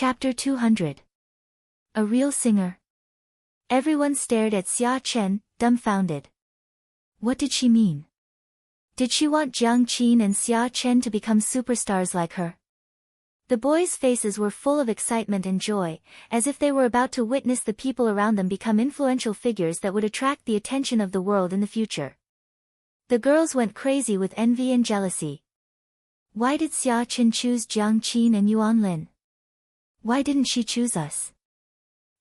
Chapter 200. A real singer. Everyone stared at Xia Chen, dumbfounded. What did she mean? Did she want Jiang Qin and Xia Chen to become superstars like her? The boys' faces were full of excitement and joy, as if they were about to witness the people around them become influential figures that would attract the attention of the world in the future. The girls went crazy with envy and jealousy. Why did Xia Chen choose Jiang Qin and Yuan Lin? Why didn't she choose us?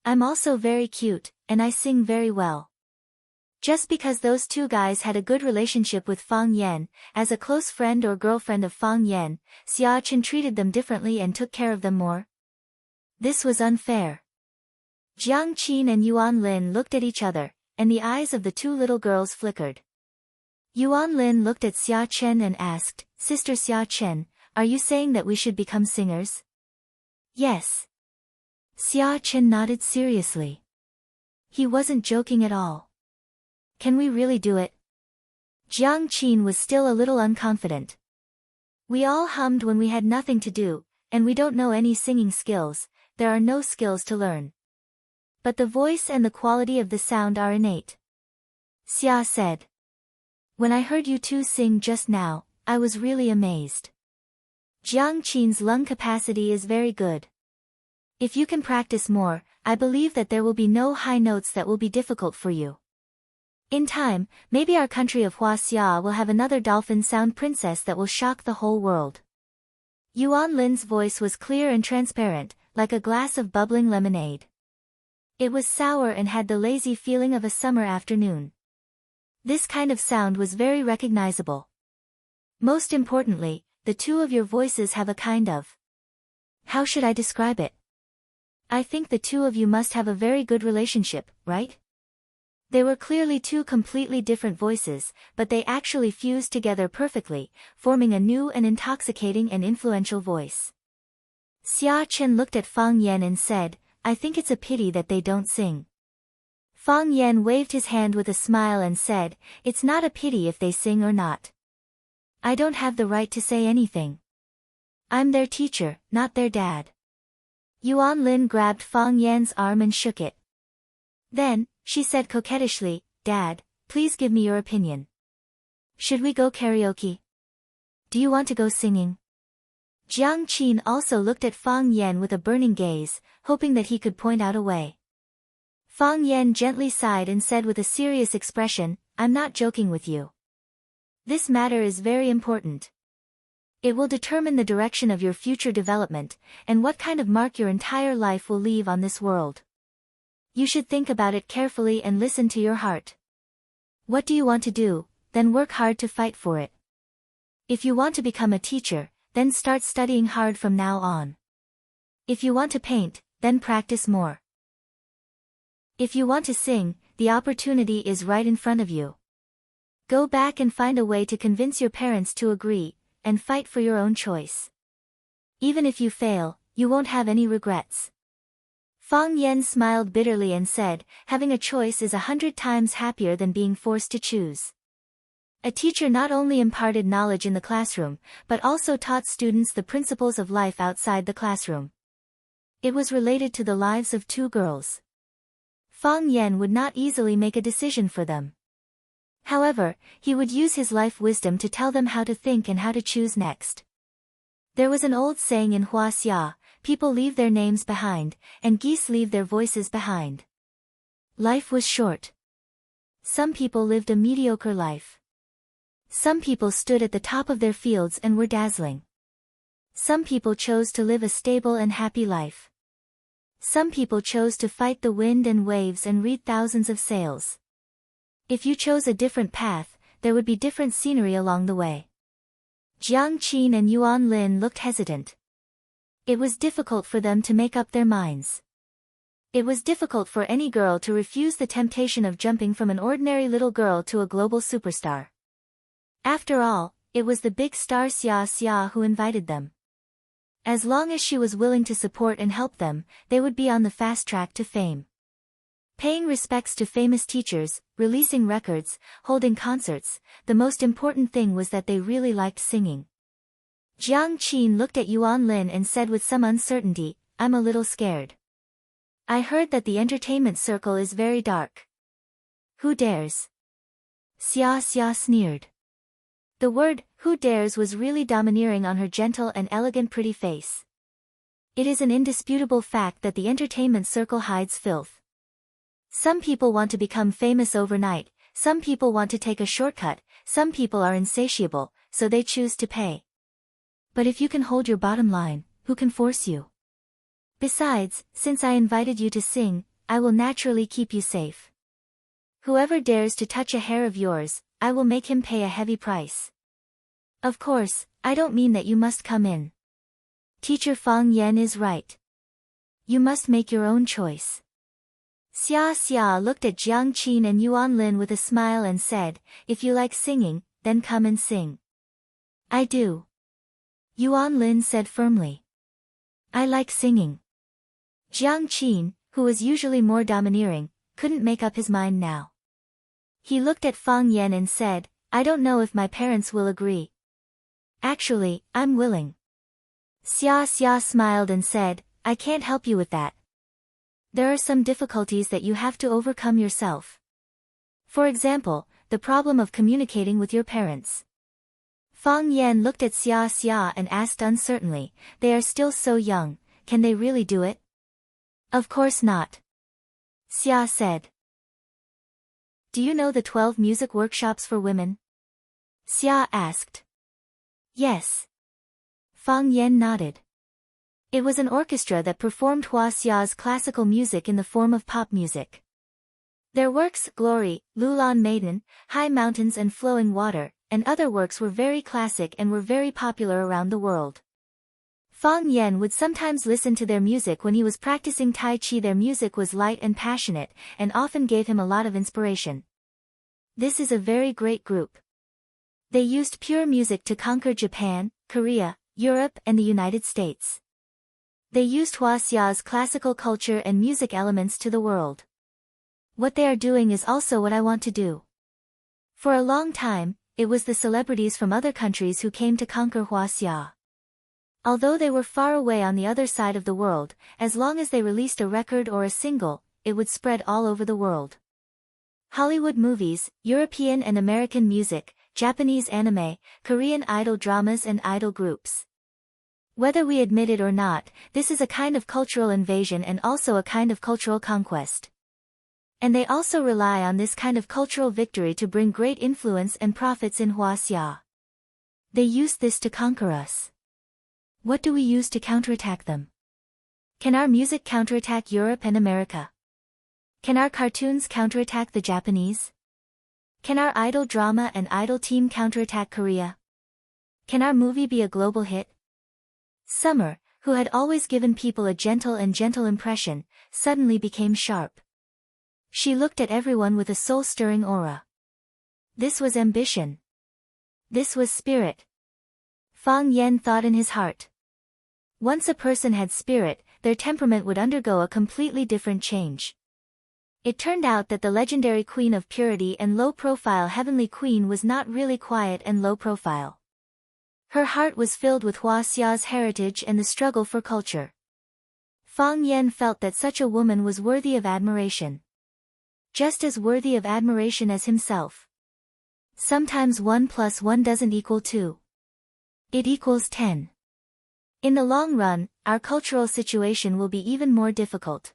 I'm also very cute, and I sing very well. Just because those two guys had a good relationship with Fang Yan, as a close friend or girlfriend of Fang Yan, Xia Chen treated them differently and took care of them more. This was unfair. Jiang Qin and Yuan Lin looked at each other, and the eyes of the two little girls flickered. Yuan Lin looked at Xia Chen and asked, "Sister Xia Chen, are you saying that we should become singers?" Yes. Xia Chen nodded seriously. He wasn't joking at all. Can we really do it? Jiang Qin was still a little unconfident. We all hummed when we had nothing to do, and we don't know any singing skills, there are no skills to learn. But the voice and the quality of the sound are innate. Xia said. When I heard you two sing just now, I was really amazed. Jiang Qin's lung capacity is very good. If you can practice more, I believe that there will be no high notes that will be difficult for you. In time, maybe our country of Huaxia will have another dolphin sound princess that will shock the whole world. Yuan Lin's voice was clear and transparent, like a glass of bubbling lemonade. It was sour and had the lazy feeling of a summer afternoon. This kind of sound was very recognizable. Most importantly, the two of your voices have a kind of... How should I describe it? I think the two of you must have a very good relationship, right? They were clearly two completely different voices, but they actually fused together perfectly, forming a new and intoxicating and influential voice. Xia Chen looked at Fang Yan and said, I think it's a pity that they don't sing. Fang Yan waved his hand with a smile and said, it's not a pity if they sing or not. I don't have the right to say anything. I'm their teacher, not their dad. Yuan Lin grabbed Fang Yan's arm and shook it. Then, she said coquettishly, Dad, please give me your opinion. Should we go karaoke? Do you want to go singing? Jiang Qin also looked at Fang Yan with a burning gaze, hoping that he could point out a way. Fang Yan gently sighed and said with a serious expression, I'm not joking with you. This matter is very important. It will determine the direction of your future development, and what kind of mark your entire life will leave on this world. You should think about it carefully and listen to your heart. What do you want to do, then work hard to fight for it. If you want to become a teacher, then start studying hard from now on. If you want to paint, then practice more. If you want to sing, the opportunity is right in front of you. Go back and find a way to convince your parents to agree, and fight for your own choice. Even if you fail, you won't have any regrets. Fang Yan smiled bitterly and said, having a choice is 100 times happier than being forced to choose. A teacher not only imparted knowledge in the classroom, but also taught students the principles of life outside the classroom. It was related to the lives of two girls. Fang Yan would not easily make a decision for them. However, he would use his life wisdom to tell them how to think and how to choose next. There was an old saying in Huaxia, people leave their names behind, and geese leave their voices behind. Life was short. Some people lived a mediocre life. Some people stood at the top of their fields and were dazzling. Some people chose to live a stable and happy life. Some people chose to fight the wind and waves and read thousands of sails. If you chose a different path, there would be different scenery along the way. Jiang Qin and Yuan Lin looked hesitant. It was difficult for them to make up their minds. It was difficult for any girl to refuse the temptation of jumping from an ordinary little girl to a global superstar. After all, it was the big star Xia who invited them. As long as she was willing to support and help them, they would be on the fast track to fame. Paying respects to famous teachers, releasing records, holding concerts, the most important thing was that they really liked singing. Jiang Qin looked at Yuan Lin and said with some uncertainty, I'm a little scared. I heard that the entertainment circle is very dark. Who dares? Xia Xia sneered. The word, who dares, was really domineering on her gentle and elegant pretty face. It is an indisputable fact that the entertainment circle hides filth. Some people want to become famous overnight, some people want to take a shortcut, some people are insatiable, so they choose to pay. But if you can hold your bottom line, who can force you? Besides, since I invited you to sing, I will naturally keep you safe. Whoever dares to touch a hair of yours, I will make him pay a heavy price. Of course, I don't mean that you must come in. Teacher Fang Yan is right. You must make your own choice. Xia Xia looked at Jiang Qin and Yuan Lin with a smile and said, if you like singing, then come and sing. I do. Yuan Lin said firmly. I like singing. Jiang Qin, who was usually more domineering, couldn't make up his mind now. He looked at Fang Yan and said, I don't know if my parents will agree. Actually, I'm willing. Xia Xia smiled and said, I can't help you with that. There are some difficulties that you have to overcome yourself. For example, the problem of communicating with your parents. Fang Yan looked at Xia Xia and asked uncertainly, they are still so young, can they really do it? Of course not. Xia said. Do you know the 12 music workshops for women? Xia asked. Yes. Fang Yan nodded. It was an orchestra that performed Hua Xia's classical music in the form of pop music. Their works, Glory, Lulan Maiden, High Mountains and Flowing Water, and other works were very classic and were very popular around the world. Fang Yan would sometimes listen to their music when he was practicing Tai Chi. Their music was light and passionate, and often gave him a lot of inspiration. This is a very great group. They used pure music to conquer Japan, Korea, Europe and the United States. They used Hua Xia's classical culture and music elements to the world. What they are doing is also what I want to do. For a long time, it was the celebrities from other countries who came to conquer Hua Xia. Although they were far away on the other side of the world, as long as they released a record or a single, it would spread all over the world. Hollywood movies, European and American music, Japanese anime, Korean idol dramas and idol groups. Whether we admit it or not, this is a kind of cultural invasion and also a kind of cultural conquest. And they also rely on this kind of cultural victory to bring great influence and profits in Hua Xia. They use this to conquer us. What do we use to counterattack them? Can our music counterattack Europe and America? Can our cartoons counterattack the Japanese? Can our idol drama and idol team counterattack Korea? Can our movie be a global hit? Summer, who had always given people a gentle impression, suddenly became sharp. She looked at everyone with a soul-stirring aura. This was ambition. This was spirit. Fang Yan thought in his heart. Once a person had spirit, their temperament would undergo a completely different change. It turned out that the legendary queen of purity and low-profile heavenly queen was not really quiet and low-profile. Her heart was filled with Hua Xia's heritage and the struggle for culture. Fang Yan felt that such a woman was worthy of admiration. Just as worthy of admiration as himself. Sometimes 1 + 1 doesn't equal 2. It equals 10. In the long run, our cultural situation will be even more difficult.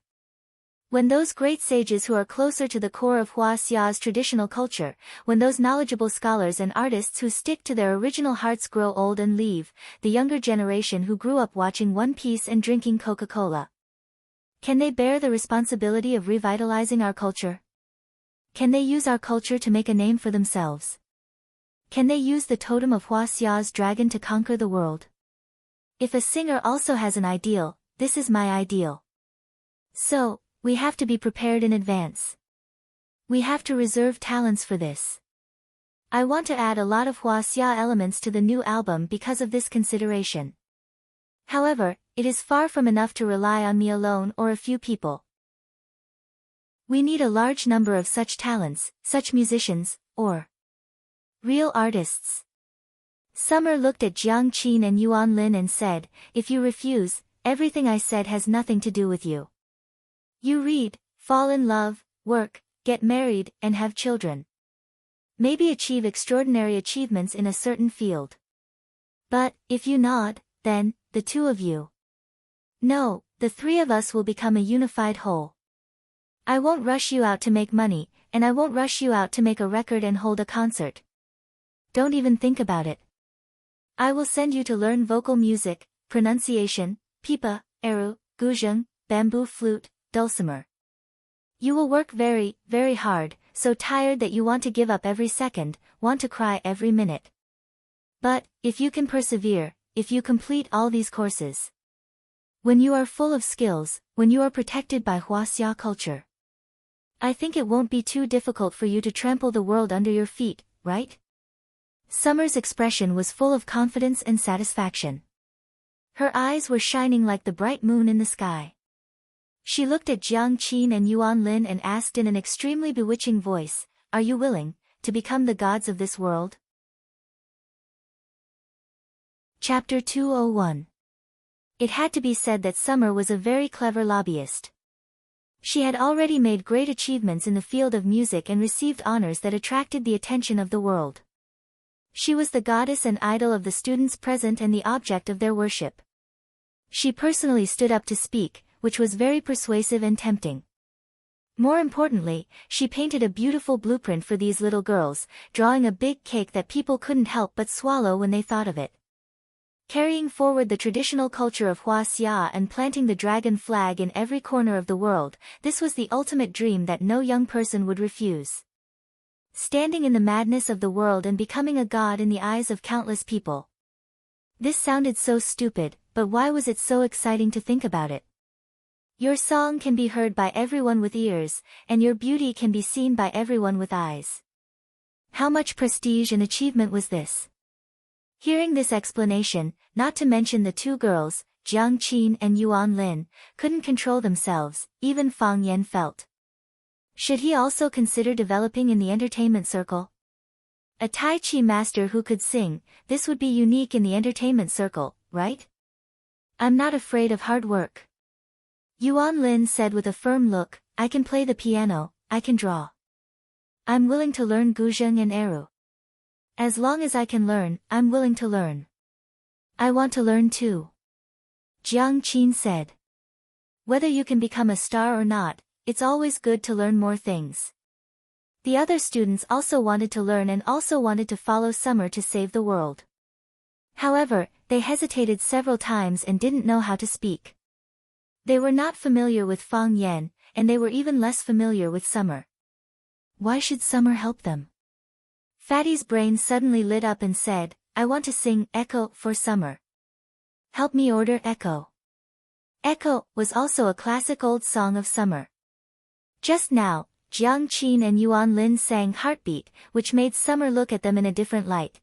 When those great sages who are closer to the core of Hua Xia's traditional culture, when those knowledgeable scholars and artists who stick to their original hearts grow old and leave, the younger generation who grew up watching One Piece and drinking Coca-Cola. Can they bear the responsibility of revitalizing our culture? Can they use our culture to make a name for themselves? Can they use the totem of Hua Xia's dragon to conquer the world? If a singer also has an ideal, this is my ideal. So, we have to be prepared in advance. We have to reserve talents for this. I want to add a lot of Hua Xia elements to the new album because of this consideration. However, it is far from enough to rely on me alone or a few people. We need a large number of such talents, such musicians, or real artists. Summer looked at Jiang Qin and Yuan Lin and said, if you refuse, everything I said has nothing to do with you. You read, fall in love, work, get married, and have children. Maybe achieve extraordinary achievements in a certain field. But, if you nod, then, the two of you. No, the three of us will become a unified whole. I won't rush you out to make money, and I won't rush you out to make a record and hold a concert. Don't even think about it. I will send you to learn vocal music, pronunciation, pipa, eru, guzheng, bamboo flute, dulcimer. You will work very, very hard, so tired that you want to give up every second, want to cry every minute. But, if you can persevere, if you complete all these courses. When you are full of skills, when you are protected by Huaxia culture. I think it won't be too difficult for you to trample the world under your feet, right? Summer's expression was full of confidence and satisfaction. Her eyes were shining like the bright moon in the sky. She looked at Jiang Qin and Yuan Lin and asked in an extremely bewitching voice, "Are you willing to become the gods of this world?" Chapter 201. It had to be said that Summer was a very clever lobbyist. She had already made great achievements in the field of music and received honors that attracted the attention of the world. She was the goddess and idol of the students present and the object of their worship. She personally stood up to speak, which was very persuasive and tempting. More importantly, she painted a beautiful blueprint for these little girls, drawing a big cake that people couldn't help but swallow when they thought of it. Carrying forward the traditional culture of Huaxia and planting the dragon flag in every corner of the world, this was the ultimate dream that no young person would refuse. Standing in the madness of the world and becoming a god in the eyes of countless people. This sounded so stupid, but why was it so exciting to think about it? Your song can be heard by everyone with ears, and your beauty can be seen by everyone with eyes. How much prestige and achievement was this? Hearing this explanation, not to mention the two girls, Jiang Qin and Yuan Lin, couldn't control themselves, even Fang Yan felt. Should he also consider developing in the entertainment circle? A Tai Chi master who could sing, this would be unique in the entertainment circle, right? I'm not afraid of hard work. Yuan Lin said with a firm look, I can play the piano, I can draw. I'm willing to learn guzheng and eru. As long as I can learn, I'm willing to learn. I want to learn too. Jiang Qin said. Whether you can become a star or not, it's always good to learn more things. The other students also wanted to learn and also wanted to follow Summer to save the world. However, they hesitated several times and didn't know how to speak. They were not familiar with Fang Yan, and they were even less familiar with Summer. Why should Summer help them? Fatty's brain suddenly lit up and said, I want to sing Echo for Summer. Help me order Echo. Echo was also a classic old song of Summer. Just now, Jiang Qin and Yuan Lin sang Heartbeat, which made Summer look at them in a different light.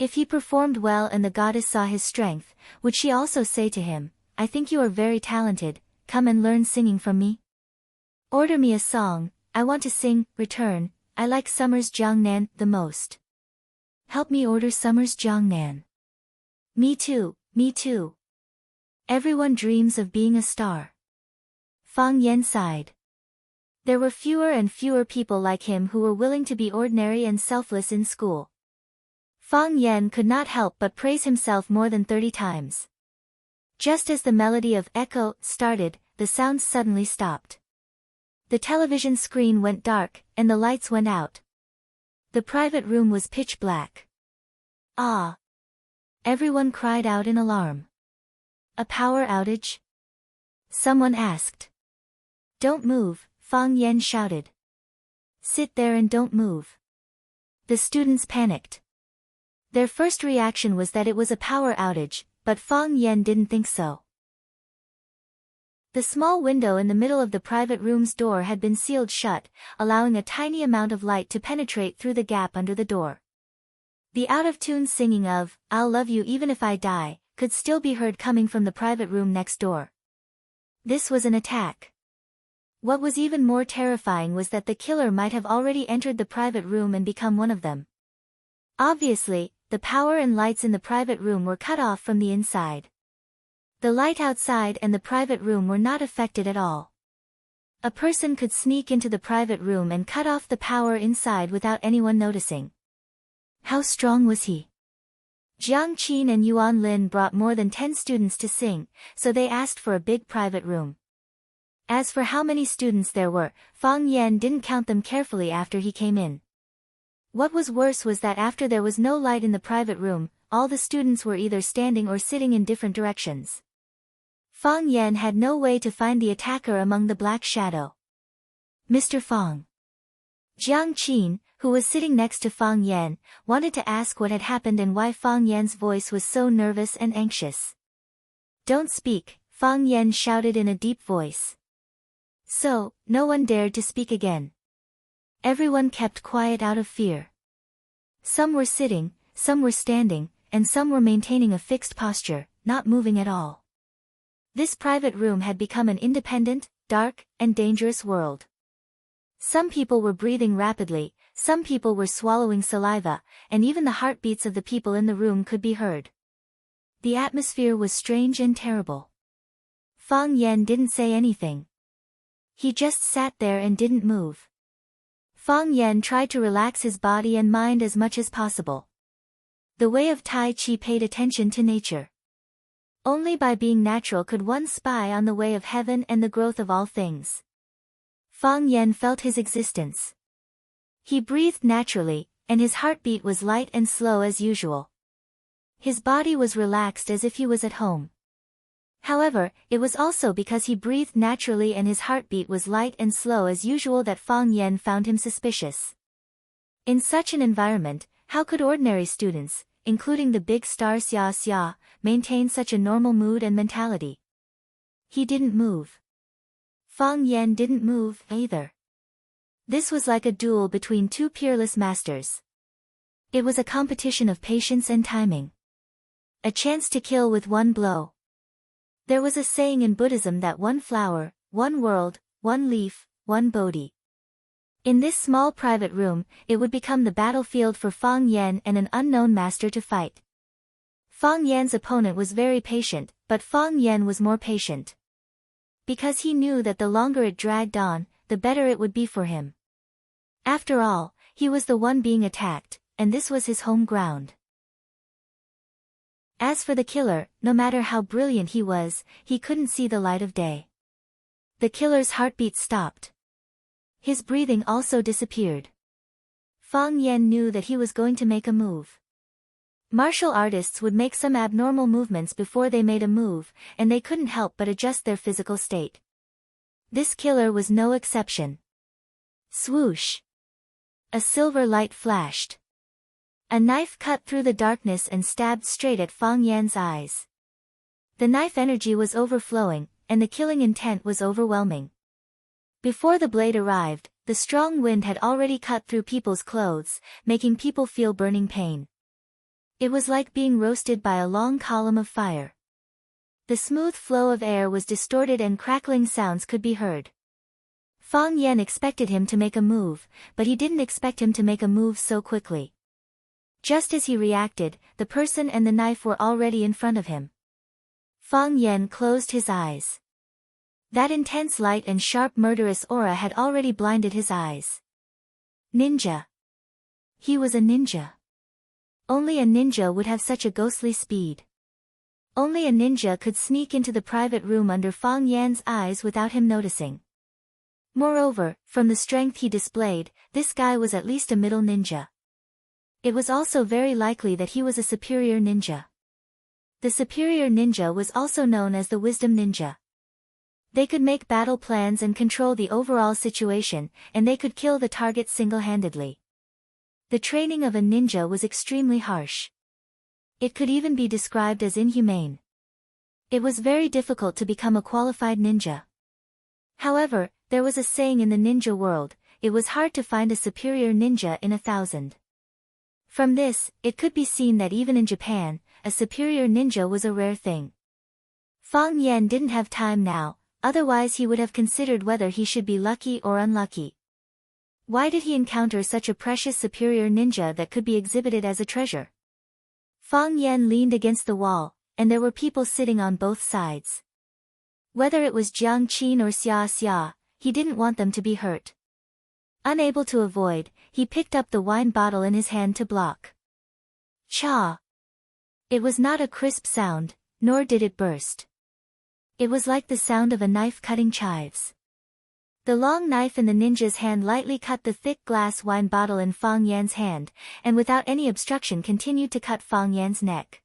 If he performed well and the goddess saw his strength, would she also say to him, I think you are very talented, come and learn singing from me? Order me a song, I want to sing, return, I like Summer's Jiangnan the most. Help me order Summer's Jiangnan. Me too, me too. Everyone dreams of being a star. Fang Yan sighed. There were fewer and fewer people like him who were willing to be ordinary and selfless in school. Fang Yan could not help but praise himself more than 30 times. Just as the melody of Echo started, the sound suddenly stopped. The television screen went dark, and the lights went out. The private room was pitch black. Ah! Everyone cried out in alarm. A power outage? Someone asked. Don't move, Fang Yan shouted. Sit there and don't move. The students panicked. Their first reaction was that it was a power outage, but Fang Yan didn't think so. The small window in the middle of the private room's door had been sealed shut, allowing a tiny amount of light to penetrate through the gap under the door. The out-of-tune singing of, I'll love you even if I die, could still be heard coming from the private room next door. This was an attack. What was even more terrifying was that the killer might have already entered the private room and become one of them. Obviously, the power and lights in the private room were cut off from the inside. The light outside and the private room were not affected at all. A person could sneak into the private room and cut off the power inside without anyone noticing. How strong was he? Jiang Qin and Yuan Lin brought more than 10 students to sing, so they asked for a big private room. As for how many students there were, Fang Yan didn't count them carefully after he came in. What was worse was that after there was no light in the private room, all the students were either standing or sitting in different directions. Fang Yan had no way to find the attacker among the black shadow. Mr. Fang. Jiang Qin, who was sitting next to Fang Yan, wanted to ask what had happened and why Fang Yan's voice was so nervous and anxious. Don't speak, Fang Yan shouted in a deep voice. So, no one dared to speak again. Everyone kept quiet out of fear. Some were sitting, some were standing, and some were maintaining a fixed posture, not moving at all. This private room had become an independent, dark, and dangerous world. Some people were breathing rapidly, some people were swallowing saliva, and even the heartbeats of the people in the room could be heard. The atmosphere was strange and terrible. Fang Yan didn't say anything. He just sat there and didn't move. Fang Yan tried to relax his body and mind as much as possible. The way of Tai Chi paid attention to nature. Only by being natural could one spy on the way of heaven and the growth of all things. Fang Yan felt his existence. He breathed naturally, and his heartbeat was light and slow as usual. His body was relaxed as if he was at home. However, it was also because he breathed naturally and his heartbeat was light and slow as usual that Fang Yan found him suspicious. In such an environment, how could ordinary students, including the big star Xia, maintain such a normal mood and mentality? He didn't move. Fang Yan didn't move either. This was like a duel between two peerless masters. It was a competition of patience and timing. A chance to kill with one blow. There was a saying in Buddhism that one flower, one world, one leaf, one Bodhi. In this small private room, it would become the battlefield for Fang Yan and an unknown master to fight. Fang Yan's opponent was very patient, but Fang Yan was more patient. Because he knew that the longer it dragged on, the better it would be for him. After all, he was the one being attacked, and this was his home ground. As for the killer, no matter how brilliant he was, he couldn't see the light of day. The killer's heartbeat stopped. His breathing also disappeared. Fang Yan knew that he was going to make a move. Martial artists would make some abnormal movements before they made a move, and they couldn't help but adjust their physical state. This killer was no exception. Swoosh! A silver light flashed. A knife cut through the darkness and stabbed straight at Fang Yan's eyes. The knife energy was overflowing, and the killing intent was overwhelming. Before the blade arrived, the strong wind had already cut through people's clothes, making people feel burning pain. It was like being roasted by a long column of fire. The smooth flow of air was distorted and crackling sounds could be heard. Fang Yan expected him to make a move, but he didn't expect him to make a move so quickly. Just as he reacted, the person and the knife were already in front of him. Fang Yan closed his eyes. That intense light and sharp murderous aura had already blinded his eyes. Ninja. He was a ninja. Only a ninja would have such a ghostly speed. Only a ninja could sneak into the private room under Fang Yan's eyes without him noticing. Moreover, from the strength he displayed, this guy was at least a middle ninja. It was also very likely that he was a superior ninja. The superior ninja was also known as the wisdom ninja. They could make battle plans and control the overall situation, and they could kill the target single-handedly. The training of a ninja was extremely harsh. It could even be described as inhumane. It was very difficult to become a qualified ninja. However, there was a saying in the ninja world, it was hard to find a superior ninja in 1,000. From this, it could be seen that even in Japan, a superior ninja was a rare thing. Fang Yan didn't have time now, otherwise he would have considered whether he should be lucky or unlucky. Why did he encounter such a precious superior ninja that could be exhibited as a treasure? Fang Yan leaned against the wall, and there were people sitting on both sides. Whether it was Jiang Qin or Xia Xia, he didn't want them to be hurt. Unable to avoid, he picked up the wine bottle in his hand to block. Cha! It was not a crisp sound, nor did it burst. It was like the sound of a knife cutting chives. The long knife in the ninja's hand lightly cut the thick glass wine bottle in Fang Yan's hand, and without any obstruction continued to cut Fang Yan's neck.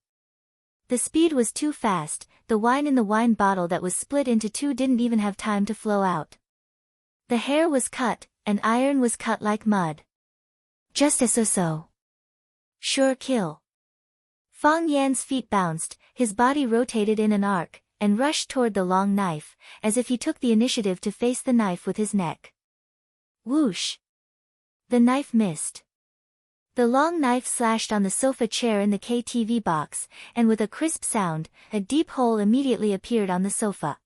The speed was too fast, the wine in the wine bottle that was split into two didn't even have time to flow out. The hair was cut, and iron was cut like mud. Just as so. Sure kill. Fang Yan's feet bounced, his body rotated in an arc, and rushed toward the long knife, as if he took the initiative to face the knife with his neck. Whoosh! The knife missed. The long knife slashed on the sofa chair in the KTV box, and with a crisp sound, a deep hole immediately appeared on the sofa.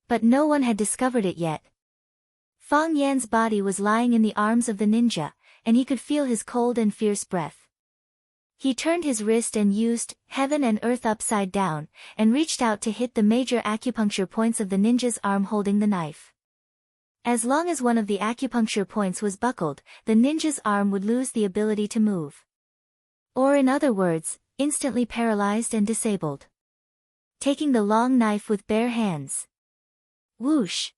But no one had discovered it yet. Fang Yan's body was lying in the arms of the ninja, and he could feel his cold and fierce breath. He turned his wrist and used heaven and earth upside down, and reached out to hit the major acupuncture points of the ninja's arm holding the knife. As long as one of the acupuncture points was buckled, the ninja's arm would lose the ability to move. Or in other words, instantly paralyzed and disabled. Taking the long knife with bare hands. Whoosh!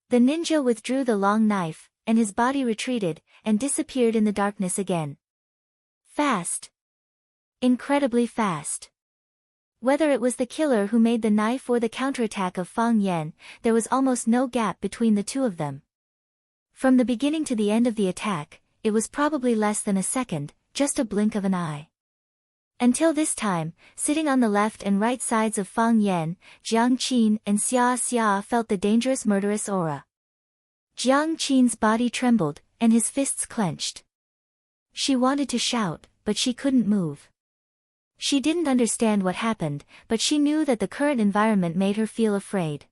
The ninja withdrew the long knife, and his body retreated, and disappeared in the darkness again. Fast. Incredibly fast. Whether it was the killer who made the knife or the counterattack of Fang Yan, there was almost no gap between the two of them. From the beginning to the end of the attack, it was probably less than a second, just a blink of an eye. Until this time, sitting on the left and right sides of Fang Yan, Jiang Qin and Xia Xia felt the dangerous murderous aura. Jiang Qin's body trembled, and his fists clenched. She wanted to shout, but she couldn't move. She didn't understand what happened, but she knew that the current environment made her feel afraid.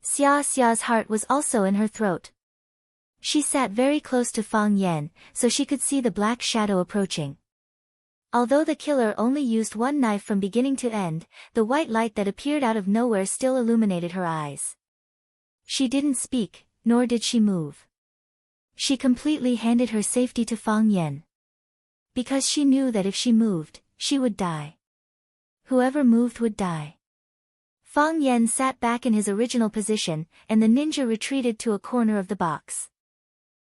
Xia Xia's heart was also in her throat. She sat very close to Fang Yan, so she could see the black shadow approaching. Although the killer only used one knife from beginning to end, the white light that appeared out of nowhere still illuminated her eyes. She didn't speak, nor did she move. She completely handed her safety to Fang Yan. Because she knew that if she moved, she would die. Whoever moved would die. Fang Yan sat back in his original position, and the ninja retreated to a corner of the box.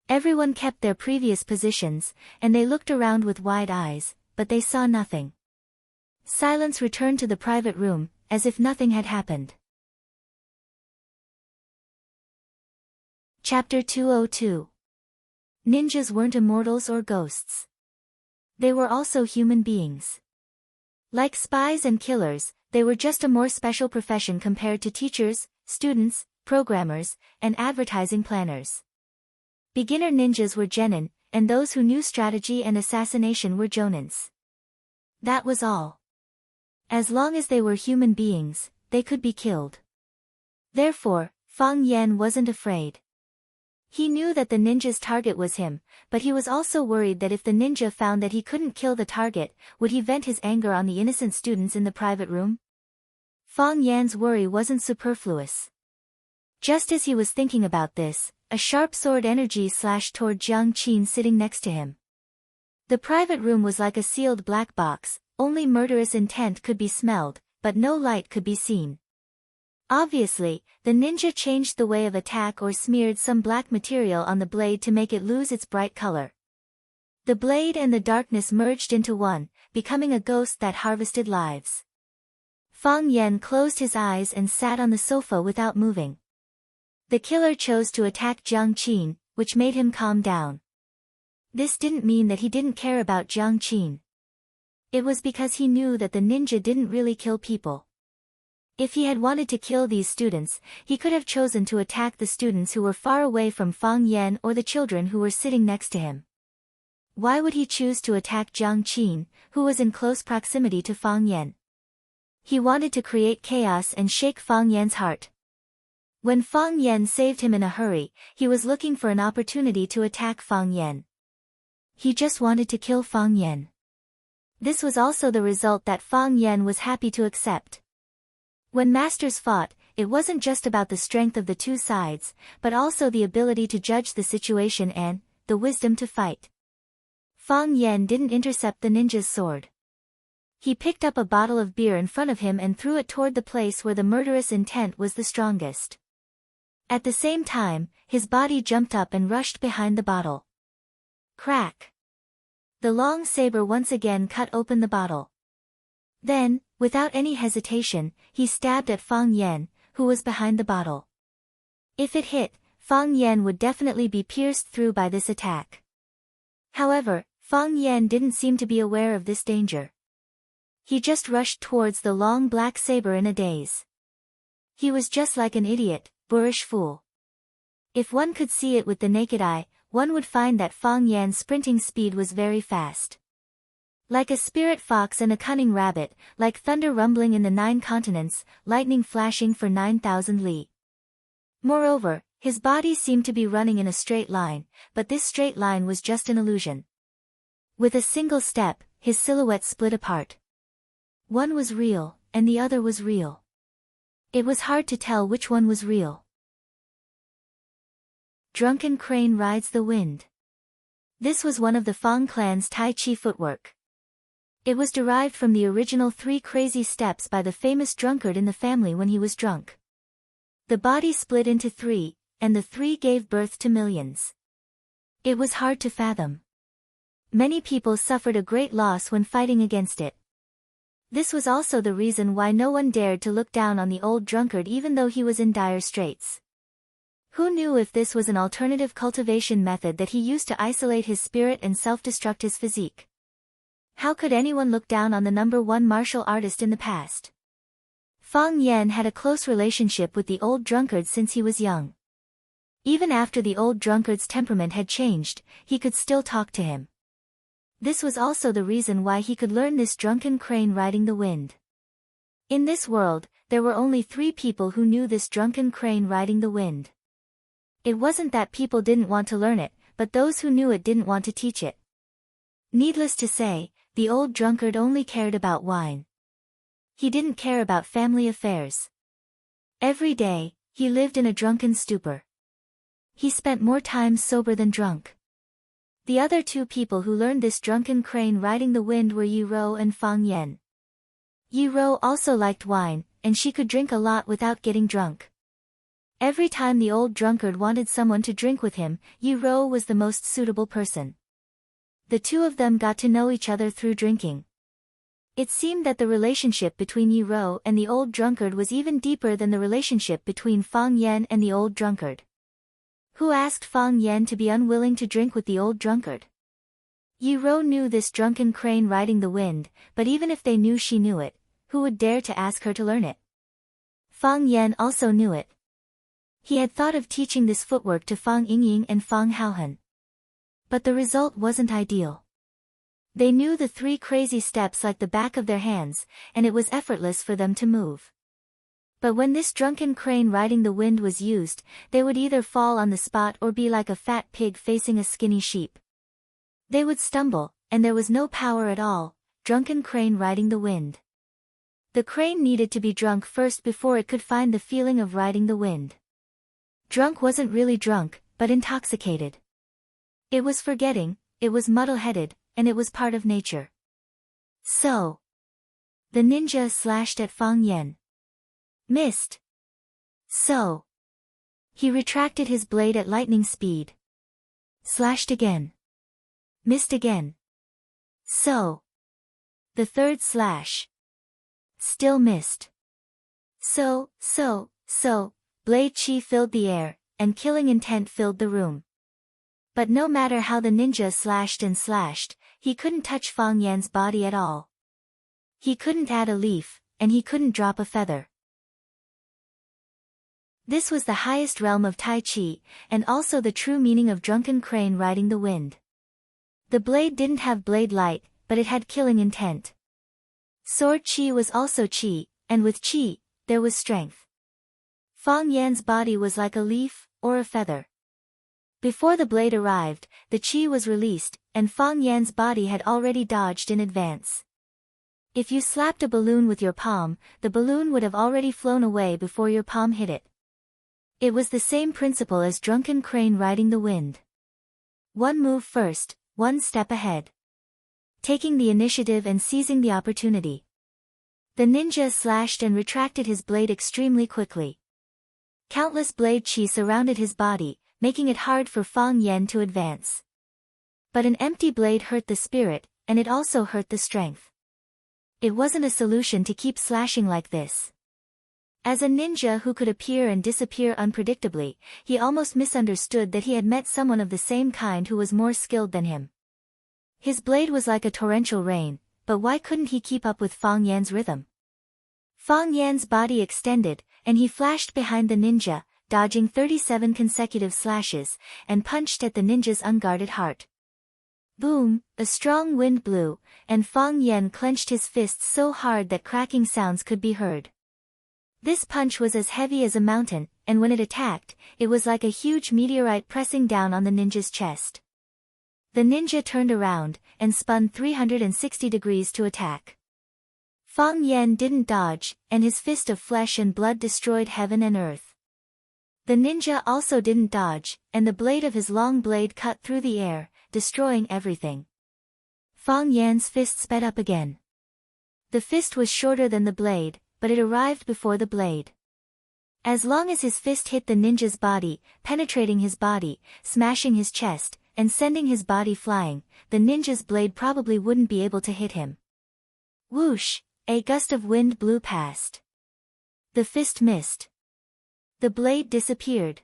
Everyone kept their previous positions, and they looked around with wide eyes, but they saw nothing. Silence returned to the private room, as if nothing had happened. Chapter 202. Ninjas weren't immortals or ghosts. They were also human beings. Like spies and killers, they were just a more special profession compared to teachers, students, programmers, and advertising planners. Beginner ninjas were genin, and those who knew strategy and assassination were jonins. That was all. As long as they were human beings, they could be killed. Therefore, Fang Yan wasn't afraid. He knew that the ninja's target was him, but he was also worried that if the ninja found that he couldn't kill the target, would he vent his anger on the innocent students in the private room? Fang Yan's worry wasn't superfluous. Just as he was thinking about this, a sharp sword energy slashed toward Jiang Qin sitting next to him. The private room was like a sealed black box, only murderous intent could be smelled, but no light could be seen. Obviously, the ninja changed the way of attack or smeared some black material on the blade to make it lose its bright color. The blade and the darkness merged into one, becoming a ghost that harvested lives. Fang Yan closed his eyes and sat on the sofa without moving. The killer chose to attack Jiang Qin, which made him calm down. This didn't mean that he didn't care about Jiang Qin. It was because he knew that the ninja didn't really kill people. If he had wanted to kill these students, he could have chosen to attack the students who were far away from Fang Yan or the children who were sitting next to him. Why would he choose to attack Jiang Qin, who was in close proximity to Fang Yan? He wanted to create chaos and shake Fang Yan's heart. When Fang Yan saved him in a hurry, he was looking for an opportunity to attack Fang Yan. He just wanted to kill Fang Yan. This was also the result that Fang Yan was happy to accept. When masters fought, it wasn't just about the strength of the two sides, but also the ability to judge the situation and the wisdom to fight. Fang Yan didn't intercept the ninja's sword. He picked up a bottle of beer in front of him and threw it toward the place where the murderous intent was the strongest. At the same time, his body jumped up and rushed behind the bottle. Crack! The long saber once again cut open the bottle. Then, without any hesitation, he stabbed at Fang Yan, who was behind the bottle. If it hit, Fang Yan would definitely be pierced through by this attack. However, Fang Yan didn't seem to be aware of this danger. He just rushed towards the long black saber in a daze. He was just like an idiot, boorish fool. If one could see it with the naked eye, one would find that Fang Yan's sprinting speed was very fast. Like a spirit fox and a cunning rabbit, like thunder rumbling in the 9 continents, lightning flashing for 9,000 li. Moreover, his body seemed to be running in a straight line, but this straight line was just an illusion. With a single step, his silhouette split apart. One was real, and the other was real. It was hard to tell which one was real. Drunken Crane Rides the Wind. This was one of the Fang clan's Tai Chi footwork. It was derived from the original 3 crazy steps by the famous drunkard in the family when he was drunk. The body split into 3, and the 3 gave birth to millions. It was hard to fathom. Many people suffered a great loss when fighting against it. This was also the reason why no one dared to look down on the old drunkard even though he was in dire straits. Who knew if this was an alternative cultivation method that he used to isolate his spirit and self-destruct his physique? How could anyone look down on the #1 martial artist in the past? Fang Yan had a close relationship with the old drunkard since he was young. Even after the old drunkard's temperament had changed, he could still talk to him. This was also the reason why he could learn this drunken crane riding the wind. In this world, there were only 3 people who knew this drunken crane riding the wind. It wasn't that people didn't want to learn it, but those who knew it didn't want to teach it. Needless to say, the old drunkard only cared about wine. He didn't care about family affairs. Every day, he lived in a drunken stupor. He spent more time sober than drunk. The other 2 people who learned this drunken crane riding the wind were Yi Rou and Fang Yan. Yi Rou also liked wine, and she could drink a lot without getting drunk. Every time the old drunkard wanted someone to drink with him, Yi Rou was the most suitable person. The 2 of them got to know each other through drinking. It seemed that the relationship between Yi Rou and the old drunkard was even deeper than the relationship between Fang Yan and the old drunkard. Who asked Fang Yan to be unwilling to drink with the old drunkard? Yi Rou knew this drunken crane riding the wind, but even if they knew she knew it, who would dare to ask her to learn it? Fang Yan also knew it. He had thought of teaching this footwork to Fang Yingying and Fang Haohan. But the result wasn't ideal. They knew the 3 crazy steps like the back of their hands, and it was effortless for them to move. But when this drunken crane riding the wind was used, they would either fall on the spot or be like a fat pig facing a skinny sheep. They would stumble, and there was no power at all. Drunken crane riding the wind. The crane needed to be drunk first before it could find the feeling of riding the wind. Drunk wasn't really drunk, but intoxicated. It was forgetting, it was muddle-headed, and it was part of nature. So, the ninja slashed at Fang Yan. Missed. So, he retracted his blade at lightning speed. Slashed again. Missed again. So, the 3rd slash. Still missed. So, blade chi filled the air, and killing intent filled the room. But no matter how the ninja slashed and slashed, he couldn't touch Fang Yan's body at all. He couldn't add a leaf, and he couldn't drop a feather. This was the highest realm of Tai Chi, and also the true meaning of drunken crane riding the wind. The blade didn't have blade light, but it had killing intent. Sword chi was also chi, and with chi, there was strength. Fang Yan's body was like a leaf, or a feather. Before the blade arrived, the chi was released, and Fang Yan's body had already dodged in advance. If you slapped a balloon with your palm, the balloon would have already flown away before your palm hit it. It was the same principle as drunken crane riding the wind. One move first, one step ahead. Taking the initiative and seizing the opportunity. The ninja slashed and retracted his blade extremely quickly. Countless blade chi surrounded his body, making it hard for Fang Yen to advance. But an empty blade hurt the spirit, and it also hurt the strength. It wasn't a solution to keep slashing like this. As a ninja who could appear and disappear unpredictably, he almost misunderstood that he had met someone of the same kind who was more skilled than him. His blade was like a torrential rain, but why couldn't he keep up with Fang Yan's rhythm? Fang Yan's body extended, and he flashed behind the ninja, dodging 37 consecutive slashes, and punched at the ninja's unguarded heart. Boom, a strong wind blew, and Fang Yan clenched his fists so hard that cracking sounds could be heard. This punch was as heavy as a mountain, and when it attacked, it was like a huge meteorite pressing down on the ninja's chest. The ninja turned around, and spun 360 degrees to attack. Fang Yan didn't dodge, and his fist of flesh and blood destroyed heaven and earth. The ninja also didn't dodge, and the blade of his long blade cut through the air, destroying everything. Fang Yan's fist sped up again. The fist was shorter than the blade, but it arrived before the blade. As long as his fist hit the ninja's body, penetrating his body, smashing his chest, and sending his body flying, the ninja's blade probably wouldn't be able to hit him. Whoosh! A gust of wind blew past. The fist missed. The blade disappeared.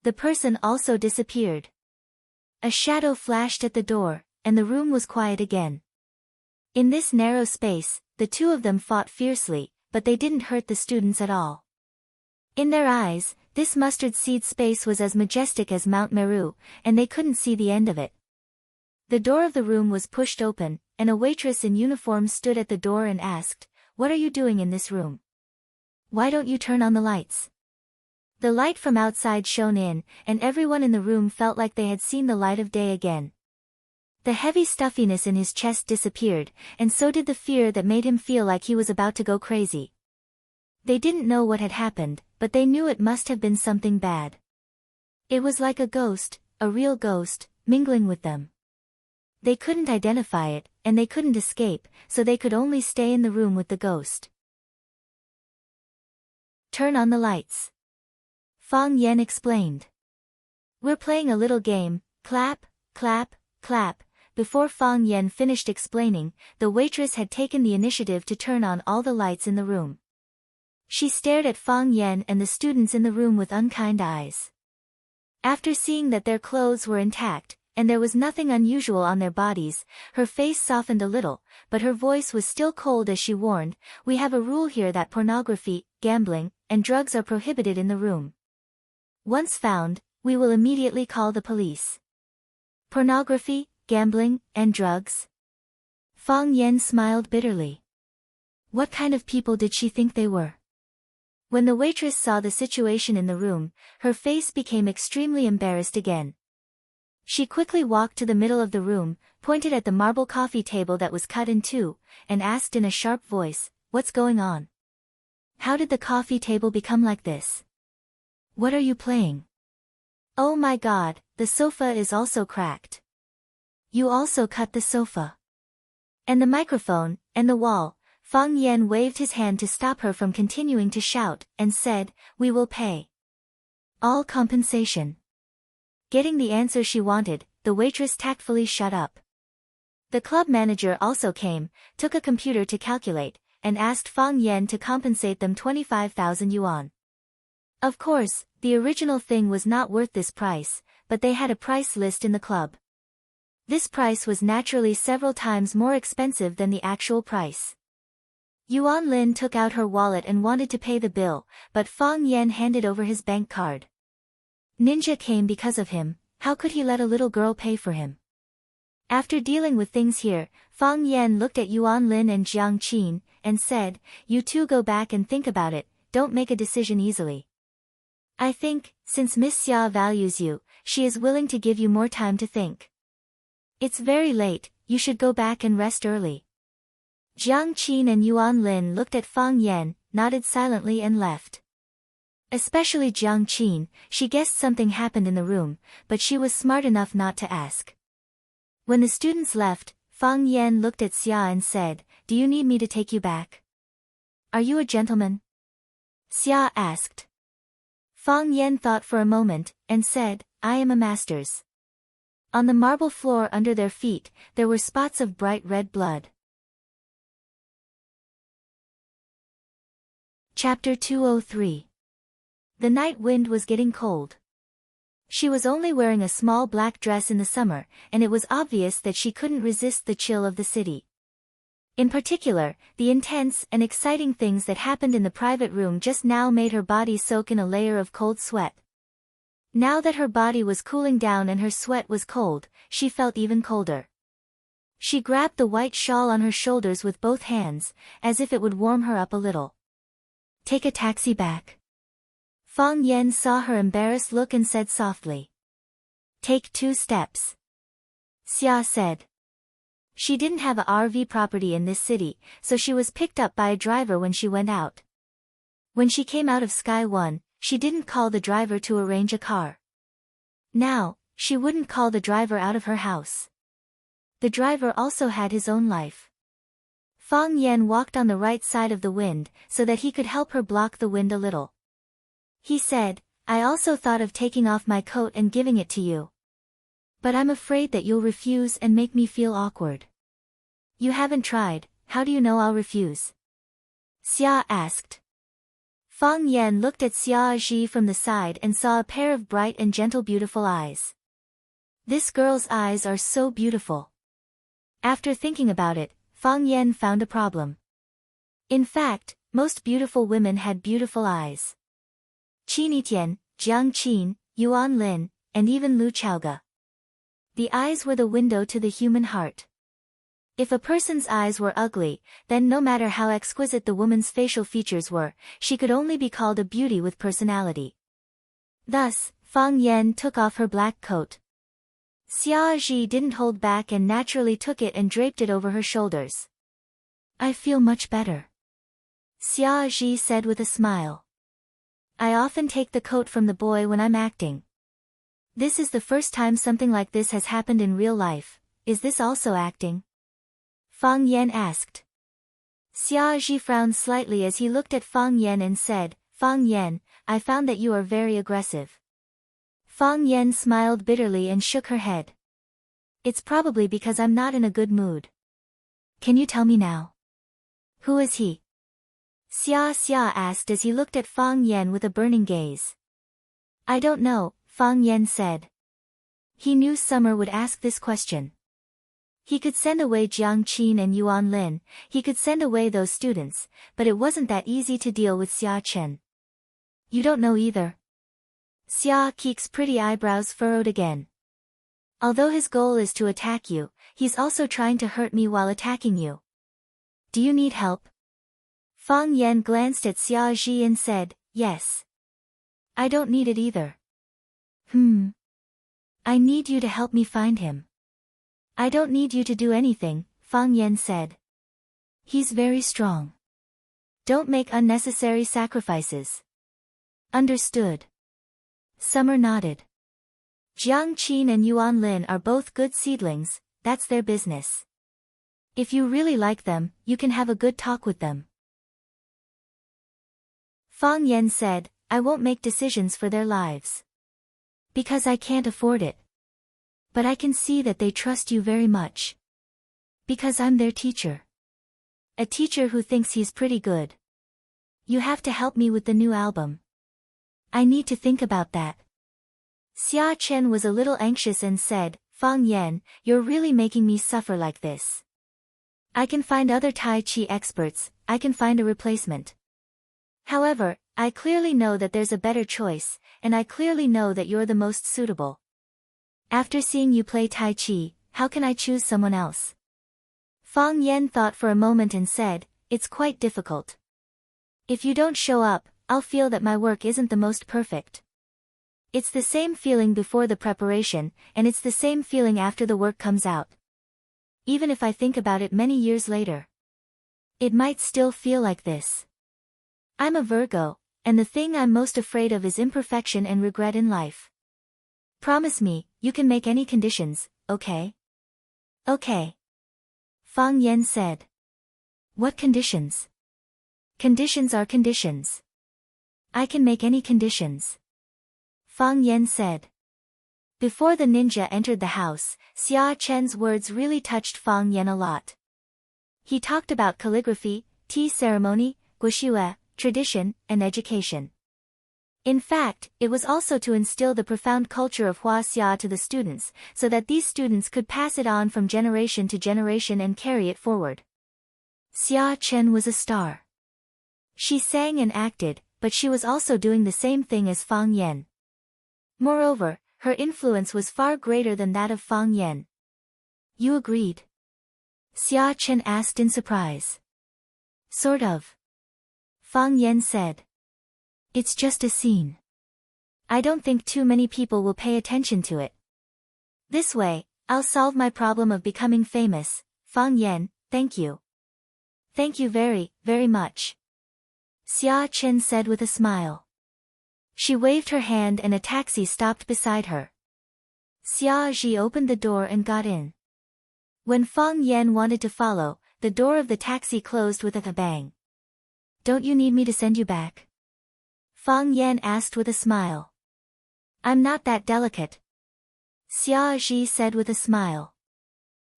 The person also disappeared. A shadow flashed at the door, and the room was quiet again. In this narrow space, the two of them fought fiercely, but they didn't hurt the students at all. In their eyes, this mustard seed space was as majestic as Mount Meru, and they couldn't see the end of it. The door of the room was pushed open, and a waitress in uniform stood at the door and asked, "What are you doing in this room? Why don't you turn on the lights?" The light from outside shone in, and everyone in the room felt like they had seen the light of day again. The heavy stuffiness in his chest disappeared, and so did the fear that made him feel like he was about to go crazy. They didn't know what had happened, but they knew it must have been something bad. It was like a ghost, a real ghost, mingling with them. They couldn't identify it, and they couldn't escape, so they could only stay in the room with the ghost. Turn on the lights. Fang Yan explained. We're playing a little game, clap, clap, clap. Before Fang Yan finished explaining, the waitress had taken the initiative to turn on all the lights in the room. She stared at Fang Yan and the students in the room with unkind eyes. After seeing that their clothes were intact, and there was nothing unusual on their bodies, her face softened a little, but her voice was still cold as she warned, "We have a rule here that pornography, gambling, and drugs are prohibited in the room. Once found, we will immediately call the police." Pornography, gambling, and drugs? Fang Yan smiled bitterly. What kind of people did she think they were? When the waitress saw the situation in the room, her face became extremely embarrassed again. She quickly walked to the middle of the room, pointed at the marble coffee table that was cut in two, and asked in a sharp voice, "What's going on? How did the coffee table become like this? What are you playing? Oh my God, the sofa is also cracked. You also cut the sofa. And the microphone, and the wall." Fang Yan waved his hand to stop her from continuing to shout, and said, "We will pay all compensation." Getting the answer she wanted, the waitress tactfully shut up. The club manager also came, took a computer to calculate, and asked Fang Yan to compensate them 25,000 yuan. Of course, the original thing was not worth this price, but they had a price list in the club. This price was naturally several times more expensive than the actual price. Yuan Lin took out her wallet and wanted to pay the bill, but Fang Yan handed over his bank card. Ninja came because of him, how could he let a little girl pay for him? After dealing with things here, Fang Yan looked at Yuan Lin and Jiang Qin, and said, "You two go back and think about it, don't make a decision easily. I think, since Miss Xia values you, she is willing to give you more time to think. It's very late, you should go back and rest early." Jiang Qin and Yuan Lin looked at Fang Yan, nodded silently and left. Especially Jiang Qin, she guessed something happened in the room, but she was smart enough not to ask. When the students left, Fang Yan looked at Xia and said, "Do you need me to take you back? Are you a gentleman?" Xia asked. Fang Yan thought for a moment, and said, "I am a master's." On the marble floor under their feet, there were spots of bright red blood. Chapter 203. The night wind was getting cold. She was only wearing a small black dress in the summer, and it was obvious that she couldn't resist the chill of the city. In particular, the intense and exciting things that happened in the private room just now made her body soak in a layer of cold sweat. Now that her body was cooling down and her sweat was cold, she felt even colder. She grabbed the white shawl on her shoulders with both hands, as if it would warm her up a little. "Take a taxi back." Fang Yan saw her embarrassed look and said softly. "Take 2 steps." Xia said. She didn't have a RV property in this city, so she was picked up by a driver when she went out. When she came out of Sky 1, she didn't call the driver to arrange a car. Now, she wouldn't call the driver out of her house. The driver also had his own life. Fang Yan walked on the right side of the wind, so that he could help her block the wind a little. He said, "I also thought of taking off my coat and giving it to you. But I'm afraid that you'll refuse and make me feel awkward." "You haven't tried, how do you know I'll refuse?" Xia asked. Fang Yan looked at Xia Ji from the side and saw a pair of bright and gentle beautiful eyes. This girl's eyes are so beautiful. After thinking about it, Fang Yan found a problem. In fact, most beautiful women had beautiful eyes. Qin Yitian, Jiang Qin, Yuan Lin, and even Lu Chaoge. The eyes were the window to the human heart. If a person's eyes were ugly, then no matter how exquisite the woman's facial features were, she could only be called a beauty with personality. Thus, Fang Yan took off her black coat. Xia Ji didn't hold back and naturally took it and draped it over her shoulders. "I feel much better," Xia Ji said with a smile. "I often take the coat from the boy when I'm acting. This is the first time something like this has happened in real life. Is this also acting?" Fang Yan asked. Xia Ji frowned slightly as he looked at Fang Yan and said, "Fang Yan, I found that you are very aggressive." Fang Yan smiled bitterly and shook her head. "It's probably because I'm not in a good mood." "Can you tell me now? Who is he?" Xia asked as he looked at Fang Yan with a burning gaze. "I don't know," Fang Yan said. He knew Summer would ask this question. He could send away Jiang Qin and Yuan Lin, he could send away those students, but it wasn't that easy to deal with Xia Chen. "You don't know either?" Xia Keek's pretty eyebrows furrowed again. "Although his goal is to attack you, he's also trying to hurt me while attacking you. Do you need help?" Fang Yan glanced at Xia Ji and said, "Yes. I don't need it either." "I need you to help me find him." "I don't need you to do anything," Fang Yan said. "He's very strong. Don't make unnecessary sacrifices." "Understood." Summer nodded. Jiang Qin and Yuan Lin are both good seedlings, that's their business. If you really like them, you can have a good talk with them. Fang Yan said, "I won't make decisions for their lives. Because I can't afford it. But I can see that they trust you very much. Because I'm their teacher. A teacher who thinks he's pretty good. You have to help me with the new album. I need to think about that." Xia Chen was a little anxious and said, "Fang Yan, you're really making me suffer like this. I can find other Tai Chi experts, I can find a replacement. However, I clearly know that there's a better choice, and I clearly know that you're the most suitable. After seeing you play Tai Chi, how can I choose someone else?" Fang Yan thought for a moment and said, "It's quite difficult. If you don't show up, I'll feel that my work isn't the most perfect. It's the same feeling before the preparation, and it's the same feeling after the work comes out. Even if I think about it many years later. It might still feel like this. I'm a Virgo, and the thing I'm most afraid of is imperfection and regret in life. Promise me, you can make any conditions, okay? Okay. Fang Yan said. What conditions? Conditions are conditions. I can make any conditions. Fang Yan said. Before the ninja entered the house, Xia Chen's words really touched Fang Yan a lot. He talked about calligraphy, tea ceremony, guoxue, tradition, and education. In fact, it was also to instill the profound culture of Hua Xia to the students, so that these students could pass it on from generation to generation and carry it forward. Xia Chen was a star. She sang and acted, but she was also doing the same thing as Fang Yan. Moreover, her influence was far greater than that of Fang Yan. You agreed? Xia Chen asked in surprise. Sort of. Fang Yan said. It's just a scene. I don't think too many people will pay attention to it. This way, I'll solve my problem of becoming famous. Fang Yan, thank you. Thank you very, very much. Xia Chen said with a smile. She waved her hand and a taxi stopped beside her. Xia Ji opened the door and got in. When Fang Yan wanted to follow, the door of the taxi closed with a bang. Don't you need me to send you back? Fang Yan asked with a smile. I'm not that delicate. Xia Ji said with a smile.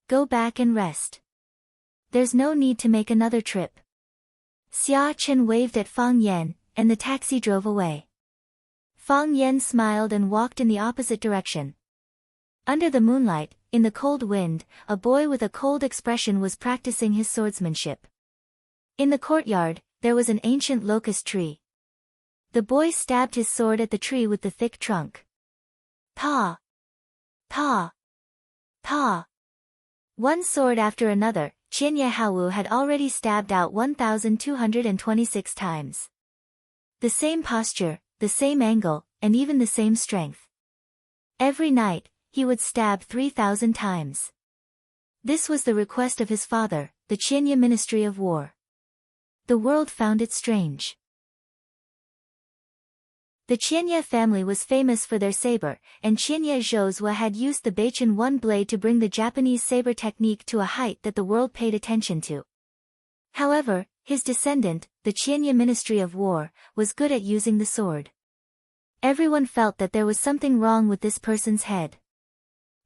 Go back and rest. There's no need to make another trip. Xia Chen waved at Fang Yan, and the taxi drove away. Fang Yan smiled and walked in the opposite direction. Under the moonlight, in the cold wind, a boy with a cold expression was practicing his swordsmanship. In the courtyard, there was an ancient locust tree. The boy stabbed his sword at the tree with the thick trunk. Pa! Pa! Pa! One sword after another, Qianye Haowu had already stabbed out 1,226 times. The same posture, the same angle, and even the same strength. Every night, he would stab 3,000 times. This was the request of his father, the Qianye Ministry of War. The world found it strange. The Qianye family was famous for their saber, and Qianye Zhozhua had used the Beichen One blade to bring the Japanese saber technique to a height that the world paid attention to. However, his descendant, the Qianye Ministry of War, was good at using the sword. Everyone felt that there was something wrong with this person's head.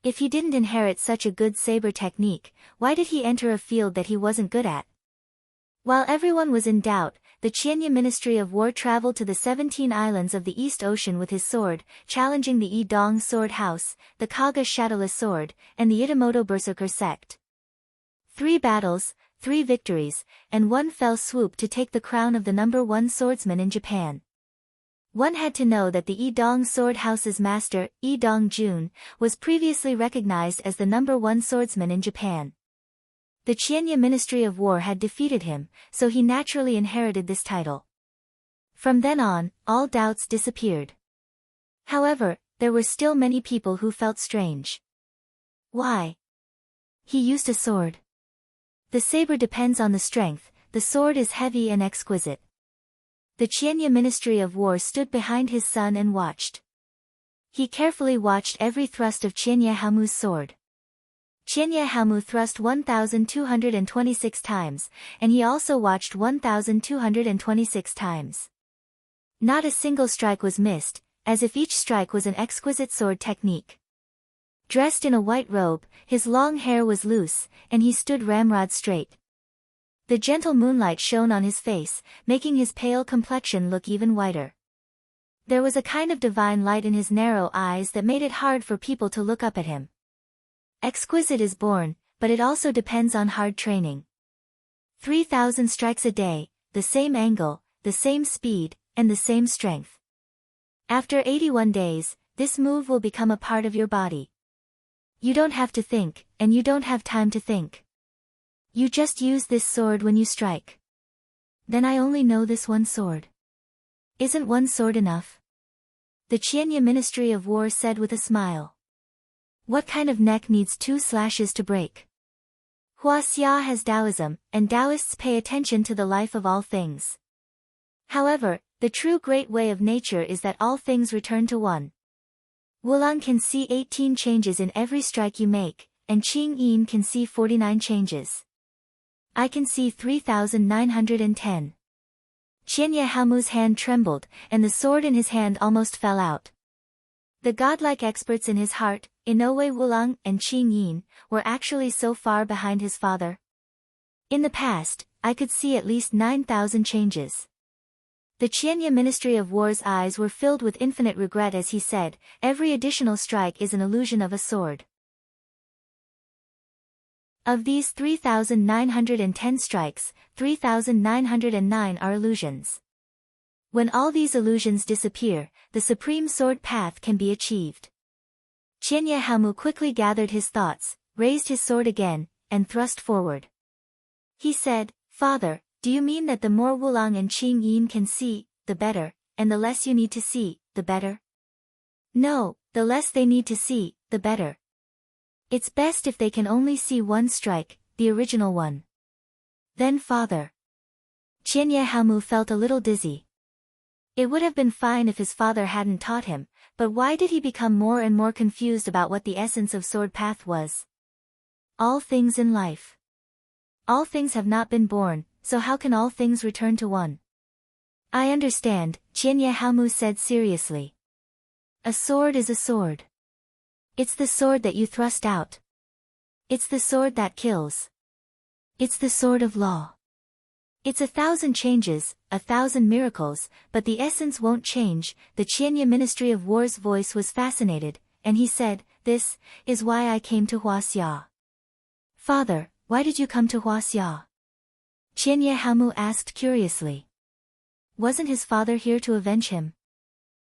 If he didn't inherit such a good saber technique, why did he enter a field that he wasn't good at? While everyone was in doubt, the Qianye Ministry of War traveled to the 17 islands of the East Ocean with his sword, challenging the Yidong Sword House, the Kaga Shadowless Sword, and the Itamoto Berserker sect. 3 battles, 3 victories, and 1 fell swoop to take the crown of the #1 swordsman in Japan. One had to know that the Yidong Sword House's master, Yidong Jun, was previously recognized as the #1 swordsman in Japan. The Qianye Ministry of War had defeated him, so he naturally inherited this title. From then on, all doubts disappeared. However, there were still many people who felt strange. Why? He used a sword. The saber depends on the strength, the sword is heavy and exquisite. The Qianye Ministry of War stood behind his son and watched. He carefully watched every thrust of Qianye Haomu's sword. Qianye Haomu thrust 1,226 times, and he also watched 1,226 times. Not a single strike was missed, as if each strike was an exquisite sword technique. Dressed in a white robe, his long hair was loose, and he stood ramrod straight. The gentle moonlight shone on his face, making his pale complexion look even whiter. There was a kind of divine light in his narrow eyes that made it hard for people to look up at him. Exquisite is born, but it also depends on hard training. 3,000 strikes a day, the same angle, the same speed, and the same strength. After 81 days, this move will become a part of your body. You don't have to think, and you don't have time to think. You just use this sword when you strike. Then I only know this one sword. Isn't one sword enough? The Qianye Ministry of War said with a smile. What kind of neck needs 2 slashes to break? Huaxia has Taoism, and Taoists pay attention to the life of all things. However, the true great way of nature is that all things return to one. Wulang can see 18 changes in every strike you make, and Qing Yin can see 49 changes. I can see 3,910. Qianye Haomu's hand trembled, and the sword in his hand almost fell out. The godlike experts in his heart, Inoue Wulang and Qing Yin, were actually so far behind his father. In the past, I could see at least 9,000 changes. The Qianye Ministry of War's eyes were filled with infinite regret as he said, every additional strike is an illusion of a sword. Of these 3,910 strikes, 3,909 are illusions. When all these illusions disappear, the supreme sword path can be achieved. Qianye Haomu quickly gathered his thoughts, raised his sword again, and thrust forward. He said, Father, do you mean that the more Wulang and Qing Yin can see, the better, and the less you need to see, the better? No, the less they need to see, the better. It's best if they can only see one strike, the original one. Then Father. Qianye Haomu felt a little dizzy. It would have been fine if his father hadn't taught him, but why did he become more and more confused about what the essence of sword path was? All things in life. All things have not been born, so how can all things return to one? I understand, Qianye Haomu said seriously. A sword is a sword. It's the sword that you thrust out. It's the sword that kills. It's the sword of law. It's 1,000 changes, 1,000 miracles, but the essence won't change. The Qianye Ministry of War's voice was fascinated, and he said, This is why I came to Huaxia. Father, why did you come to Huaxia? Qianye Haomu asked curiously. Wasn't his father here to avenge him?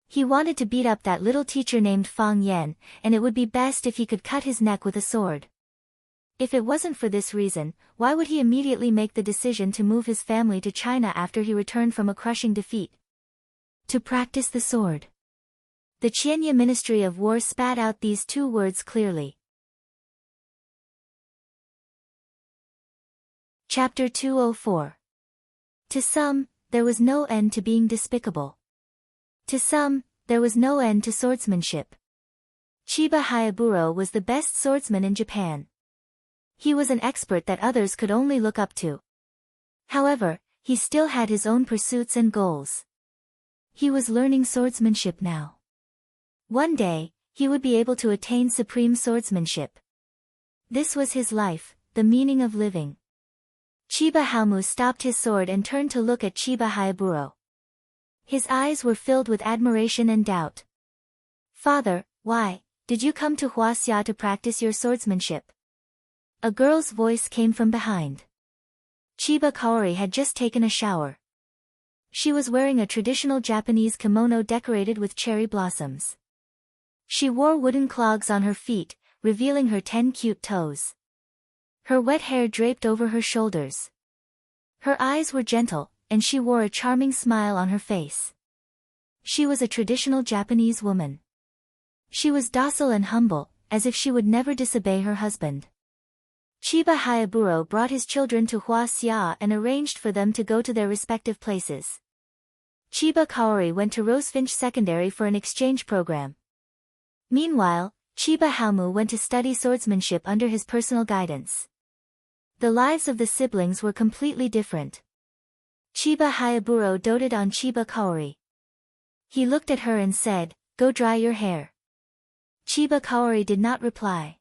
He wanted to beat up that little teacher named Fang Yan, and it would be best if he could cut his neck with a sword. If it wasn't for this reason, why would he immediately make the decision to move his family to China after he returned from a crushing defeat? To practice the sword. The Qianye Ministry of War spat out these two words clearly. Chapter 204. To some, there was no end to being despicable. To some, there was no end to swordsmanship. Chiba Hayaburo was the best swordsman in Japan. He was an expert that others could only look up to. However, he still had his own pursuits and goals. He was learning swordsmanship now. One day, he would be able to attain supreme swordsmanship. This was his life, the meaning of living. Chiba Haomu stopped his sword and turned to look at Chiba Hayaburo. His eyes were filled with admiration and doubt. Father, why did you come to Huaxia to practice your swordsmanship? A girl's voice came from behind. Chiba Kaori had just taken a shower. She was wearing a traditional Japanese kimono decorated with cherry blossoms. She wore wooden clogs on her feet, revealing her 10 cute toes. Her wet hair draped over her shoulders. Her eyes were gentle, and she wore a charming smile on her face. She was a traditional Japanese woman. She was docile and humble, as if she would never disobey her husband. Chiba Hayaburo brought his children to Huaxia and arranged for them to go to their respective places. Chiba Kaori went to Rosefinch Secondary for an exchange program. Meanwhile, Chiba Haomu went to study swordsmanship under his personal guidance. The lives of the siblings were completely different. Chiba Hayaburo doted on Chiba Kaori. He looked at her and said, Go dry your hair. Chiba Kaori did not reply.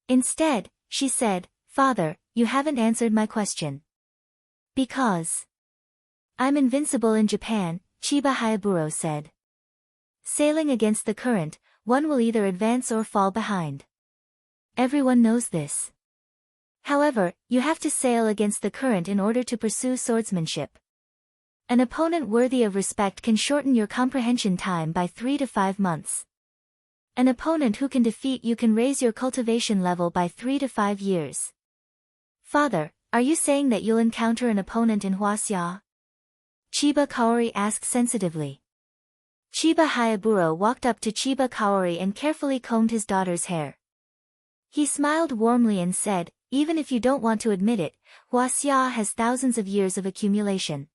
Instead, she said, Father, you haven't answered my question. Because I'm invincible in Japan, Chiba Hayaburo said. Sailing against the current, one will either advance or fall behind. Everyone knows this. However, you have to sail against the current in order to pursue swordsmanship. An opponent worthy of respect can shorten your comprehension time by 3 to 5 months. An opponent who can defeat you can raise your cultivation level by 3 to 5 years. Father, are you saying that you'll encounter an opponent in Huaxia? Chiba Kaori asked sensitively. Chiba Hayaburo walked up to Chiba Kaori and carefully combed his daughter's hair. He smiled warmly and said, even if you don't want to admit it, Huaxia has thousands of years of accumulation.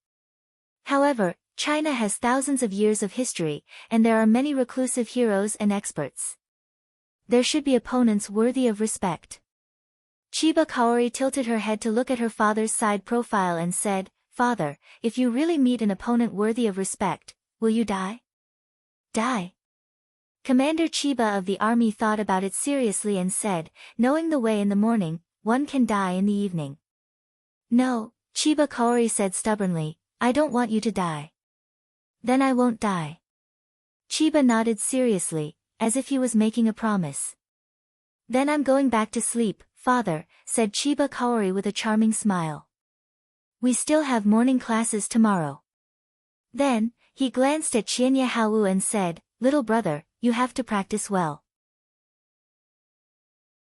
However, China has thousands of years of history, and there are many reclusive heroes and experts. There should be opponents worthy of respect. Chiba Kaori tilted her head to look at her father's side profile and said, "Father, if you really meet an opponent worthy of respect, will you die?" Die? Commander Chiba of the army thought about it seriously and said, "Knowing the way in the morning, one can die in the evening." "No," Chiba Kaori said stubbornly, "I don't want you to die." "Then I won't die." Chiba nodded seriously, as if he was making a promise. "Then I'm going back to sleep, father," said Chiba Kaori with a charming smile. "We still have morning classes tomorrow." Then, he glanced at Qianye Hao and said, "Little brother, you have to practice well."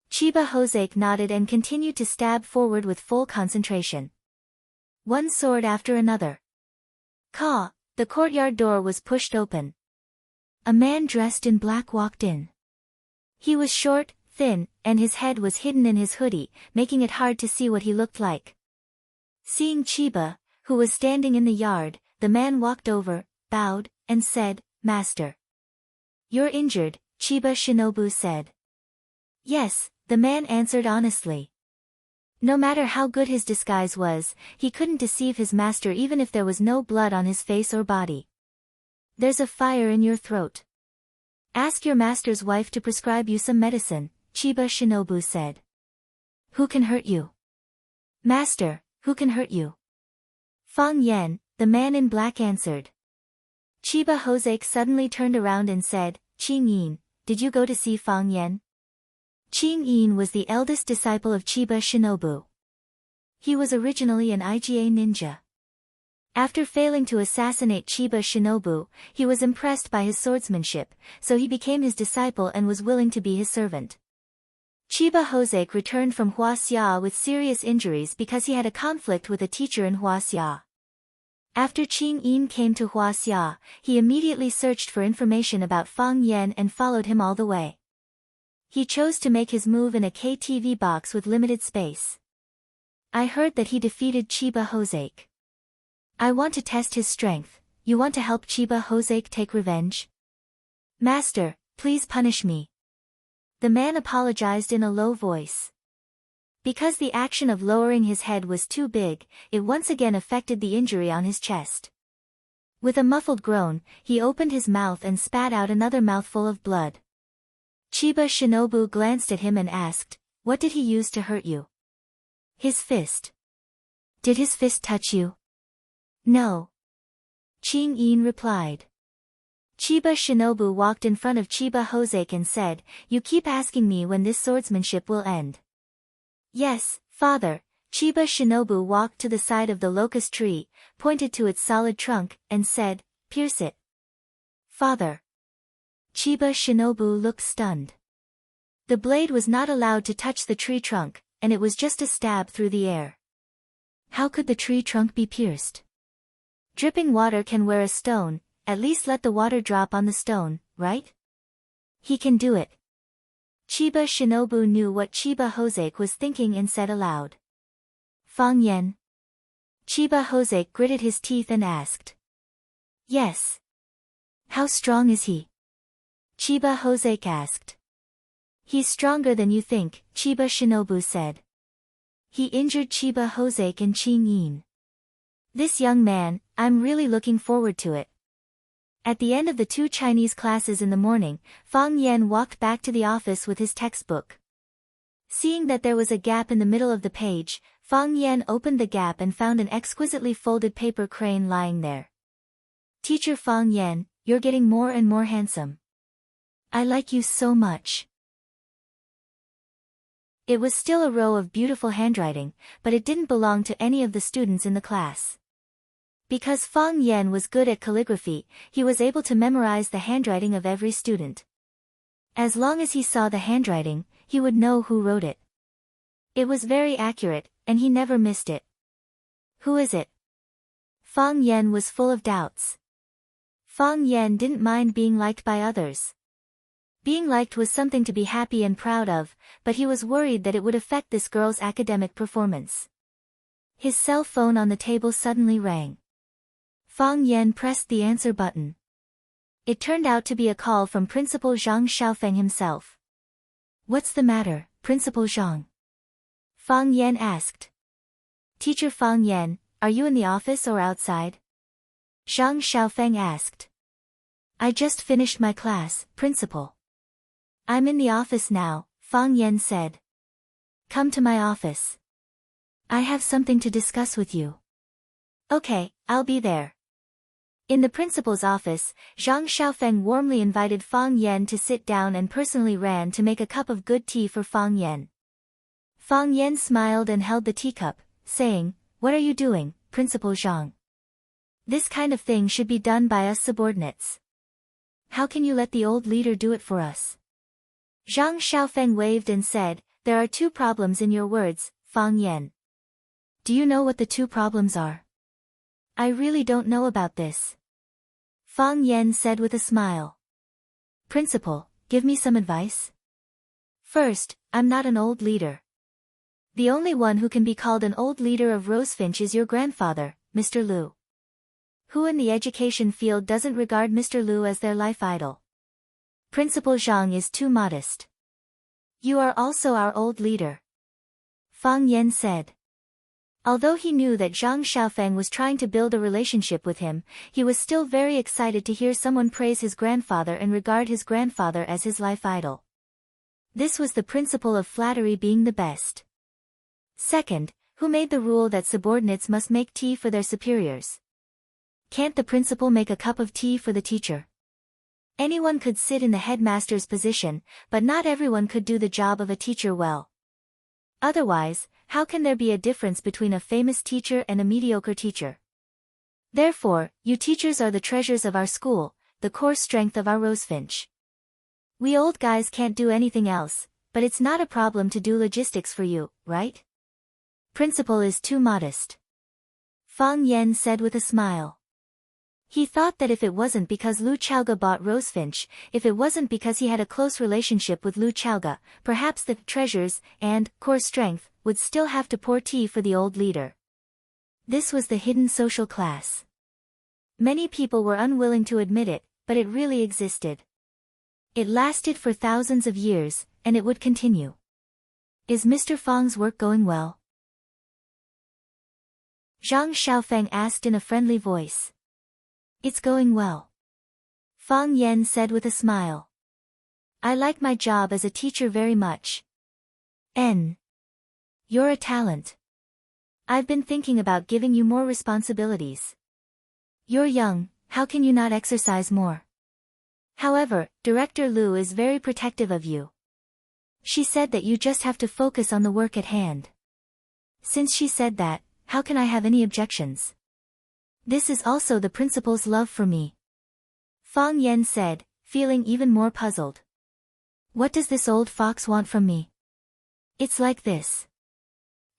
Chiba Hoseki nodded and continued to stab forward with full concentration. One sword after another. Caw! The courtyard door was pushed open. A man dressed in black walked in. He was short, thin, and his head was hidden in his hoodie, making it hard to see what he looked like. Seeing Chiba, who was standing in the yard, the man walked over, bowed, and said, "Master." "You're injured," Chiba Shinobu said. "Yes," the man answered honestly. No matter how good his disguise was, he couldn't deceive his master even if there was no blood on his face or body. "There's a fire in your throat. Ask your master's wife to prescribe you some medicine," Chiba Shinobu said. "Who can hurt you?" "Master, who can hurt you?" "Fang Yan," the man in black answered. Chiba Hoseki suddenly turned around and said, "Qing Yin, did you go to see Fang Yan?" Qing Yin was the eldest disciple of Chiba Shinobu. He was originally an IGA ninja. After failing to assassinate Chiba Shinobu, he was impressed by his swordsmanship, so he became his disciple and was willing to be his servant. Chiba Hoseki returned from Huaxia with serious injuries because he had a conflict with a teacher in Huaxia. After Qing Yin came to Huaxia, he immediately searched for information about Fang Yan and followed him all the way. He chose to make his move in a KTV box with limited space. "I heard that he defeated Chiba Hoseki. I want to test his strength. You want to help Chiba Hoseki take revenge?" "Master, please punish me." The man apologized in a low voice. Because the action of lowering his head was too big, it once again affected the injury on his chest. With a muffled groan, he opened his mouth and spat out another mouthful of blood. Chiba Shinobu glanced at him and asked, "What did he use to hurt you?" "His fist." "Did his fist touch you?" "No." Qing Yin replied. Chiba Shinobu walked in front of Chiba Hoseki and said, "You keep asking me when this swordsmanship will end." "Yes, father." Chiba Shinobu walked to the side of the locust tree, pointed to its solid trunk, and said, "Pierce it." "Father." Chiba Shinobu looked stunned. The blade was not allowed to touch the tree trunk, and it was just a stab through the air. How could the tree trunk be pierced? Dripping water can wear a stone, at least let the water drop on the stone, right? He can do it. Chiba Shinobu knew what Chiba Hoseki was thinking and said aloud. "Fang Yan?" Chiba Hoseki gritted his teeth and asked. "Yes." "How strong is he?" Chiba Hoseki asked. "He's stronger than you think," Chiba Shinobu said. He injured Chiba Hoseki and Qing Yin. "This young man, I'm really looking forward to it." At the end of the 2 Chinese classes in the morning, Fang Yan walked back to the office with his textbook. Seeing that there was a gap in the middle of the page, Fang Yan opened the gap and found an exquisitely folded paper crane lying there. "Teacher Fang Yan, you're getting more and more handsome. I like you so much." It was still a row of beautiful handwriting, but it didn't belong to any of the students in the class. Because Fang Yan was good at calligraphy, he was able to memorize the handwriting of every student. As long as he saw the handwriting, he would know who wrote it. It was very accurate, and he never missed it. "Who is it?" Fang Yan was full of doubts. Fang Yan didn't mind being liked by others. Being liked was something to be happy and proud of, but he was worried that it would affect this girl's academic performance. His cell phone on the table suddenly rang. Fang Yan pressed the answer button. It turned out to be a call from Principal Zhang Xiaofeng himself. "What's the matter, Principal Zhang?" Fang Yan asked. "Teacher Fang Yan, are you in the office or outside?" Zhang Xiaofeng asked. "I just finished my class, Principal." "I'm in the office now," Fang Yan said. "Come to my office. I have something to discuss with you." "Okay, I'll be there." In the principal's office, Zhang Xiaofeng warmly invited Fang Yan to sit down and personally ran to make a cup of good tea for Fang Yan. Fang Yan smiled and held the teacup, saying, "What are you doing, Principal Zhang? This kind of thing should be done by us subordinates. How can you let the old leader do it for us?" Zhang Xiaofeng waved and said, "There are two problems in your words, Fang Yan. Do you know what the two problems are?" "I really don't know about this," Fang Yan said with a smile. "Principal, give me some advice." "First, I'm not an old leader. The only one who can be called an old leader of Rosefinch is your grandfather, Mr. Liu. Who in the education field doesn't regard Mr. Liu as their life idol? Principal Zhang is too modest. You are also our old leader," Fang Yan said. Although he knew that Zhang Xiaofeng was trying to build a relationship with him, he was still very excited to hear someone praise his grandfather and regard his grandfather as his life idol. This was the principle of flattery being the best. Second, who made the rule that subordinates must make tea for their superiors? Can't the principal make a cup of tea for the teacher? Anyone could sit in the headmaster's position, but not everyone could do the job of a teacher well. Otherwise, how can there be a difference between a famous teacher and a mediocre teacher? Therefore, you teachers are the treasures of our school, the core strength of our Rosefinch. We old guys can't do anything else, but it's not a problem to do logistics for you, right? Principal is too modest, Fang Yan said with a smile. He thought that if it wasn't because Lu Chaoga bought Rosefinch, if it wasn't because he had a close relationship with Lu Chaoga, perhaps the treasures and core strength would still have to pour tea for the old leader. This was the hidden social class. Many people were unwilling to admit it, but it really existed. It lasted for thousands of years, and it would continue. Is Mr. Fang's work going well? Zhang Xiaofeng asked in a friendly voice. It's going well, Fang Yan said with a smile. I like my job as a teacher very much. You're a talent. I've been thinking about giving you more responsibilities. You're young, how can you not exercise more? However, Director Liu is very protective of you. She said that you just have to focus on the work at hand. Since she said that, how can I have any objections? This is also the principal's love for me, Fang Yan said, feeling even more puzzled. What does this old fox want from me? It's like this.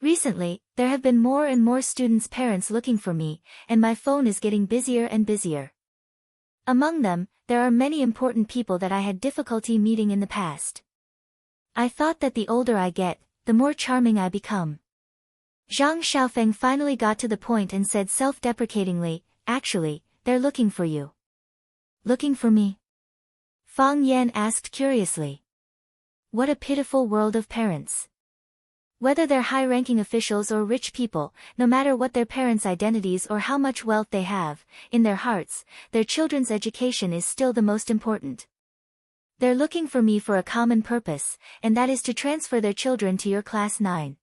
Recently, there have been more and more students' parents looking for me, and my phone is getting busier and busier. Among them, there are many important people that I had difficulty meeting in the past. I thought that the older I get, the more charming I become. Zhang Xiaofeng finally got to the point and said self-deprecatingly, actually, they're looking for you. Looking for me? Fang Yan asked curiously. What a pitiful world of parents. Whether they're high-ranking officials or rich people, no matter what their parents' identities or how much wealth they have, in their hearts, their children's education is still the most important. They're looking for me for a common purpose, and that is to transfer their children to your class 9.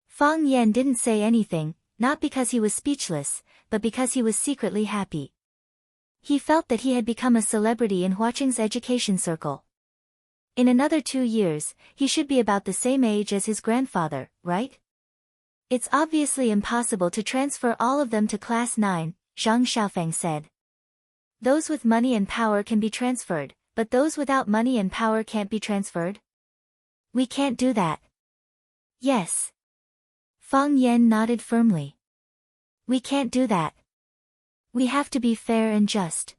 Fang Yan didn't say anything, not because he was speechless, but because he was secretly happy. He felt that he had become a celebrity in Huaqing's education circle. In another 2 years, he should be about the same age as his grandfather, right? It's obviously impossible to transfer all of them to class 9, Zhang Xiaofeng said. Those with money and power can be transferred, but those without money and power can't be transferred? We can't do that. Yes. Fang Yan nodded firmly. We can't do that. We have to be fair and just.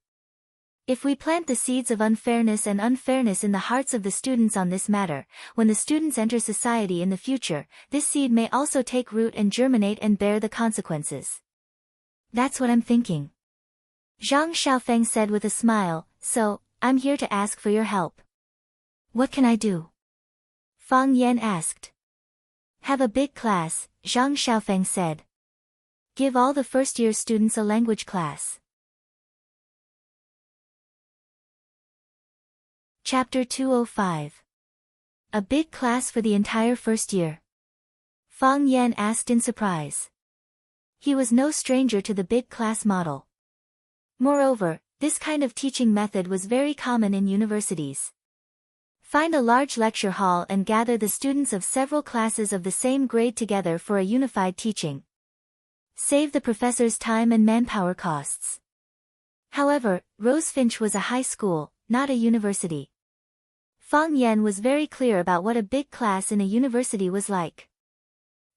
If we plant the seeds of unfairness and unfairness in the hearts of the students on this matter, when the students enter society in the future, this seed may also take root and germinate and bear the consequences. That's what I'm thinking. Zhang Xiaofeng said with a smile, so, I'm here to ask for your help. What can I do? Fang Yan asked. Have a big class, Zhang Xiaofeng said. Give all the first-year students a language class. Chapter 205. A big class for the entire first year. Fang Yan asked in surprise. He was no stranger to the big class model. Moreover, this kind of teaching method was very common in universities. Find a large lecture hall and gather the students of several classes of the same grade together for a unified teaching. Save the professor's time and manpower costs. However, Rosefinch was a high school, not a university. Fang Yan was very clear about what a big class in a university was like.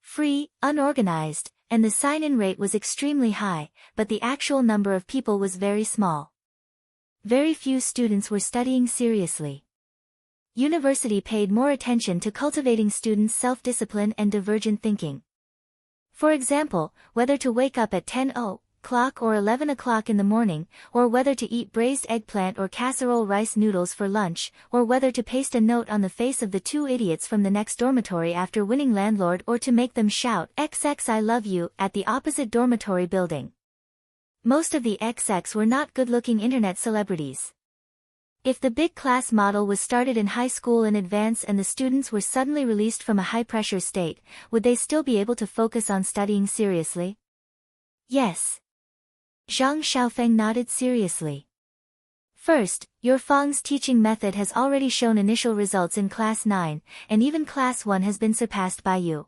Free, unorganized, and the sign-in rate was extremely high, but the actual number of people was very small. Very few students were studying seriously. University paid more attention to cultivating students' self-discipline and divergent thinking. For example, whether to wake up at 10 o'clock or 11 o'clock in the morning, or whether to eat braised eggplant or casserole rice noodles for lunch, or whether to paste a note on the face of the two idiots from the next dormitory after winning landlord or to make them shout XX I love you at the opposite dormitory building. Most of the XX were not good-looking internet celebrities. If the big class model was started in high school in advance and the students were suddenly released from a high-pressure state, would they still be able to focus on studying seriously? Yes. Zhang Xiaofeng nodded seriously. First, your Fang's teaching method has already shown initial results in Class 9, and even Class 1 has been surpassed by you.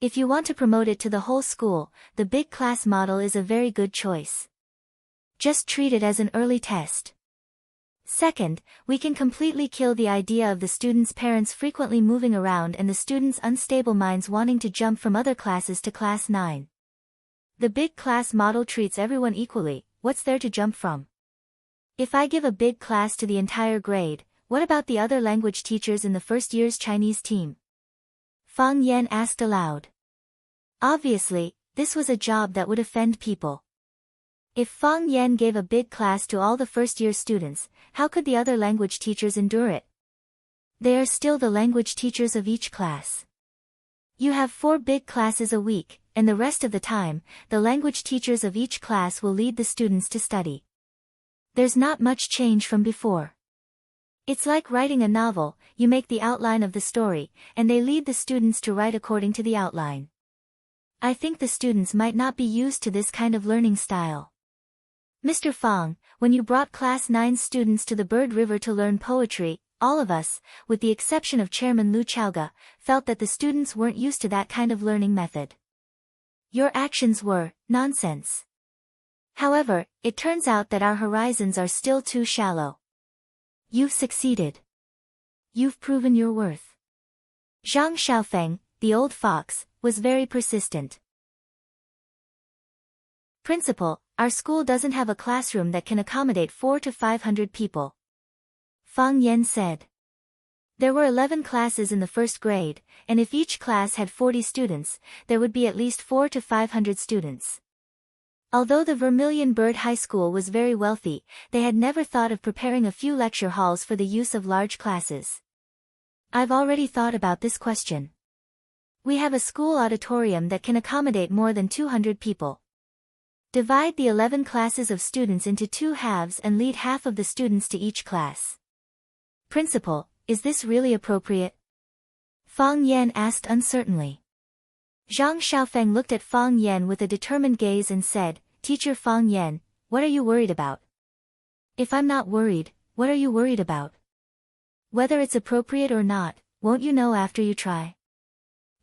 If you want to promote it to the whole school, the big class model is a very good choice. Just treat it as an early test. Second, we can completely kill the idea of the students' parents frequently moving around and the students' unstable minds wanting to jump from other classes to Class 9. The big class model treats everyone equally. What's there to jump from? If I give a big class to the entire grade, what about the other language teachers in the first year's Chinese team? Fang Yan asked aloud. Obviously, this was a job that would offend people. If Fang Yan gave a big class to all the first-year students, how could the other language teachers endure it? They are still the language teachers of each class. You have 4 big classes a week, and the rest of the time, the language teachers of each class will lead the students to study. There's not much change from before. It's like writing a novel, you make the outline of the story, and they lead the students to write according to the outline. I think the students might not be used to this kind of learning style. Mr. Fang, when you brought Class 9 students to the Bird River to learn poetry, all of us, with the exception of Chairman Lu Chaoga, felt that the students weren't used to that kind of learning method. Your actions were nonsense. However, it turns out that our horizons are still too shallow. You've succeeded. You've proven your worth. Zhang Xiaofeng, the old fox, was very persistent. Principal, our school doesn't have a classroom that can accommodate 400 to 500 people. Fang Yan said. There were 11 classes in the first grade, and if each class had 40 students, there would be at least 400 to 500 students. Although the Vermilion Bird High School was very wealthy, they had never thought of preparing a few lecture halls for the use of large classes. I've already thought about this question. We have a school auditorium that can accommodate more than 200 people. Divide the 11 classes of students into 2 halves and lead half of the students to each class. Principal, is this really appropriate? Fang Yan asked uncertainly. Zhang Xiaofeng looked at Fang Yan with a determined gaze and said, Teacher Fang Yan, what are you worried about? If I'm not worried, what are you worried about? Whether it's appropriate or not, won't you know after you try?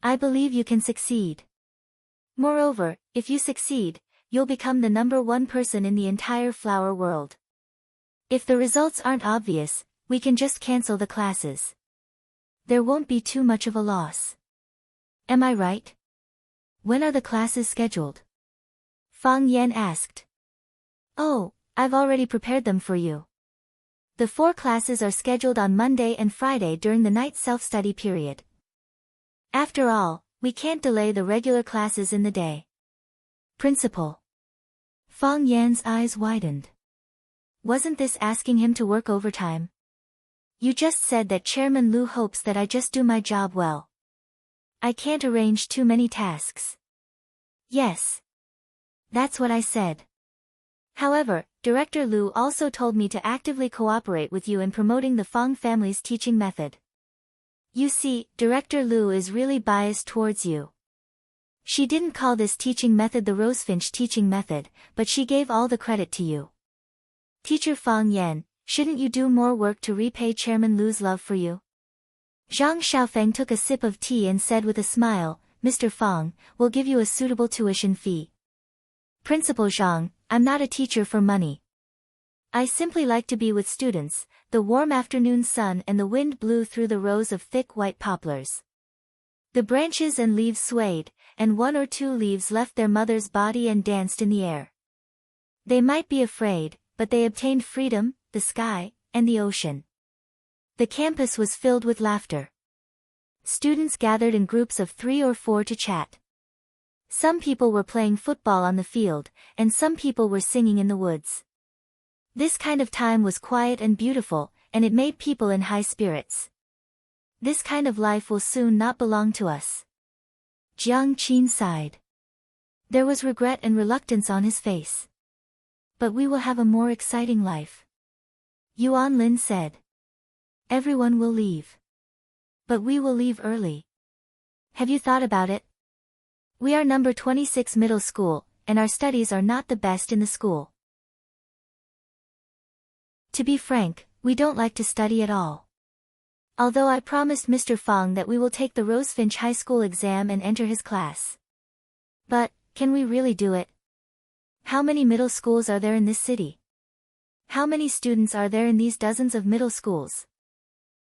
I believe you can succeed. Moreover, if you succeed, you'll become the #1 person in the entire flower world. If the results aren't obvious, we can just cancel the classes. There won't be too much of a loss. Am I right? When are the classes scheduled? Fang Yan asked. Oh, I've already prepared them for you. The 4 classes are scheduled on Monday and Friday during the night self-study period. After all, we can't delay the regular classes in the day. Principal. Fang Yan's eyes widened. Wasn't this asking him to work overtime? You just said that Chairman Lu hopes that I just do my job well. I can't arrange too many tasks. Yes. That's what I said. However, Director Lu also told me to actively cooperate with you in promoting the Fang family's teaching method. You see, Director Lu is really biased towards you. She didn't call this teaching method the Rosefinch teaching method, but she gave all the credit to you. Teacher Fang Yan, shouldn't you do more work to repay Chairman Lu's love for you? Zhang Xiaofeng took a sip of tea and said with a smile, Mr. Fang, we'll give you a suitable tuition fee. Principal Zhang, I'm not a teacher for money. I simply like to be with students. The warm afternoon sun and the wind blew through the rows of thick white poplars. The branches and leaves swayed, and 1 or 2 leaves left their mother's body and danced in the air. They might be afraid, but they obtained freedom, the sky, and the ocean. The campus was filled with laughter. Students gathered in groups of 3 or 4 to chat. Some people were playing football on the field, and some people were singing in the woods. This kind of time was quiet and beautiful, and it made people in high spirits. This kind of life will soon not belong to us. Jiang Qin sighed. There was regret and reluctance on his face. But we will have a more exciting life. Yuan Lin said. Everyone will leave. But we will leave early. Have you thought about it? We are number 26 middle school, and our studies are not the best in the school. To be frank, we don't like to study at all. Although I promised Mr. Fang that we will take the Rosefinch High School exam and enter his class. But, can we really do it? How many middle schools are there in this city? How many students are there in these dozens of middle schools?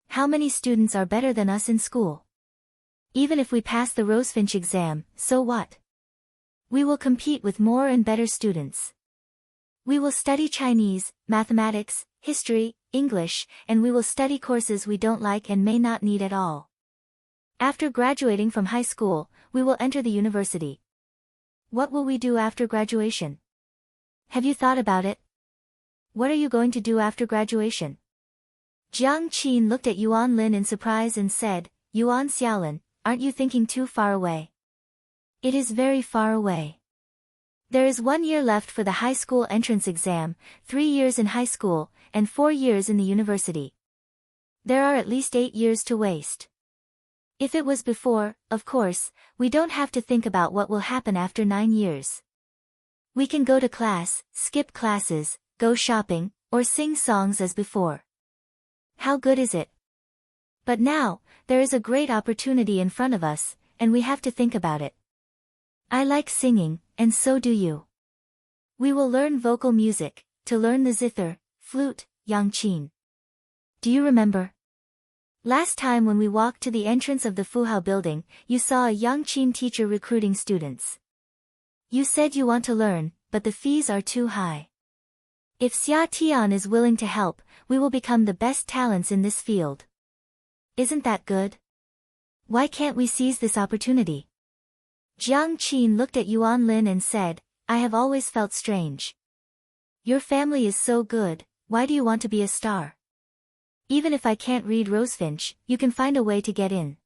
How many students are better than us in school? Even if we pass the Rosefinch exam, so what? We will compete with more and better students. We will study Chinese, mathematics, history, English, and we will study courses we don't like and may not need at all. After graduating from high school, we will enter the university. What will we do after graduation? Have you thought about it? What are you going to do after graduation? Jiang Qin looked at Yuan Lin in surprise and said, Yuan Xiaolin, aren't you thinking too far away? It is very far away. There is 1 year left for the high school entrance exam, 3 years in high school, and 4 years in the university. There are at least 8 years to waste. If it was before, of course, we don't have to think about what will happen after 9 years. We can go to class, skip classes, go shopping, or sing songs as before. How good is it? But now, there is a great opportunity in front of us, and we have to think about it. I like singing, and so do you. We will learn vocal music, to learn the zither, flute, Yangqin. Do you remember? Last time when we walked to the entrance of the Fuhao building, you saw a Yangqin teacher recruiting students. You said you want to learn, but the fees are too high. If Xia Tian is willing to help, we will become the best talents in this field. Isn't that good? Why can't we seize this opportunity? Jiang Qin looked at Yuan Lin and said, I have always felt strange. Your family is so good, why do you want to be a star? Even if I can't read Rosefinch, you can find a way to get in.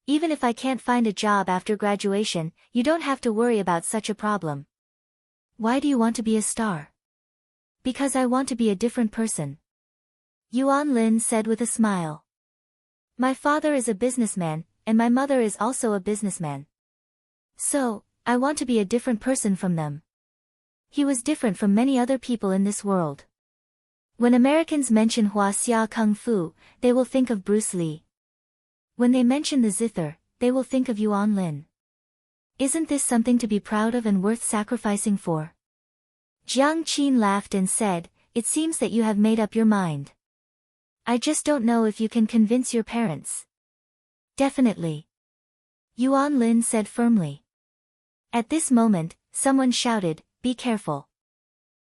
Even if I can't find a job after graduation, you don't have to worry about such a problem. Why do you want to be a star? Because I want to be a different person. Yuan Lin said with a smile. My father is a businessman, and my mother is also a businessman. So, I want to be a different person from them. He was different from many other people in this world. When Americans mention Hua Xia Kung Fu, they will think of Bruce Lee. When they mention the zither, they will think of Yuan Lin. Isn't this something to be proud of and worth sacrificing for? Jiang Qin laughed and said, It seems that you have made up your mind. I just don't know if you can convince your parents. Definitely. Yuan Lin said firmly. At this moment, someone shouted, Be careful.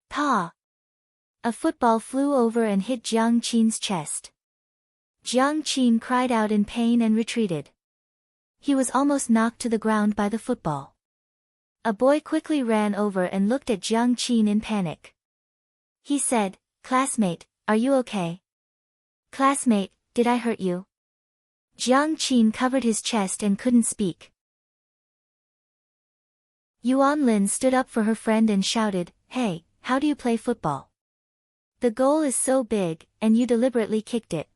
Pa! A football flew over and hit Jiang Qin's chest. Jiang Qin cried out in pain and retreated. He was almost knocked to the ground by the football. A boy quickly ran over and looked at Jiang Qin in panic. He said, "Classmate, are you okay? Classmate, did I hurt you?" Jiang Qin covered his chest and couldn't speak. Yuan Lin stood up for her friend and shouted, "Hey, how do you play football? The goal is so big, and you deliberately kicked it.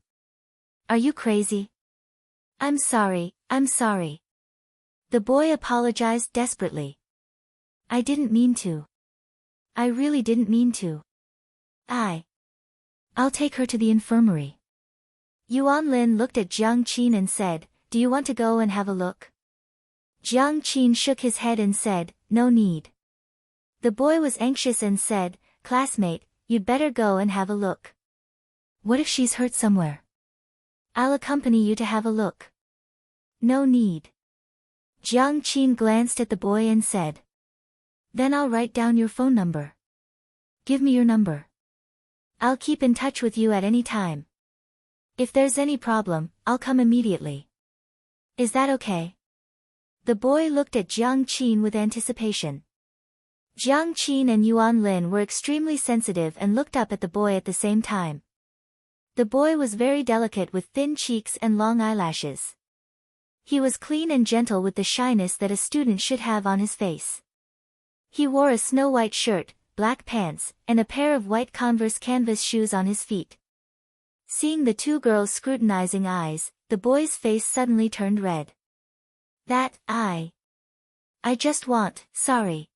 Are you crazy?" I'm sorry. The boy apologized desperately. "I didn't mean to. I really didn't mean to. I'll take her to the infirmary." Yuan Lin looked at Jiang Qin and said, "Do you want to go and have a look?" Jiang Qin shook his head and said, "No need." The boy was anxious and said, "Classmate, you'd better go and have a look." "What if she's hurt somewhere?" "I'll accompany you to have a look." "No need." Jiang Qin glanced at the boy and said, "Then I'll write down your phone number. Give me your number. I'll keep in touch with you at any time. If there's any problem, I'll come immediately. Is that okay?" The boy looked at Jiang Qin with anticipation. Jiang Qin and Yuan Lin were extremely sensitive and looked up at the boy at the same time. The boy was very delicate with thin cheeks and long eyelashes. He was clean and gentle with the shyness that a student should have on his face. He wore a snow-white shirt, black pants, and a pair of white Converse canvas shoes on his feet. Seeing the two girls' scrutinizing eyes, the boy's face suddenly turned red. I just want, sorry."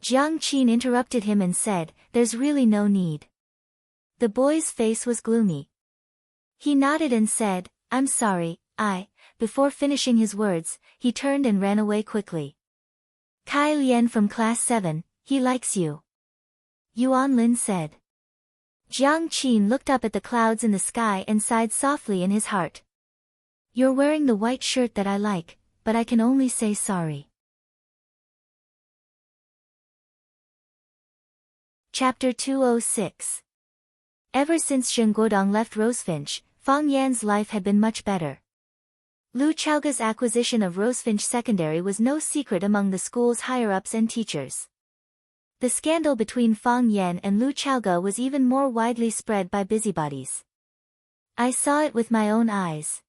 Jiang Qin interrupted him and said, "There's really no need." The boy's face was gloomy. He nodded and said, "I'm sorry, Before finishing his words, he turned and ran away quickly. "Kai Lian from class 7, he likes you," Yuan Lin said. Jiang Qin looked up at the clouds in the sky and sighed softly in his heart. "You're wearing the white shirt that I like, but I can only say sorry." Chapter 206. Ever since Shen Guodong left Rosefinch, Fang Yan's life had been much better. Lu Chaoga's acquisition of Rosefinch Secondary was no secret among the school's higher-ups and teachers. The scandal between Fang Yan and Lu Chaoga was even more widely spread by busybodies. I saw it with my own eyes.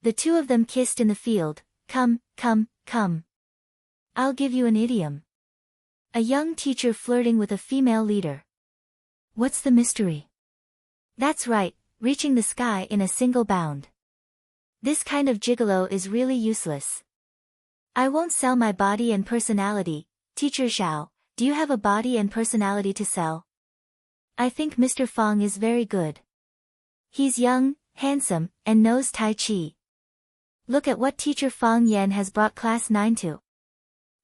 The two of them kissed in the field. Come. I'll give you an idiom. A young teacher flirting with a female leader. What's the mystery? That's right, reaching the sky in a single bound. This kind of gigolo is really useless. I won't sell my body and personality. Teacher Zhao, do you have a body and personality to sell? I think Mr. Fang is very good. He's young, handsome, and knows Tai Chi. Look at what teacher Fang Yan has brought class 9 to.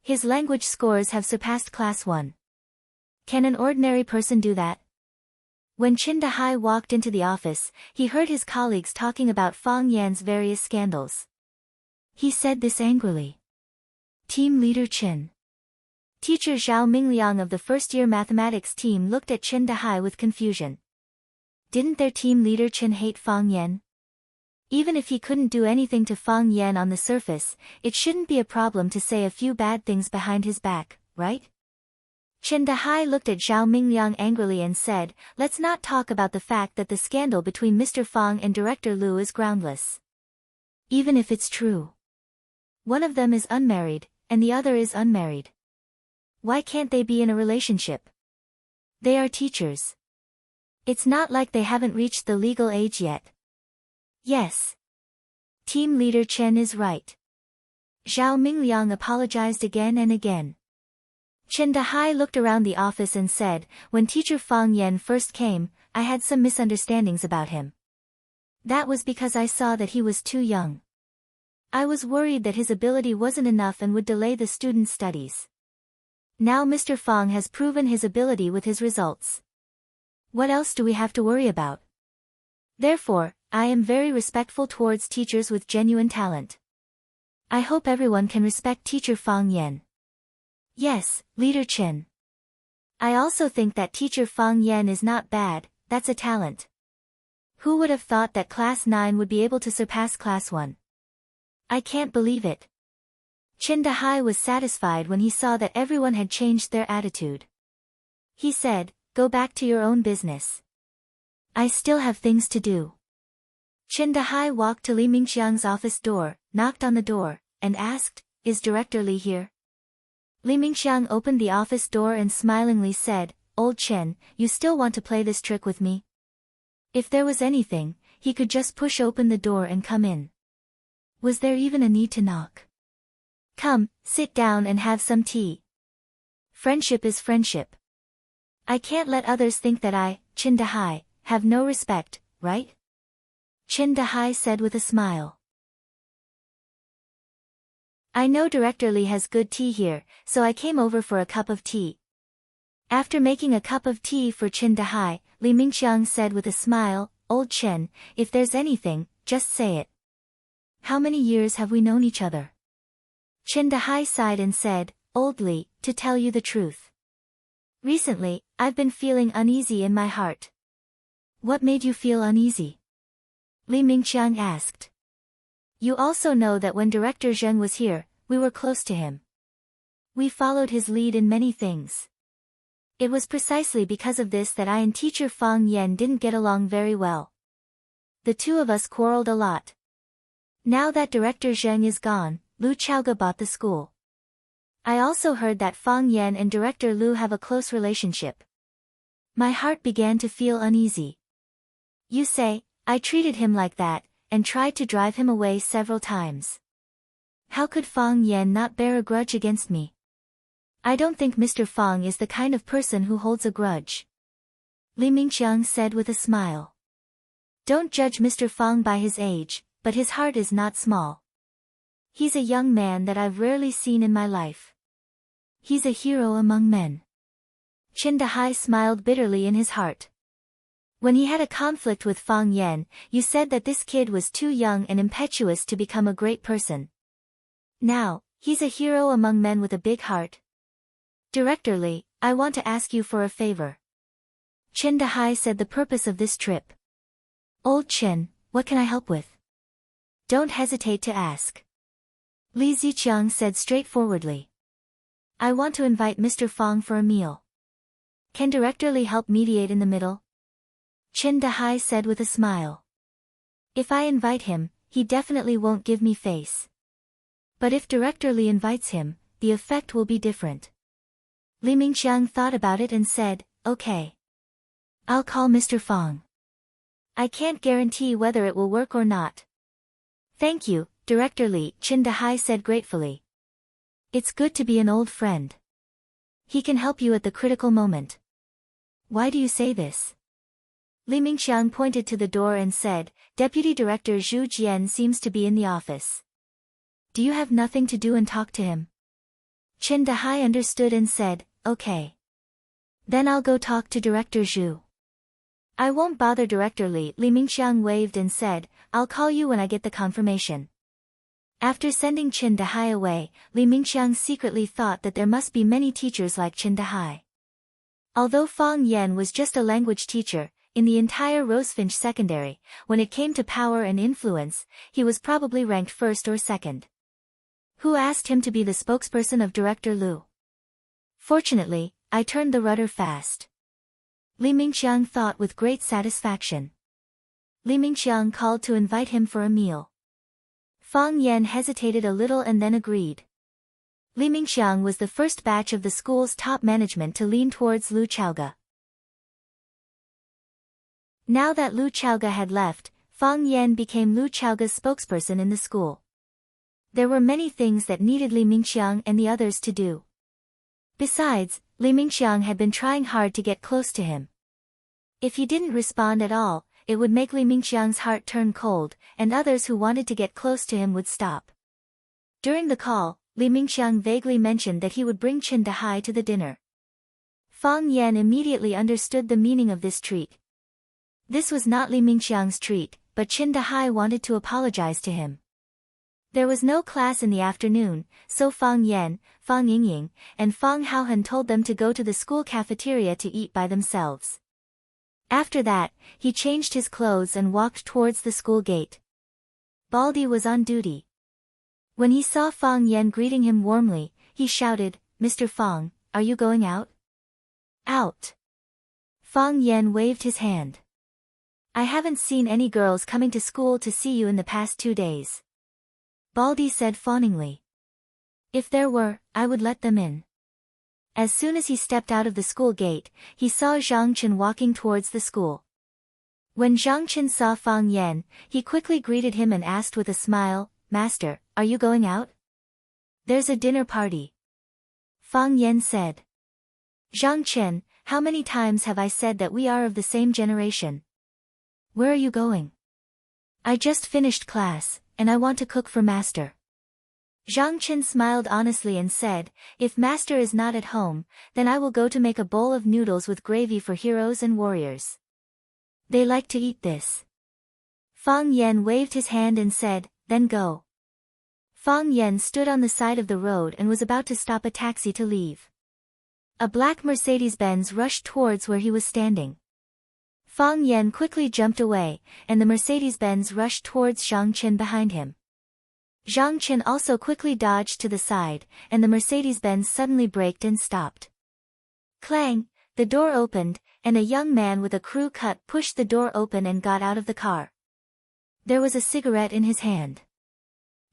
His language scores have surpassed class 1. Can an ordinary person do that? When Qin Dahai walked into the office, he heard his colleagues talking about Fang Yan's various scandals. He said this angrily. Team leader Qin. Teacher Zhao Mingliang of the first-year mathematics team looked at Qin Dahai with confusion. Didn't their team leader Qin hate Fang Yan? Even if he couldn't do anything to Fang Yan on the surface, it shouldn't be a problem to say a few bad things behind his back, right? Qin Dahai looked at Zhao Mingliang angrily and said, "Let's not talk about the fact that the scandal between Mr. Fang and Director Lu is groundless. Even if it's true. One of them is unmarried, and the other is unmarried. Why can't they be in a relationship? They are teachers. It's not like they haven't reached the legal age yet." Yes. Team leader Chen is right. Zhao Mingliang apologized again and again. Qin Dahai looked around the office and said, "When teacher Fang Yan first came, I had some misunderstandings about him. That was because I saw that he was too young. I was worried that his ability wasn't enough and would delay the student's studies. Now Mr. Fang has proven his ability with his results. What else do we have to worry about? Therefore, I am very respectful towards teachers with genuine talent. I hope everyone can respect teacher Fang Yan." Yes, leader Chen. I also think that teacher Fang Yan is not bad, that's a talent. Who would have thought that class 9 would be able to surpass class 1? I can't believe it. Chin Dahai was satisfied when he saw that everyone had changed their attitude. He said, go back to your own business. I still have things to do. Chin Dahai walked to Li Mingxiang's office door, knocked on the door, and asked, is Director Li here? Li Mingxiang opened the office door and smilingly said, Old Chen, you still want to play this trick with me? If there was anything, he could just push open the door and come in. Was there even a need to knock? Come, sit down and have some tea. Friendship is friendship. I can't let others think that I, Chin Dahai, have no respect, right? Chin Dahai said with a smile. I know Director Li has good tea here, so I came over for a cup of tea. After making a cup of tea for Chin Dahai, Li Mingxiang said with a smile, Old Chen, if there's anything, just say it. How many years have we known each other? Chin Dahai sighed and said, Old Li, to tell you the truth. Recently, I've been feeling uneasy in my heart. What made you feel uneasy? Li Mingxiang asked. You also know that when Director Zheng was here, we were close to him. We followed his lead in many things. It was precisely because of this that I and teacher Fang Yan didn't get along very well. The two of us quarreled a lot. Now that Director Zheng is gone, Lu Chaoga bought the school. I also heard that Fang Yan and Director Lu have a close relationship. My heart began to feel uneasy. You say, I treated him like that, and tried to drive him away several times. How could Fang Yan not bear a grudge against me? I don't think Mr. Fang is the kind of person who holds a grudge. Li Mingxiang said with a smile. Don't judge Mr. Fang by his age, but his heart is not small. He's a young man that I've rarely seen in my life. He's a hero among men. Chin Dahai smiled bitterly in his heart. When he had a conflict with Fang Yan, you said that this kid was too young and impetuous to become a great person. Now, he's a hero among men with a big heart. Director Li, I want to ask you for a favor. Chin Dahai said the purpose of this trip. Old Chen, what can I help with? Don't hesitate to ask. Li Ziqiang said straightforwardly. I want to invite Mr. Fang for a meal. Can Director Li help mediate in the middle? Chin Dahai said with a smile. If I invite him, he definitely won't give me face. But if Director Li invites him, the effect will be different. Li Mingxiang thought about it and said, okay. I'll call Mr. Fang. I can't guarantee whether it will work or not. Thank you, Director Li, Chin Dahai said gratefully. It's good to be an old friend. He can help you at the critical moment. Why do you say this? Li Mingxiang pointed to the door and said, Deputy Director Zhu Jian seems to be in the office. Do you have nothing to do and talk to him? Chin Dahai understood and said, okay. Then I'll go talk to Director Zhu. I won't bother Director Li. Li Mingxiang waved and said, I'll call you when I get the confirmation. After sending Chin Dahai away, Li Mingxiang secretly thought that there must be many teachers like Chin Dahai. Although Fang Yan was just a language teacher, in the entire Rosefinch Secondary, when it came to power and influence, he was probably ranked first or second. Who asked him to be the spokesperson of Director Lu? Fortunately, I turned the rudder fast. Li Mingxiang thought with great satisfaction. Li Mingxiang called to invite him for a meal. Fang Yan hesitated a little and then agreed. Li Mingxiang was the first batch of the school's top management to lean towards Lu Chaoga. Now that Lu Chaoga had left, Fang Yan became Lu Chaoga's spokesperson in the school. There were many things that needed Li Mingxiang and the others to do. Besides, Li Mingxiang had been trying hard to get close to him. If he didn't respond at all, it would make Li Mingxiang's heart turn cold, and others who wanted to get close to him would stop. During the call, Li Mingxiang vaguely mentioned that he would bring Chin Dahai to the dinner. Fang Yan immediately understood the meaning of this treat. This was not Li Mingxiang's treat, but Chin Dahai wanted to apologize to him. There was no class in the afternoon, so Fang Yan, Fang Yingying, and Fang Haohan told them to go to the school cafeteria to eat by themselves. After that, he changed his clothes and walked towards the school gate. Baldy was on duty. When he saw Fang Yan greeting him warmly, he shouted, "Mr. Fang, are you going out?" "Out." Fang Yan waved his hand. "I haven't seen any girls coming to school to see you in the past 2 days." Baldy said fawningly. "If there were, I would let them in." As soon as he stepped out of the school gate, he saw Zhang Chen walking towards the school. When Zhang Chen saw Fang Yan, he quickly greeted him and asked with a smile, "Master, are you going out?" "There's a dinner party." Fang Yan said. "Zhang Chen, how many times have I said that we are of the same generation?" "Where are you going?" "I just finished class, and I want to cook for Master." Zhang Chen smiled honestly and said, "If Master is not at home, then I will go to make a bowl of noodles with gravy for heroes and warriors. They like to eat this." Fang Yan waved his hand and said, "Then go." Fang Yan stood on the side of the road and was about to stop a taxi to leave. A black Mercedes-Benz rushed towards where he was standing. Fang Yan quickly jumped away, and the Mercedes-Benz rushed towards Zhang Chen behind him. Zhang Chen also quickly dodged to the side, and the Mercedes-Benz suddenly braked and stopped. Clang! The door opened, and a young man with a crew cut pushed the door open and got out of the car. There was a cigarette in his hand.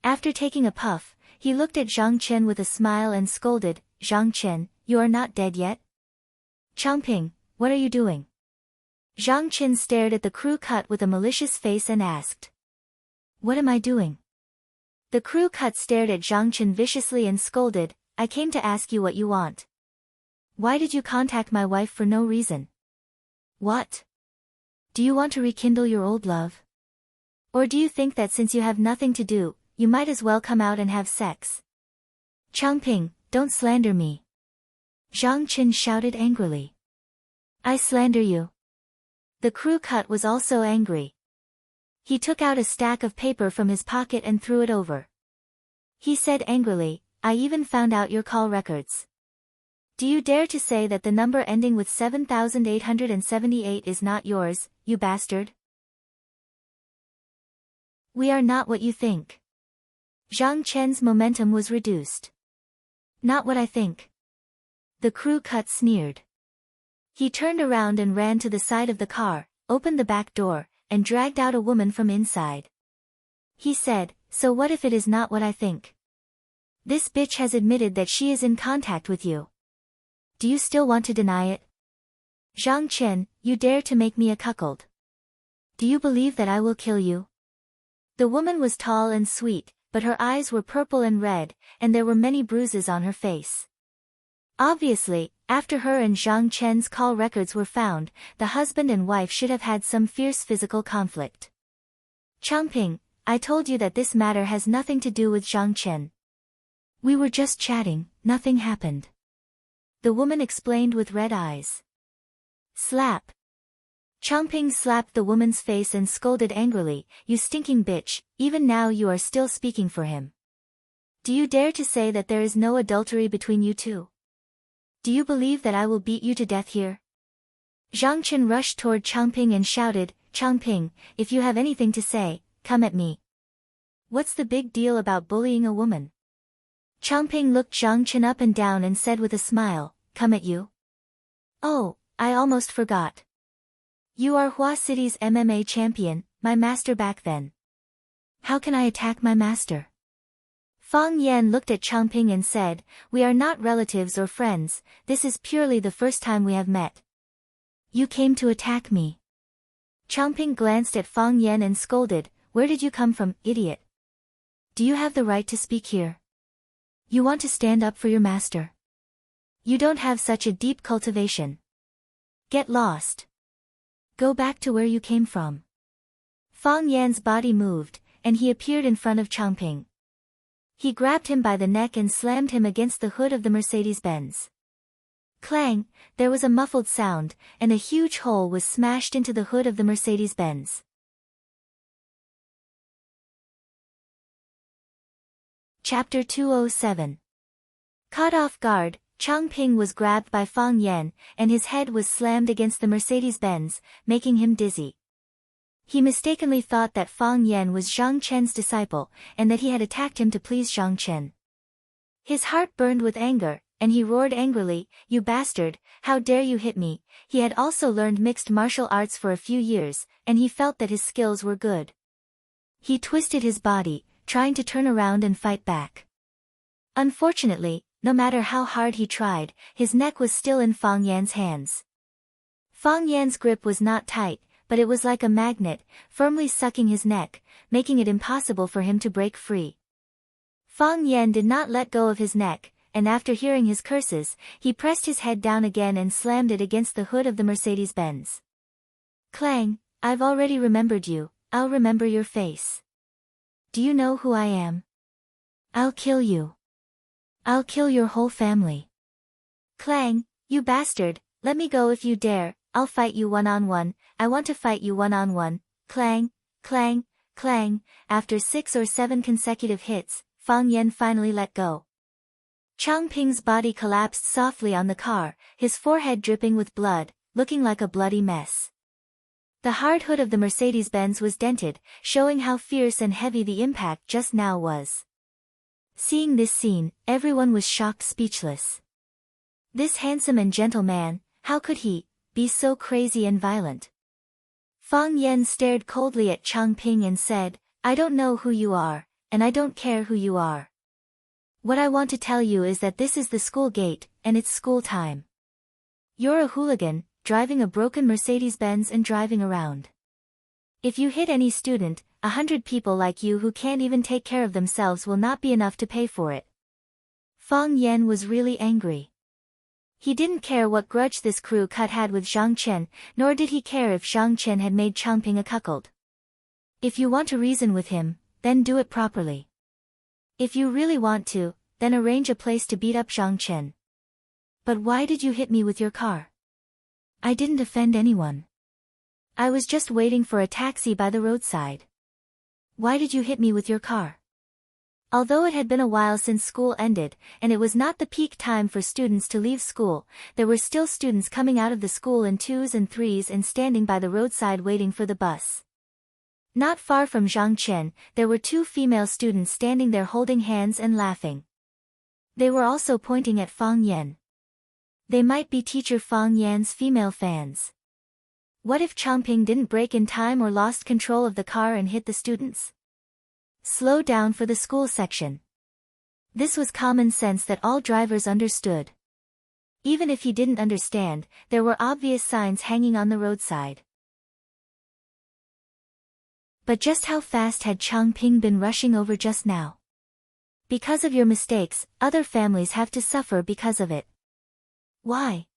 After taking a puff, he looked at Zhang Chen with a smile and scolded, "Zhang Chen, you are not dead yet?" "Changping, what are you doing?" Zhang Chen stared at the crew cut with a malicious face and asked. "What am I doing?" The crew cut stared at Zhang Chen viciously and scolded, "I came to ask you what you want. Why did you contact my wife for no reason?" "What? Do you want to rekindle your old love? Or do you think that since you have nothing to do, you might as well come out and have sex?" "Changping, don't slander me." Zhang Chen shouted angrily. "I slander you." The crew cut was also angry. He took out a stack of paper from his pocket and threw it over. He said angrily, "I even found out your call records. Do you dare to say that the number ending with 7878 is not yours, you bastard?" "We are not what you think." Zhang Chen's momentum was reduced. "Not what I think." The crew cut sneered. He turned around and ran to the side of the car, opened the back door, and dragged out a woman from inside. He said, "So what if it is not what I think? This bitch has admitted that she is in contact with you. Do you still want to deny it? Zhang Chen, you dare to make me a cuckold? Do you believe that I will kill you?" The woman was tall and sweet, but her eyes were purple and red, and there were many bruises on her face. Obviously, after her and Zhang Chen's call records were found, the husband and wife should have had some fierce physical conflict. "Changping, I told you that this matter has nothing to do with Zhang Chen. We were just chatting, nothing happened." The woman explained with red eyes. Slap. Changping slapped the woman's face and scolded angrily, "You stinking bitch, even now you are still speaking for him. Do you dare to say that there is no adultery between you two? Do you believe that I will beat you to death here?" Zhang Chen rushed toward Changping and shouted, "Changping, if you have anything to say, come at me. What's the big deal about bullying a woman?" Changping looked Zhang Chen up and down and said with a smile, "Come at you? Oh, I almost forgot. You are Hua City's MMA champion, my master back then. How can I attack my master?" Fang Yan looked at Changping and said, "We are not relatives or friends, this is purely the first time we have met. You came to attack me." Changping glanced at Fang Yan and scolded, "Where did you come from, idiot? Do you have the right to speak here? You want to stand up for your master? You don't have such a deep cultivation. Get lost. Go back to where you came from." Fang Yan's body moved, and he appeared in front of Changping. He grabbed him by the neck and slammed him against the hood of the Mercedes-Benz. Clang! There was a muffled sound, and a huge hole was smashed into the hood of the Mercedes-Benz. Chapter 207. Caught off guard, Changping was grabbed by Fang Yan, and his head was slammed against the Mercedes-Benz, making him dizzy. He mistakenly thought that Fang Yan was Zhang Chen's disciple, and that he had attacked him to please Zhang Chen. His heart burned with anger, and he roared angrily, "You bastard, how dare you hit me!" He had also learned mixed martial arts for a few years, and he felt that his skills were good. He twisted his body, trying to turn around and fight back. Unfortunately, no matter how hard he tried, his neck was still in Fang Yan's hands. Fang Yan's grip was not tight, but it was like a magnet, firmly sucking his neck, making it impossible for him to break free. Fang Yan did not let go of his neck, and after hearing his curses, he pressed his head down again and slammed it against the hood of the Mercedes-Benz. "Clang, I've already remembered you, I'll remember your face. Do you know who I am? I'll kill you. I'll kill your whole family. Clang, you bastard, let me go if you dare, I'll fight you one-on-one, I want to fight you one-on-one, clang, clang, clang." After 6 or 7 consecutive hits, Fang Yan finally let go. Changping's body collapsed softly on the car, his forehead dripping with blood, looking like a bloody mess. The hard hood of the Mercedes-Benz was dented, showing how fierce and heavy the impact just now was. Seeing this scene, everyone was shocked speechless. This handsome and gentle man, how could he be so crazy and violent? Fang Yan stared coldly at Changping and said, "I don't know who you are, and I don't care who you are. What I want to tell you is that this is the school gate, and it's school time. You're a hooligan, driving a broken Mercedes-Benz and driving around. If you hit any student, 100 people like you who can't even take care of themselves will not be enough to pay for it." Fang Yan was really angry. He didn't care what grudge this crew cut had with Zhang Chen, nor did he care if Zhang Chen had made Changping a cuckold. If you want to reason with him, then do it properly. If you really want to, then arrange a place to beat up Zhang Chen. But why did you hit me with your car? I didn't offend anyone. I was just waiting for a taxi by the roadside. Why did you hit me with your car? Although it had been a while since school ended, and it was not the peak time for students to leave school, there were still students coming out of the school in 2s and 3s and standing by the roadside waiting for the bus. Not far from Zhang Chen, there were 2 female students standing there holding hands and laughing. They were also pointing at Fang Yan. They might be teacher Fang Yan's female fans. What if Changping didn't brake in time or lost control of the car and hit the students? Slow down for the school section. This was common sense that all drivers understood. Even if he didn't understand, there were obvious signs hanging on the roadside. But just how fast had Changping been rushing over just now? Because of your mistakes, other families have to suffer because of it. Why?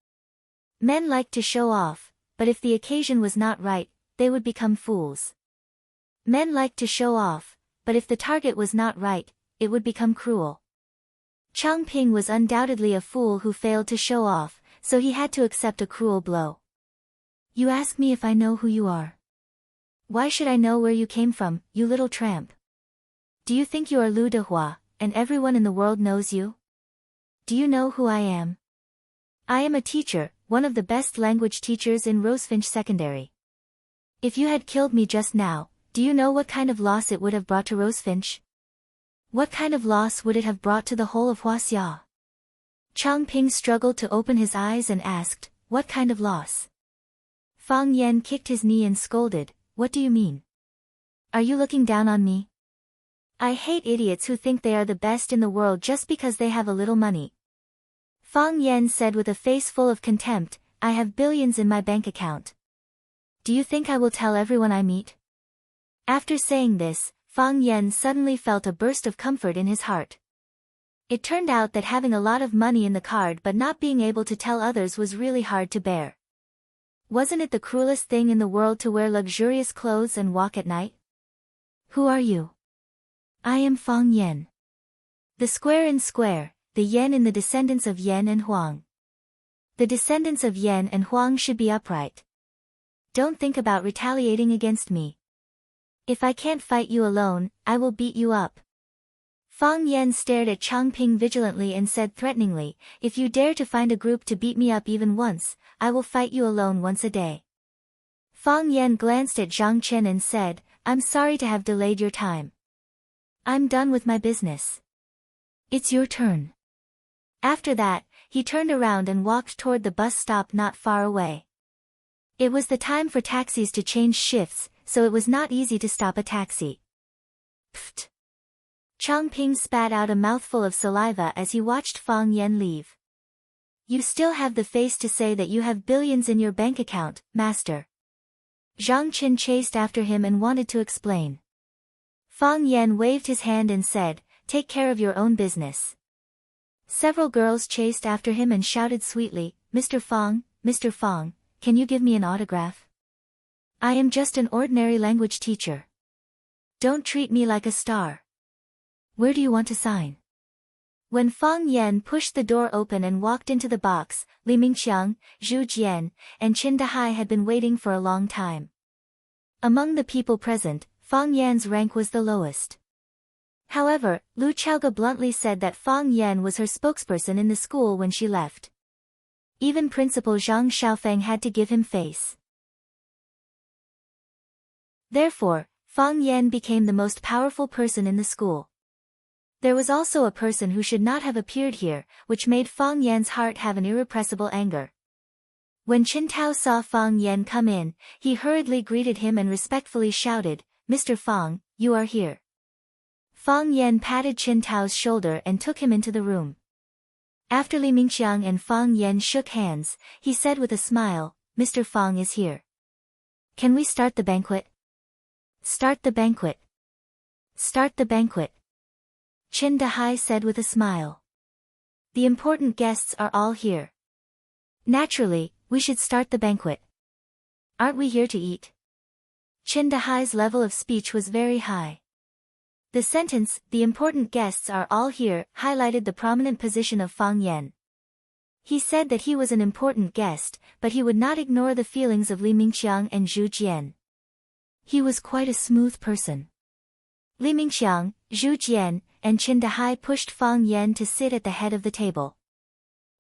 Men like to show off, but if the occasion was not right, they would become fools. Men like to show off, but if the target was not right, it would become cruel. Changping was undoubtedly a fool who failed to show off, so he had to accept a cruel blow. You ask me if I know who you are. Why should I know where you came from, you little tramp? Do you think you are Lu Dehua, and everyone in the world knows you? Do you know who I am? I am a teacher, one of the best language teachers in Rosefinch Secondary. If you had killed me just now, do you know what kind of loss it would have brought to Rosefinch? What kind of loss would it have brought to the whole of Huaxia? Changping struggled to open his eyes and asked, "What kind of loss?" Fang Yan kicked his knee and scolded, "What do you mean? Are you looking down on me? I hate idiots who think they are the best in the world just because they have a little money." Fang Yan said with a face full of contempt, "I have billions in my bank account. Do you think I will tell everyone I meet?" After saying this, Fang Yan suddenly felt a burst of comfort in his heart. It turned out that having a lot of money in the card but not being able to tell others was really hard to bear. Wasn't it the cruelest thing in the world to wear luxurious clothes and walk at night? Who are you? I am Fang Yan. The square in square, the yen in the descendants of Yen and Huang. The descendants of Yen and Huang should be upright. Don't think about retaliating against me. If I can't fight you alone, I will beat you up. Fang Yan stared at Changping vigilantly and said threateningly, "If you dare to find a group to beat me up even once, I will fight you alone once a day." Fang Yan glanced at Zhang Chen and said, "I'm sorry to have delayed your time. I'm done with my business. It's your turn." After that, he turned around and walked toward the bus stop not far away. It was the time for taxis to change shifts, so it was not easy to stop a taxi. Pfft! Changping spat out a mouthful of saliva as he watched Fang Yan leave. "You still have the face to say that you have billions in your bank account, master." Zhang Chen chased after him and wanted to explain. Fang Yan waved his hand and said, "Take care of your own business." Several girls chased after him and shouted sweetly, Mr. Fang, can you give me an autograph? I am just an ordinary language teacher. Don't treat me like a star. Where do you want to sign?" When Fang Yan pushed the door open and walked into the box, Li Mingqiang, Zhu Jian, and Qin Dahai had been waiting for a long time. Among the people present, Fang Yan's rank was the lowest. However, Lu Chaoge bluntly said that Fang Yan was her spokesperson in the school when she left. Even Principal Zhang Xiaofeng had to give him face. Therefore, Fang Yan became the most powerful person in the school. There was also a person who should not have appeared here, which made Fang Yan's heart have an irrepressible anger. When Qin Tao saw Fang Yan come in, he hurriedly greeted him and respectfully shouted, "Mr. Fang, you are here." Fang Yan patted Qin Tao's shoulder and took him into the room. After Li Mingqiang and Fang Yan shook hands, he said with a smile, "Mr. Fang is here. Can we start the banquet?" "Start the banquet. Start the banquet." Qin Dahai said with a smile. "The important guests are all here. Naturally, we should start the banquet. Aren't we here to eat?" Qin Dahai's level of speech was very high. The sentence, "the important guests are all here," highlighted the prominent position of Fang Yan. He said that he was an important guest, but he would not ignore the feelings of Li Mingqiang and Zhu Jian. He was quite a smooth person. Li Mingqiang, Zhu Jian, and Qin Dahai pushed Fang Yan to sit at the head of the table.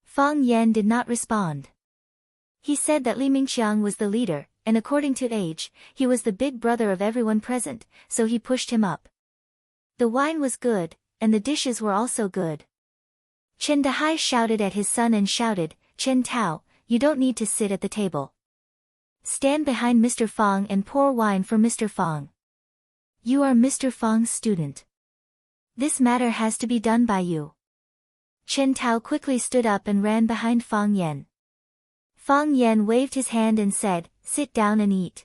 Fang Yan did not respond. He said that Li Mingqiang was the leader, and according to age, he was the big brother of everyone present, so he pushed him up. The wine was good, and the dishes were also good. Qin Dahai shouted at his son and shouted, "Qin Tao, you don't need to sit at the table. Stand behind Mr. Fang and pour wine for Mr. Fang. You are Mr. Fang's student. This matter has to be done by you." Qin Tao quickly stood up and ran behind Fang Yan. Fang Yan waved his hand and said, "Sit down and eat.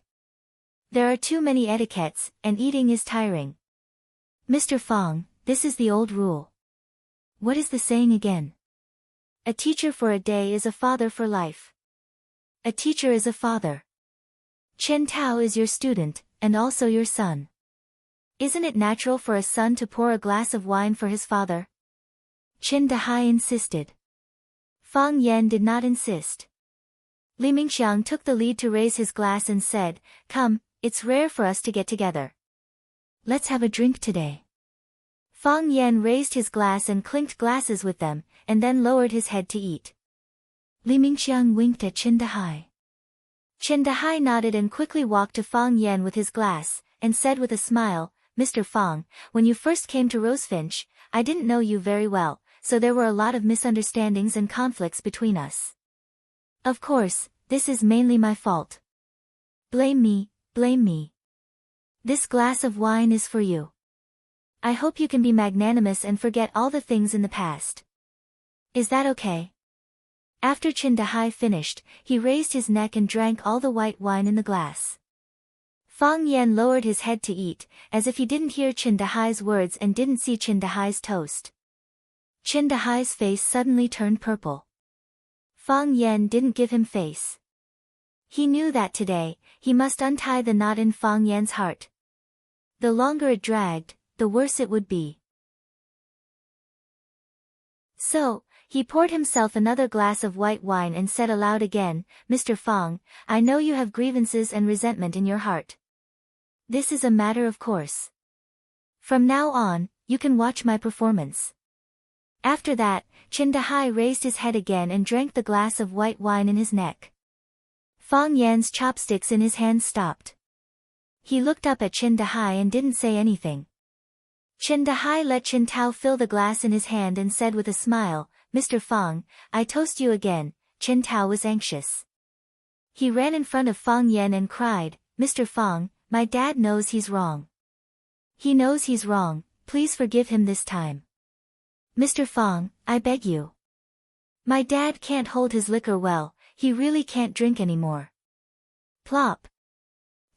There are too many etiquettes, and eating is tiring." "Mr. Fang, this is the old rule." "What is the saying again?" "A teacher for a day is a father for life." "A teacher is a father. Qin Tao is your student, and also your son. Isn't it natural for a son to pour a glass of wine for his father?" Qin Dahai insisted. Fang Yan did not insist. Li Mingqiang took the lead to raise his glass and said, "Come, it's rare for us to get together. Let's have a drink today." Fang Yan raised his glass and clinked glasses with them, and then lowered his head to eat. Li Mingqiang winked at Qin Dahai. Qin Dahai nodded and quickly walked to Fang Yan with his glass, and said with a smile, "Mr. Fang, when you first came to Rosefinch, I didn't know you very well, so there were a lot of misunderstandings and conflicts between us. Of course, this is mainly my fault. Blame me, blame me. This glass of wine is for you. I hope you can be magnanimous and forget all the things in the past. Is that okay?" After Qin Dahai finished, he raised his neck and drank all the white wine in the glass. Fang Yan lowered his head to eat, as if he didn't hear Qin Dahai's words and didn't see Qin Dahai's toast. Qin Dahai's face suddenly turned purple. Fang Yan didn't give him face. He knew that today, he must untie the knot in Fang Yan's heart. The longer it dragged, the worse it would be. So, he poured himself another glass of white wine and said aloud again, "Mr. Fang, I know you have grievances and resentment in your heart. This is a matter of course. From now on, you can watch my performance. After that, Chen Dahai raised his head again and drank the glass of white wine in his neck. Fang Yan's chopsticks in his hand stopped. He looked up at Chen Dahai and didn't say anything. Chen Dahai let Chen Tao fill the glass in his hand and said with a smile, "Mr. Fang, I toast you again." Chen Tao was anxious. He ran in front of Fang Yan and cried, "Mr. Fang, my dad knows he's wrong. He knows he's wrong, please forgive him this time. Mr. Fang, I beg you. My dad can't hold his liquor well, he really can't drink anymore." Plop.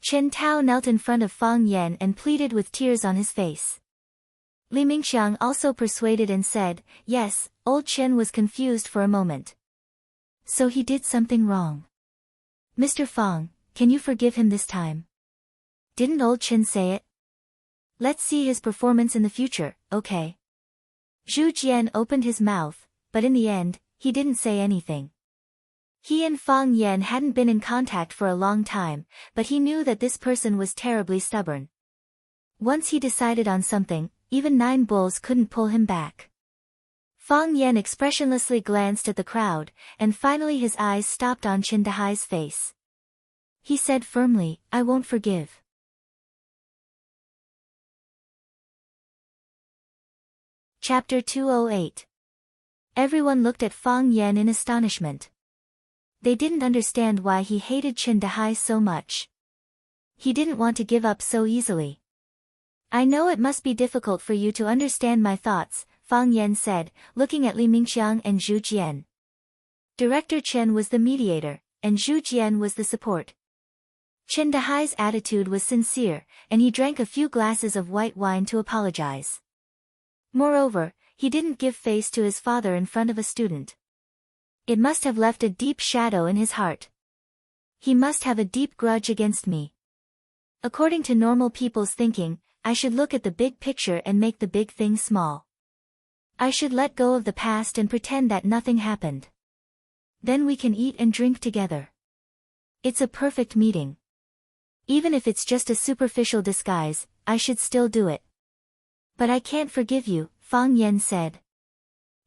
Chen Tao knelt in front of Fang Yan and pleaded with tears on his face. Li Mingxiang also persuaded and said, "Yes." Old Chen was confused for a moment. So he did something wrong. "Mr. Fang, can you forgive him this time? Didn't old Chen say it? Let's see his performance in the future, okay?" Zhu Jian opened his mouth, but in the end, he didn't say anything. He and Fang Yan hadn't been in contact for a long time, but he knew that this person was terribly stubborn. Once he decided on something, even 9 bulls couldn't pull him back. Fang Yan expressionlessly glanced at the crowd, and finally his eyes stopped on Chen Dahai's face. He said firmly, "I won't forgive." Chapter 208. Everyone looked at Fang Yan in astonishment. They didn't understand why he hated Chen Dahai so much. He didn't want to give up so easily. "I know it must be difficult for you to understand my thoughts," Fang Yan said, looking at Li Mingxiang and Zhu Jian. Director Chen was the mediator, and Zhu Jian was the support. Chen Dahai's attitude was sincere, and he drank a few glasses of white wine to apologize. Moreover, he didn't give face to his father in front of a student. It must have left a deep shadow in his heart. He must have a deep grudge against me. According to normal people's thinking, I should look at the big picture and make the big thing small. I should let go of the past and pretend that nothing happened. Then we can eat and drink together. It's a perfect meeting. Even if it's just a superficial disguise, I should still do it. But I can't forgive you, Fang Yan said.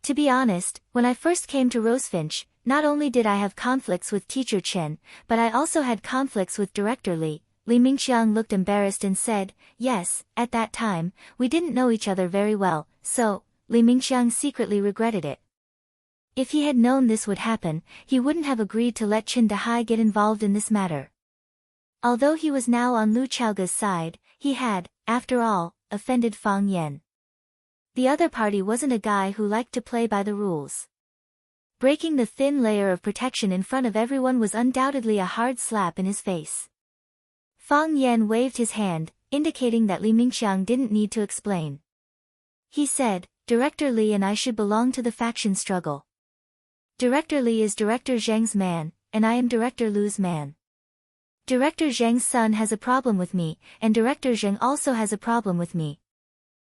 To be honest, when I first came to Rosefinch, not only did I have conflicts with Teacher Chen, but I also had conflicts with Director Li. Li Mingxiang looked embarrassed and said, "Yes, at that time, we didn't know each other very well, so." Li Mingxiang secretly regretted it. If he had known this would happen, he wouldn't have agreed to let Chen Dahai get involved in this matter. Although he was now on Lu Chaoga's side, he had, after all, offended Fang Yan. The other party wasn't a guy who liked to play by the rules. Breaking the thin layer of protection in front of everyone was undoubtedly a hard slap in his face. Fang Yan waved his hand, indicating that Li Mingxiang didn't need to explain. He said, "Director Li and I should belong to the faction struggle. Director Li is Director Zhang's man, and I am Director Lu's man. Director Zhang's son has a problem with me, and Director Zhang also has a problem with me.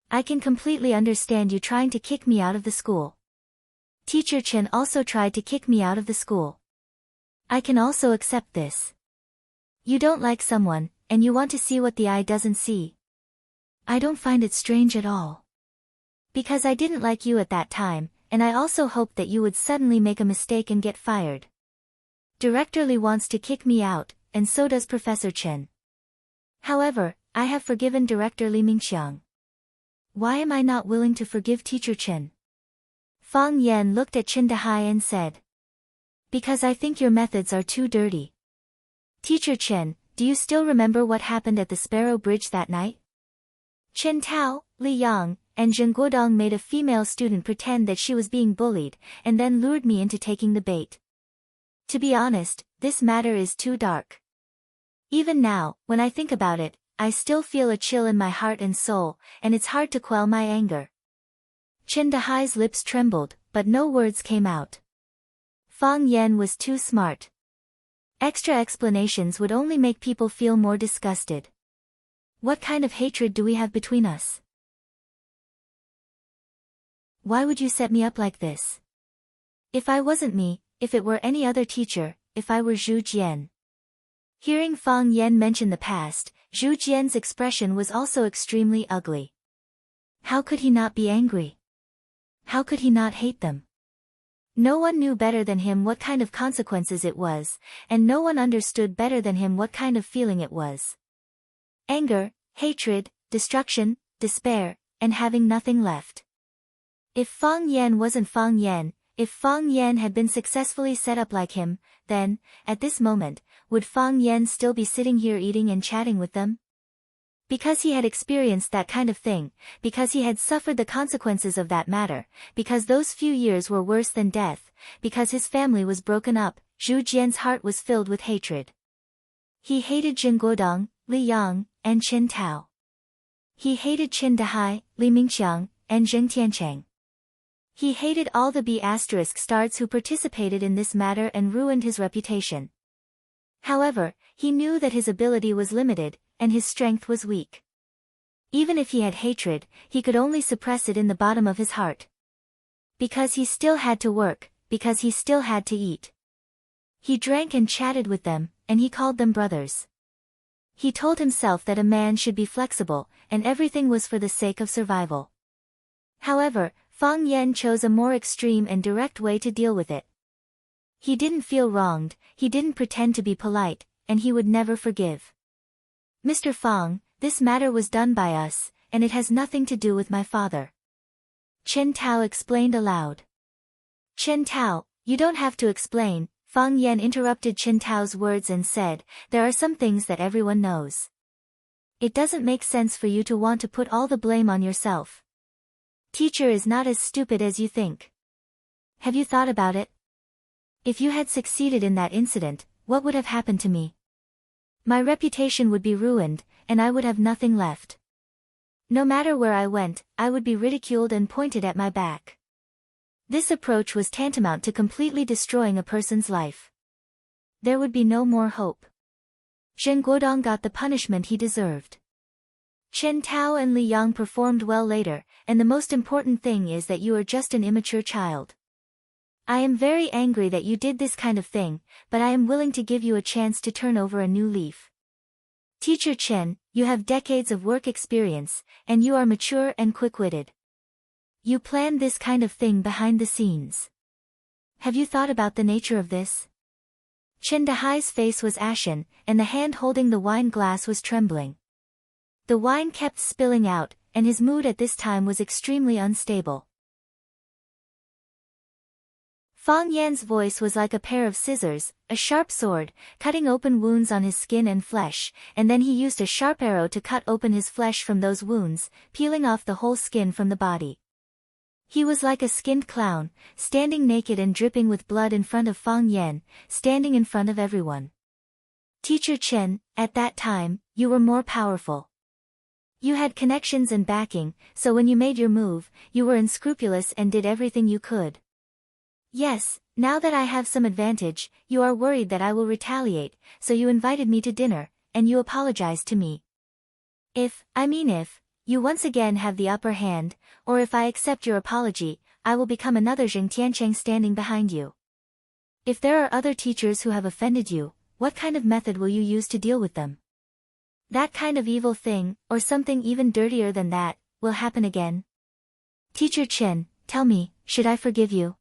I can completely understand you trying to kick me out of the school. Teacher Chen also tried to kick me out of the school. I can also accept this. You don't like someone, and you want to see what the eye doesn't see. I don't find it strange at all. Because I didn't like you at that time, and I also hoped that you would suddenly make a mistake and get fired. Director Li wants to kick me out, and so does Professor Chen. However, I have forgiven Director Li Mingxiang. Why am I not willing to forgive Teacher Chen?" Fang Yan looked at Chen Dahai and said, "Because I think your methods are too dirty. Teacher Chen, do you still remember what happened at the Sparrow Bridge that night? Chen Tao, Li Yang, and Zheng Guodong made a female student pretend that she was being bullied, and then lured me into taking the bait. To be honest, this matter is too dark. Even now, when I think about it, I still feel a chill in my heart and soul, and it's hard to quell my anger." Chen Dahai's lips trembled, but no words came out. Fang Yan was too smart. Extra explanations would only make people feel more disgusted. What kind of hatred do we have between us? Why would you set me up like this? If I wasn't me, if it were any other teacher, if I were Zhu Jian. Hearing Fang Yan mention the past, Zhu Jian's expression was also extremely ugly. How could he not be angry? How could he not hate them? No one knew better than him what kind of consequences it was, and no one understood better than him what kind of feeling it was. Anger, hatred, destruction, despair, and having nothing left. If Fang Yan wasn't Fang Yan, if Fang Yan had been successfully set up like him, then, at this moment, would Fang Yan still be sitting here eating and chatting with them? Because he had experienced that kind of thing, because he had suffered the consequences of that matter, because those few years were worse than death, because his family was broken up, Zhu Jian's heart was filled with hatred. He hated Jin Guodong, Li Yang, and Qin Tao. He hated Qin Dahai, Li Mingqiang, and Zheng Tiancheng. He hated all the B***stards who participated in this matter and ruined his reputation. However, he knew that his ability was limited, and his strength was weak. Even if he had hatred, he could only suppress it in the bottom of his heart. Because he still had to work, because he still had to eat. He drank and chatted with them, and he called them brothers. He told himself that a man should be flexible, and everything was for the sake of survival. However, Fang Yan chose a more extreme and direct way to deal with it. He didn't feel wronged, he didn't pretend to be polite, and he would never forgive. Mr. Fang, this matter was done by us, and it has nothing to do with my father. Qin Tao explained aloud. Qin Tao, you don't have to explain, Fang Yan interrupted Qin Tao's words and said, there are some things that everyone knows. It doesn't make sense for you to want to put all the blame on yourself. Teacher is not as stupid as you think. Have you thought about it? If you had succeeded in that incident, what would have happened to me? My reputation would be ruined, and I would have nothing left. No matter where I went, I would be ridiculed and pointed at my back. This approach was tantamount to completely destroying a person's life. There would be no more hope. Zhen Guodong got the punishment he deserved. Qin Tao and Li Yang performed well later, and the most important thing is that you are just an immature child. I am very angry that you did this kind of thing, but I am willing to give you a chance to turn over a new leaf. Teacher Chen, you have decades of work experience, and you are mature and quick-witted. You planned this kind of thing behind the scenes. Have you thought about the nature of this? Qin Dahai's face was ashen, and the hand holding the wine glass was trembling. The wine kept spilling out, and his mood at this time was extremely unstable. Fang Yan's voice was like a pair of scissors, a sharp sword, cutting open wounds on his skin and flesh, and then he used a sharp arrow to cut open his flesh from those wounds, peeling off the whole skin from the body. He was like a skinned clown, standing naked and dripping with blood in front of Fang Yan, standing in front of everyone. Teacher Chen, at that time, you were more powerful. You had connections and backing, so when you made your move, you were unscrupulous and did everything you could. Yes, now that I have some advantage, you are worried that I will retaliate, so you invited me to dinner, and you apologized to me. If you once again have the upper hand, or if I accept your apology, I will become another Zheng Tiancheng standing behind you. If there are other teachers who have offended you, what kind of method will you use to deal with them? That kind of evil thing, or something even dirtier than that, will happen again. Teacher Chen, tell me, should I forgive you?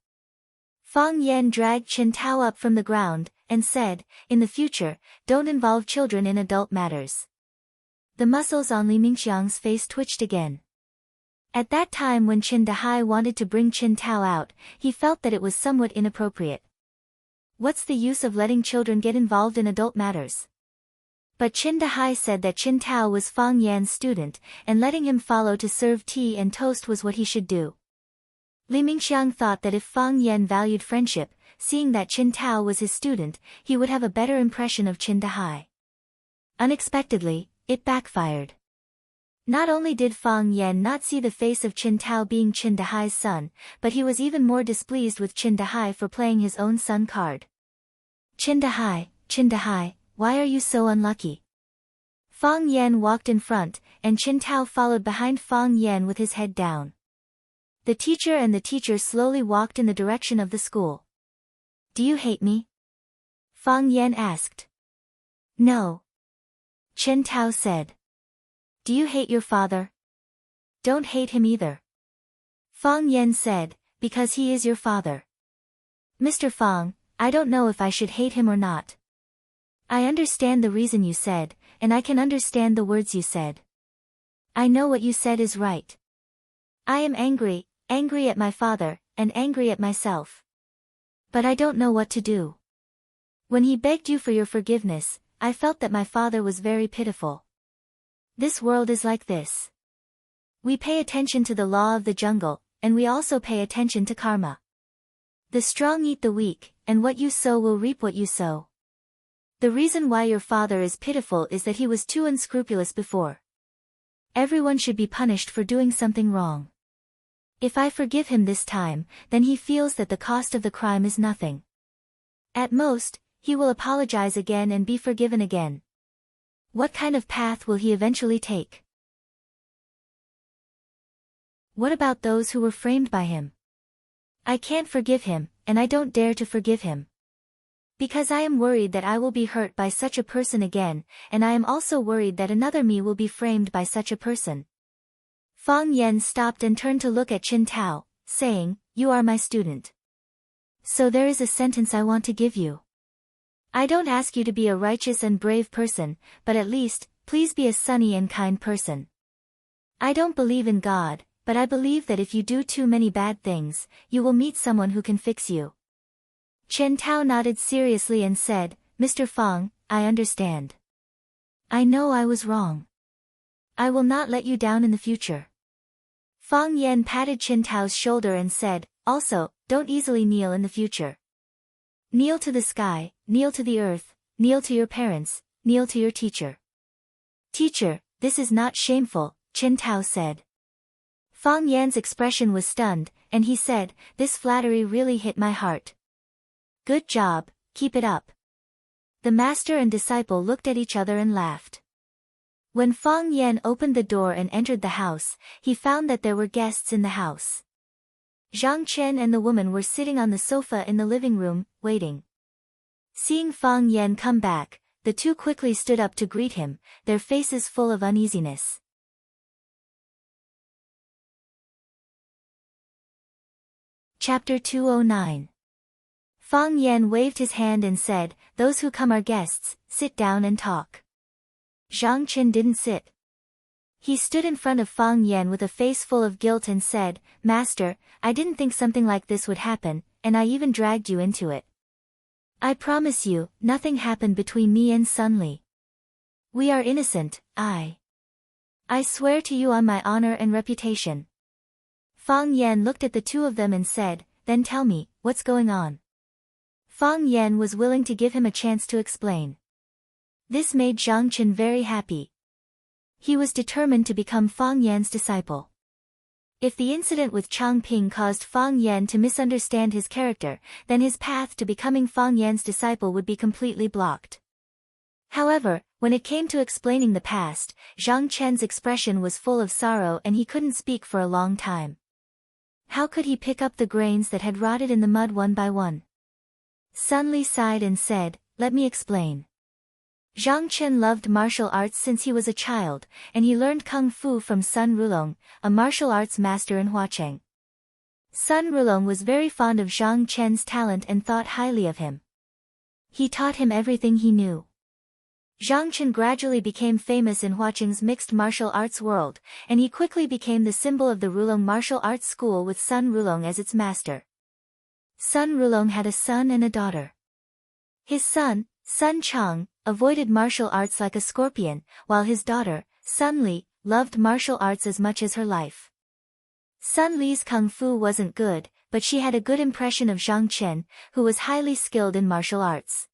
Fang Yan dragged Qin Tao up from the ground, and said, in the future, don't involve children in adult matters. The muscles on Li Mingxiang's face twitched again. At that time when Qin Dahai wanted to bring Qin Tao out, he felt that it was somewhat inappropriate. What's the use of letting children get involved in adult matters? But Qin Dahai said that Qin Tao was Fang Yan's student, and letting him follow to serve tea and toast was what he should do. Li Mingxiang thought that if Fang Yan valued friendship, seeing that Qin Tao was his student, he would have a better impression of Qin Dahai. Unexpectedly, it backfired. Not only did Fang Yan not see the face of Qin Tao being Qin Dahai's son, but he was even more displeased with Qin Dahai for playing his own son card. Qin Dahai, why are you so unlucky? Fang Yan walked in front, and Qin Tao followed behind Fang Yan with his head down. The teacher and the teacher slowly walked in the direction of the school. Do you hate me? Fang Yan asked. No. Qin Tao said. Do you hate your father? don't hate him either. Fang Yan said, because he is your father. Mr. Fang, I don't know if I should hate him or not. I understand the reason you said, and I can understand the words you said. I know what you said is right. I am angry at my father, and angry at myself. But I don't know what to do. When he begged you for your forgiveness, I felt that my father was very pitiful. This world is like this. We pay attention to the law of the jungle, and we also pay attention to karma. The strong eat the weak, and what you sow will reap what you sow. The reason why your father is pitiful is that he was too unscrupulous before. Everyone should be punished for doing something wrong. If I forgive him this time, then he feels that the cost of the crime is nothing. At most, he will apologize again and be forgiven again. What kind of path will he eventually take? What about those who were framed by him? I can't forgive him, and I don't dare to forgive him. Because I am worried that I will be hurt by such a person again, and I am also worried that another me will be framed by such a person. Fang Yan stopped and turned to look at Qin Tao, saying, You are my student. So there is a sentence I want to give you. I don't ask you to be a righteous and brave person, but at least, please be a sunny and kind person. I don't believe in God, but I believe that if you do too many bad things, you will meet someone who can fix you. Chen Tao nodded seriously and said, Mr. Fang, I understand. I know I was wrong. I will not let you down in the future. Fang Yan patted Chen Tao's shoulder and said, Also, don't easily kneel in the future. Kneel to the sky, kneel to the earth, kneel to your parents, kneel to your teacher. Teacher, this is not shameful, Chen Tao said. Fang Yan's expression was stunned, and he said, This flattery really hit my heart. Good job, keep it up. The master and disciple looked at each other and laughed. When Fang Yan opened the door and entered the house, he found that there were guests in the house. Zhang Chen and the woman were sitting on the sofa in the living room, waiting. Seeing Fang Yan come back, the two quickly stood up to greet him, their faces full of uneasiness. Chapter 209. Fang Yan waved his hand and said, Those who come are guests, sit down and talk. Zhang Chen didn't sit. He stood in front of Fang Yan with a face full of guilt and said, Master, I didn't think something like this would happen, and I even dragged you into it. I promise you, nothing happened between me and Sun Li. We are innocent, I swear to you on my honor and reputation. Fang Yan looked at the two of them and said, Then tell me, what's going on? Fang Yan was willing to give him a chance to explain. This made Zhang Chen very happy. He was determined to become Fang Yan's disciple. If the incident with Chang Ping caused Fang Yan to misunderstand his character, then his path to becoming Fang Yan's disciple would be completely blocked. However, when it came to explaining the past, Zhang Chen's expression was full of sorrow and he couldn't speak for a long time. How could he pick up the grains that had rotted in the mud one by one? Sun Li sighed and said, Let me explain. Zhang Chen loved martial arts since he was a child, and he learned kung fu from Sun Rulong, a martial arts master in Huacheng. Sun Rulong was very fond of Zhang Chen's talent and thought highly of him. He taught him everything he knew. Zhang Chen gradually became famous in Huacheng's mixed martial arts world, and he quickly became the symbol of the Rulong martial arts school with Sun Rulong as its master. Sun Rulong had a son and a daughter. His son, Sun Chang, avoided martial arts like a scorpion, while his daughter, Sun Li, loved martial arts as much as her life. Sun Li's kung fu wasn't good, but she had a good impression of Zhang Chen, who was highly skilled in martial arts.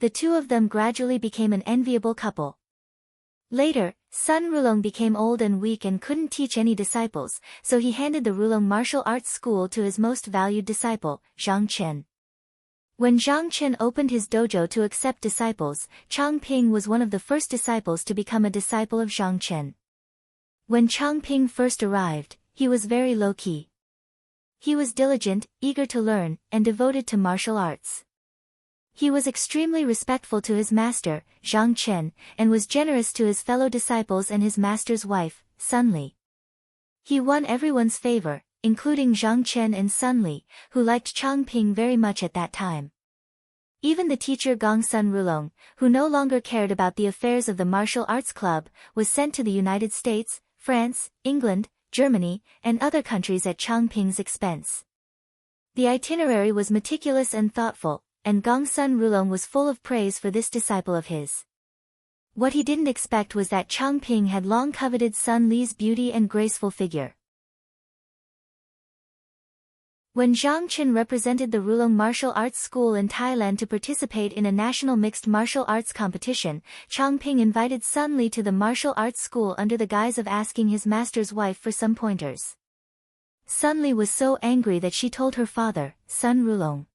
The two of them gradually became an enviable couple. Later, Sun Rulong became old and weak and couldn't teach any disciples, so he handed the Rulong martial arts school to his most valued disciple, Zhang Chen. When Zhang Chen opened his dojo to accept disciples, Chang Ping was one of the first disciples to become a disciple of Zhang Chen. When Chang Ping first arrived, he was very low-key. He was diligent, eager to learn, and devoted to martial arts. He was extremely respectful to his master, Zhang Chen, and was generous to his fellow disciples and his master's wife, Sun Li. He won everyone's favor, including Zhang Chen and Sun Li, who liked Chang Ping very much at that time. Even the teacher Gong Sun Rulong, who no longer cared about the affairs of the martial arts club, was sent to the United States, France, England, Germany, and other countries at Chang Ping's expense. The itinerary was meticulous and thoughtful, and Gong Sun Rulong was full of praise for this disciple of his. What he didn't expect was that Chang Ping had long coveted Sun Li's beauty and graceful figure. When Zhang Chen represented the Rulong Martial Arts School in Thailand to participate in a national mixed martial arts competition, Chang Ping invited Sun Li to the martial arts school under the guise of asking his master's wife for some pointers. Sun Li was so angry that she told her father, Sun Rulong.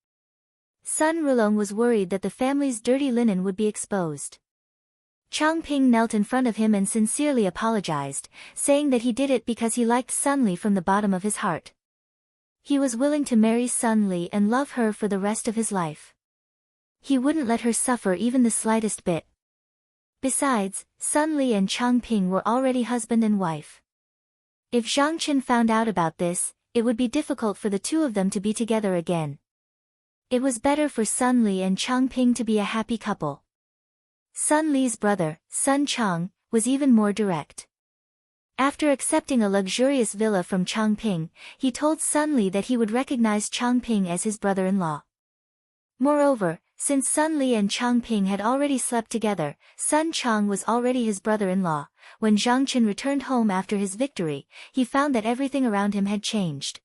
Sun Rulong was worried that the family's dirty linen would be exposed. Chang Ping knelt in front of him and sincerely apologized, saying that he did it because he liked Sun Li from the bottom of his heart. He was willing to marry Sun Li and love her for the rest of his life. He wouldn't let her suffer even the slightest bit. Besides, Sun Li and Chang Ping were already husband and wife. If Zhang Chen found out about this, it would be difficult for the two of them to be together again. It was better for Sun Li and Chang Ping to be a happy couple. Sun Li's brother, Sun Chang, was even more direct. After accepting a luxurious villa from Chang Ping, he told Sun Li that he would recognize Chang Ping as his brother-in-law. Moreover, since Sun Li and Chang Ping had already slept together, Sun Chang was already his brother-in-law. When Zhang Chen returned home after his victory, he found that everything around him had changed.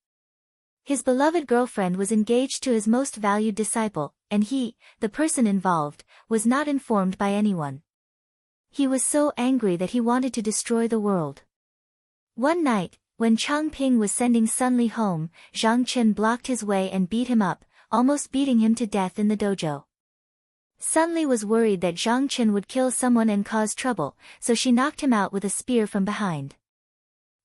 His beloved girlfriend was engaged to his most valued disciple, and he, the person involved, was not informed by anyone. He was so angry that he wanted to destroy the world. One night, when Chang Ping was sending Sun Li home, Zhang Chen blocked his way and beat him up, almost beating him to death in the dojo. Sun Li was worried that Zhang Chen would kill someone and cause trouble, so she knocked him out with a spear from behind.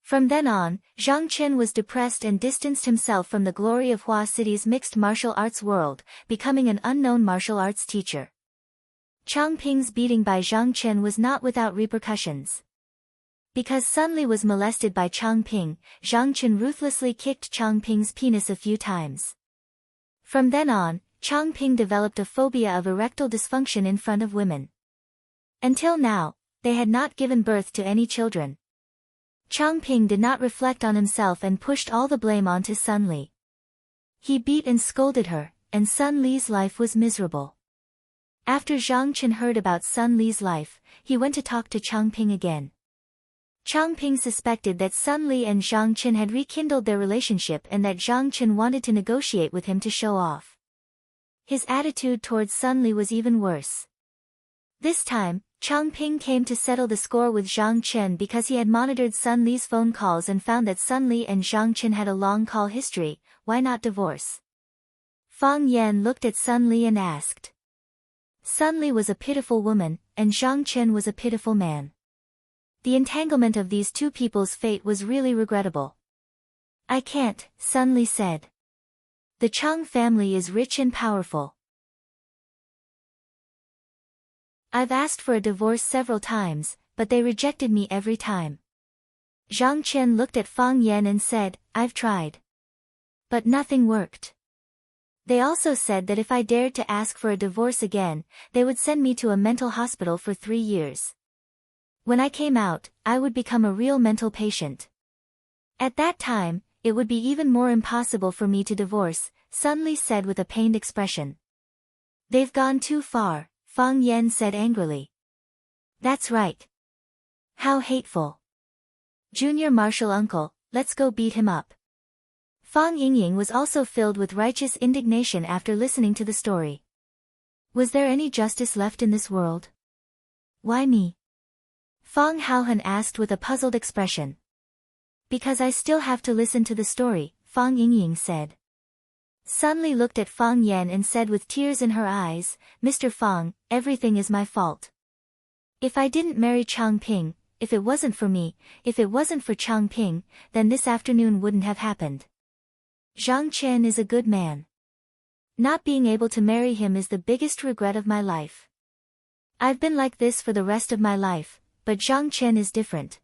From then on, Zhang Chen was depressed and distanced himself from the glory of Hua City's mixed martial arts world, becoming an unknown martial arts teacher. Chang Ping's beating by Zhang Chen was not without repercussions. Because Sun Li was molested by Chang Ping, Zhang Chen ruthlessly kicked Chang Ping's penis a few times. From then on, Chang Ping developed a phobia of erectile dysfunction in front of women. Until now, they had not given birth to any children. Chang Ping did not reflect on himself and pushed all the blame onto Sun Li. He beat and scolded her, and Sun Li's life was miserable. After Zhang Chen heard about Sun Li's life, he went to talk to Chang Ping again. Chang Ping suspected that Sun Li and Zhang Chen had rekindled their relationship and that Zhang Chen wanted to negotiate with him to show off. His attitude towards Sun Li was even worse. This time, Chang Ping came to settle the score with Zhang Chen because he had monitored Sun Li's phone calls and found that Sun Li and Zhang Chen had a long call history. Why not divorce? Fang Yan looked at Sun Li and asked. Sun Li was a pitiful woman, and Zhang Chen was a pitiful man. The entanglement of these two people's fate was really regrettable. I can't, Sun Li said. The Chang family is rich and powerful. I've asked for a divorce several times, but they rejected me every time. Zhang Chen looked at Fang Yan and said, I've tried. But nothing worked. They also said that if I dared to ask for a divorce again, they would send me to a mental hospital for 3 years. When I came out, I would become a real mental patient. At that time, it would be even more impossible for me to divorce, Sun Li said with a pained expression. They've gone too far, Fang Yan said angrily. That's right. How hateful. Junior martial uncle, let's go beat him up. Fang Yingying was also filled with righteous indignation after listening to the story. Was there any justice left in this world? Why me? Fang Haohan asked with a puzzled expression. Because I still have to listen to the story, Fang Yingying said. Sun Li looked at Fang Yan and said with tears in her eyes, Mr. Fang, everything is my fault. If I didn't marry Chang Ping, if it wasn't for me, if it wasn't for Chang Ping, then this afternoon wouldn't have happened. Zhang Chen is a good man. Not being able to marry him is the biggest regret of my life. I've been like this for the rest of my life, but Zhang Chen is different.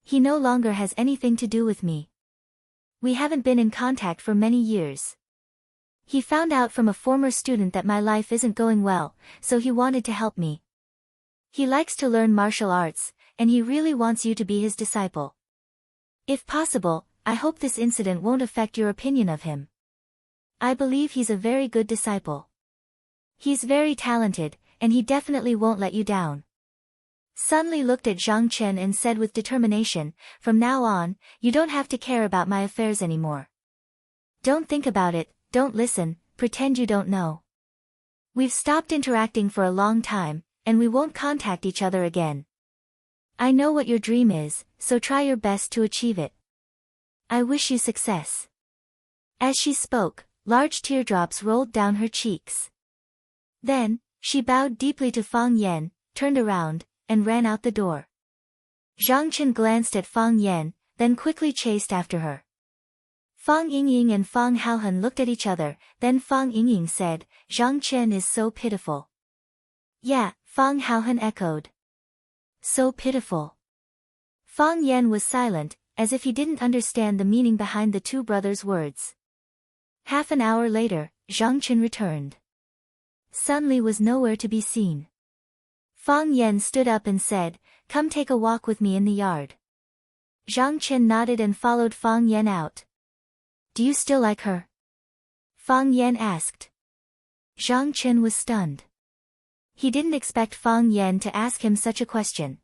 He no longer has anything to do with me. We haven't been in contact for many years. He found out from a former student that my life isn't going well, so he wanted to help me. He likes to learn martial arts, and he really wants you to be his disciple. If possible, I hope this incident won't affect your opinion of him. I believe he's a very good disciple. He's very talented, and he definitely won't let you down. Sun Li looked at Zhang Chen and said with determination, from now on, you don't have to care about my affairs anymore. Don't think about it, don't listen, pretend you don't know. We've stopped interacting for a long time, and we won't contact each other again. I know what your dream is, so try your best to achieve it. I wish you success. As she spoke, large teardrops rolled down her cheeks. Then, she bowed deeply to Fang Yan, turned around, and ran out the door. Zhang Chen glanced at Fang Yan, then quickly chased after her. Fang Yingying and Fang Haohan looked at each other, then Fang Yingying said, Zhang Chen is so pitiful. Yeah, Fang Haohan echoed. So pitiful. Fang Yan was silent, as if he didn't understand the meaning behind the two brothers' words. Half an hour later, Zhang Chen returned. Sun Li was nowhere to be seen. Fang Yan stood up and said, come take a walk with me in the yard. Zhang Chen nodded and followed Fang Yan out. Do you still like her? Fang Yan asked. Zhang Chen was stunned. He didn't expect Fang Yan to ask him such a question.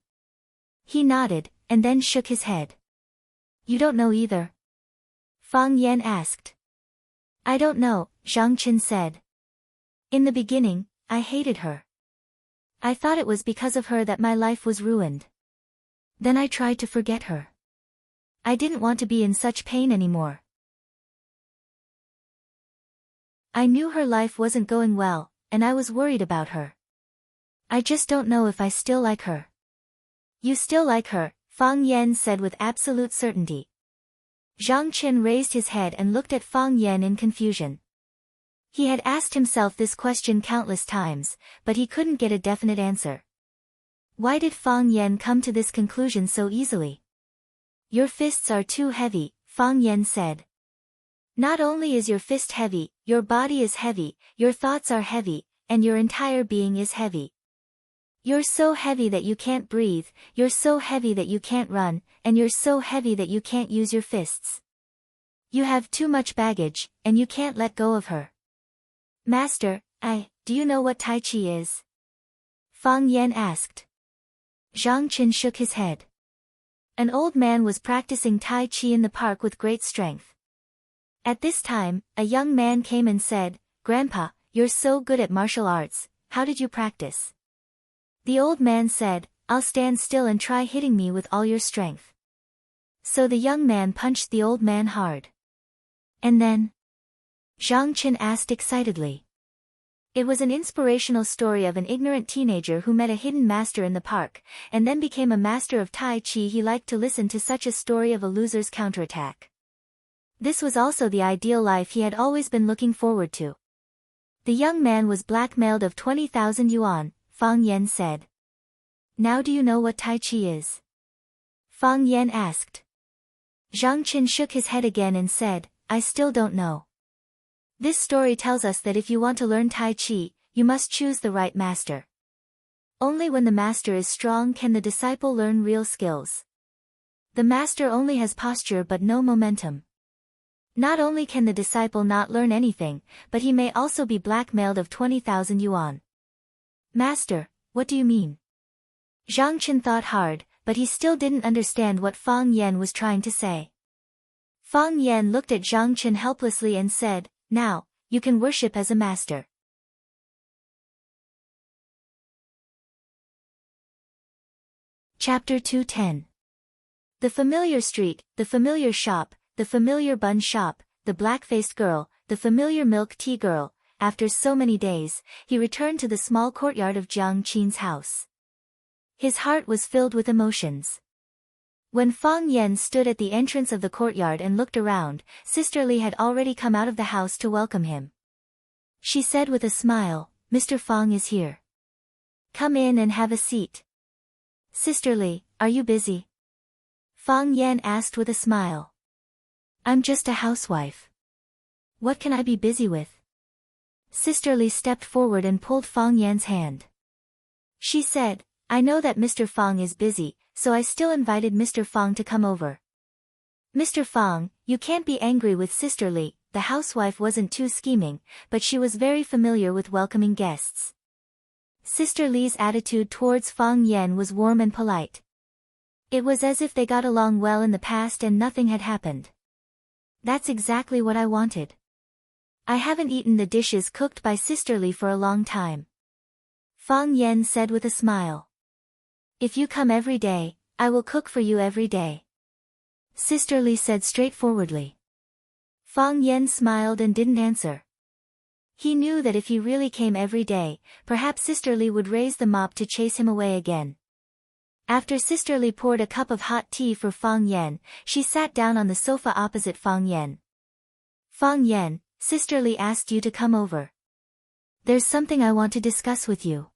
He nodded, and then shook his head. You don't know either? Fang Yan asked. I don't know, Zhang Chen said. In the beginning, I hated her. I thought it was because of her that my life was ruined. Then I tried to forget her. I didn't want to be in such pain anymore. I knew her life wasn't going well, and I was worried about her. I just don't know if I still like her. You still like her, Fang Yan said with absolute certainty. Zhang Chen raised his head and looked at Fang Yan in confusion. He had asked himself this question countless times, but he couldn't get a definite answer. Why did Fang Yan come to this conclusion so easily? Your fists are too heavy, Fang Yan said. Not only is your fist heavy, your body is heavy, your thoughts are heavy, and your entire being is heavy. You're so heavy that you can't breathe, you're so heavy that you can't run, and you're so heavy that you can't use your fists. You have too much baggage, and you can't let go of her. Master, do you know what Tai Chi is? Fang Yan asked. Zhang Chen shook his head. An old man was practicing Tai Chi in the park with great strength. At this time, a young man came and said, Grandpa, you're so good at martial arts, how did you practice? The old man said, I'll stand still and try hitting me with all your strength. So the young man punched the old man hard. And then? Zhang Chen asked excitedly. It was an inspirational story of an ignorant teenager who met a hidden master in the park, and then became a master of Tai Chi. He liked to listen to such a story of a loser's counterattack. This was also the ideal life he had always been looking forward to. The young man was blackmailed of 20,000 yuan, Fang Yan said. Now do you know what Tai Chi is? Fang Yan asked. Zhang Chen shook his head again and said, I still don't know. This story tells us that if you want to learn Tai Chi, you must choose the right master. Only when the master is strong can the disciple learn real skills. The master only has posture but no momentum. Not only can the disciple not learn anything, but he may also be blackmailed of 20,000 yuan. Master, what do you mean? Zhang Chen thought hard, but he still didn't understand what Fang Yan was trying to say. Fang Yan looked at Zhang Chen helplessly and said, Now, you can worship as a master. Chapter 210. The familiar street, the familiar shop, the familiar bun shop, the black-faced girl, the familiar milk tea girl. After so many days, he returned to the small courtyard of Jiang Qin's house. His heart was filled with emotions. When Fang Yan stood at the entrance of the courtyard and looked around, Sister Li had already come out of the house to welcome him. She said with a smile, Mr. Fang is here. Come in and have a seat. Sister Li, are you busy? Fang Yan asked with a smile. I'm just a housewife. What can I be busy with? Sister Li stepped forward and pulled Fang Yan's hand. She said, I know that Mr. Fang is busy, so I still invited Mr. Fang to come over. Mr. Fang, you can't be angry with Sister Li. The housewife wasn't too scheming, but she was very familiar with welcoming guests. Sister Li's attitude towards Fang Yan was warm and polite. It was as if they got along well in the past and nothing had happened. That's exactly what I wanted. I haven't eaten the dishes cooked by Sister Li for a long time. Fang Yan said with a smile. If you come every day, I will cook for you every day. Sister Li said straightforwardly. Fang Yan smiled and didn't answer. He knew that if he really came every day, perhaps Sister Li would raise the mop to chase him away again. After Sister Li poured a cup of hot tea for Fang Yan, she sat down on the sofa opposite Fang Yan. Fang Yan, Sister Li asked you to come over. There's something I want to discuss with you.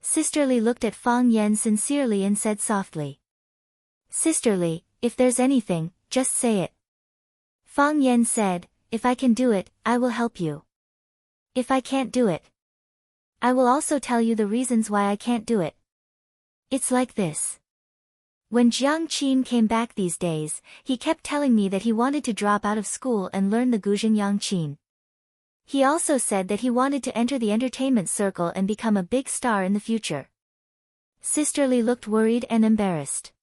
Sister Li looked at Fang Yan sincerely and said softly. Sister Li, if there's anything, just say it. Fang Yan said, if I can do it, I will help you. If I can't do it, I will also tell you the reasons why I can't do it. It's like this. When Jiang Qin came back these days, he kept telling me that he wanted to drop out of school and learn the Guzheng Yangqin. He also said that he wanted to enter the entertainment circle and become a big star in the future. Sister Li looked worried and embarrassed.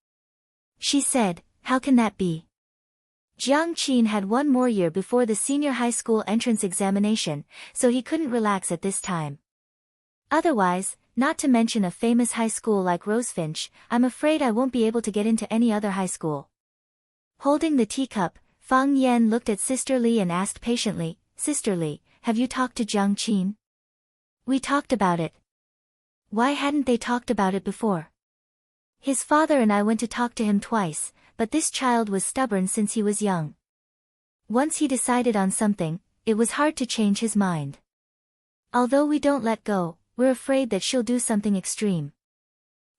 She said, how can that be? Jiang Qin had one more year before the senior high school entrance examination, so he couldn't relax at this time. Otherwise, not to mention a famous high school like Rosefinch, I'm afraid I won't be able to get into any other high school. Holding the teacup, Fang Yan looked at Sister Li and asked patiently, Sister Li, have you talked to Jiang Qin? We talked about it. Why hadn't they talked about it before? His father and I went to talk to him twice, but this child was stubborn since he was young. Once he decided on something, it was hard to change his mind. Although we don't let go, we're afraid that she'll do something extreme.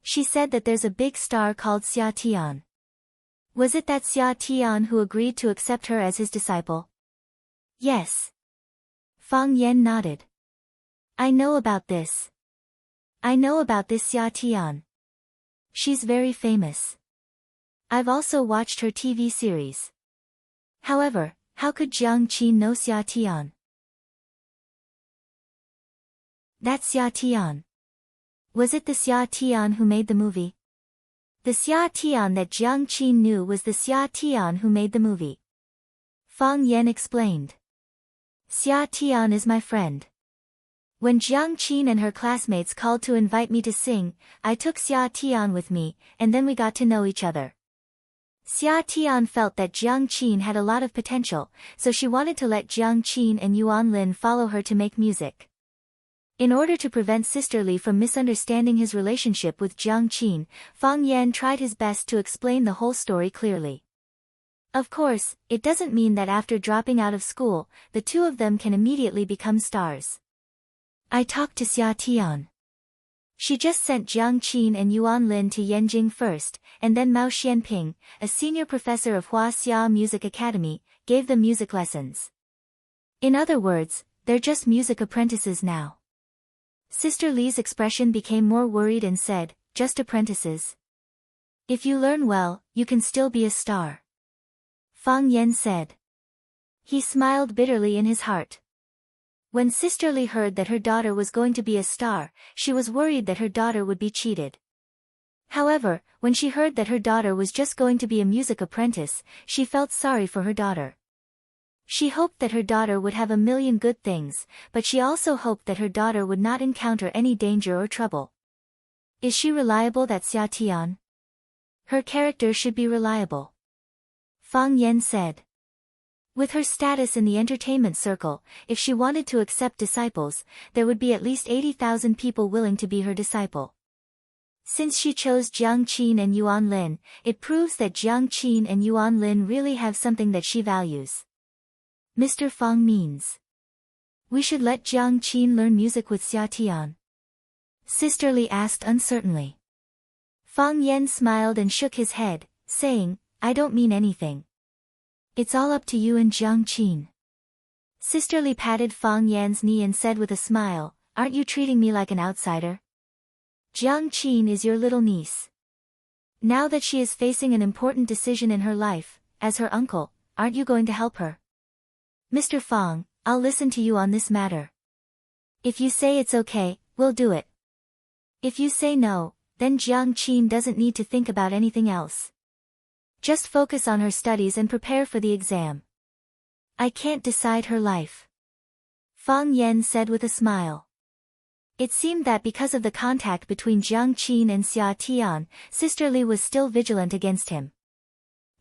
She said that there's a big star called Xia Tian. Was it that Xia Tian who agreed to accept her as his disciple? Yes. Fang Yan nodded. I know about this. I know about this Xia Tian. She's very famous. I've also watched her TV series. However, how could Jiang Qin know Xia Tian? That Xia Tian. Was it the Xia Tian who made the movie? The Xia Tian that Jiang Qin knew was the Xia Tian who made the movie. Fang Yan explained. Xia Tian is my friend. When Jiang Qin and her classmates called to invite me to sing, I took Xia Tian with me, and then we got to know each other. Xia Tian felt that Jiang Qin had a lot of potential, so she wanted to let Jiang Qin and Yuan Lin follow her to make music. In order to prevent Sister Li from misunderstanding his relationship with Jiang Qin, Fang Yan tried his best to explain the whole story clearly. Of course, it doesn't mean that after dropping out of school, the two of them can immediately become stars. I talked to Xia Tian. She just sent Jiang Qin and Yuan Lin to Yanjing first, and then Mao Xianping, a senior professor of Huaxia Music Academy, gave them music lessons. In other words, they're just music apprentices now. Sister Li's expression became more worried and said, just apprentices. If you learn well, you can still be a star. Fang Yan said. He smiled bitterly in his heart. When Sister Li heard that her daughter was going to be a star, she was worried that her daughter would be cheated. However, when she heard that her daughter was just going to be a music apprentice, she felt sorry for her daughter. She hoped that her daughter would have a million good things, but she also hoped that her daughter would not encounter any danger or trouble. Is she reliable, that Xia Tian? Her character should be reliable. Fang Yan said. With her status in the entertainment circle, if she wanted to accept disciples, there would be at least 80,000 people willing to be her disciple. Since she chose Jiang Qin and Yuan Lin, it proves that Jiang Qin and Yuan Lin really have something that she values. Mr. Fang means we should let Jiang Qin learn music with Xia Tian? Sister Li asked uncertainly. Fang Yan smiled and shook his head. saying, I don't mean anything. It's all up to you and Jiang Qin. Sisterly patted Fang Yan's knee and said with a smile, aren't you treating me like an outsider? Jiang Qin is your little niece. Now that she is facing an important decision in her life, as her uncle, aren't you going to help her? Mr. Fang, I'll listen to you on this matter. If you say it's okay, we'll do it. If you say no, then Jiang Qin doesn't need to think about anything else. Just focus on her studies and prepare for the exam. I can't decide her life. Fang Yan said with a smile. It seemed that because of the contact between Jiang Qin and Xia Tian, Sister Li was still vigilant against him.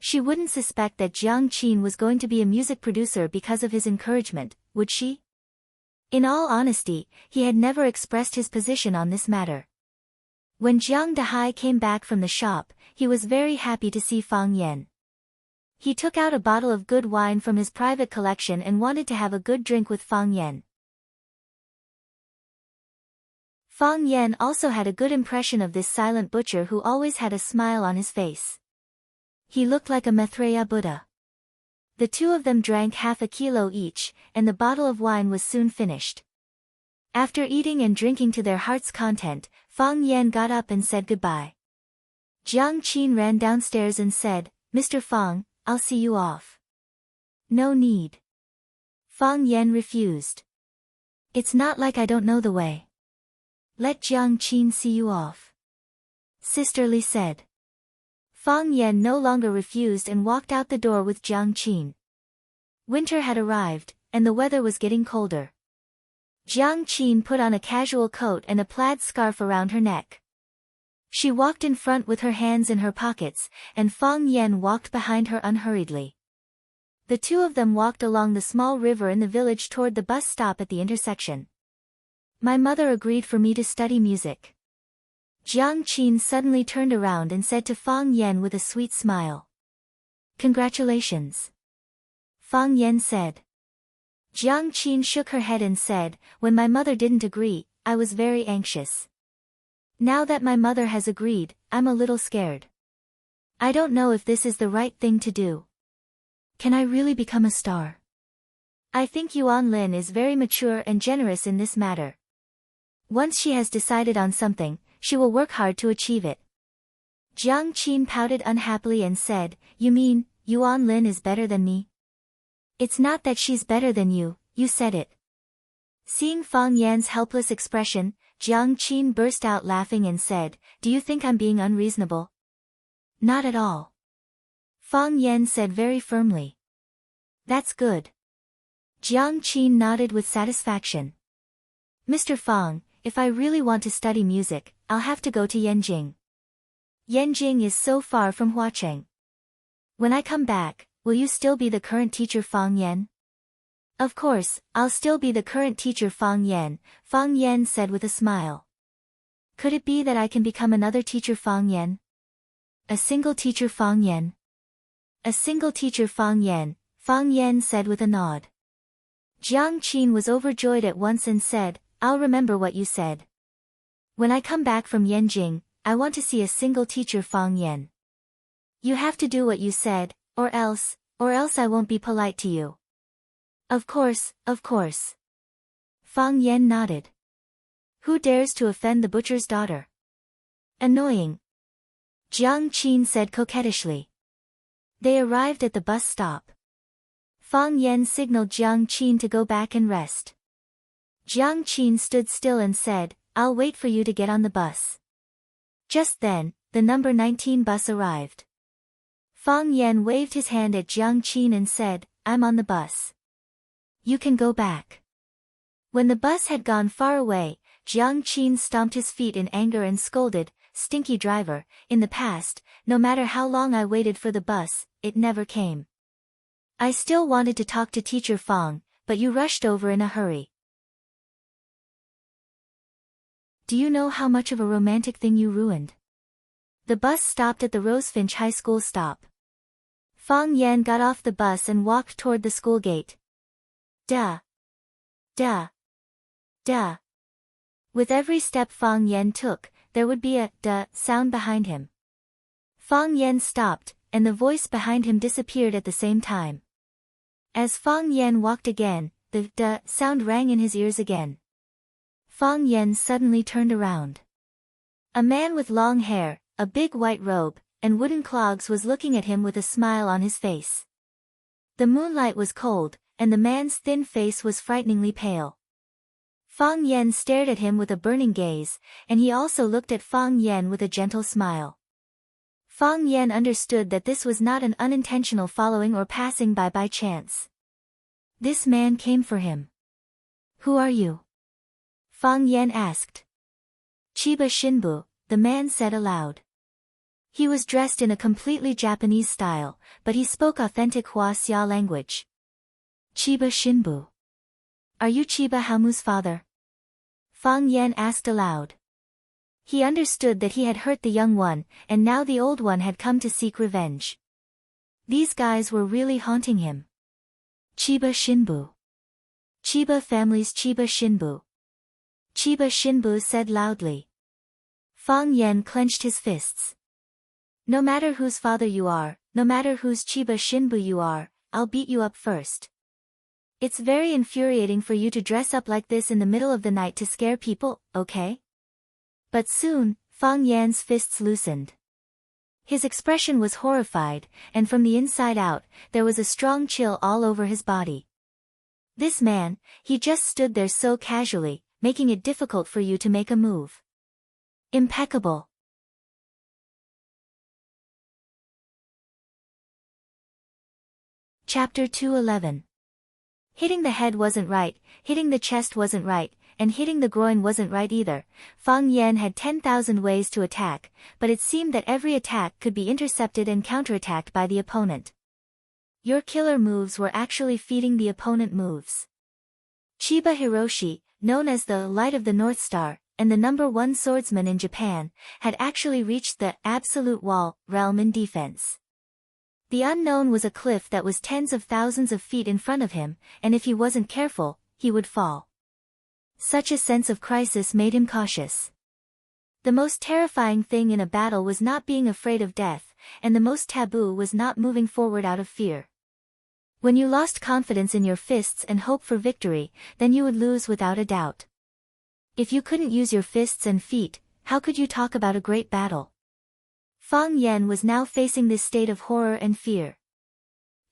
She wouldn't suspect that Jiang Qin was going to be a music producer because of his encouragement, would she? In all honesty, he had never expressed his position on this matter. When Jiang Dehai came back from the shop, he was very happy to see Fang Yan. He took out a bottle of good wine from his private collection and wanted to have a good drink with Fang Yan. Fang Yan also had a good impression of this silent butcher who always had a smile on his face. He looked like a Maitreya Buddha. The two of them drank half a kilo each, and the bottle of wine was soon finished. After eating and drinking to their heart's content, Fang Yan got up and said goodbye. Jiang Qin ran downstairs and said, Mr. Fang, I'll see you off. No need. Fang Yan refused. It's not like I don't know the way. Let Jiang Qin see you off. Sister Li said. Fang Yan no longer refused and walked out the door with Jiang Qin. Winter had arrived, and the weather was getting colder. Jiang Qin put on a casual coat and a plaid scarf around her neck. She walked in front with her hands in her pockets, and Fang Yan walked behind her unhurriedly. The two of them walked along the small river in the village toward the bus stop at the intersection. My mother agreed for me to study music. Jiang Qin suddenly turned around and said to Fang Yan with a sweet smile. Congratulations. Fang Yan said. Jiang Qin shook her head and said, when my mother didn't agree, I was very anxious. Now that my mother has agreed, I'm a little scared. I don't know if this is the right thing to do. Can I really become a star? I think Yuan Lin is very mature and generous in this matter. Once she has decided on something, she will work hard to achieve it. Jiang Qin pouted unhappily and said, you mean, Yuan Lin is better than me? It's not that she's better than you said it. Seeing Fang Yan's helpless expression, Jiang Qin burst out laughing and said, do you think I'm being unreasonable? Not at all. Fang Yan said very firmly. That's good. Jiang Qin nodded with satisfaction. Mr. Fang, if I really want to study music, I'll have to go to Yanjing. Yanjing is so far from Huacheng. When I come back, will you still be the current teacher Fang Yan? Of course, I'll still be the current teacher Fang Yan said with a smile. Could it be that I can become another teacher Fang Yan? A single teacher Fang Yan? A single teacher Fang Yan said with a nod. Jiang Qin was overjoyed at once and said, I'll remember what you said. When I come back from Yanjing, I want to see a single teacher Fang Yan. You have to do what you said, or else I won't be polite to you. Of course. Fang Yan nodded. Who dares to offend the butcher's daughter? Annoying. Jiang Qin said coquettishly. They arrived at the bus stop. Fang Yan signaled Jiang Qin to go back and rest. Jiang Qin stood still and said, I'll wait for you to get on the bus. Just then, the number 19 bus arrived. Fang Yan waved his hand at Jiang Qin and said, I'm on the bus. You can go back. When the bus had gone far away, Jiang Qin stomped his feet in anger and scolded, Stinky driver, in the past, no matter how long I waited for the bus, it never came. I still wanted to talk to Teacher Fang, but you rushed over in a hurry. Do you know how much of a romantic thing you ruined? The bus stopped at the Rosefinch High School stop. Fang Yan got off the bus and walked toward the school gate. Duh. With every step Fang Yan took, there would be a duh sound behind him. Fang Yan stopped, and the voice behind him disappeared at the same time. As Fang Yan walked again, the "duh" sound rang in his ears again. Fang Yan suddenly turned around. A man with long hair, a big white robe, and wooden clogs was looking at him with a smile on his face. The moonlight was cold, and the man's thin face was frighteningly pale. Fang Yan stared at him with a burning gaze, and he also looked at Fang Yan with a gentle smile. Fang Yan understood that this was not an unintentional following or passing by chance. This man came for him. "Who are you?" Fang Yan asked. "Chiba Shinbu," the man said aloud. He was dressed in a completely Japanese style, but he spoke authentic Hua-Xia language. "Chiba Shinbu. Are you Chiba Hamu's father?" Fang Yan asked aloud. He understood that he had hurt the young one, and now the old one had come to seek revenge. These guys were really haunting him. "Chiba Shinbu. Chiba family's Chiba Shinbu." Chiba Shinbu said loudly. Fang Yan clenched his fists. "No matter whose father you are, no matter whose Chiba Shinbu you are, I'll beat you up first. It's very infuriating for you to dress up like this in the middle of the night to scare people, okay?" But soon, Fang Yan's fists loosened. His expression was horrified, and from the inside out, there was a strong chill all over his body. This man, he just stood there so casually, making it difficult for you to make a move. Impeccable. Chapter 211. Hitting the head wasn't right, hitting the chest wasn't right, and hitting the groin wasn't right either. Fang Yan had 10,000 ways to attack, but it seemed that every attack could be intercepted and counterattacked by the opponent. Your killer moves were actually feeding the opponent moves. Chiba Hiroshi, known as the Light of the North Star, and the #1 swordsman in Japan, had actually reached the absolute wall realm in defense. The unknown was a cliff that was tens of thousands of feet in front of him, and if he wasn't careful, he would fall. Such a sense of crisis made him cautious. The most terrifying thing in a battle was not being afraid of death, and the most taboo was not moving forward out of fear. When you lost confidence in your fists and hope for victory, then you would lose without a doubt. If you couldn't use your fists and feet, how could you talk about a great battle? Fang Yan was now facing this state of horror and fear.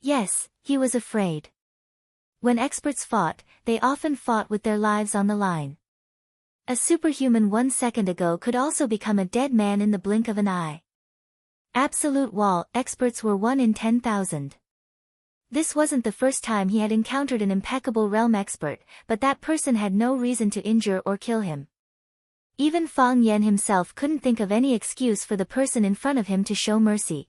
Yes, he was afraid. When experts fought, they often fought with their lives on the line. A superhuman 1 second ago could also become a dead man in the blink of an eye. Absolute wall experts were 1 in 10,000. This wasn't the first time he had encountered an impeccable realm expert, but that person had no reason to injure or kill him. Even Fang Yan himself couldn't think of any excuse for the person in front of him to show mercy.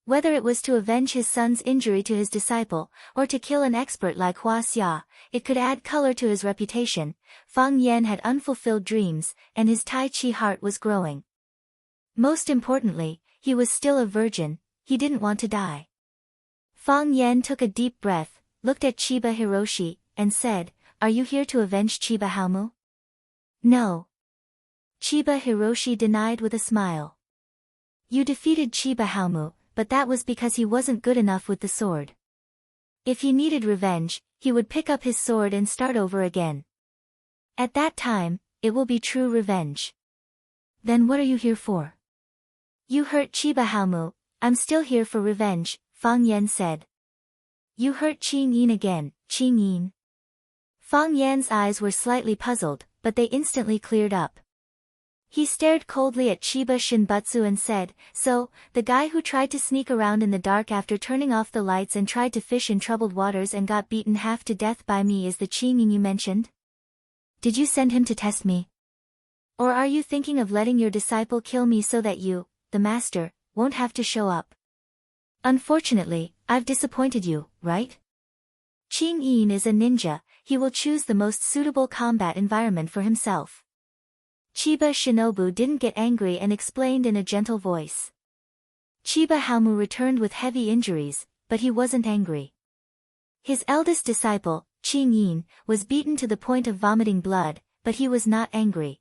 Whether it was to avenge his son's injury to his disciple, or to kill an expert like Hua-Xia, it could add color to his reputation. Fang Yan had unfulfilled dreams, and his Tai Chi heart was growing. Most importantly, he was still a virgin, he didn't want to die. Fang Yan took a deep breath, looked at Chiba Hiroshi, and said, "Are you here to avenge Chiba Hamu?" "No." Chiba Hiroshi denied with a smile. "You defeated Chiba Hamu, but that was because he wasn't good enough with the sword. If he needed revenge, he would pick up his sword and start over again. At that time, it will be true revenge." "Then what are you here for?" "You hurt Chiba Hamu, I'm still here for revenge," Fang Yan said. "You hurt Qing Yin again, Qing Yin." Fang Yan's eyes were slightly puzzled, but they instantly cleared up. He stared coldly at Chiba Shinbutsu and said, "So, the guy who tried to sneak around in the dark after turning off the lights and tried to fish in troubled waters and got beaten half to death by me is the Qing Yin you mentioned? Did you send him to test me? Or are you thinking of letting your disciple kill me so that you, the master, won't have to show up? Unfortunately, I've disappointed you, right? Qing Yin is a ninja, he will choose the most suitable combat environment for himself." Chiba Shinobu didn't get angry and explained in a gentle voice. Chiba Hamu returned with heavy injuries, but he wasn't angry. His eldest disciple, Qing Yin, was beaten to the point of vomiting blood, but he was not angry.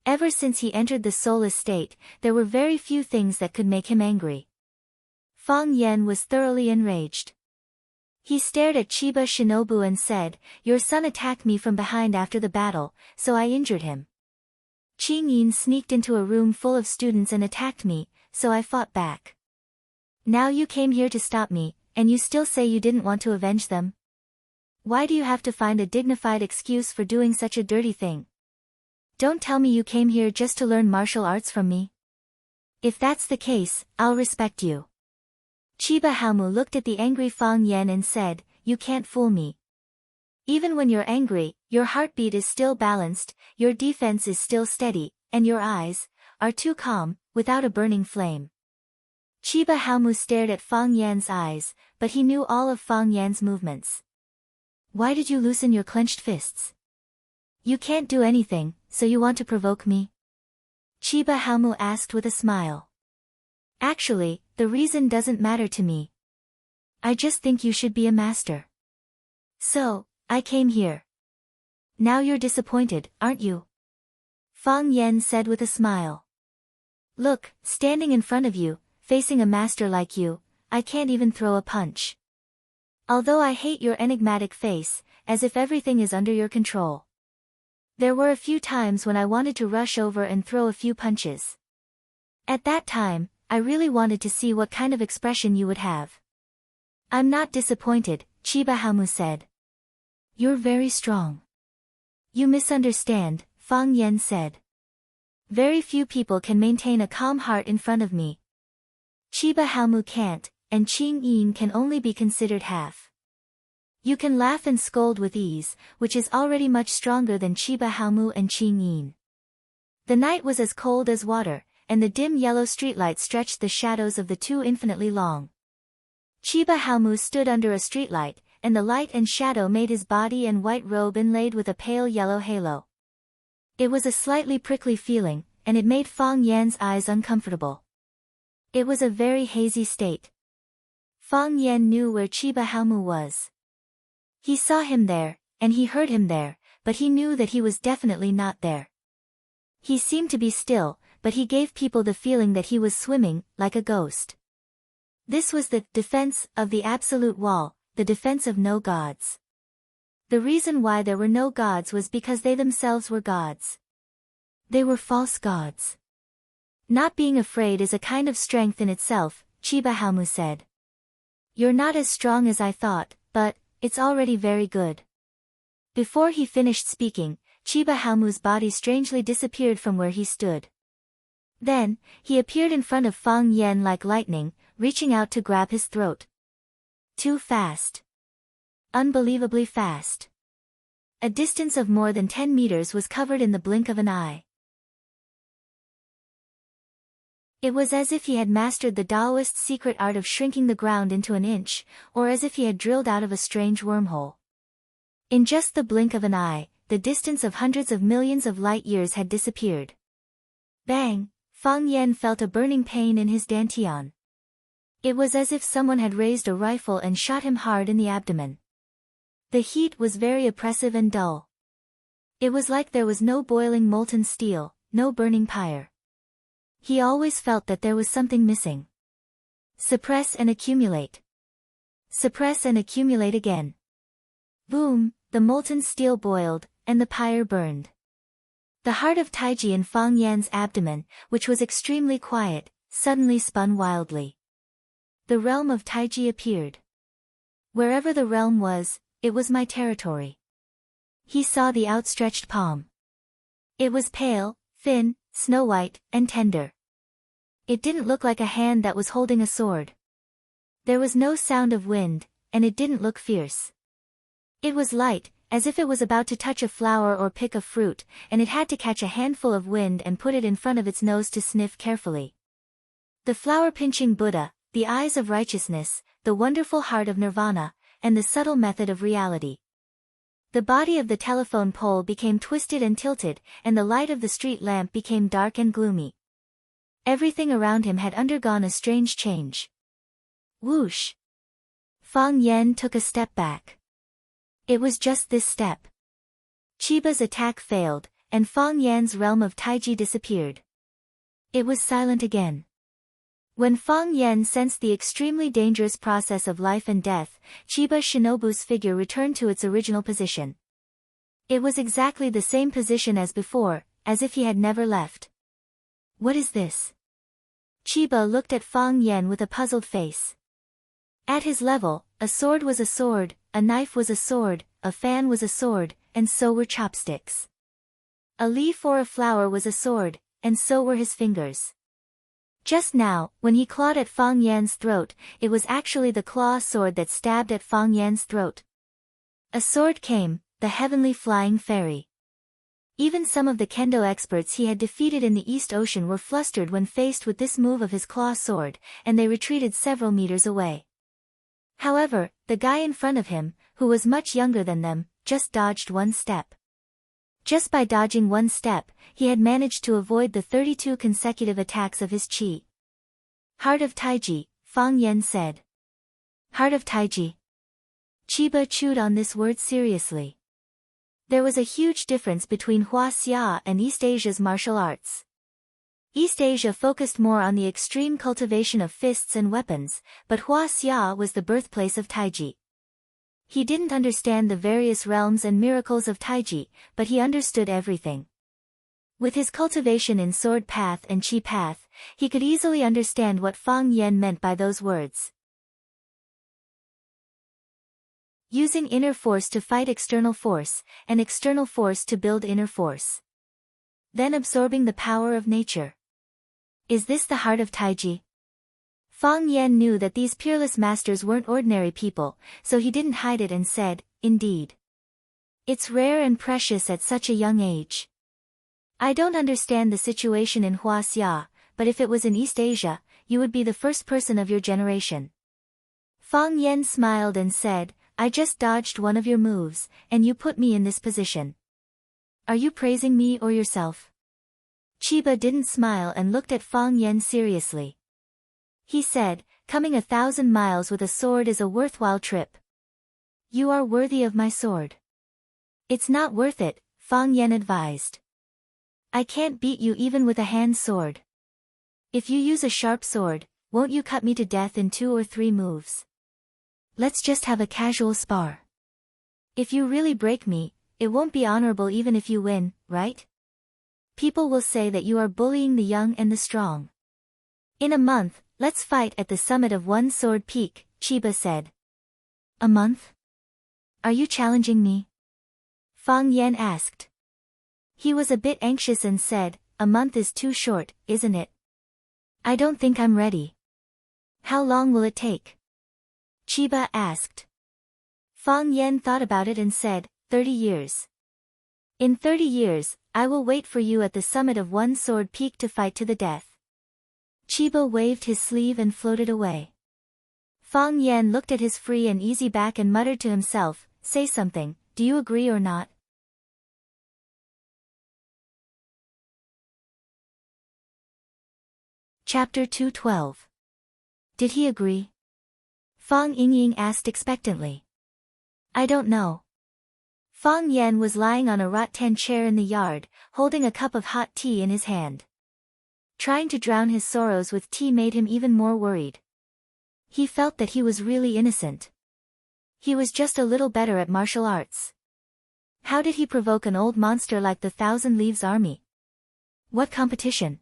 Ever since he entered the soulless state, there were very few things that could make him angry. Fang Yan was thoroughly enraged. He stared at Chiba Shinobu and said, "Your son attacked me from behind after the battle, so I injured him. Qing Yin sneaked into a room full of students and attacked me, so I fought back. Now you came here to stop me, and you still say you didn't want to avenge them? Why do you have to find a dignified excuse for doing such a dirty thing? Don't tell me you came here just to learn martial arts from me. If that's the case, I'll respect you." Chiba Haomu looked at the angry Fang Yan and said, "You can't fool me. Even when you're angry, your heartbeat is still balanced, your defense is still steady, and your eyes are too calm, without a burning flame." Chiba Haomu stared at Fang Yan's eyes, but he knew all of Fang Yan's movements. "Why did you loosen your clenched fists? You can't do anything, so you want to provoke me?" Chiba Haomu asked with a smile. "Actually, the reason doesn't matter to me. I just think you should be a master. So, I came here. Now you're disappointed, aren't you?" Fang Yan said with a smile. "Look, standing in front of you, facing a master like you, I can't even throw a punch. Although I hate your enigmatic face, as if everything is under your control. There were a few times when I wanted to rush over and throw a few punches. At that time, I really wanted to see what kind of expression you would have." "I'm not disappointed," Chiba Haomu said. "You're very strong." "You misunderstand," Fang Yan said. "Very few people can maintain a calm heart in front of me. Chiba Haomu can't, and Qing Yin can only be considered half. You can laugh and scold with ease, which is already much stronger than Chiba Haomu and Qing Yin." The night was as cold as water, and the dim yellow streetlight stretched the shadows of the two infinitely long. Chiba Haomu stood under a streetlight, and the light and shadow made his body and white robe inlaid with a pale yellow halo. It was a slightly prickly feeling, and it made Fang Yan's eyes uncomfortable. It was a very hazy state. Fang Yan knew where Chiba Haomu was. He saw him there, and he heard him there, but he knew that he was definitely not there. He seemed to be still, but he gave people the feeling that he was swimming, like a ghost. This was the defense of the absolute wall, the defense of no gods. The reason why there were no gods was because they themselves were gods. They were false gods. "Not being afraid is a kind of strength in itself," Chiba Haomu said. "You're not as strong as I thought, but it's already very good." Before he finished speaking, Chiba Haomu's body strangely disappeared from where he stood. Then, he appeared in front of Fang Yan like lightning, reaching out to grab his throat. Too fast. Unbelievably fast. A distance of more than 10 meters was covered in the blink of an eye. It was as if he had mastered the Taoist secret art of shrinking the ground into an inch, or as if he had drilled out of a strange wormhole. In just the blink of an eye, the distance of hundreds of millions of light years had disappeared. Bang! Fang Yan felt a burning pain in his dantian. It was as if someone had raised a rifle and shot him hard in the abdomen. The heat was very oppressive and dull. It was like there was no boiling molten steel, no burning pyre. He always felt that there was something missing. Suppress and accumulate. Suppress and accumulate again. Boom, the molten steel boiled, and the pyre burned. The heart of Taiji in Fang Yan's abdomen, which was extremely quiet, suddenly spun wildly. The realm of Taiji appeared. Wherever the realm was, it was my territory. He saw the outstretched palm. It was pale, thin, snow-white, and tender. It didn't look like a hand that was holding a sword. There was no sound of wind, and it didn't look fierce. It was light, as if it was about to touch a flower or pick a fruit, and it had to catch a handful of wind and put it in front of its nose to sniff carefully. The flower-pinching Buddha, the eyes of righteousness, the wonderful heart of nirvana, and the subtle method of reality. The body of the telephone pole became twisted and tilted, and the light of the street lamp became dark and gloomy. Everything around him had undergone a strange change. Whoosh! Fang Yan took a step back. It was just this step. Chiba's attack failed, and Fang Yan's realm of Taiji disappeared. It was silent again. When Fang Yan sensed the extremely dangerous process of life and death, Chiba Shinobu's figure returned to its original position. It was exactly the same position as before, as if he had never left. What is this? Chiba looked at Fang Yan with a puzzled face. At his level, a sword was a sword, a knife was a sword, a fan was a sword, and so were chopsticks. A leaf or a flower was a sword, and so were his fingers. Just now, when he clawed at Fang Yan's throat, it was actually the claw sword that stabbed at Fang Yan's throat. A sword came, the heavenly flying fairy. Even some of the kendo experts he had defeated in the East Ocean were flustered when faced with this move of his claw sword, and they retreated several meters away. However, the guy in front of him, who was much younger than them, just dodged one step. Just by dodging one step, he had managed to avoid the 32 consecutive attacks of his chi. Heart of Taiji, Fang Yan said. Heart of Taiji. Chiba chewed on this word seriously. There was a huge difference between Huaxia and East Asia's martial arts. East Asia focused more on the extreme cultivation of fists and weapons, but Huaxia was the birthplace of Taiji. He didn't understand the various realms and miracles of Taiji, but he understood everything. With his cultivation in sword path and chi path, he could easily understand what Fang Yan meant by those words. Using inner force to fight external force, and external force to build inner force. Then absorbing the power of nature. Is this the heart of Taiji? Fang Yan knew that these peerless masters weren't ordinary people, so he didn't hide it and said, indeed. It's rare and precious at such a young age. I don't understand the situation in Huaxia, but if it was in East Asia, you would be the first person of your generation. Fang Yan smiled and said, I just dodged one of your moves, and you put me in this position. Are you praising me or yourself? Chiba didn't smile and looked at Fang Yan seriously. He said, coming 1,000 miles with a sword is a worthwhile trip. You are worthy of my sword. It's not worth it, Fang Yan advised. I can't beat you even with a hand sword. If you use a sharp sword, won't you cut me to death in 2 or 3 moves? Let's just have a casual spar. If you really break me, it won't be honorable even if you win, right? People will say that you are bullying the young and the strong. In a month, let's fight at the summit of One Sword Peak, Chiba said. A month? Are you challenging me? Fang Yan asked. He was a bit anxious and said, a month is too short, isn't it? I don't think I'm ready. How long will it take? Chiba asked. Fang Yan thought about it and said, 30 years. In 30 years, I will wait for you at the summit of One Sword Peak to fight to the death. Chiba waved his sleeve and floated away. Fang Yan looked at his free and easy back and muttered to himself, say something, do you agree or not? Chapter 212. Did he agree? Fang Yingying asked expectantly. I don't know. Fang Yan was lying on a rattan chair in the yard, holding a cup of hot tea in his hand. Trying to drown his sorrows with tea made him even more worried. He felt that he was really innocent. He was just a little better at martial arts. How did he provoke an old monster like the Thousand Leaves Army? What competition?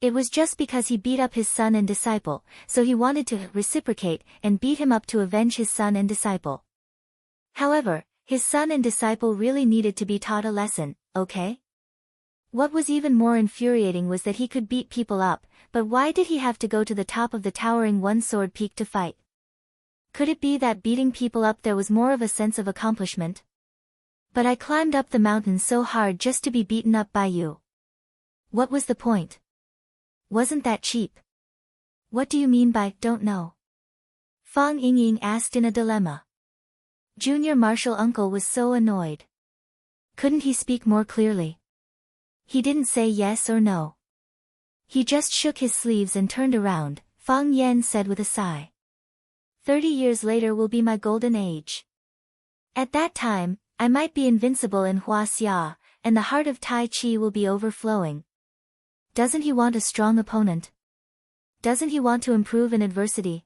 It was just because he beat up his son and disciple, so he wanted to reciprocate and beat him up to avenge his son and disciple. However, his son and disciple really needed to be taught a lesson, okay? What was even more infuriating was that he could beat people up, but why did he have to go to the top of the towering One Sword Peak to fight? Could it be that beating people up there was more of a sense of accomplishment? But I climbed up the mountain so hard just to be beaten up by you. What was the point? Wasn't that cheap? What do you mean by, don't know? Fang Yingying asked in a dilemma. Junior Marshal Uncle was so annoyed. Couldn't he speak more clearly? He didn't say yes or no. He just shook his sleeves and turned around, Fang Yan said with a sigh. 30 years later will be my golden age. At that time, I might be invincible in Huaxia, and the heart of Tai Chi will be overflowing. Doesn't he want a strong opponent? Doesn't he want to improve in adversity?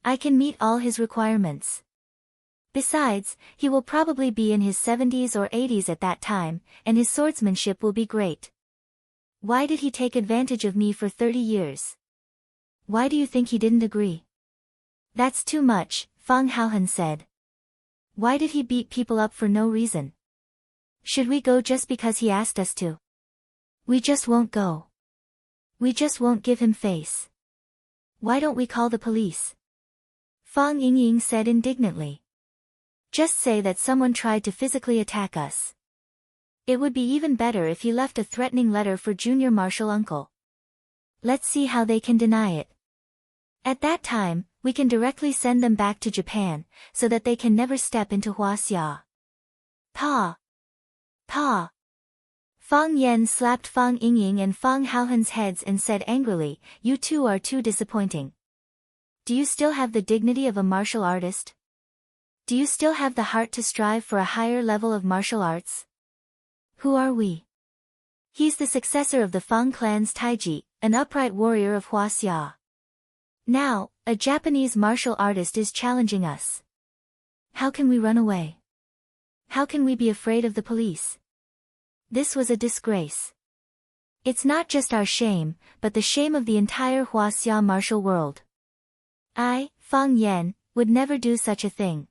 I can meet all his requirements. Besides, he will probably be in his 70s or 80s at that time, and his swordsmanship will be great. Why did he take advantage of me for 30 years? Why do you think he didn't agree? That's too much, Fang Haohan said. Why did he beat people up for no reason? Should we go just because he asked us to? We just won't go. We just won't give him face. Why don't we call the police? Fang Yingying said indignantly. Just say that someone tried to physically attack us. It would be even better if he left a threatening letter for junior martial uncle. Let's see how they can deny it. At that time, we can directly send them back to Japan, so that they can never step into Huaxia. Pa! Pa! Fang Yan slapped Fang Yingying and Fang Haohan's heads and said angrily, "You two are too disappointing. Do you still have the dignity of a martial artist? Do you still have the heart to strive for a higher level of martial arts? Who are we?" He's the successor of the Fang clan's Taiji, an upright warrior of Huaxia. Now, a Japanese martial artist is challenging us. How can we run away? How can we be afraid of the police? This was a disgrace. It's not just our shame, but the shame of the entire Huaxia martial world. I, Fang Yan, would never do such a thing.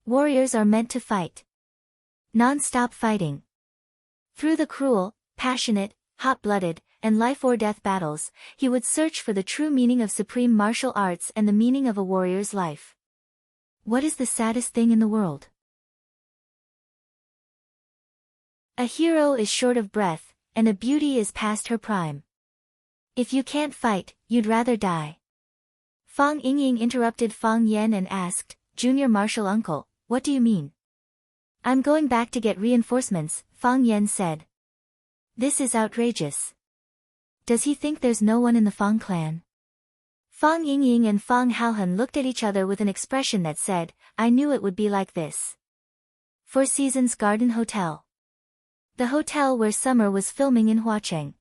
Warriors are meant to fight. Non-stop fighting. Through the cruel, passionate, hot-blooded, and life-or-death battles, he would search for the true meaning of supreme martial arts and the meaning of a warrior's life. What is the saddest thing in the world? A hero is short of breath, and a beauty is past her prime. If you can't fight, you'd rather die. Fang Yingying interrupted Fang Yan and asked, "Junior martial uncle, what do you mean?" "I'm going back to get reinforcements," Fang Yan said. "This is outrageous. Does he think there's no one in the Fang clan?" Fang Yingying and Fang Haohan looked at each other with an expression that said, "I knew it would be like this." Four Seasons Garden Hotel. The hotel where Summer was filming in Huacheng.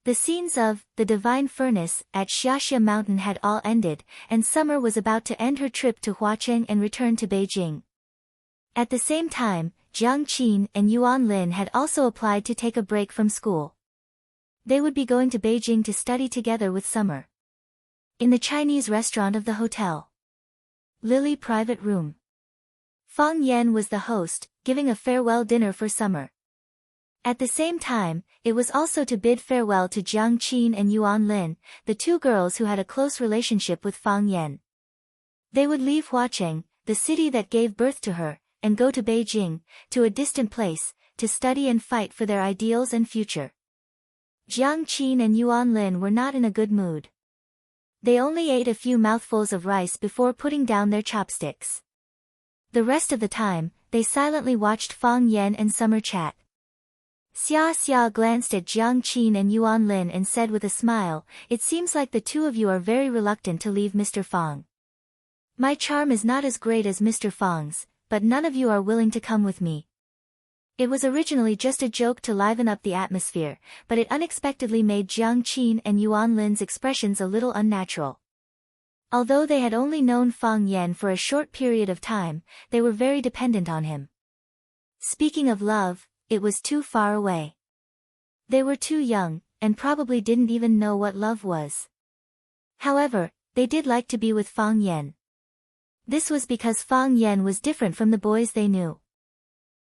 The scenes of The Divine Furnace at Xiaxia Mountain had all ended, and Summer was about to end her trip to Huacheng and return to Beijing. At the same time, Jiang Qin and Yuan Lin had also applied to take a break from school. They would be going to Beijing to study together with Summer. In the Chinese restaurant of the hotel. Lily private room. Fang Yan was the host, giving a farewell dinner for Summer. At the same time, it was also to bid farewell to Jiang Qin and Yuan Lin, the two girls who had a close relationship with Fang Yan. They would leave Huacheng, the city that gave birth to her, and go to Beijing, to a distant place, to study and fight for their ideals and future. Jiang Qin and Yuan Lin were not in a good mood. They only ate a few mouthfuls of rice before putting down their chopsticks. The rest of the time, they silently watched Fang Yan and Summer chat. Xia glanced at Jiang Qin and Yuan Lin and said with a smile, "It seems like the two of you are very reluctant to leave Mr. Fang. My charm is not as great as Mr. Fang's, but none of you are willing to come with me." It was originally just a joke to liven up the atmosphere, but it unexpectedly made Jiang Qin and Yuan Lin's expressions a little unnatural. Although they had only known Fang Yan for a short period of time, they were very dependent on him. Speaking of love, it was too far away. They were too young, and probably didn't even know what love was. However, they did like to be with Fang Yan. This was because Fang Yan was different from the boys they knew.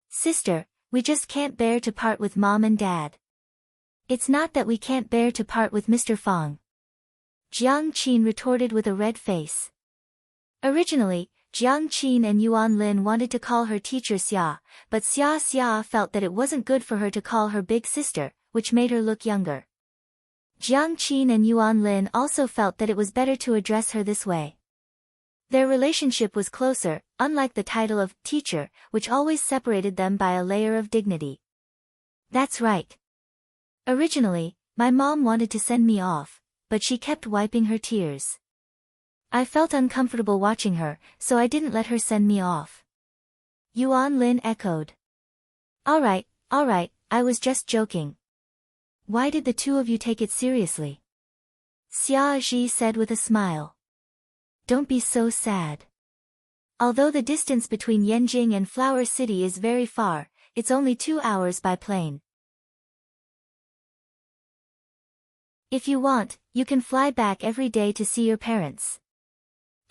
"Sister, we just can't bear to part with Mom and Dad." "It's not that we can't bear to part with Mr. Fang," Jiang Qin retorted with a red face. Originally, Jiang Qin and Yuan Lin wanted to call her teacher Xia, but Xia felt that it wasn't good for her to call her big sister, which made her look younger. Jiang Qin and Yuan Lin also felt that it was better to address her this way. Their relationship was closer, unlike the title of teacher, which always separated them by a layer of dignity. "That's right. Originally, my mom wanted to send me off, but she kept wiping her tears. I felt uncomfortable watching her, so I didn't let her send me off." Yuan Lin echoed. "Alright, Alright, I was just joking. Why did the two of you take it seriously? Xia Zhi said with a smile. Don't be so sad. Although the distance between Yanjing and Flower City is very far, it's only 2 hours by plane. If you want, you can fly back every day to see your parents.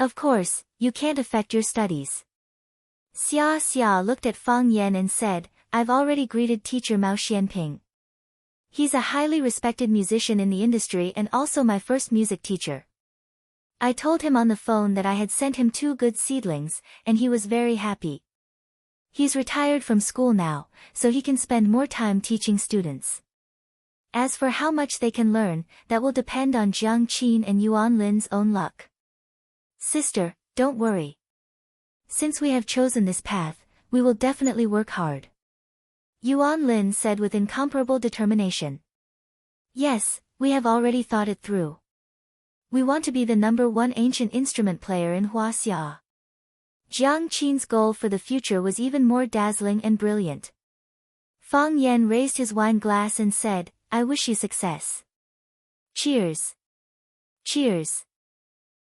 Of course, you can't affect your studies. Xia looked at Fang Yan and said, I've already greeted teacher Mao Xianping. He's a highly respected musician in the industry and also my first music teacher. I told him on the phone that I had sent him 2 good seedlings, and he was very happy. He's retired from school now, so he can spend more time teaching students. As for how much they can learn, that will depend on Jiang Qin and Yuan Lin's own luck. Sister, don't worry. Since we have chosen this path, we will definitely work hard. Yuan Lin said with incomparable determination. Yes, we have already thought it through. We want to be the #1 ancient instrument player in Huaxia. Jiang Qin's goal for the future was even more dazzling and brilliant. Fang Yan raised his wine glass and said, I wish you success. Cheers. Cheers.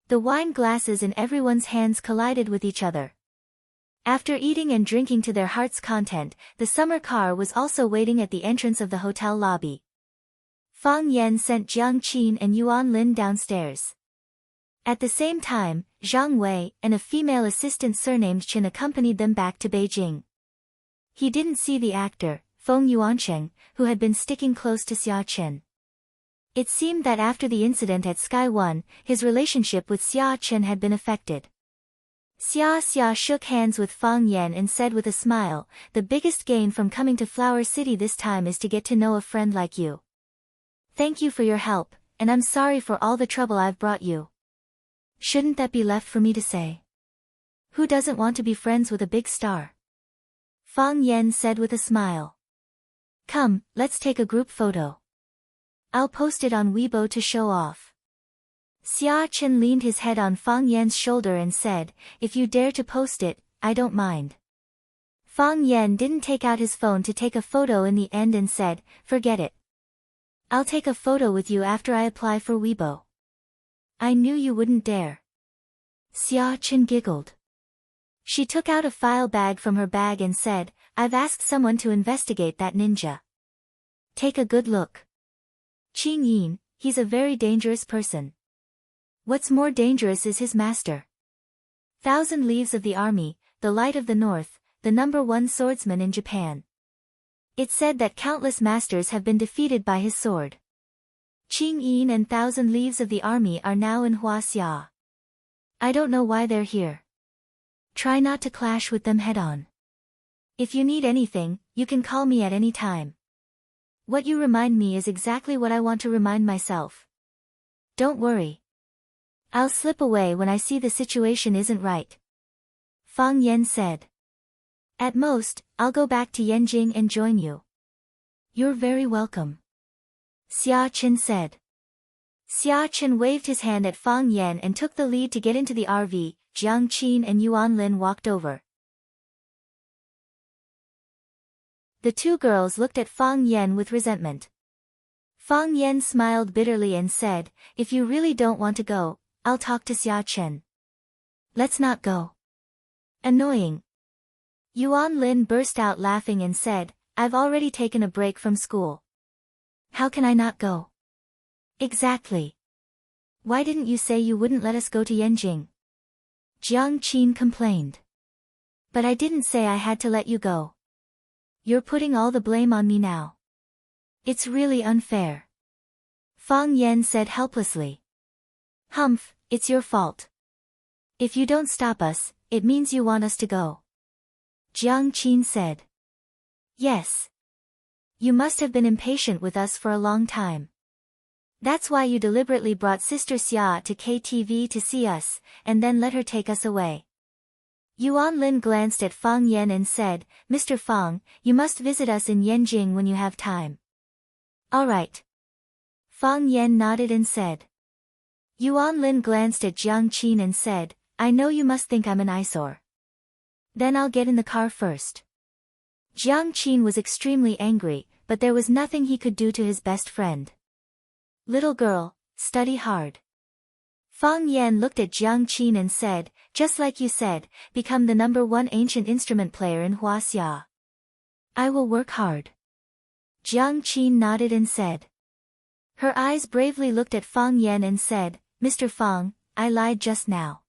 The wine glasses in everyone's hands collided with each other. After eating and drinking to their heart's content, the summer car was also waiting at the entrance of the hotel lobby. Fang Yan sent Jiang Qin and Yuan Lin downstairs. At the same time, Zhang Wei and a female assistant surnamed Chen accompanied them back to Beijing. He didn't see the actor, Feng Yuancheng, who had been sticking close to Xia Chen. It seemed that after the incident at Sky One, his relationship with Xia Chen had been affected. Xia shook hands with Fang Yan and said with a smile, the biggest gain from coming to Flower City this time is to get to know a friend like you. Thank you for your help, and I'm sorry for all the trouble I've brought you. Shouldn't that be left for me to say? Who doesn't want to be friends with a big star? Fang Yan said with a smile. Come, let's take a group photo. I'll post it on Weibo to show off. Xia Chen leaned his head on Fang Yan's shoulder and said, if you dare to post it, I don't mind. Fang Yan didn't take out his phone to take a photo in the end and said, forget it. I'll take a photo with you after I apply for Weibo. I knew you wouldn't dare. Xia Chen giggled. She took out a file bag from her bag and said, I've asked someone to investigate that ninja. Take a good look. Qing Yin, he's a very dangerous person. What's more dangerous is his master. 1,000 Leaves of the Army, the Light of the North, the #1 swordsman in Japan. It's said that countless masters have been defeated by his sword. Qing Yin and 1,000 Leaves of the Army are now in Huaxia. I don't know why they're here. Try not to clash with them head-on. If you need anything, you can call me at any time. What you remind me is exactly what I want to remind myself. Don't worry. I'll slip away when I see the situation isn't right. Fang Yan said. At most, I'll go back to Yanjing and join you. You're very welcome. Xia Chen said. Xia Chen waved his hand at Fang Yan and took the lead to get into the RV. Jiang Qin and Yuan Lin walked over. The 2 girls looked at Fang Yan with resentment. Fang Yan smiled bitterly and said, if you really don't want to go, I'll talk to Xia Chen. Let's not go. Annoying. Yuan Lin burst out laughing and said, I've already taken a break from school. How can I not go? Exactly. Why didn't you say you wouldn't let us go to Yanjing? Jiang Qin complained. But I didn't say I had to let you go. You're putting all the blame on me now. It's really unfair. Fang Yan said helplessly. Humph, it's your fault. If you don't stop us, it means you want us to go. Jiang Qin said. Yes. You must have been impatient with us for a long time. That's why you deliberately brought Sister Xia to KTV to see us, and then let her take us away. Yuan Lin glanced at Fang Yan and said, Mr. Fang, you must visit us in Yanjing when you have time. All right. Fang Yan nodded and said. Yuan Lin glanced at Jiang Qin and said, I know you must think I'm an eyesore. Then I'll get in the car first. Jiang Qin was extremely angry, but there was nothing he could do to his best friend. Little girl, study hard. Fang Yan looked at Jiang Qin and said, just like you said, become the #1 ancient instrument player in Huaxia. I will work hard. Jiang Qin nodded and said. Her eyes bravely looked at Fang Yan and said, Mr. Fang, I lied just now.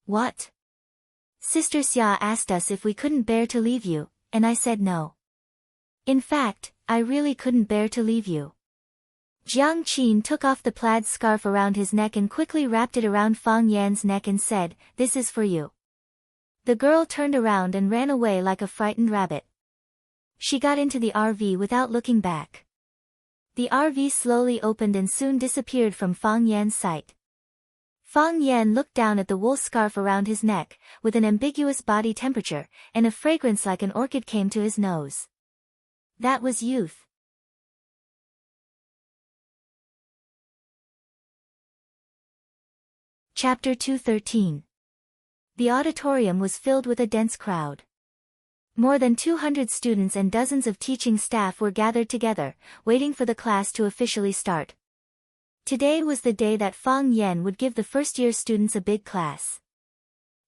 What? Sister Xia asked us if we couldn't bear to leave you, and I said no. In fact, I really couldn't bear to leave you. Jiang Qin took off the plaid scarf around his neck and quickly wrapped it around Fang Yan's neck and said, this is for you. The girl turned around and ran away like a frightened rabbit. She got into the RV without looking back. The RV slowly opened and soon disappeared from Fang Yan's sight. Fang Yan looked down at the wool scarf around his neck, with an ambiguous body temperature, and a fragrance like an orchid came to his nose. That was youth. Chapter 213. The auditorium was filled with a dense crowd. More than 200 students and dozens of teaching staff were gathered together, waiting for the class to officially start. Today was the day that Fang Yan would give the first-year students a big class.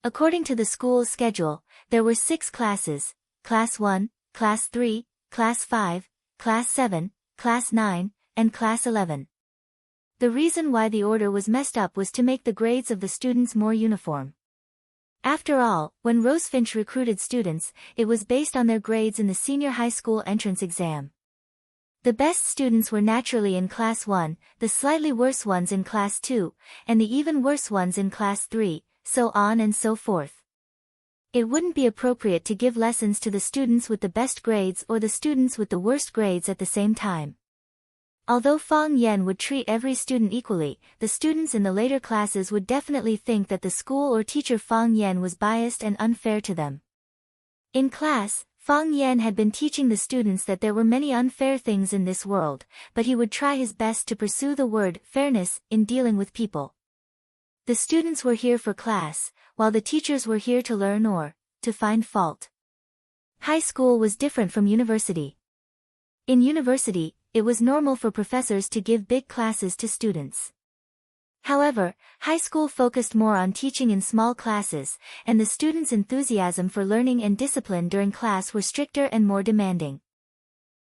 According to the school's schedule, there were 6 classes: Class 1, Class 3, Class 5, Class 7, Class 9, and Class 11. The reason why the order was messed up was to make the grades of the students more uniform. After all, when Rosefinch recruited students, it was based on their grades in the senior high school entrance exam. The best students were naturally in Class 1, the slightly worse ones in Class 2, and the even worse ones in Class 3, so on and so forth. It wouldn't be appropriate to give lessons to the students with the best grades or the students with the worst grades at the same time. Although Fang Yan would treat every student equally, the students in the later classes would definitely think that the school or teacher Fang Yan was biased and unfair to them. In class, Fang Yan had been teaching the students that there were many unfair things in this world, but he would try his best to pursue the word fairness in dealing with people. The students were here for class, while the teachers were here to learn or to find fault. High school was different from university. In university, it was normal for professors to give big classes to students. However, high school focused more on teaching in small classes, and the students' enthusiasm for learning and discipline during class were stricter and more demanding.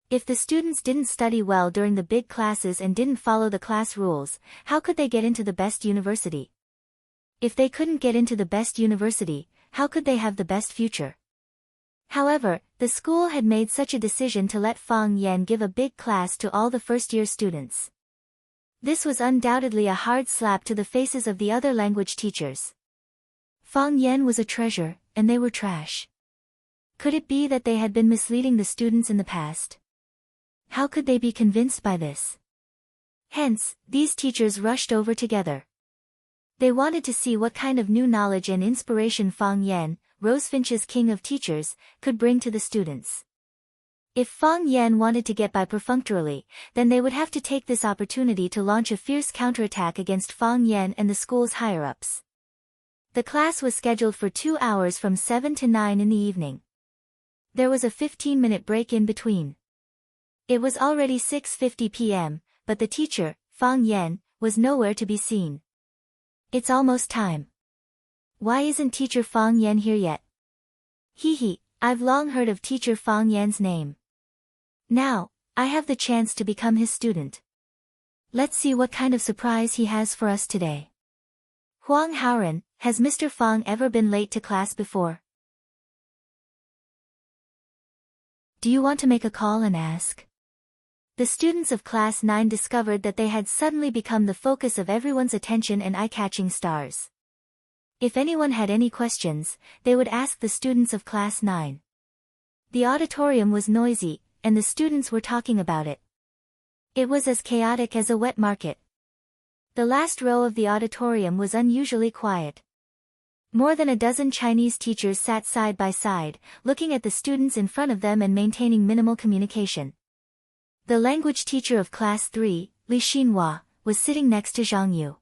If the students didn't study well during the big classes and didn't follow the class rules, how could they get into the best university? If they couldn't get into the best university, how could they have the best future? However, the school had made such a decision to let Fang Yan give a big class to all the first-year students. This was undoubtedly a hard slap to the faces of the other language teachers. Fang Yan was a treasure, and they were trash. Could it be that they had been misleading the students in the past? How could they be convinced by this? Hence, these teachers rushed over together. They wanted to see what kind of new knowledge and inspiration Fang Yan, Rosefinch's king of teachers, could bring to the students. If Fang Yan wanted to get by perfunctorily, then they would have to take this opportunity to launch a fierce counterattack against Fang Yan and the school's higher-ups. The class was scheduled for 2 hours from 7 to 9 in the evening. There was a 15-minute break in between. It was already 6:50 p.m., but the teacher, Fang Yan, was nowhere to be seen. It's almost time. Why isn't teacher Fang Yan here yet? Hee, I've long heard of teacher Fang Yan's name. Now, I have the chance to become his student. Let's see what kind of surprise he has for us today. Huang Haoren, has Mr. Fang ever been late to class before? Do you want to make a call and ask? The students of Class 9 discovered that they had suddenly become the focus of everyone's attention and eye-catching stars. If anyone had any questions, they would ask the students of Class 9. The auditorium was noisy, and the students were talking about it. It was as chaotic as a wet market. The last row of the auditorium was unusually quiet. More than a dozen Chinese teachers sat side by side, looking at the students in front of them and maintaining minimal communication. The language teacher of Class 3, Li Xinhua, was sitting next to Zhang Yu.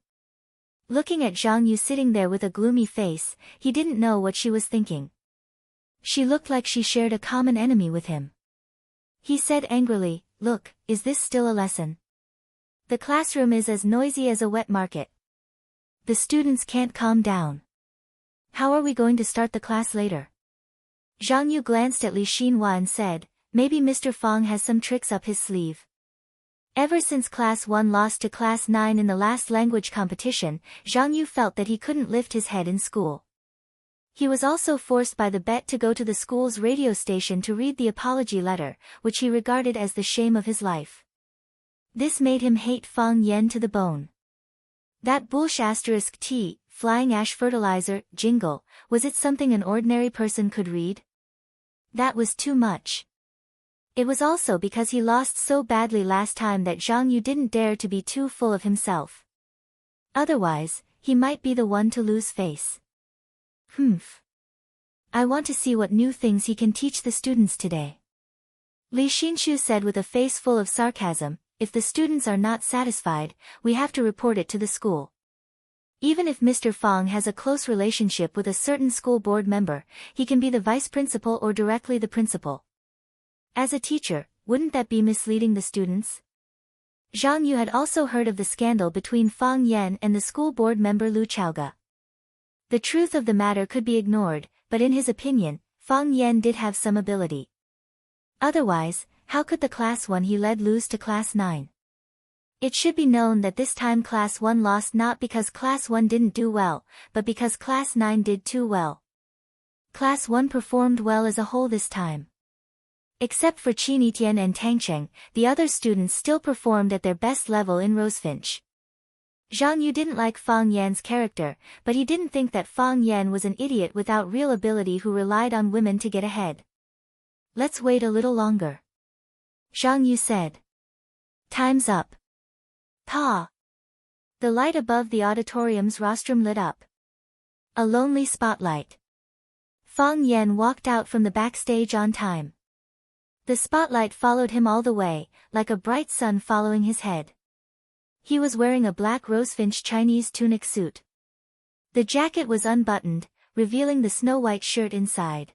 Looking at Zhang Yu sitting there with a gloomy face, he didn't know what she was thinking. She looked like she shared a common enemy with him. He said angrily, "Look, is this still a lesson? The classroom is as noisy as a wet market. The students can't calm down. How are we going to start the class later?" Zhang Yu glanced at Li Xinhua and said, "Maybe Mr. Fang has some tricks up his sleeve." Ever since Class 1 lost to Class 9 in the last language competition, Zhang Yu felt that he couldn't lift his head in school. He was also forced by the bet to go to the school's radio station to read the apology letter, which he regarded as the shame of his life. This made him hate Fang Yan to the bone. That **T, flying ash fertilizer, jingle, was it something an ordinary person could read? That was too much. It was also because he lost so badly last time that Zhang Yu didn't dare to be too full of himself. Otherwise, he might be the one to lose face. I want to see what new things he can teach the students today. Li Xinshu said with a face full of sarcasm, "If the students are not satisfied, we have to report it to the school. Even if Mr. Fang has a close relationship with a certain school board member, he can be the vice principal or directly the principal. As a teacher, wouldn't that be misleading the students?" Zhang Yu had also heard of the scandal between Fang Yan and the school board member Lu Chaoge. The truth of the matter could be ignored, but in his opinion, Fang Yan did have some ability. Otherwise, how could the Class 1 he led lose to Class 9? It should be known that this time Class 1 lost not because Class 1 didn't do well, but because Class 9 did too well. Class 1 performed well as a whole this time. Except for Qin Etienne and Tang Cheng, the other students still performed at their best level in Rosefinch. Zhang Yu didn't like Fang Yan's character, but he didn't think that Fang Yan was an idiot without real ability who relied on women to get ahead. "Let's wait a little longer," Zhang Yu said. "Time's up." Ta! The light above the auditorium's rostrum lit up. A lonely spotlight. Fang Yan walked out from the backstage on time. The spotlight followed him all the way, like a bright sun following his head. He was wearing a black Rosefinch Chinese tunic suit. The jacket was unbuttoned, revealing the snow-white shirt inside.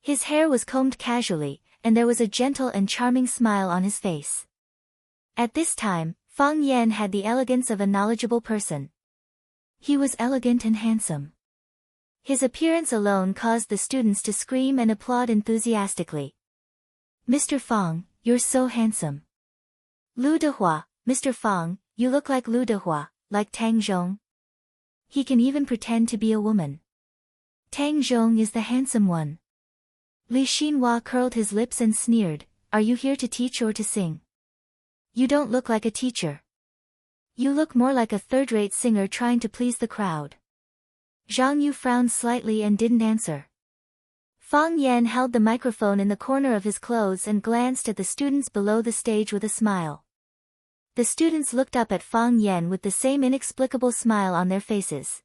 His hair was combed casually, and there was a gentle and charming smile on his face. At this time, Fang Yan had the elegance of a knowledgeable person. He was elegant and handsome. His appearance alone caused the students to scream and applaud enthusiastically. "Mr. Fang, you're so handsome." "Lu Dehua, Mr. Fang, you look like Lu Dehua, like Tang Zhong." "He can even pretend to be a woman." "Tang Zhong is the handsome one." Li Xinhua curled his lips and sneered, "Are you here to teach or to sing? You don't look like a teacher. You look more like a third-rate singer trying to please the crowd." Zhang Yu frowned slightly and didn't answer. Fang Yan held the microphone in the corner of his clothes and glanced at the students below the stage with a smile. The students looked up at Fang Yan with the same inexplicable smile on their faces.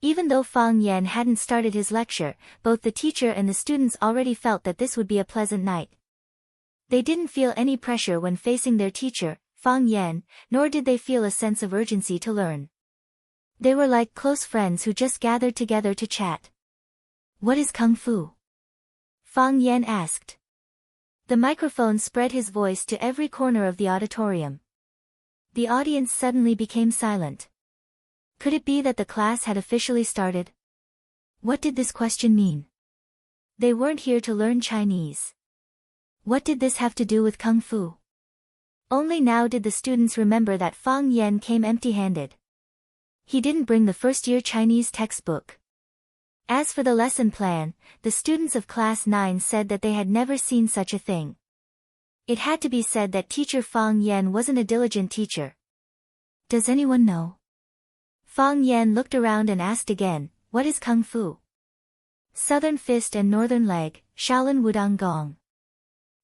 Even though Fang Yan hadn't started his lecture, both the teacher and the students already felt that this would be a pleasant night. They didn't feel any pressure when facing their teacher, Fang Yan, nor did they feel a sense of urgency to learn. They were like close friends who just gathered together to chat. "What is Kung Fu?" Fang Yan asked. The microphone spread his voice to every corner of the auditorium. The audience suddenly became silent. Could it be that the class had officially started? What did this question mean? They weren't here to learn Chinese. What did this have to do with Kung Fu? Only now did the students remember that Fang Yan came empty-handed. He didn't bring the first-year Chinese textbook. As for the lesson plan, the students of Class 9 said that they had never seen such a thing. It had to be said that teacher Fang Yan wasn't a diligent teacher. "Does anyone know?" Fang Yan looked around and asked again, "What is Kung Fu?" "Southern Fist and Northern Leg, Shaolin Wudang Gong."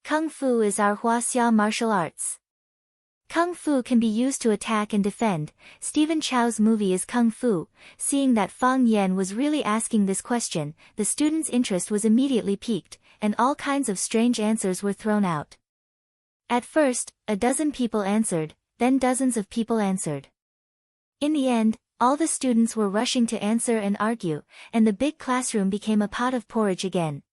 Kung Fu is our Huaxia martial arts. Kung Fu can be used to attack and defend. Stephen Chow's movie is Kung Fu. Seeing that Fang Yan was really asking this question, the students' interest was immediately piqued, and all kinds of strange answers were thrown out. At first, a dozen people answered, then dozens of people answered. In the end, All the students were rushing to answer and argue, and the big classroom became a pot of porridge again.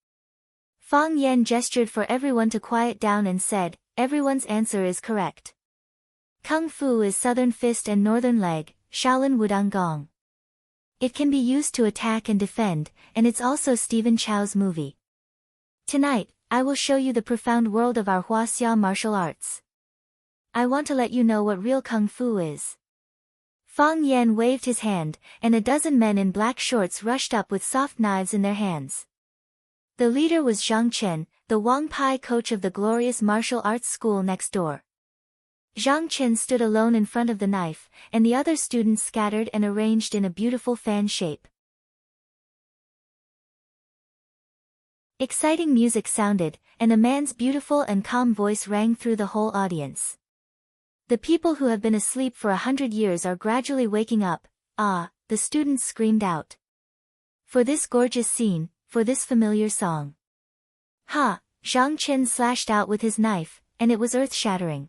Fang Yan gestured for everyone to quiet down and said, "Everyone's answer is correct. Kung Fu is southern fist and northern leg, Shaolin Wudang Gong. It can be used to attack and defend, and it's also Stephen Chow's movie. Tonight, I will show you the profound world of our Huaxia martial arts. I want to let you know what real Kung Fu is." Fang Yan waved his hand, and a dozen men in black shorts rushed up with soft knives in their hands. The leader was Zhang Chen, the Wang Pai coach of the glorious martial arts school next door. Zhang Chen stood alone in front of the knife, and the other students scattered and arranged in a beautiful fan shape. Exciting music sounded, and a man's beautiful and calm voice rang through the whole audience. "The people who have been asleep for 100 years are gradually waking up, ah," the students screamed out. "For this gorgeous scene, for this familiar song." "Ha!" Zhang Chen slashed out with his knife, and it was earth-shattering.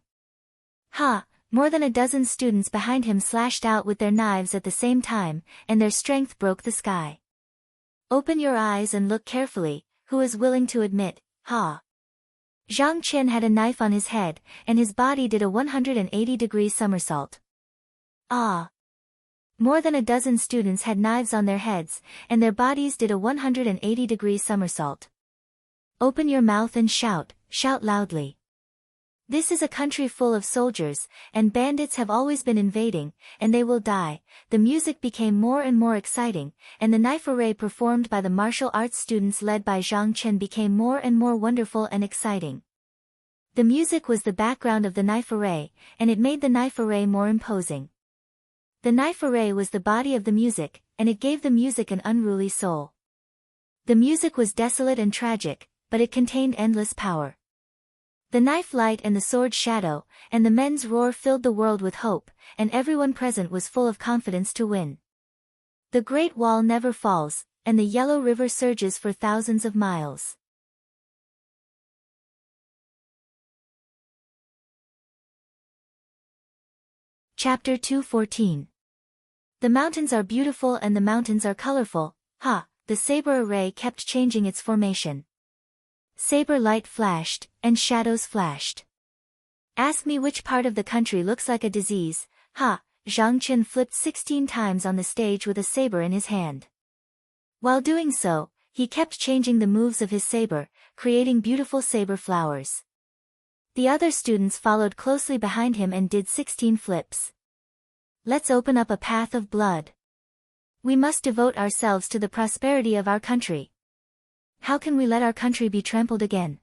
"Ha!" More than a dozen students behind him slashed out with their knives at the same time, and their strength broke the sky. "Open your eyes and look carefully, who is willing to admit, ha!" Zhang Chen had a knife on his head, and his body did a 180-degree somersault. "Ah!" More than a dozen students had knives on their heads, and their bodies did a 180-degree somersault. "Open your mouth and shout, shout loudly. This is a country full of soldiers, and bandits have always been invading, and they will die." The music became more and more exciting, and the knife array performed by the martial arts students led by Zhang Chen became more and more wonderful and exciting. The music was the background of the knife array, and it made the knife array more imposing. The knife array was the body of the music, and it gave the music an unruly soul. The music was desolate and tragic, but it contained endless power. The knife light and the sword shadow, and the men's roar filled the world with hope, and everyone present was full of confidence to win. The Great Wall never falls, and the Yellow River surges for thousands of miles. Chapter 214. The mountains are beautiful and the mountains are colorful, ha! The saber array kept changing its formation. Saber light flashed, and shadows flashed. "Ask me which part of the country looks like a disease, ha!" Zhang Chen flipped 16 times on the stage with a saber in his hand. While doing so, he kept changing the moves of his saber, creating beautiful saber flowers. The other students followed closely behind him and did 16 flips. "Let's open up a path of blood. We must devote ourselves to the prosperity of our country. How can we let our country be trampled again?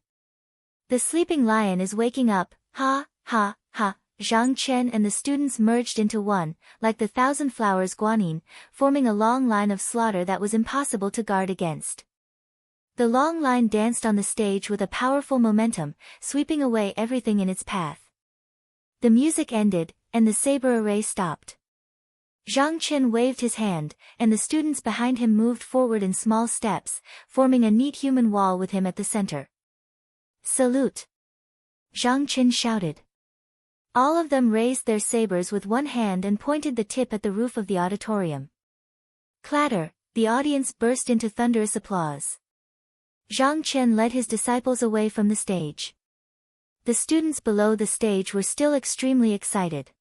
The sleeping lion is waking up, ha, ha, ha." Zhang Chen and the students merged into one, like the thousand flowers guanyin, forming a long line of slaughter that was impossible to guard against. The long line danced on the stage with a powerful momentum, sweeping away everything in its path. The music ended, and the saber array stopped. Zhang Chen waved his hand, and the students behind him moved forward in small steps, forming a neat human wall with him at the center. "Salute!" Zhang Chen shouted. All of them raised their sabers with one hand and pointed the tip at the roof of the auditorium. Clatter! The audience burst into thunderous applause. Zhang Chen led his disciples away from the stage. The students below the stage were still extremely excited.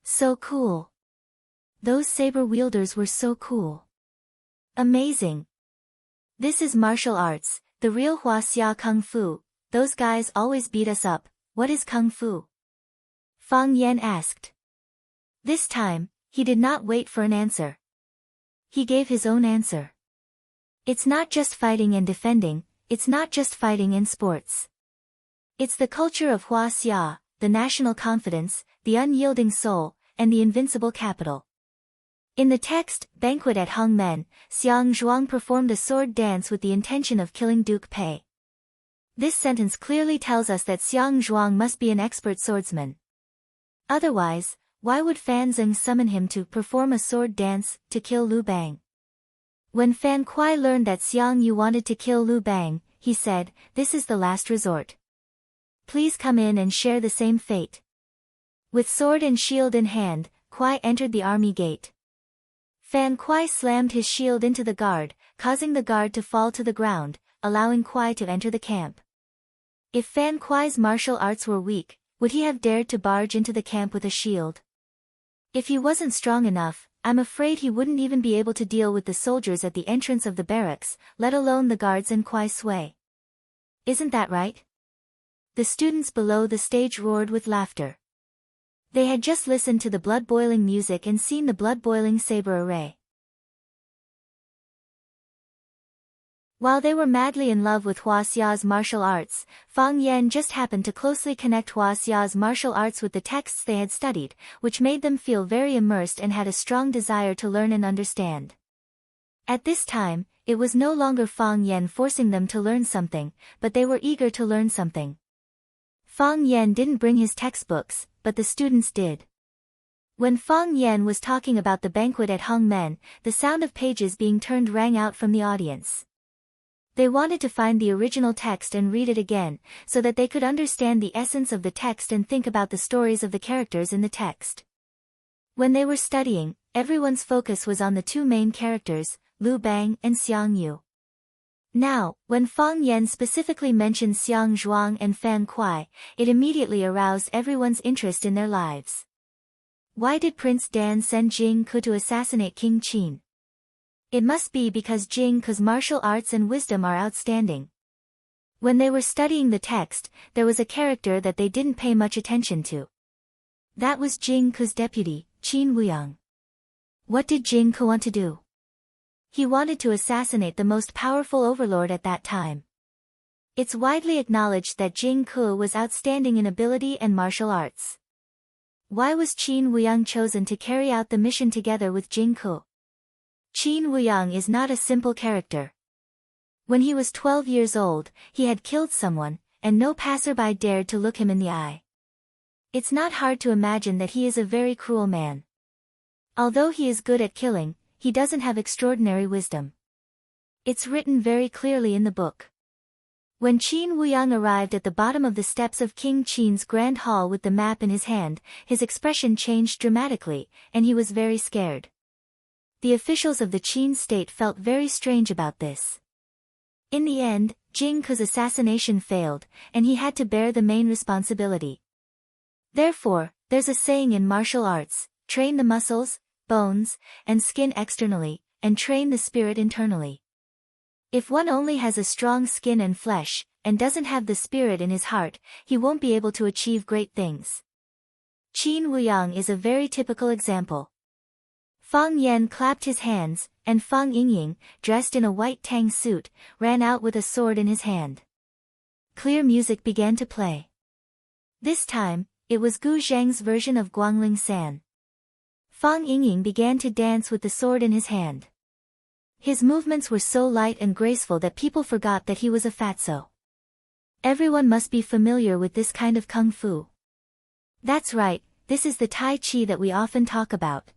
"So cool! Those saber wielders were so cool. Amazing! This is martial arts, the real Huaxia Kung Fu. Those guys always beat us up. What is Kung Fu?" Fang Yan asked. This time, he did not wait for an answer. He gave his own answer. "It's not just fighting and defending, it's not just fighting and sports. It's the culture of Huaxia, the national confidence, the unyielding soul, and the invincible capital." In the text, Banquet at Hongmen, Xiang Zhuang performed a sword dance with the intention of killing Duke Pei. This sentence clearly tells us that Xiang Zhuang must be an expert swordsman. Otherwise, why would Fan Zeng summon him to perform a sword dance, to kill Lu Bang? When Fan Kuai learned that Xiang Yu wanted to kill Lu Bang, he said, "This is the last resort. Please come in and share the same fate." With sword and shield in hand, Kuai entered the army gate. Fan Kuai slammed his shield into the guard, causing the guard to fall to the ground, allowing Kuai to enter the camp. If Fan Kuai's martial arts were weak, would he have dared to barge into the camp with a shield? If he wasn't strong enough, I'm afraid he wouldn't even be able to deal with the soldiers at the entrance of the barracks, let alone the guards and Kuai Sui. Isn't that right? The students below the stage roared with laughter. They had just listened to the blood-boiling music and seen the blood-boiling saber array. While they were madly in love with Hua Xia's martial arts, Fang Yan just happened to closely connect Hua Xia's martial arts with the texts they had studied, which made them feel very immersed and had a strong desire to learn and understand. At this time, it was no longer Fang Yan forcing them to learn something, but they were eager to learn something. Fang Yan didn't bring his textbooks, but the students did. When Fang Yan was talking about the banquet at Hongmen, the sound of pages being turned rang out from the audience. They wanted to find the original text and read it again, so that they could understand the essence of the text and think about the stories of the characters in the text. When they were studying, everyone's focus was on the two main characters, Lu Bang and Xiang Yu. Now, when Fang Yan specifically mentioned Xiang Zhuang and Fan Kuai, it immediately aroused everyone's interest in their lives. Why did Prince Dan send Jing Ke to assassinate King Qin? It must be because Jing Ke's martial arts and wisdom are outstanding. When they were studying the text, there was a character that they didn't pay much attention to. That was Jing Ke's deputy, Qin Wuyang. What did Jing Ke want to do? He wanted to assassinate the most powerful overlord at that time. It's widely acknowledged that Jing Ke was outstanding in ability and martial arts. Why was Qin Wuyang chosen to carry out the mission together with Jing Ke? Qin Wuyang is not a simple character. When he was 12 years old, he had killed someone, and no passerby dared to look him in the eye. It's not hard to imagine that he is a very cruel man. Although he is good at killing, he doesn't have extraordinary wisdom. It's written very clearly in the book. When Qin Wuyang arrived at the bottom of the steps of King Qin's grand hall with the map in his hand, his expression changed dramatically, and he was very scared. The officials of the Qin state felt very strange about this. In the end, Jing Ke's assassination failed, and he had to bear the main responsibility. Therefore, there's a saying in martial arts, train the muscles, bones, and skin externally, and train the spirit internally. If one only has a strong skin and flesh, and doesn't have the spirit in his heart, he won't be able to achieve great things. Qin Wuyang is a very typical example. Fang Yan clapped his hands, and Fang Yingying, dressed in a white tang suit, ran out with a sword in his hand. Clear music began to play. This time, it was Gu Zhang's version of Guangling San. Fang Yingying began to dance with the sword in his hand. His movements were so light and graceful that people forgot that he was a fatso. Everyone must be familiar with this kind of kung fu. That's right, this is the Tai Chi that we often talk about.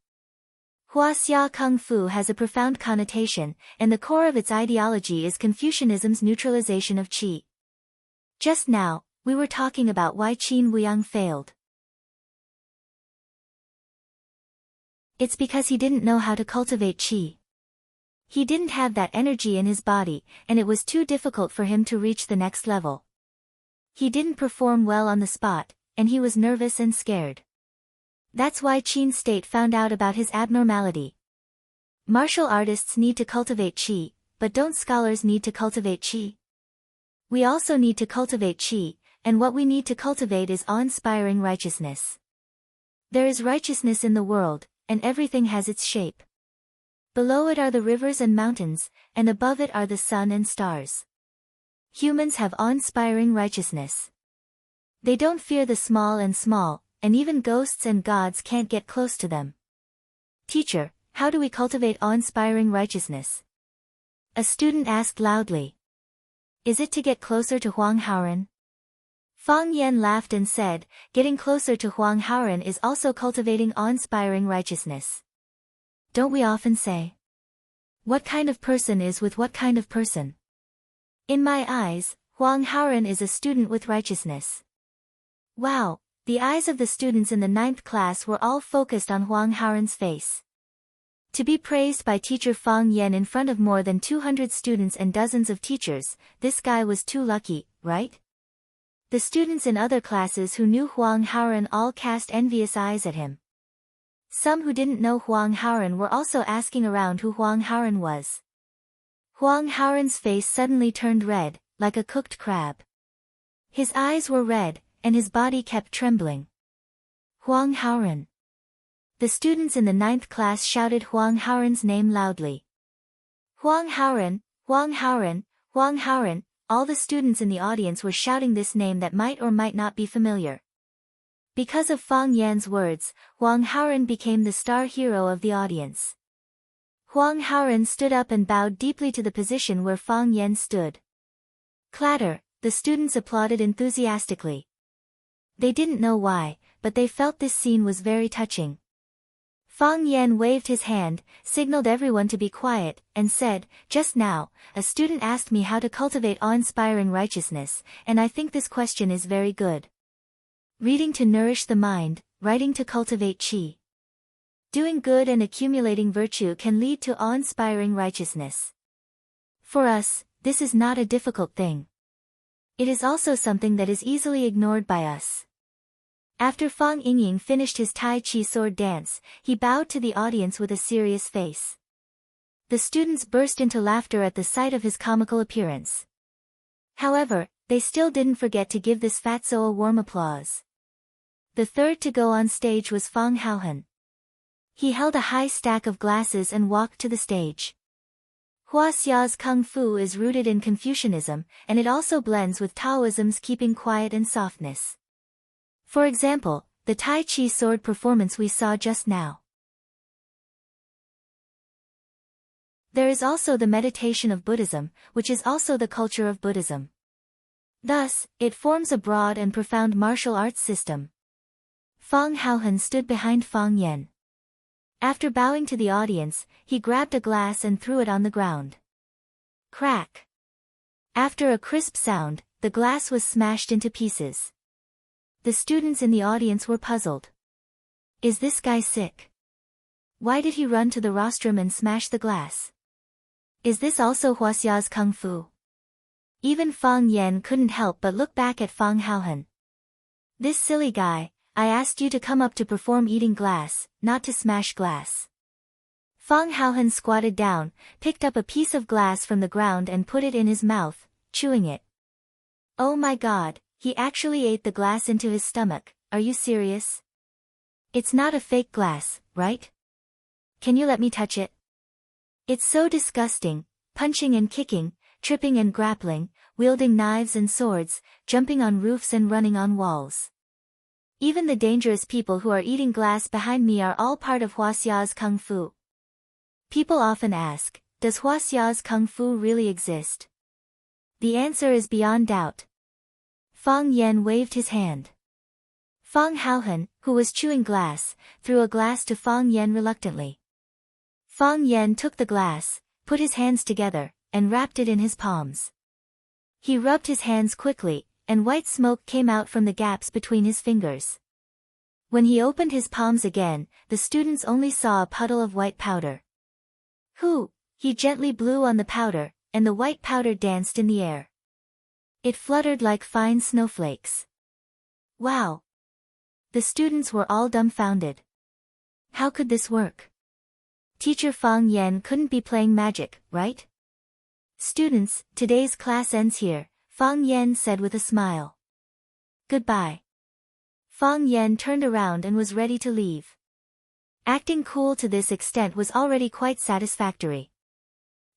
Hua Xia Kung Fu has a profound connotation, and the core of its ideology is Confucianism's neutralization of qi. Just now, we were talking about why Qin Wuyang failed. It's because he didn't know how to cultivate qi. He didn't have that energy in his body, and it was too difficult for him to reach the next level. He didn't perform well on the spot, and he was nervous and scared. That's why Qin State found out about his abnormality. Martial artists need to cultivate qi, but don't scholars need to cultivate qi? We also need to cultivate qi, and what we need to cultivate is awe-inspiring righteousness. There is righteousness in the world, and everything has its shape. Below it are the rivers and mountains, and above it are the sun and stars. Humans have awe-inspiring righteousness. They don't fear the small, and even ghosts and gods can't get close to them. Teacher, how do we cultivate awe-inspiring righteousness? A student asked loudly. Is it to get closer to Huang Haoren? Fang Yan laughed and said, getting closer to Huang Haoren is also cultivating awe-inspiring righteousness. Don't we often say? What kind of person is with what kind of person? In my eyes, Huang Haoren is a student with righteousness. Wow, the eyes of the students in the 9th class were all focused on Huang Haoren's face. To be praised by teacher Fang Yan in front of more than 200 students and dozens of teachers, this guy was too lucky, right? The students in other classes who knew Huang Haoran all cast envious eyes at him. Some who didn't know Huang Haoran were also asking around who Huang Haoran was. Huang Haoran's face suddenly turned red, like a cooked crab. His eyes were red, and his body kept trembling. Huang Haoran. The students in the 9th class shouted Huang Haoran's name loudly. Huang Haoran, Huang Haoran, Huang Haoran. All the students in the audience were shouting this name that might or might not be familiar. Because of Fang Yan's words, Huang Haoran became the star hero of the audience. Huang Haoran stood up and bowed deeply to the position where Fang Yan stood. Clatter, the students applauded enthusiastically. They didn't know why, but they felt this scene was very touching. Fang Yan waved his hand, signaled everyone to be quiet, and said, "Just now, a student asked me how to cultivate awe-inspiring righteousness, and I think this question is very good. Reading to nourish the mind, writing to cultivate qi. Doing good and accumulating virtue can lead to awe-inspiring righteousness. For us, this is not a difficult thing. It is also something that is easily ignored by us." After Fang Yingying finished his Tai Chi sword dance, he bowed to the audience with a serious face. The students burst into laughter at the sight of his comical appearance. However, they still didn't forget to give this fatso a warm applause. The third to go on stage was Fang Haohan. He held a high stack of glasses and walked to the stage. Hua Xia's Kung Fu is rooted in Confucianism, and it also blends with Taoism's keeping quiet and softness. For example, the Tai Chi sword performance we saw just now. There is also the meditation of Buddhism, which is also the culture of Buddhism. Thus, it forms a broad and profound martial arts system. Fang Haohan stood behind Fang Yan. After bowing to the audience, he grabbed a glass and threw it on the ground. Crack! After a crisp sound, the glass was smashed into pieces. The students in the audience were puzzled. Is this guy sick? Why did he run to the rostrum and smash the glass? Is this also Hua Xia's Kung Fu? Even Fang Yan couldn't help but look back at Fang Haohan. This silly guy, I asked you to come up to perform eating glass, not to smash glass. Fang Haohan squatted down, picked up a piece of glass from the ground and put it in his mouth, chewing it. Oh my god, he actually ate the glass into his stomach. Are you serious? It's not a fake glass, right? Can you let me touch it? It's so disgusting, punching and kicking, tripping and grappling, wielding knives and swords, jumping on roofs and running on walls. Even the dangerous people who are eating glass behind me are all part of Hua Xia's Kung Fu. People often ask, does Hua Xia's Kung Fu really exist? The answer is beyond doubt. Fang Yan waved his hand. Fang Haohan, who was chewing glass, threw a glass to Fang Yan reluctantly. Fang Yan took the glass, put his hands together, and wrapped it in his palms. He rubbed his hands quickly, and white smoke came out from the gaps between his fingers. When he opened his palms again, the students only saw a puddle of white powder. Hoo! He gently blew on the powder, and the white powder danced in the air. It fluttered like fine snowflakes. Wow! The students were all dumbfounded. How could this work? Teacher Fang Yan couldn't be playing magic, right? Students, today's class ends here, Fang Yan said with a smile. Goodbye. Fang Yan turned around and was ready to leave. Acting cool to this extent was already quite satisfactory.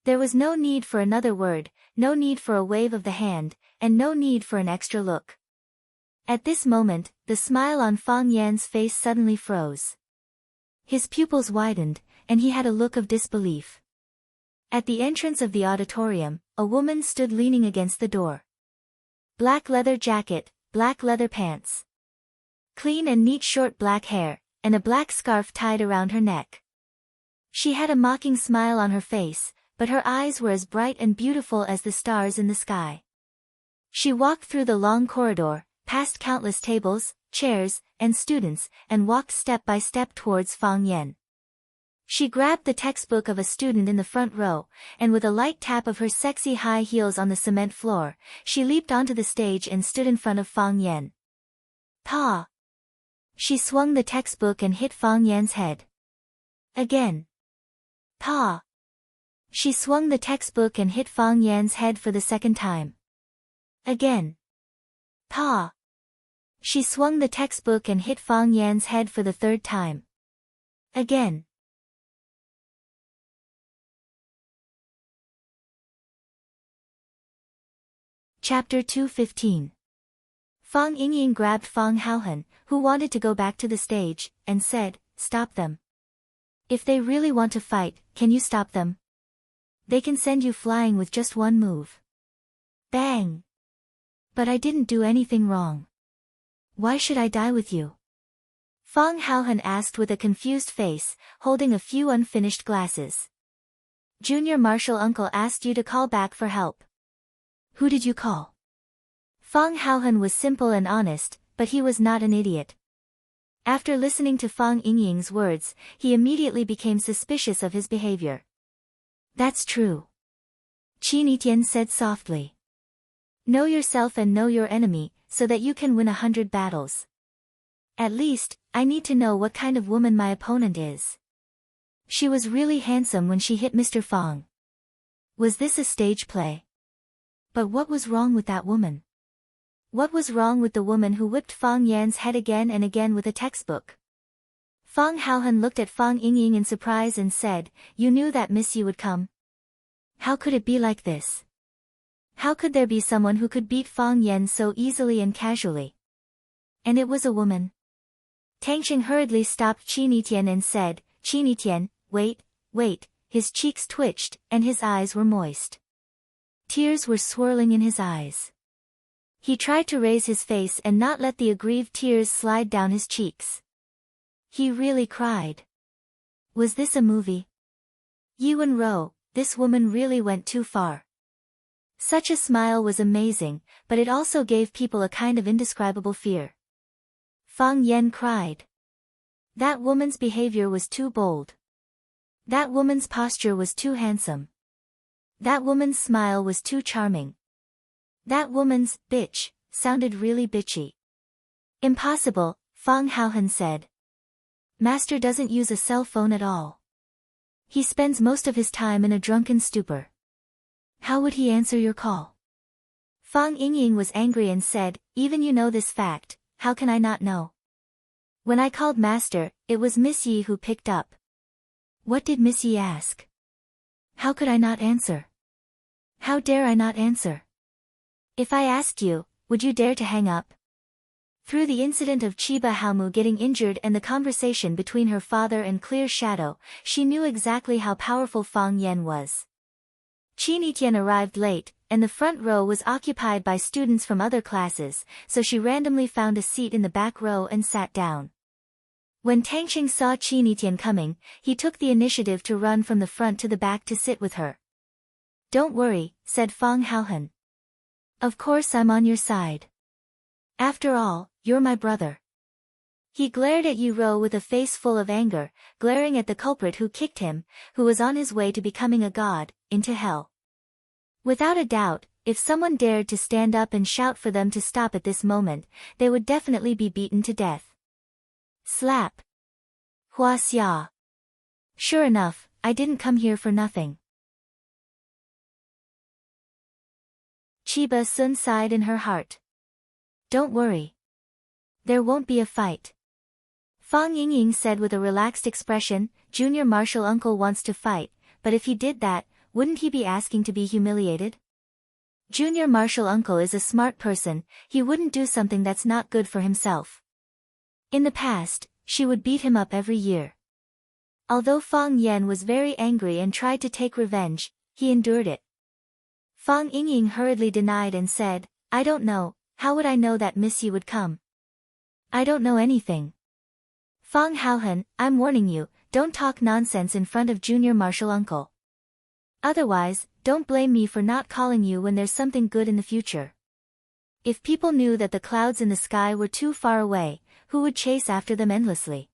There was no need for another word, no need for a wave of the hand, and no need for an extra look. At this moment, the smile on Fang Yan's face suddenly froze. His pupils widened, and he had a look of disbelief. At the entrance of the auditorium, a woman stood leaning against the door. Black leather jacket, black leather pants. Clean and neat short black hair, and a black scarf tied around her neck. She had a mocking smile on her face, but her eyes were as bright and beautiful as the stars in the sky. She walked through the long corridor, past countless tables, chairs, and students, and walked step by step towards Fang Yan. She grabbed the textbook of a student in the front row, and with a light tap of her sexy high heels on the cement floor, she leaped onto the stage and stood in front of Fang Yan. Pa! She swung the textbook and hit Fang Yan's head. Again. Pa! She swung the textbook and hit Fang Yan's head for the second time. Again. Pa! She swung the textbook and hit Fang Yan's head for the third time. Again. Chapter 2:15. Fang Yingying grabbed Fang Haohan, who wanted to go back to the stage, and said, "Stop them. If they really want to fight, can you stop them? They can send you flying with just one move." Bang! But I didn't do anything wrong. Why should I die with you? Fang Haohan asked with a confused face, holding a few unfinished glasses. Junior Marshal Uncle asked you to call back for help. Who did you call? Fang Haohan was simple and honest, but he was not an idiot. After listening to Fang Yingying's words, he immediately became suspicious of his behavior. That's true. Qin Yitian said softly. Know yourself and know your enemy, so that you can win 100 battles. At least, I need to know what kind of woman my opponent is. She was really handsome when she hit Mr. Fang. Was this a stage play? But what was wrong with that woman? What was wrong with the woman who whipped Fang Yan's head again and again with a textbook? Fang Haohan looked at Fang Yingying in surprise and said, "You knew that Miss Yi would come? How could it be like this? How could there be someone who could beat Fang Yan so easily and casually? And it was a woman?" Tangxing hurriedly stopped Qin Yitian and said, "Qin Yitian, wait. His cheeks twitched, and his eyes were moist. Tears were swirling in his eyes. He tried to raise his face and not let the aggrieved tears slide down his cheeks. He really cried. Was this a movie? Yuan Rou, this woman really went too far. Such a smile was amazing, but it also gave people a kind of indescribable fear. Fang Yan cried. That woman's behavior was too bold. That woman's posture was too handsome. That woman's smile was too charming. That woman's bitch sounded really bitchy. Impossible, Fang Haohan said. Master doesn't use a cell phone at all. He spends most of his time in a drunken stupor. How would he answer your call? Fang Yingying was angry and said, even you know this fact, how can I not know? When I called Master, it was Miss Yi who picked up. What did Miss Yi ask? How could I not answer? How dare I not answer? If I asked you, would you dare to hang up? Through the incident of Chiba Haomu getting injured and the conversation between her father and Clear Shadow, she knew exactly how powerful Fang Yan was. Qin Yitian arrived late, and the front row was occupied by students from other classes, so she randomly found a seat in the back row and sat down. When Tangxing saw Qin Yitian coming, he took the initiative to run from the front to the back to sit with her. Don't worry, said Fang Haohan. Of course I'm on your side. After all, you're my brother. He glared at Yu Rou with a face full of anger, glaring at the culprit who kicked him, who was on his way to becoming a god, into hell. Without a doubt, if someone dared to stand up and shout for them to stop at this moment, they would definitely be beaten to death. Slap. Hua xia. Sure enough, I didn't come here for nothing. Chiba Sun sighed in her heart. Don't worry. There won't be a fight. Fang Yingying said with a relaxed expression, Junior Marshal Uncle wants to fight, but if he did that, wouldn't he be asking to be humiliated? Junior Marshal Uncle is a smart person, he wouldn't do something that's not good for himself. In the past, she would beat him up every year. Although Fang Yan was very angry and tried to take revenge, he endured it. Fang Yingying hurriedly denied and said, I don't know, how would I know that Miss Yi would come? I don't know anything. Fang Haohan, I'm warning you, don't talk nonsense in front of Junior Marshal Uncle. Otherwise, don't blame me for not calling you when there's something good in the future. If people knew that the clouds in the sky were too far away, who would chase after them endlessly?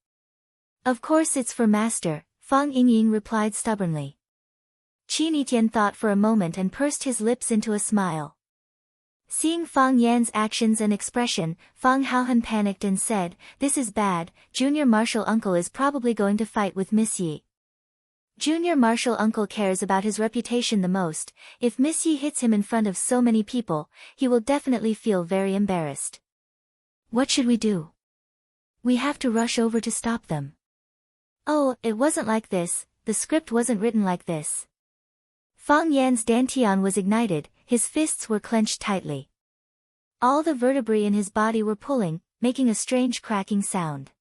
Of course it's for Master, Fang Yingying replied stubbornly. Qi Nitian thought for a moment and pursed his lips into a smile. Seeing Fang Yan's actions and expression, Fang Haohan panicked and said, "This is bad, Junior Martial Uncle is probably going to fight with Miss Yi. Junior Martial Uncle cares about his reputation the most. If Miss Yi hits him in front of so many people, he will definitely feel very embarrassed. What should we do? We have to rush over to stop them." "Oh, it wasn't like this, the script wasn't written like this." Fang Yan's dantian was ignited, his fists were clenched tightly. All the vertebrae in his body were pulling, making a strange cracking sound.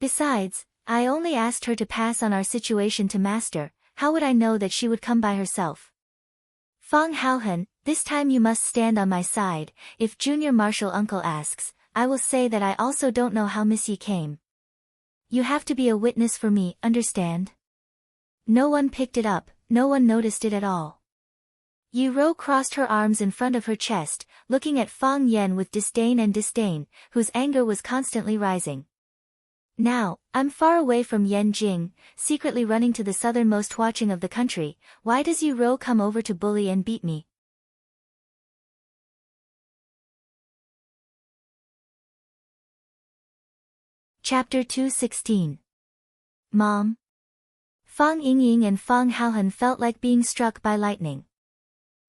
"Besides, I only asked her to pass on our situation to Master, how would I know that she would come by herself?" "Fang Haohan, this time you must stand on my side. If Junior Martial Uncle asks, I will say that I also don't know how Miss Yi came. You have to be a witness for me, understand?" No one picked it up, no one noticed it at all. Yi Ro crossed her arms in front of her chest, looking at Fang Yan with disdain, whose anger was constantly rising. "Now, I'm far away from Yanjing, secretly running to the southernmost watching of the country. Why does Yi Ro come over to bully and beat me?" Chapter 216. Mom. Fang Yingying and Fang Haohan felt like being struck by lightning.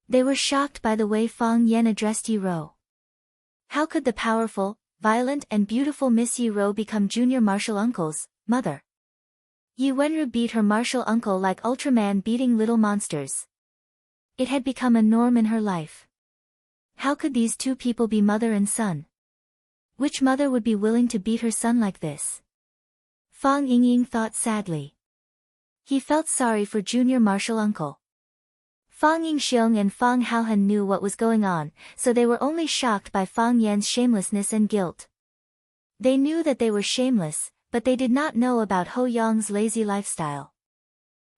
They were shocked by the way Fang Yan addressed Yi Ro. How could the powerful, violent and beautiful Miss Yi Ro become Junior Martial Uncle's mother? Yi Wenru beat her martial uncle like Ultraman beating little monsters. It had become a norm in her life. How could these two people be mother and son? Which mother would be willing to beat her son like this? Fang Yingying thought sadly. He felt sorry for Junior Martial Uncle. Fang Yingxiong and Fang Haohan knew what was going on, so they were only shocked by Fang Yan's shamelessness and guilt. They knew that they were shameless, but they did not know about Ho Yong's lazy lifestyle.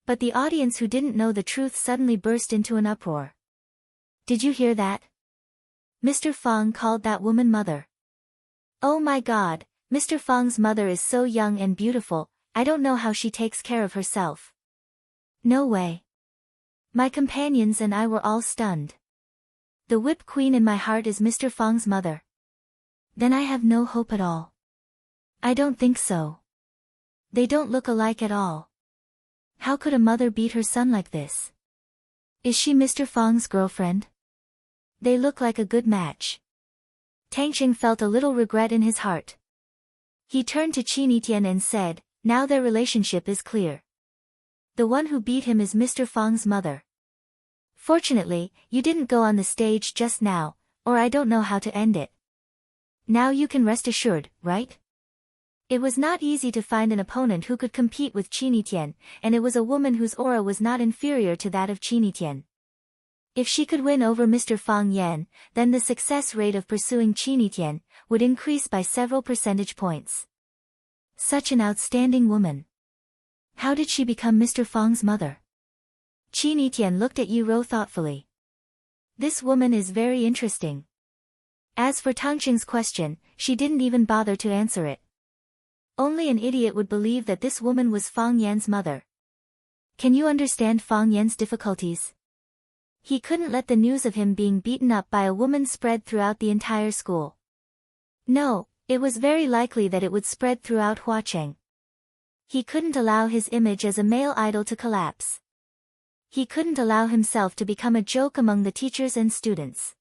But the audience who didn't know the truth suddenly burst into an uproar. "Did you hear that? Mr. Fang called that woman mother. Oh my God, Mr. Fang's mother is so young and beautiful, I don't know how she takes care of herself." No way. My companions and I were all stunned. The whip queen in my heart is Mr. Fang's mother. Then I have no hope at all. I don't think so. They don't look alike at all. How could a mother beat her son like this? Is she Mr. Fang's girlfriend? They look like a good match. Tangcheng felt a little regret in his heart. He turned to Qi Nitian and said, "Now their relationship is clear. The one who beat him is Mr. Fang's mother. Fortunately, you didn't go on the stage just now, or I don't know how to end it. Now you can rest assured, right?" It was not easy to find an opponent who could compete with Qi Nitian, and it was a woman whose aura was not inferior to that of Qi Nitian. If she could win over Mr. Fang Yan, then the success rate of pursuing Qi Nitian would increase by several percentage points. Such an outstanding woman. How did she become Mr. Fang's mother? Qi Nitian looked at Yi Ro thoughtfully. This woman is very interesting. As for Tangcheng's question, she didn't even bother to answer it. Only an idiot would believe that this woman was Fang Yan's mother. Can you understand Fang Yan's difficulties? He couldn't let the news of him being beaten up by a woman spread throughout the entire school. No, it was very likely that it would spread throughout Huacheng. He couldn't allow his image as a male idol to collapse. He couldn't allow himself to become a joke among the teachers and students.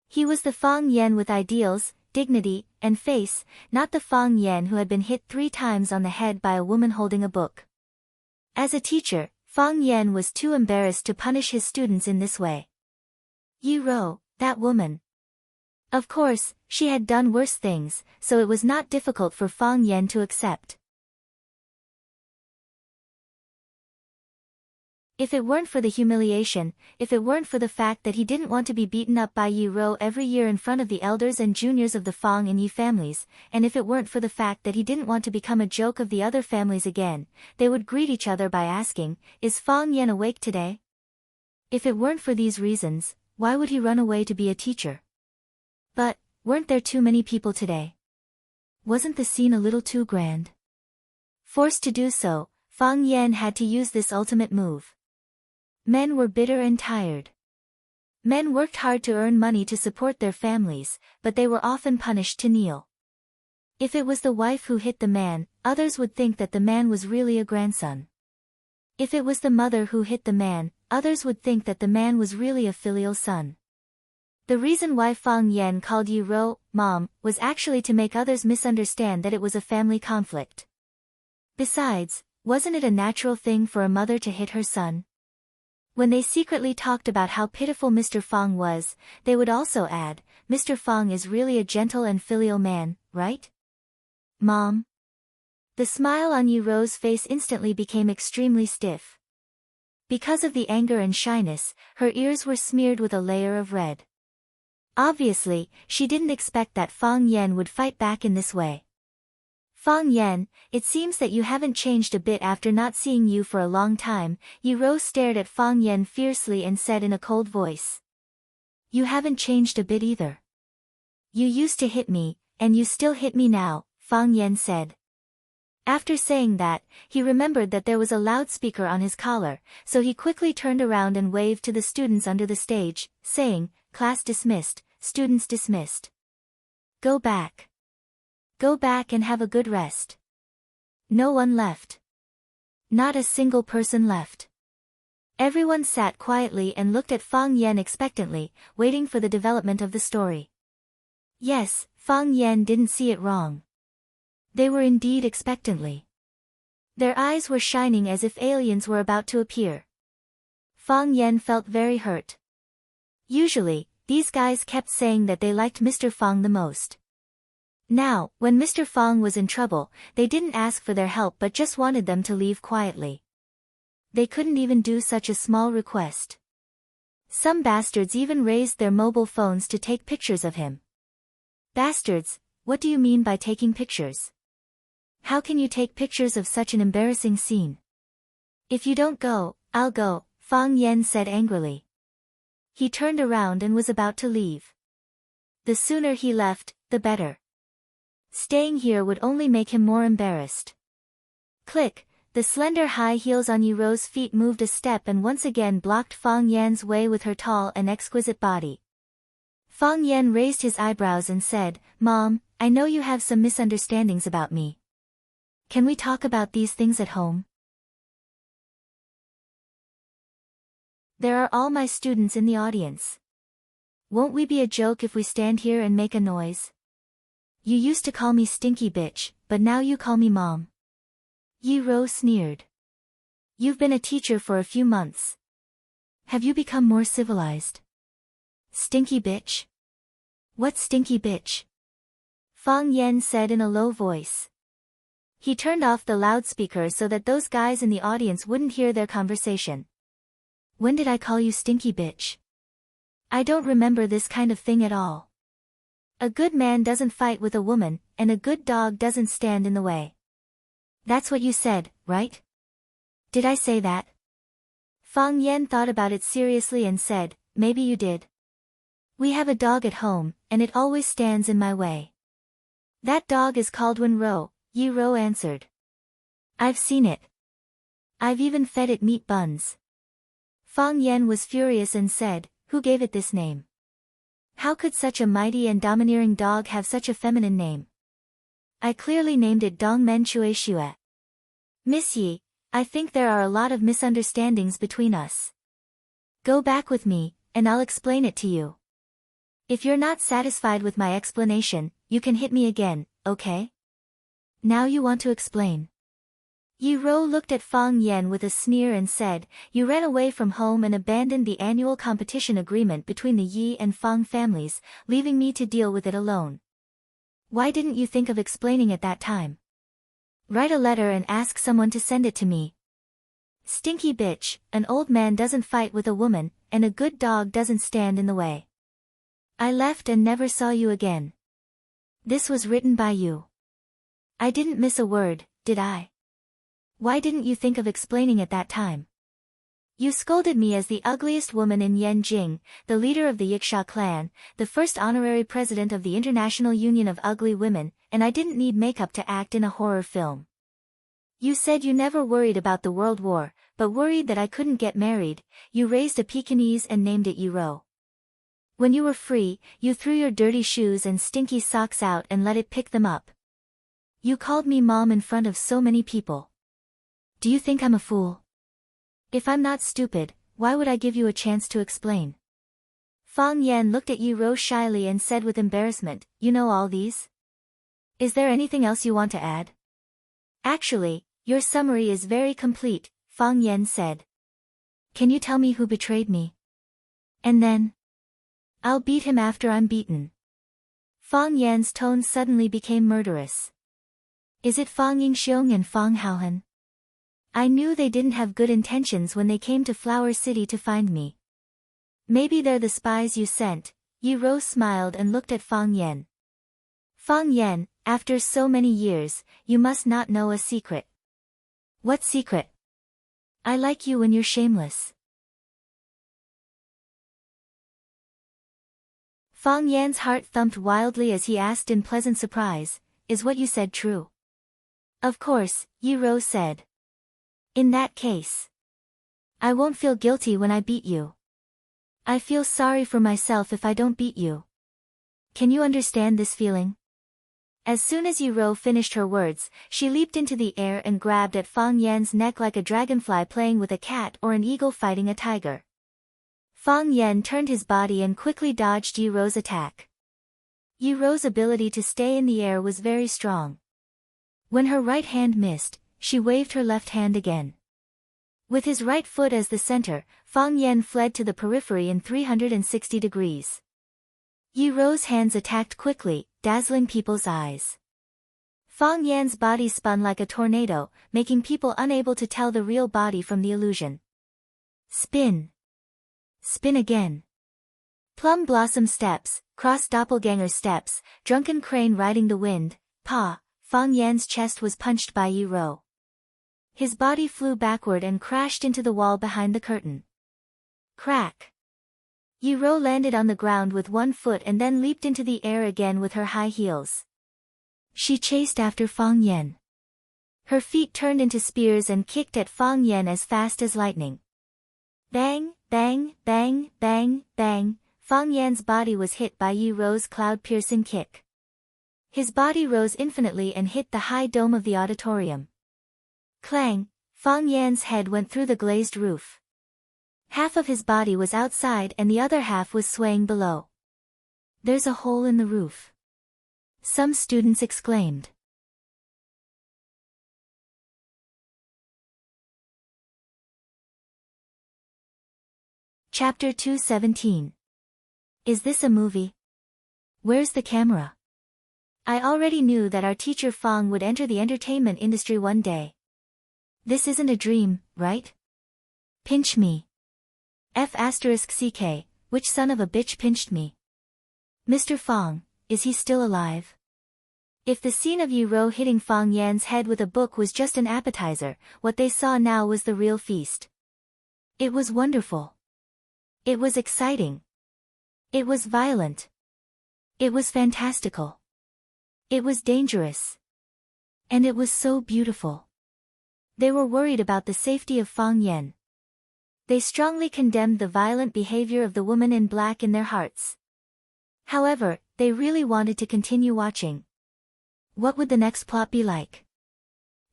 He was the Fang Yan with ideals, dignity, and face, not the Fang Yan who had been hit 3 times on the head by a woman holding a book. As a teacher, Fang Yan was too embarrassed to punish his students in this way. Yi Ro, that woman. Of course, she had done worse things, so it was not difficult for Fang Yan to accept. If it weren't for the humiliation, if it weren't for the fact that he didn't want to be beaten up by Yi Ro every year in front of the elders and juniors of the Fang and Yi families, and if it weren't for the fact that he didn't want to become a joke of the other families again, they would greet each other by asking, "Is Fang Yan awake today?" If it weren't for these reasons, why would he run away to be a teacher? But, weren't there too many people today? Wasn't the scene a little too grand? Forced to do so, Fang Yan had to use this ultimate move. Men were bitter and tired. Men worked hard to earn money to support their families, but they were often punished to kneel. If it was the wife who hit the man, others would think that the man was really a grandson. If it was the mother who hit the man, others would think that the man was really a filial son. The reason why Fang Yan called Yi Ro, mom, was actually to make others misunderstand that it was a family conflict. Besides, wasn't it a natural thing for a mother to hit her son? When they secretly talked about how pitiful Mr. Fang was, they would also add, Mr. Fang is really a gentle and filial man, right? Mom? The smile on Yi Ro's face instantly became extremely stiff. Because of the anger and shyness, her ears were smeared with a layer of red. Obviously, she didn't expect that Fang Yan would fight back in this way. Fang Yan, it seems that you haven't changed a bit after not seeing you for a long time. Yi Ro stared at Fang Yan fiercely and said in a cold voice. You haven't changed a bit either. You used to hit me, and you still hit me now, Fang Yan said. After saying that, he remembered that there was a loudspeaker on his collar, so he quickly turned around and waved to the students under the stage, saying, Class dismissed, students dismissed. Go back. Go back and have a good rest. No one left. Not a single person left. Everyone sat quietly and looked at Fang Yan expectantly, waiting for the development of the story. Yes, Fang Yan didn't see it wrong. They were indeed expectantly. Their eyes were shining as if aliens were about to appear. Fang Yan felt very hurt. Usually, these guys kept saying that they liked Mr. Fang the most. Now, when Mr. Fang was in trouble, they didn't ask for their help but just wanted them to leave quietly. They couldn't even do such a small request. Some bastards even raised their mobile phones to take pictures of him. Bastards, what do you mean by taking pictures? How can you take pictures of such an embarrassing scene? If you don't go, I'll go, Fang Yan said angrily. He turned around and was about to leave. The sooner he left, the better. Staying here would only make him more embarrassed. Click, the slender high heels on Yi Ro's feet moved a step and once again blocked Fang Yan's way with her tall and exquisite body. Fang Yan raised his eyebrows and said, Mom, I know you have some misunderstandings about me. Can we talk about these things at home? There are all my students in the audience. Won't we be a joke if we stand here and make a noise? You used to call me stinky bitch, but now you call me mom. Yi Ro sneered. You've been a teacher for a few months. Have you become more civilized? Stinky bitch? What stinky bitch? Fang Yan said in a low voice. He turned off the loudspeaker so that those guys in the audience wouldn't hear their conversation. When did I call you stinky bitch? I don't remember this kind of thing at all. A good man doesn't fight with a woman, and a good dog doesn't stand in the way. That's what you said, right? Did I say that? Fang Yan thought about it seriously and said, maybe you did. We have a dog at home, and it always stands in my way. That dog is called Wen Ro, Yi Ro answered. I've seen it. I've even fed it meat buns. Fang Yan was furious and said, who gave it this name? How could such a mighty and domineering dog have such a feminine name? I clearly named it Dong Men Chue Xue. Miss Yi, I think there are a lot of misunderstandings between us. Go back with me, and I'll explain it to you. If you're not satisfied with my explanation, you can hit me again, okay? Now you want to explain. Yi Ro looked at Fang Yan with a sneer and said, you ran away from home and abandoned the annual competition agreement between the Yi and Fang families, leaving me to deal with it alone. Why didn't you think of explaining at that time? Write a letter and ask someone to send it to me. Stinky bitch, an old man doesn't fight with a woman, and a good dog doesn't stand in the way. I left and never saw you again. This was written by you. I didn't miss a word, did I? Why didn't you think of explaining at that time? You scolded me as the ugliest woman in Yanjing, the leader of the Yiksha clan, the first honorary president of the International Union of Ugly Women, and I didn't need makeup to act in a horror film. You said you never worried about the World War, but worried that I couldn't get married. You raised a Pekingese and named it Yiro. When you were free, you threw your dirty shoes and stinky socks out and let it pick them up. You called me mom in front of so many people. Do you think I'm a fool? If I'm not stupid, why would I give you a chance to explain? Fang Yan looked at Yiro shyly and said with embarrassment, you know all these? Is there anything else you want to add? Actually, your summary is very complete, Fang Yan said. Can you tell me who betrayed me? And then? I'll beat him after I'm beaten. Fang Yan's tone suddenly became murderous. Is it Fang Yingxiong and Fang Haohan? I knew they didn't have good intentions when they came to Flower City to find me. Maybe they're the spies you sent. Yiro smiled and looked at Fang Yan. Fang Yan, after so many years, you must not know a secret. What secret? I like you when you're shameless. Fang Yan's heart thumped wildly as he asked in pleasant surprise, is what you said true? Of course, Yiro said. In that case, I won't feel guilty when I beat you. I feel sorry for myself if I don't beat you. Can you understand this feeling? As soon as Yiro finished her words, she leaped into the air and grabbed at Fang Yan's neck like a dragonfly playing with a cat or an eagle fighting a tiger. Fang Yan turned his body and quickly dodged Yiro's attack. Yiro's ability to stay in the air was very strong. When her right hand missed, she waved her left hand again. With his right foot as the center, Fang Yan fled to the periphery in 360 degrees. Yiro's hands attacked quickly, dazzling people's eyes. Fang Yan's body spun like a tornado, making people unable to tell the real body from the illusion. Spin. Spin again. Plum blossom steps, cross doppelganger steps, drunken crane riding the wind, pa, Fang Yan's chest was punched by Yiro. His body flew backward and crashed into the wall behind the curtain. Crack. Yiro landed on the ground with one foot and then leaped into the air again with her high heels. She chased after Fang Yan. Her feet turned into spears and kicked at Fang Yan as fast as lightning. Bang, bang, bang, bang, bang, Fang Yan's body was hit by Yiro's cloud-piercing kick. His body rose infinitely and hit the high dome of the auditorium. Clang, Fang Yan's head went through the glazed roof. Half of his body was outside and the other half was swaying below. There's a hole in the roof. Some students exclaimed. Chapter 217. Is this a movie? Where's the camera? I already knew that our teacher Fang would enter the entertainment industry one day. This isn't a dream, right? Pinch me. F***ck, which son of a bitch pinched me? Mr. Fang, is he still alive? If the scene of Yiro hitting Fang Yan's head with a book was just an appetizer, what they saw now was the real feast. It was wonderful. It was exciting. It was violent. It was fantastical. It was dangerous. And it was so beautiful. They were worried about the safety of Fang Yan. They strongly condemned the violent behavior of the woman in black in their hearts. However, they really wanted to continue watching. What would the next plot be like?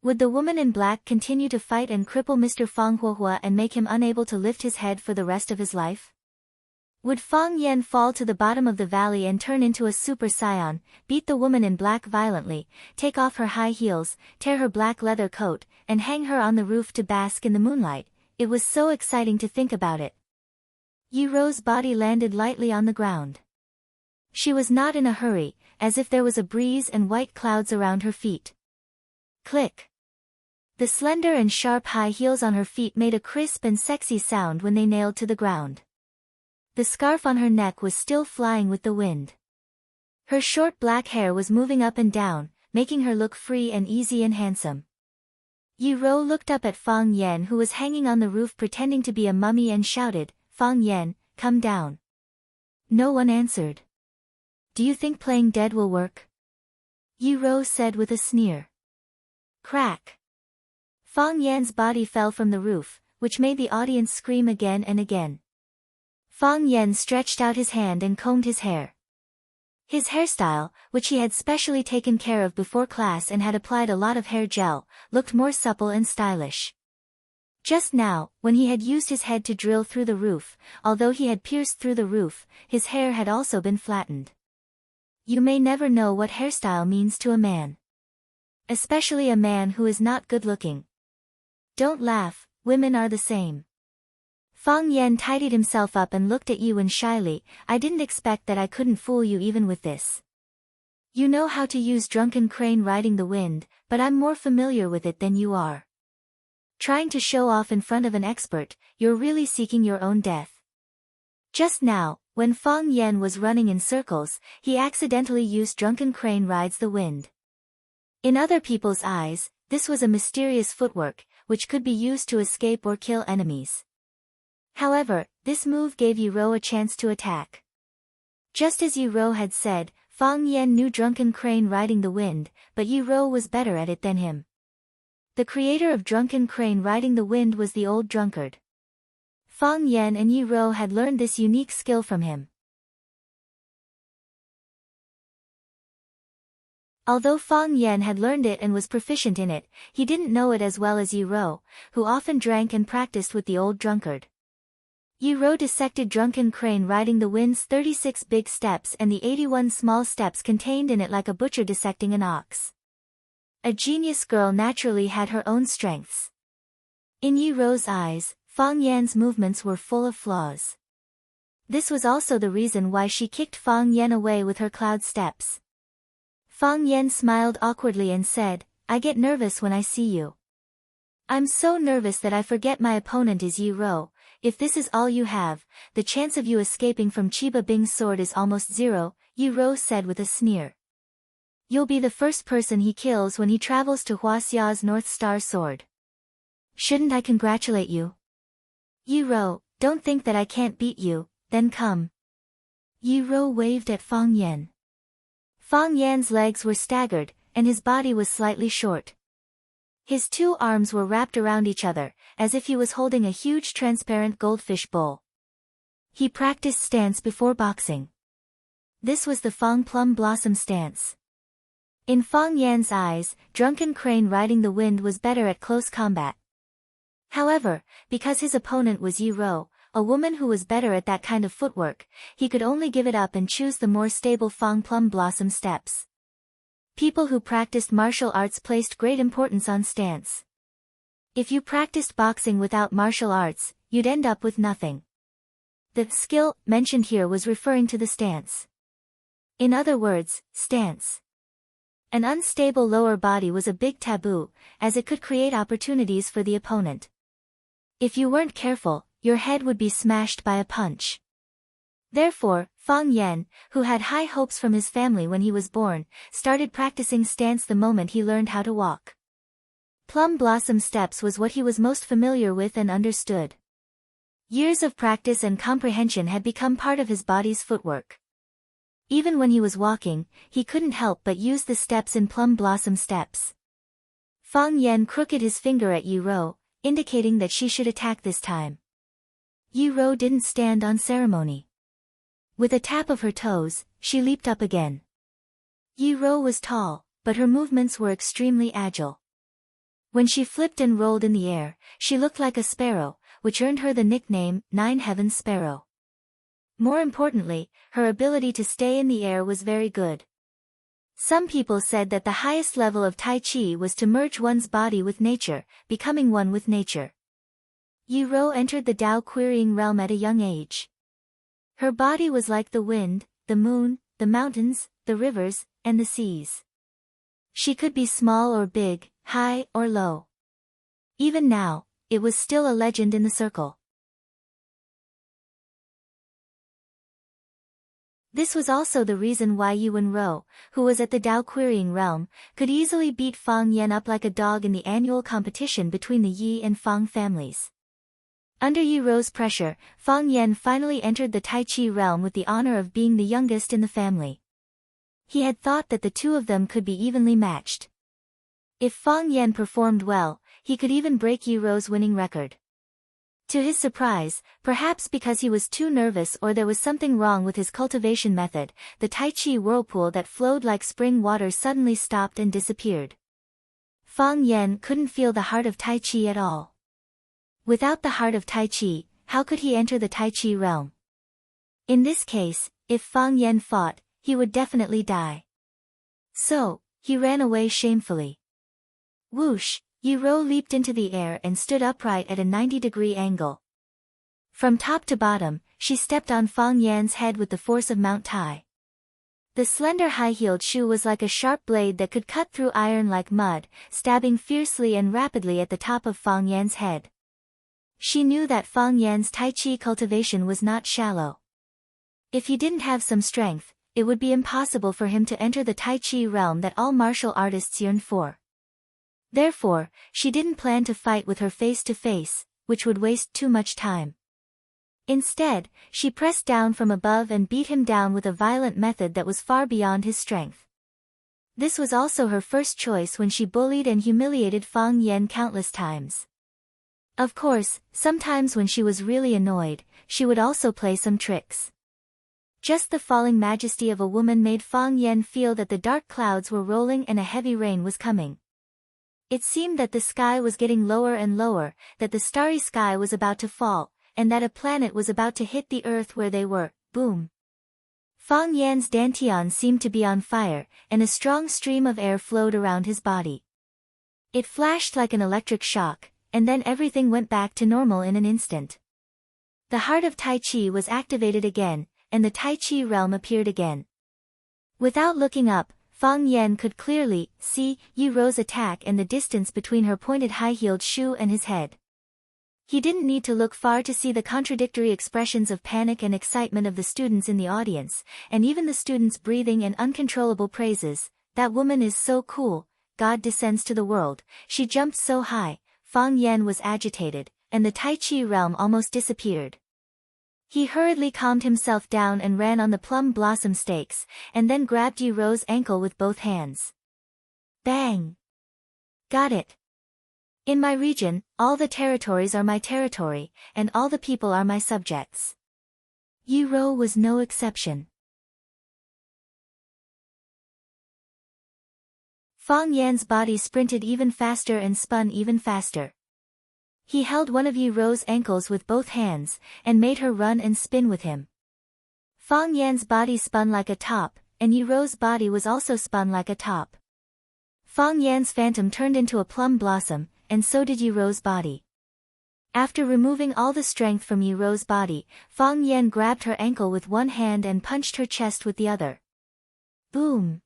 Would the woman in black continue to fight and cripple Mr. Fang Huohua and make him unable to lift his head for the rest of his life? Would Fang Yan fall to the bottom of the valley and turn into a super saiyan, beat the woman in black violently, take off her high heels, tear her black leather coat, and hang her on the roof to bask in the moonlight? It was so exciting to think about it. Yiro's body landed lightly on the ground. She was not in a hurry, as if there was a breeze and white clouds around her feet. Click. The slender and sharp high heels on her feet made a crisp and sexy sound when they nailed to the ground. The scarf on her neck was still flying with the wind. Her short black hair was moving up and down, making her look free and easy and handsome. Yiro looked up at Fang Yan who was hanging on the roof pretending to be a mummy and shouted, Fang Yan, come down. No one answered. Do you think playing dead will work? Yiro said with a sneer. Crack. Fang Yan's body fell from the roof, which made the audience scream again and again. Fang Yan stretched out his hand and combed his hair. His hairstyle, which he had specially taken care of before class and had applied a lot of hair gel, looked more supple and stylish. Just now, when he had used his head to drill through the roof, although he had pierced through the roof, his hair had also been flattened. You may never know what hairstyle means to a man. Especially a man who is not good-looking. Don't laugh, women are the same. Fang Yan tidied himself up and looked at Yiwen shyly. I didn't expect that I couldn't fool you even with this. You know how to use drunken crane riding the wind, but I'm more familiar with it than you are. Trying to show off in front of an expert, you're really seeking your own death. Just now, when Fang Yan was running in circles, he accidentally used drunken crane rides the wind. In other people's eyes, this was a mysterious footwork, which could be used to escape or kill enemies. However, this move gave Yiro a chance to attack. Just as Yiro had said, Fang Yan knew drunken crane riding the wind, but Yiro was better at it than him. The creator of drunken crane riding the wind was the old drunkard. Fang Yan and Yiro had learned this unique skill from him. Although Fang Yan had learned it and was proficient in it, he didn't know it as well as Yiro, who often drank and practiced with the old drunkard. Yiro dissected drunken crane riding the wind's 36 big steps and the 81 small steps contained in it like a butcher dissecting an ox. A genius girl naturally had her own strengths. In Yiro's eyes, Fang Yan's movements were full of flaws. This was also the reason why she kicked Fang Yan away with her cloud steps. Fang Yan smiled awkwardly and said, I get nervous when I see you. I'm so nervous that I forget my opponent is Yiro. If this is all you have, the chance of you escaping from Chiba Bing's sword is almost zero, Yiro said with a sneer. You'll be the first person he kills when he travels to Huaxia's North Star sword. Shouldn't I congratulate you? Yiro, don't think that I can't beat you, then come. Yiro waved at Fang Yan. Fang Yan's legs were staggered, and his body was slightly short. His two arms were wrapped around each other, as if he was holding a huge transparent goldfish bowl. He practiced stance before boxing. This was the Fang Plum Blossom stance. In Fang Yan's eyes, drunken crane riding the wind was better at close combat. However, because his opponent was Yiro, a woman who was better at that kind of footwork, he could only give it up and choose the more stable Fang Plum Blossom steps. People who practiced martial arts placed great importance on stance. If you practiced boxing without martial arts, you'd end up with nothing. The skill mentioned here was referring to the stance. In other words, stance. An unstable lower body was a big taboo, as it could create opportunities for the opponent. If you weren't careful, your head would be smashed by a punch. Therefore, Fang Yan, who had high hopes from his family when he was born, started practicing stance the moment he learned how to walk. Plum blossom steps was what he was most familiar with and understood. Years of practice and comprehension had become part of his body's footwork. Even when he was walking, he couldn't help but use the steps in plum blossom steps. Fang Yan crooked his finger at Yiro, indicating that she should attack this time. Yiro didn't stand on ceremony. With a tap of her toes, she leaped up again. Yiro was tall, but her movements were extremely agile. When she flipped and rolled in the air, she looked like a sparrow, which earned her the nickname, Nine Heaven Sparrow. More importantly, her ability to stay in the air was very good. Some people said that the highest level of Tai Chi was to merge one's body with nature, becoming one with nature. Yiro entered the Tao querying realm at a young age. Her body was like the wind, the moon, the mountains, the rivers, and the seas. She could be small or big, high or low. Even now, it was still a legend in the circle. This was also the reason why Yuan Rou, who was at the Tao querying realm, could easily beat Fang Yan up like a dog in the annual competition between the Yi and Fang families. Under Yirou's pressure, Fang Yan finally entered the Tai Chi realm with the honor of being the youngest in the family. He had thought that the two of them could be evenly matched. If Fang Yan performed well, he could even break Yi Rou's winning record. To his surprise, perhaps because he was too nervous or there was something wrong with his cultivation method, the Tai Chi whirlpool that flowed like spring water suddenly stopped and disappeared. Fang Yan couldn't feel the heart of Tai Chi at all. Without the heart of Tai Chi, how could he enter the Tai Chi realm? In this case, if Fang Yan fought, he would definitely die. So, he ran away shamefully. Whoosh! Yi Rou leaped into the air and stood upright at a 90-degree angle. From top to bottom, she stepped on Fang Yan's head with the force of Mount Tai. The slender high-heeled shoe was like a sharp blade that could cut through iron like mud, stabbing fiercely and rapidly at the top of Fang Yan's head. She knew that Fang Yan's Tai Chi cultivation was not shallow. If he didn't have some strength, it would be impossible for him to enter the Tai Chi realm that all martial artists yearn for. Therefore, she didn't plan to fight with her face-to-face, which would waste too much time. Instead, she pressed down from above and beat him down with a violent method that was far beyond his strength. This was also her first choice when she bullied and humiliated Fang Yan countless times. Of course, sometimes when she was really annoyed, she would also play some tricks. Just the falling majesty of a woman made Fang Yan feel that the dark clouds were rolling and a heavy rain was coming. It seemed that the sky was getting lower and lower, that the starry sky was about to fall, and that a planet was about to hit the earth where they were. Boom! Fang Yan's dantian seemed to be on fire, and a strong stream of air flowed around his body. It flashed like an electric shock, and then everything went back to normal in an instant. The heart of Tai Chi was activated again, and the Tai Chi realm appeared again. Without looking up, Fang Yan could clearly see Yi Rou's attack and the distance between her pointed high-heeled shoe and his head. He didn't need to look far to see the contradictory expressions of panic and excitement of the students in the audience, and even the students breathing in uncontrollable praises. That woman is so cool, God descends to the world, she jumped so high. Fang Yan was agitated, and the Tai Chi realm almost disappeared. He hurriedly calmed himself down and ran on the plum blossom stakes, and then grabbed Yi Rou's ankle with both hands. Bang! Got it. In my region, all the territories are my territory, and all the people are my subjects. Yi Rou was no exception. Fang Yan's body sprinted even faster and spun even faster. He held one of Yi Rou's ankles with both hands, and made her run and spin with him. Fang Yan's body spun like a top, and Yi Rou's body was also spun like a top. Fang Yan's phantom turned into a plum blossom, and so did Yi Rou's body. After removing all the strength from Yi Rou's body, Fang Yan grabbed her ankle with one hand and punched her chest with the other. Boom!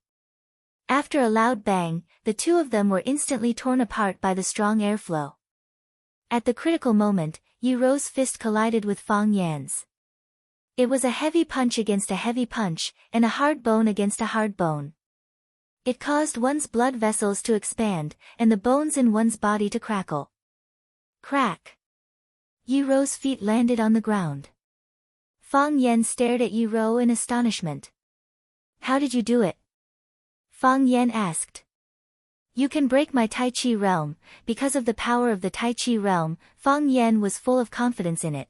After a loud bang, the two of them were instantly torn apart by the strong airflow. At the critical moment, Yi Rou's fist collided with Fang Yan's. It was a heavy punch against a heavy punch, and a hard bone against a hard bone. It caused one's blood vessels to expand, and the bones in one's body to crackle. Crack! Yi Rou's feet landed on the ground. Fang Yan stared at Yi Rou in astonishment. How did you do it? Fang Yan asked. You can break my Tai Chi realm. Because of the power of the Tai Chi realm, Fang Yan was full of confidence in it.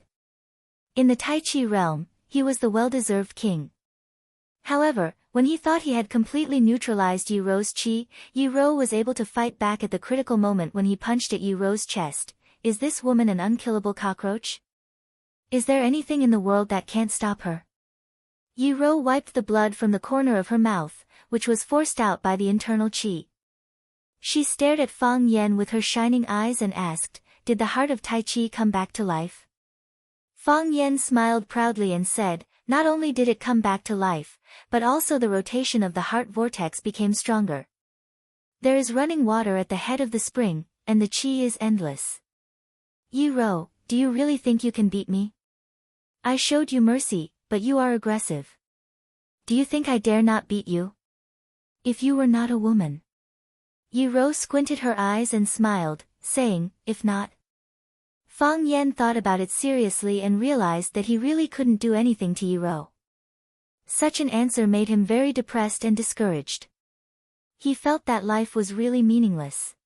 In the Tai Chi realm, he was the well-deserved king. However, when he thought he had completely neutralized Yi Rou's chi, Yi Rou was able to fight back at the critical moment when he punched at Yi Rou's chest. Is this woman an unkillable cockroach? Is there anything in the world that can't stop her? Yi Rou wiped the blood from the corner of her mouth, which was forced out by the internal chi. She stared at Fang Yan with her shining eyes and asked, did the heart of Tai Chi come back to life? Fang Yan smiled proudly and said, not only did it come back to life, but also the rotation of the heart vortex became stronger. There is running water at the head of the spring, and the chi is endless. Yi Rou, do you really think you can beat me? I showed you mercy, but you are aggressive. Do you think I dare not beat you? If you were not a woman. Yi Rou squinted her eyes and smiled, saying, if not. Fang Yan thought about it seriously and realized that he really couldn't do anything to Yi Rou. Such an answer made him very depressed and discouraged. He felt that life was really meaningless.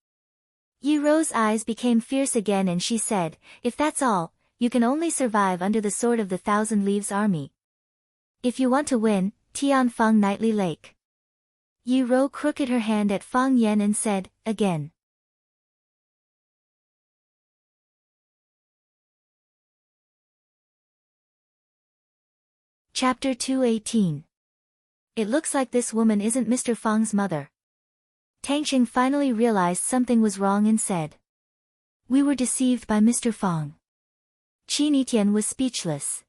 Yi Ro's eyes became fierce again and she said, if that's all, you can only survive under the sword of the Thousand Leaves army. If you want to win, Tianfang Nightly Lake. Yi Ro crooked her hand at Fang Yan and said, again. Chapter 218. It looks like this woman isn't Mr. Fang's mother. Tang Qing finally realized something was wrong and said. We were deceived by Mr. Fang. Qin Yitian was speechless.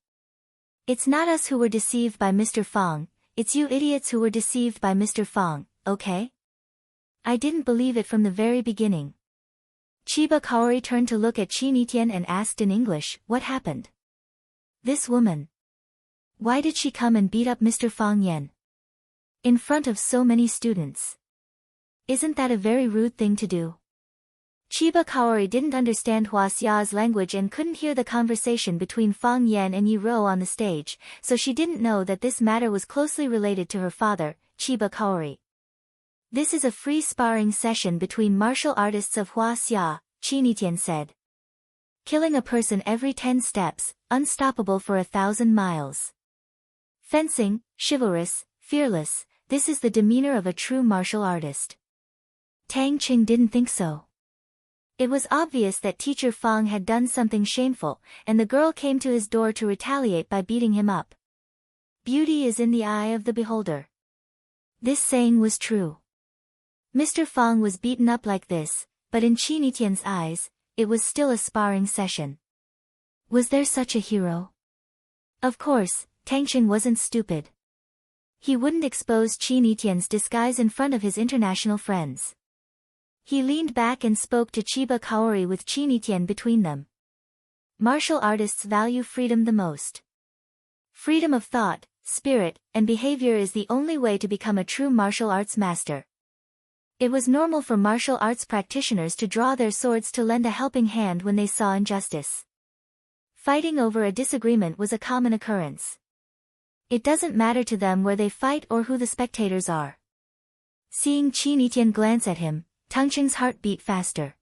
It's not us who were deceived by Mr. Fang, it's you idiots who were deceived by Mr. Fang, okay? I didn't believe it from the very beginning. Chiba Kaori turned to look at Qin Yitian and asked in English, what happened? This woman. Why did she come and beat up Mr. Fang Yan? In front of so many students. Isn't that a very rude thing to do? Chiba Kaori didn't understand Huaxia's language and couldn't hear the conversation between Fang Yan and Yi Ro on the stage, so she didn't know that this matter was closely related to her father, Chiba Kaori. This is a free sparring session between martial artists of Huaxia, Qin Yitian said. Killing a person every 10 steps, unstoppable for 1,000 miles. Fencing, chivalrous, fearless, this is the demeanor of a true martial artist. Tang Qing didn't think so. It was obvious that teacher Fang had done something shameful, and the girl came to his door to retaliate by beating him up. Beauty is in the eye of the beholder. This saying was true. Mr. Fang was beaten up like this, but in Qin Yitian's eyes, it was still a sparring session. Was there such a hero? Of course, Tang Qing wasn't stupid. He wouldn't expose Qin Yitian's disguise in front of his international friends. He leaned back and spoke to Chiba Kaori with Qin Yitian between them. Martial artists value freedom the most. Freedom of thought, spirit, and behavior is the only way to become a true martial arts master. It was normal for martial arts practitioners to draw their swords to lend a helping hand when they saw injustice. Fighting over a disagreement was a common occurrence. It doesn't matter to them where they fight or who the spectators are. Seeing Qin Yitian glance at him, Tang Qing's heart beat faster.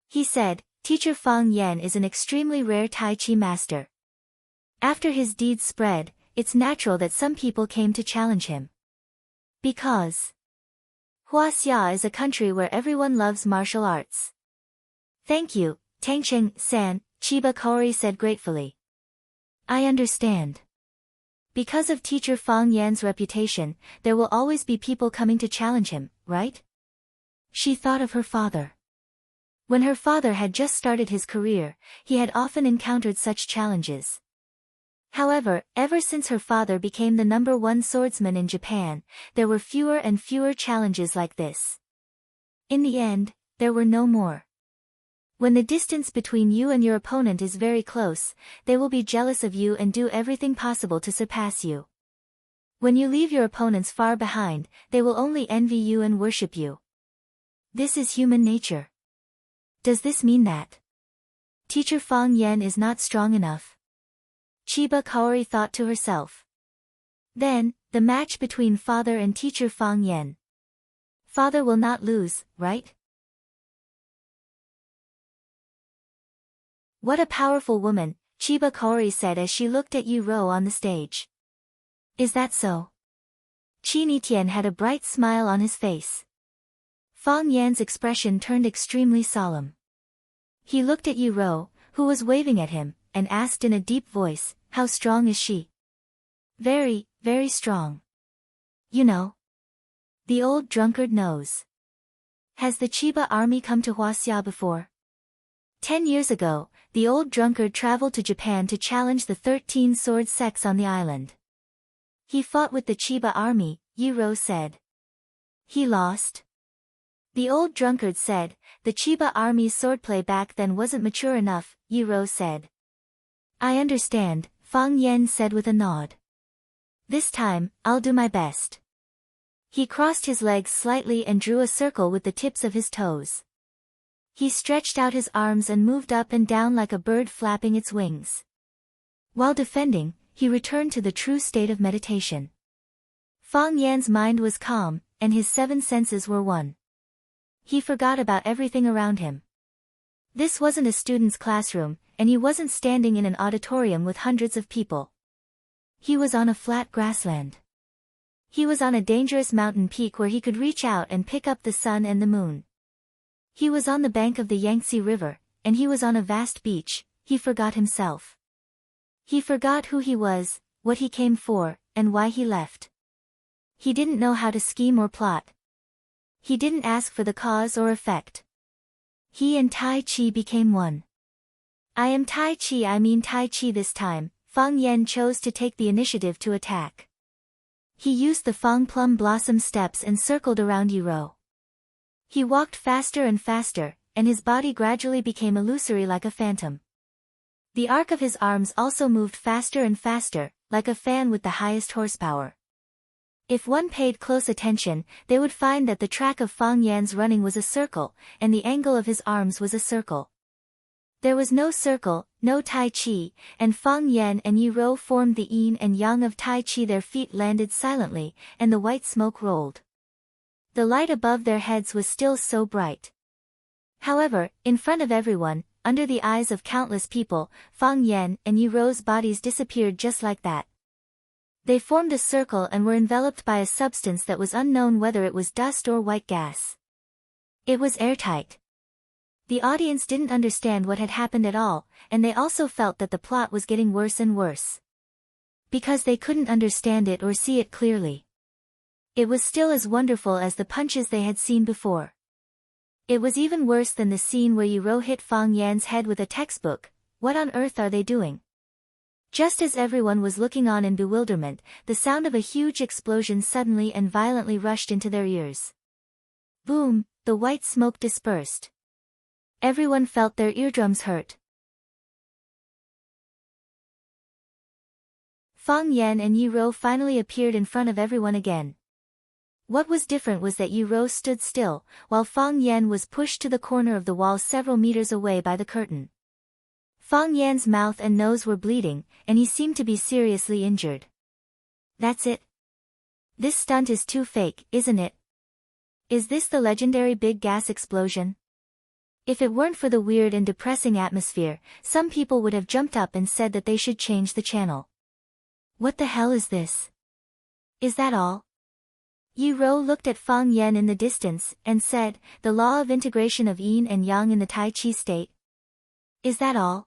He said, Teacher Fang Yan is an extremely rare Tai Chi master. After his deeds spread, it's natural that some people came to challenge him. Because Huaxia is a country where everyone loves martial arts. Thank you, Tang Qing-san, Chiba Kaori said gratefully. I understand. Because of teacher Fang Yan's reputation, there will always be people coming to challenge him, right? She thought of her father. When her father had just started his career, he had often encountered such challenges. However, ever since her father became the #1 swordsman in Japan, there were fewer and fewer challenges like this. In the end, there were no more. When the distance between you and your opponent is very close, they will be jealous of you and do everything possible to surpass you. When you leave your opponents far behind, they will only envy you and worship you. This is human nature. Does this mean that Teacher Fang Yan is not strong enough? Chiba Kaori thought to herself. Then, the match between father and teacher Fang Yan. Father will not lose, right? What a powerful woman, Chiba Kaori said as she looked at Yi Ro on the stage. Is that so? Qin Yitian had a bright smile on his face. Fang Yan's expression turned extremely solemn. He looked at Yi Ro, who was waving at him, and asked in a deep voice, how strong is she? Very, very strong. You know. The old drunkard knows. Has the Chiba army come to Huaxia before? 10 years ago, the old drunkard traveled to Japan to challenge the 13 sword sects on the island. He fought with the Chiba army, Yi Ro said. He lost? The old drunkard said, the Chiba army's swordplay back then wasn't mature enough, Yi Ro said. I understand, Fang Yan said with a nod. This time, I'll do my best. He crossed his legs slightly and drew a circle with the tips of his toes. He stretched out his arms and moved up and down like a bird flapping its wings. While defending, he returned to the true state of meditation. Fang Yan's mind was calm, and his 7 senses were one. He forgot about everything around him. This wasn't a student's classroom, and he wasn't standing in an auditorium with hundreds of people. He was on a flat grassland. He was on a dangerous mountain peak where he could reach out and pick up the sun and the moon. He was on the bank of the Yangtze River, and he was on a vast beach. He forgot himself. He forgot who he was, what he came for, and why he left. He didn't know how to scheme or plot. He didn't ask for the cause or effect. He and Tai Chi became one. I am Tai Chi, I mean Tai Chi. This time, Fang Yan chose to take the initiative to attack. He used the Fang Plum Blossom steps and circled around Yiro. He walked faster and faster, and his body gradually became illusory like a phantom. The arc of his arms also moved faster and faster, like a fan with the highest horsepower. If one paid close attention, they would find that the track of Fang Yan's running was a circle, and the angle of his arms was a circle. There was no circle, no Tai Chi, and Fang Yan and Yiro formed the yin and yang of Tai Chi. Their feet landed silently, and the white smoke rolled. The light above their heads was still so bright. However, in front of everyone, under the eyes of countless people, Fang Yan and Yiro's bodies disappeared just like that. They formed a circle and were enveloped by a substance that was unknown, whether it was dust or white gas. It was airtight. The audience didn't understand what had happened at all, and they also felt that the plot was getting worse and worse. Because they couldn't understand it or see it clearly. It was still as wonderful as the punches they had seen before. It was even worse than the scene where Yiro hit Fang Yan's head with a textbook. What on earth are they doing? Just as everyone was looking on in bewilderment, the sound of a huge explosion suddenly and violently rushed into their ears. Boom, the white smoke dispersed. Everyone felt their eardrums hurt. Fang Yan and Yiro finally appeared in front of everyone again. What was different was that Yiro stood still, while Fang Yan was pushed to the corner of the wall several meters away by the curtain. Fang Yan's mouth and nose were bleeding, and he seemed to be seriously injured. That's it. This stunt is too fake, isn't it? Is this the legendary big gas explosion? If it weren't for the weird and depressing atmosphere, some people would have jumped up and said that they should change the channel. What the hell is this? Is that all? Yiro looked at Fang Yan in the distance, and said, the law of integration of yin and yang in the Tai Chi state. Is that all?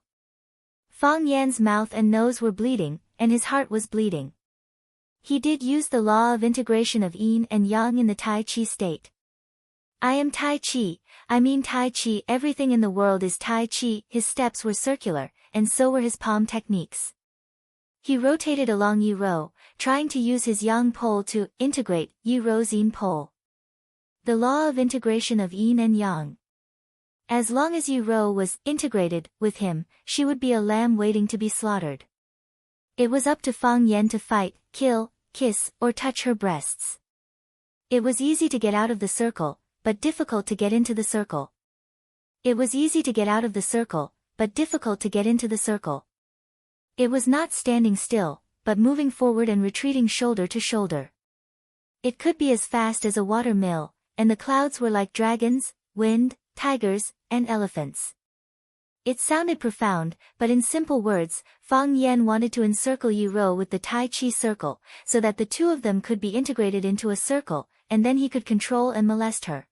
Fang Yan's mouth and nose were bleeding, and his heart was bleeding. He did use the law of integration of yin and yang in the Tai Chi state. I am Tai Chi, I mean Tai Chi, everything in the world is Tai Chi. His steps were circular, and so were his palm techniques. He rotated along Yiro, trying to use his yang pole to integrate Yiro's yin pole. The law of integration of yin and yang. As long as Yiro was integrated with him, she would be a lamb waiting to be slaughtered. It was up to Fang Yan to fight, kill, kiss, or touch her breasts. It was easy to get out of the circle, but difficult to get into the circle. It was easy to get out of the circle, but difficult to get into the circle. It was not standing still, but moving forward and retreating shoulder to shoulder. It could be as fast as a water mill, and the clouds were like dragons, wind, tigers, and elephants. It sounded profound, but in simple words, Fang Yan wanted to encircle Yiro with the Tai Chi circle, so that the two of them could be integrated into a circle, and then he could control and molest her.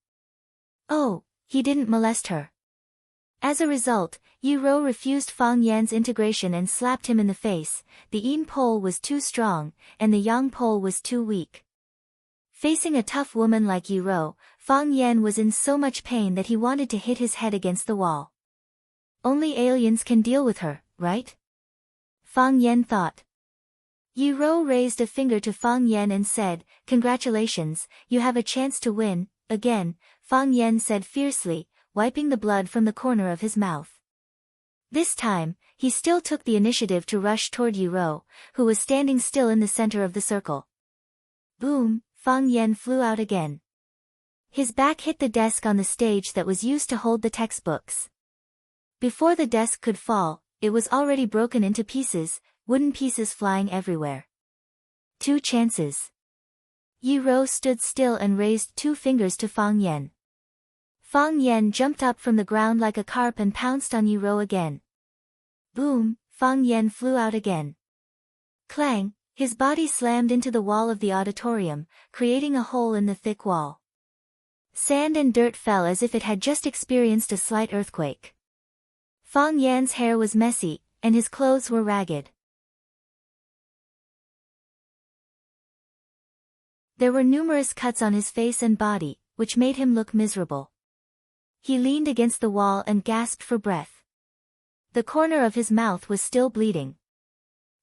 Oh, he didn't molest her. As a result, Yiro refused Fang Yan's integration and slapped him in the face. The yin pole was too strong, and the yang pole was too weak. Facing a tough woman like Yiro, Fang Yan was in so much pain that he wanted to hit his head against the wall. Only aliens can deal with her, right? Fang Yan thought. Yiro raised a finger to Fang Yan and said, congratulations, you have a chance to win, again, Fang Yan said fiercely, wiping the blood from the corner of his mouth. This time, he still took the initiative to rush toward Yiro, who was standing still in the center of the circle. Boom, Fang Yan flew out again. His back hit the desk on the stage that was used to hold the textbooks. Before the desk could fall, it was already broken into pieces, wooden pieces flying everywhere. 2 chances. Yiro stood still and raised 2 fingers to Fang Yan. Fang Yan jumped up from the ground like a carp and pounced on Yi Rou again. Boom, Fang Yan flew out again. Clang, his body slammed into the wall of the auditorium, creating a hole in the thick wall. Sand and dirt fell as if it had just experienced a slight earthquake. Fang Yan's hair was messy, and his clothes were ragged. There were numerous cuts on his face and body, which made him look miserable. He leaned against the wall and gasped for breath. The corner of his mouth was still bleeding.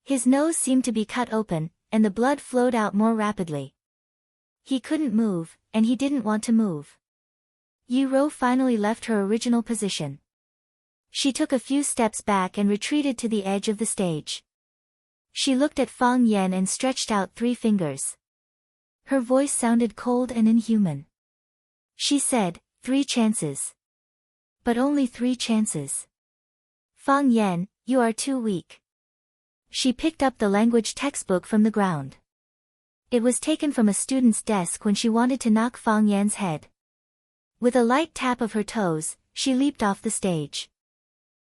His nose seemed to be cut open, and the blood flowed out more rapidly. He couldn't move, and he didn't want to move. Yi Rou finally left her original position. She took a few steps back and retreated to the edge of the stage. She looked at Fang Yan and stretched out 3 fingers. Her voice sounded cold and inhuman. She said, 3 chances. But only 3 chances. Fang Yan, you are too weak. She picked up the language textbook from the ground. It was taken from a student's desk when she wanted to knock Fang Yan's head. With a light tap of her toes, she leaped off the stage.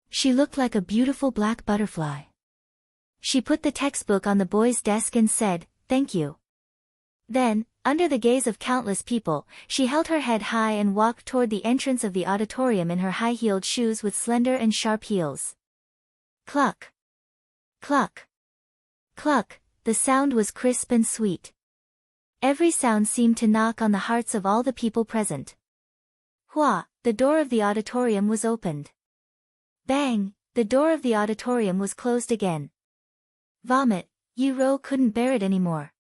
She looked like a beautiful black butterfly. She put the textbook on the boy's desk and said, "Thank you." Then, under the gaze of countless people, she held her head high and walked toward the entrance of the auditorium in her high-heeled shoes with slender and sharp heels. Cluck! Cluck! Cluck! The sound was crisp and sweet. Every sound seemed to knock on the hearts of all the people present. Hua! The door of the auditorium was opened. Bang! The door of the auditorium was closed again. Vomit! Yi Rou couldn't bear it anymore.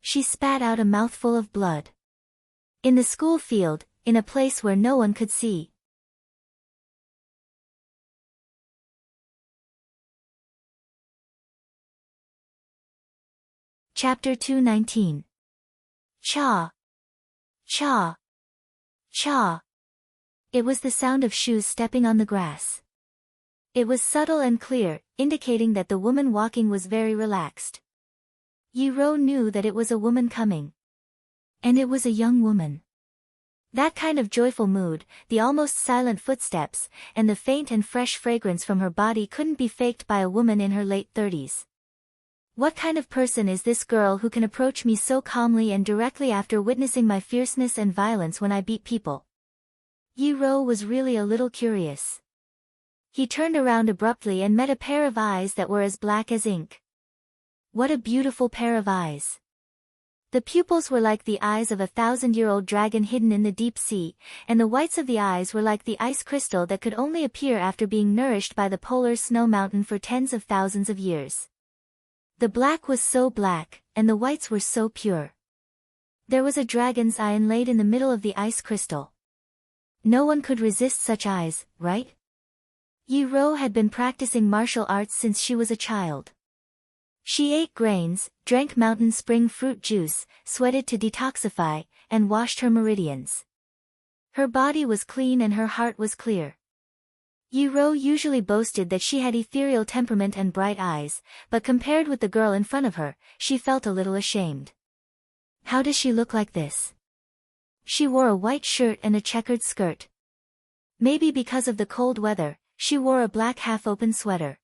She spat out a mouthful of blood. In the school field, in a place where no one could see. Chapter 219. Cha! Cha! Cha! It was the sound of shoes stepping on the grass. It was subtle and clear, indicating that the woman walking was very relaxed. Yi Rou knew that it was a woman coming. And it was a young woman. That kind of joyful mood, the almost silent footsteps, and the faint and fresh fragrance from her body couldn't be faked by a woman in her late 30s. What kind of person is this girl who can approach me so calmly and directly after witnessing my fierceness and violence when I beat people? Yi Rou was really a little curious. He turned around abruptly and met a pair of eyes that were as black as ink. What a beautiful pair of eyes. The pupils were like the eyes of a 1,000-year-old dragon hidden in the deep sea, and the whites of the eyes were like the ice crystal that could only appear after being nourished by the polar snow mountain for tens of thousands of years. The black was so black, and the whites were so pure. There was a dragon's eye inlaid in the middle of the ice crystal. No one could resist such eyes, right? Yi Rou had been practicing martial arts since she was a child. She ate grains, drank mountain spring fruit juice, sweated to detoxify, and washed her meridians. Her body was clean and her heart was clear. Yi Rou usually boasted that she had ethereal temperament and bright eyes, but compared with the girl in front of her, she felt a little ashamed. How does she look like this? She wore a white shirt and a checkered skirt. Maybe because of the cold weather, she wore a black half-open sweater.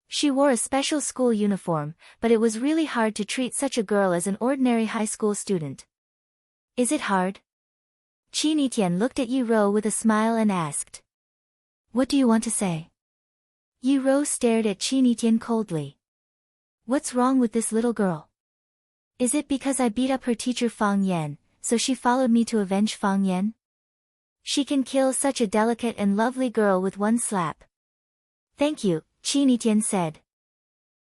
She wore a special school uniform, but it was really hard to treat such a girl as an ordinary high school student. Is it hard? Qin Yitian looked at Yi Rou with a smile and asked. What do you want to say? Yi Rou stared at Qin Yitian coldly. What's wrong with this little girl? Is it because I beat up her teacher Fang Yan, so she followed me to avenge Fang Yan? She can kill such a delicate and lovely girl with one slap. Thank you, Qin Yitian said.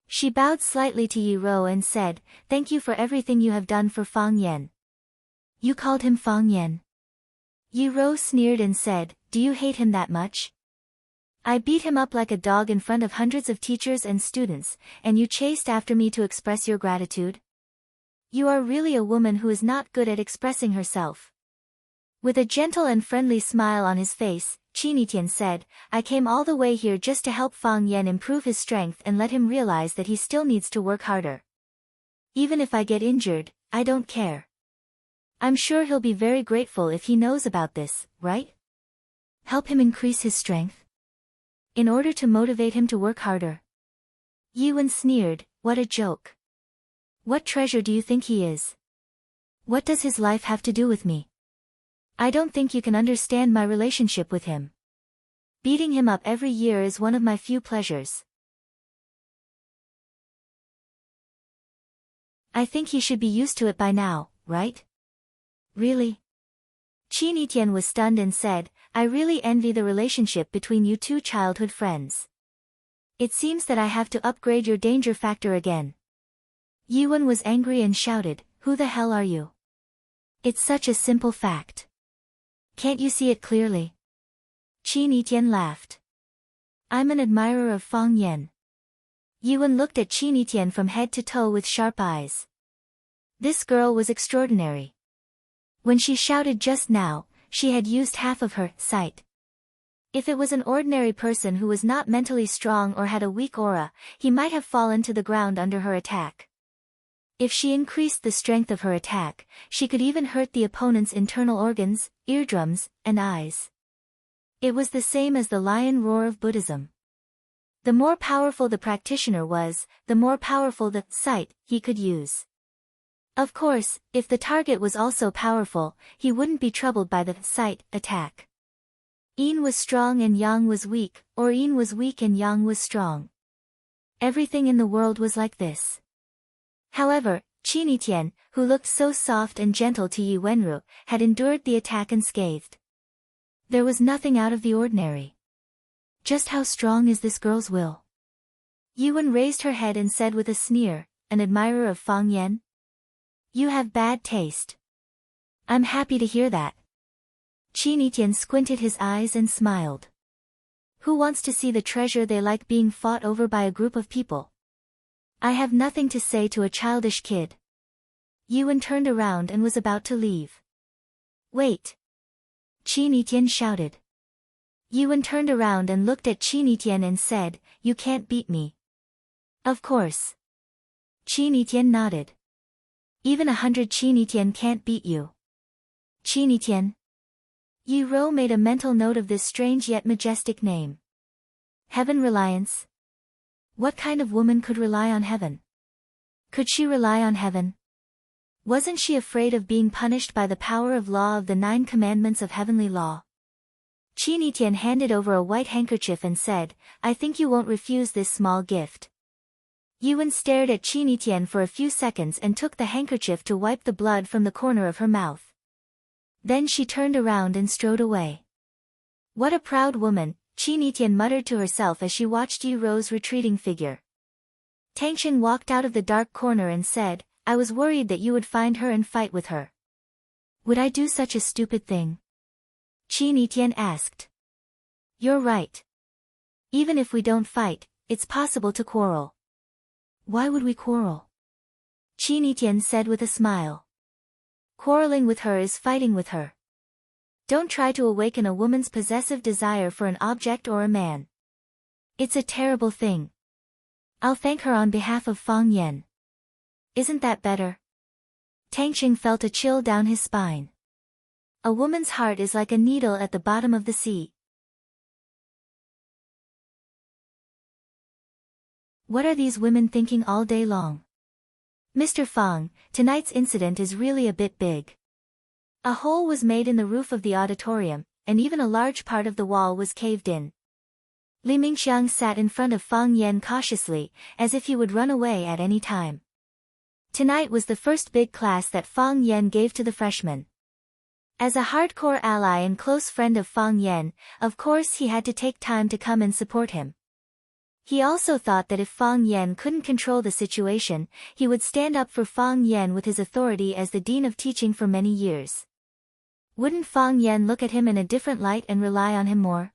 She bowed slightly to Yi Rou and said, "Thank you for everything you have done for Fang Yan." You called him Fang Yan? Yi Rou sneered and said, "Do you hate him that much? I beat him up like a dog in front of hundreds of teachers and students, and you chased after me to express your gratitude? You are really a woman who is not good at expressing herself." With a gentle and friendly smile on his face, Qin Yitian said, "I came all the way here just to help Fang Yan improve his strength and let him realize that he still needs to work harder. Even if I get injured, I don't care." I'm sure he'll be very grateful if he knows about this, right? Help him increase his strength? In order to motivate him to work harder. Yiwen sneered, what a joke. What treasure do you think he is? What does his life have to do with me? I don't think you can understand my relationship with him. Beating him up every year is one of my few pleasures. I think he should be used to it by now, right? Really? Qin Yitian was stunned and said, I really envy the relationship between you two childhood friends. It seems that I have to upgrade your danger factor again. Yiwen was angry and shouted, who the hell are you? It's such a simple fact. Can't you see it clearly? Qin Yitian laughed. I'm an admirer of Fang Yan. Yiwen looked at Qin Yitian from head to toe with sharp eyes. This girl was extraordinary. When she shouted just now, she had used half of her sight. If it was an ordinary person who was not mentally strong or had a weak aura, he might have fallen to the ground under her attack. If she increased the strength of her attack, she could even hurt the opponent's internal organs, eardrums, and eyes. It was the same as the lion roar of Buddhism. The more powerful the practitioner was, the more powerful the sight he could use. Of course, if the target was also powerful, he wouldn't be troubled by the sight attack. Yin was strong and Yang was weak, or Yin was weak and Yang was strong. Everything in the world was like this. However, Qin Yitian, who looked so soft and gentle to Yi Wenru, had endured the attack unscathed. There was nothing out of the ordinary. Just how strong is this girl's will? Yiwen raised her head and said with a sneer, an admirer of Fang Yan? You have bad taste. I'm happy to hear that. Qin Yitian squinted his eyes and smiled. Who wants to see the treasure they like being fought over by a group of people? I have nothing to say to a childish kid. Yiwen turned around and was about to leave. Wait! Qin Yitian shouted. Yiwen turned around and looked at Qin Yitian and said, you can't beat me. Of course. Qin Yitian nodded. Even 100 Qin Yitian can't beat you. Qin Yitian. Yi Rou made a mental note of this strange yet majestic name. Heaven reliance? What kind of woman could rely on heaven? Could she rely on heaven? Wasn't she afraid of being punished by the power of law of the 9 commandments of heavenly law? Qin Yitian handed over a white handkerchief and said, I think you won't refuse this small gift. Yiwen stared at Qin Yitian for a few seconds and took the handkerchief to wipe the blood from the corner of her mouth. Then she turned around and strode away. What a proud woman, Qin Yitian muttered to herself as she watched Yi Rou's retreating figure. Tangxin walked out of the dark corner and said, I was worried that you would find her and fight with her. Would I do such a stupid thing? Qin Yitian asked. You're right. Even if we don't fight, it's possible to quarrel. Why would we quarrel? Qin Yitian said with a smile. Quarreling with her is fighting with her. Don't try to awaken a woman's possessive desire for an object or a man. It's a terrible thing. I'll thank her on behalf of Fang Yan. Isn't that better? Tangxing felt a chill down his spine. A woman's heart is like a needle at the bottom of the sea. What are these women thinking all day long? Mr. Fang, tonight's incident is really a bit big. A hole was made in the roof of the auditorium, and even a large part of the wall was caved in. Li Mingxiang sat in front of Fang Yan cautiously, as if he would run away at any time. Tonight was the first big class that Fang Yan gave to the freshmen. As a hardcore ally and close friend of Fang Yan, of course he had to take time to come and support him. He also thought that if Fang Yan couldn't control the situation, he would stand up for Fang Yan with his authority as the dean of teaching for many years. Wouldn't Fang Yan look at him in a different light and rely on him more?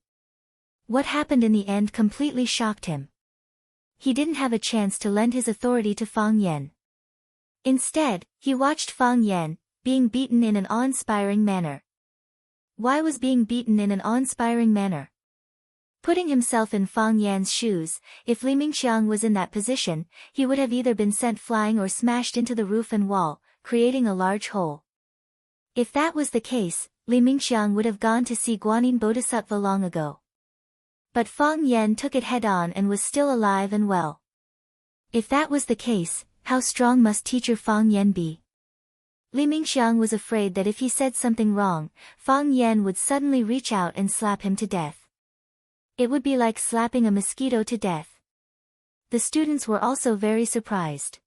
What happened in the end completely shocked him. He didn't have a chance to lend his authority to Fang Yan. Instead, he watched Fang Yan being beaten in an awe-inspiring manner. Why was being beaten in an awe-inspiring manner? Putting himself in Fang Yan's shoes, if Li Mingxiang was in that position, he would have either been sent flying or smashed into the roof and wall, creating a large hole. If that was the case, Li Mingxiang would have gone to see Guanyin Bodhisattva long ago. But Fang Yan took it head-on and was still alive and well. If that was the case, how strong must teacher Fang Yan be? Li Mingxiang was afraid that if he said something wrong, Fang Yan would suddenly reach out and slap him to death. It would be like slapping a mosquito to death. The students were also very surprised.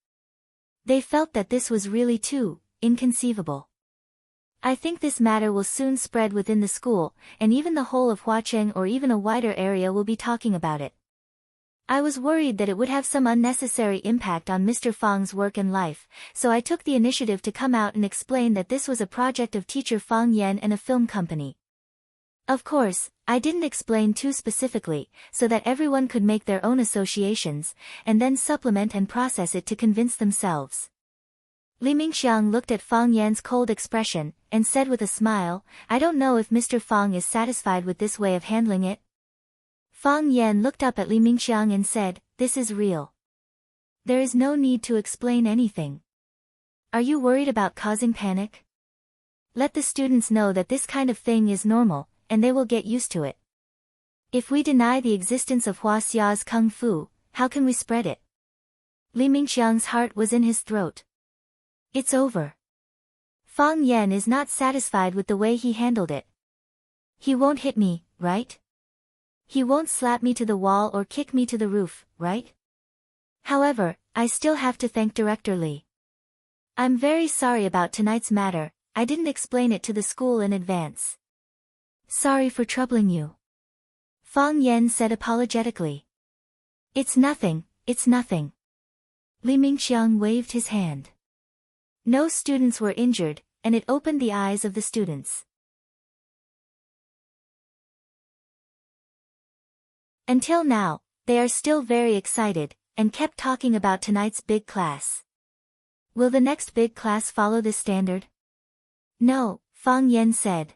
They felt that this was really too inconceivable. I think this matter will soon spread within the school, and even the whole of Huacheng or even a wider area will be talking about it. I was worried that it would have some unnecessary impact on Mr. Fang's work and life, so I took the initiative to come out and explain that this was a project of teacher Fang Yan and a film company. Of course, I didn't explain too specifically, so that everyone could make their own associations, and then supplement and process it to convince themselves. Li Mingxiang looked at Fang Yan's cold expression, and said with a smile, "I don't know if Mr. Fang is satisfied with this way of handling it." Fang Yan looked up at Li Mingxiang and said, "This is real. There is no need to explain anything. Are you worried about causing panic? Let the students know that this kind of thing is normal, and they will get used to it. If we deny the existence of Hua Xia's Kung Fu, how can we spread it?" Li Mingxiang's heart was in his throat. It's over. Fang Yan is not satisfied with the way he handled it. He won't hit me, right? He won't slap me to the wall or kick me to the roof, right? However, I still have to thank Director Li. I'm very sorry about tonight's matter, I didn't explain it to the school in advance. Sorry for troubling you. Fang Yan said apologetically. It's nothing, it's nothing. Li Mingxiang waved his hand. No students were injured, and it opened the eyes of the students. Until now, they are still very excited, and kept talking about tonight's big class. Will the next big class follow this standard? No, Fang Yan said.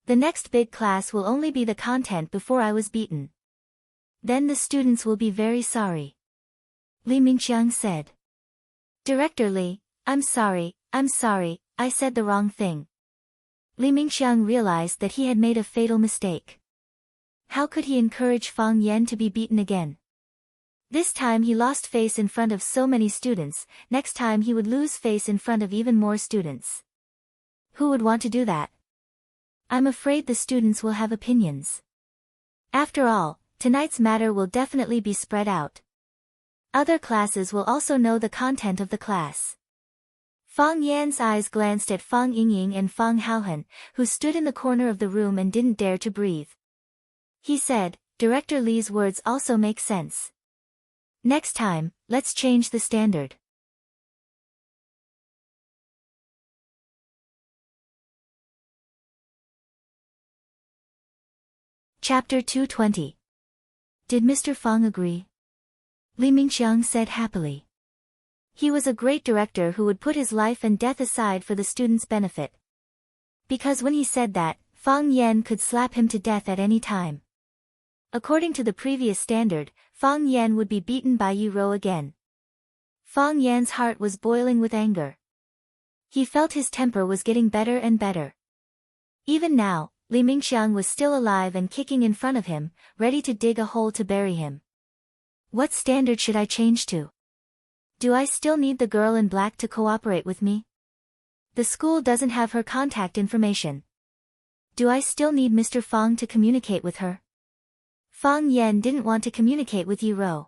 The next big class will only be the content before I was beaten. Then the students will be very sorry. Li Mingxiang said. Director Li, I'm sorry, I said the wrong thing. Li Mingxiang realized that he had made a fatal mistake. How could he encourage Fang Yan to be beaten again? This time he lost face in front of so many students, next time he would lose face in front of even more students. Who would want to do that? I'm afraid the students will have opinions. After all, tonight's matter will definitely be spread out. Other classes will also know the content of the class. Fang Yan's eyes glanced at Fang Yingying and Fang Haohan, who stood in the corner of the room and didn't dare to breathe. He said, Director Li's words also make sense. Next time, let's change the standard. Chapter 220. Did Mr. Fang agree? Li Mingxiang said happily. He was a great director who would put his life and death aside for the students' benefit. Because when he said that, Fang Yan could slap him to death at any time. According to the previous standard, Fang Yan would be beaten by Yi Rou again. Fang Yan's heart was boiling with anger. He felt his temper was getting better and better. Even now, Li Mingxiang was still alive and kicking in front of him, ready to dig a hole to bury him. What standard should I change to? Do I still need the girl in black to cooperate with me? The school doesn't have her contact information. Do I still need Mr. Fang to communicate with her? Fang Yan didn't want to communicate with Yi Rou.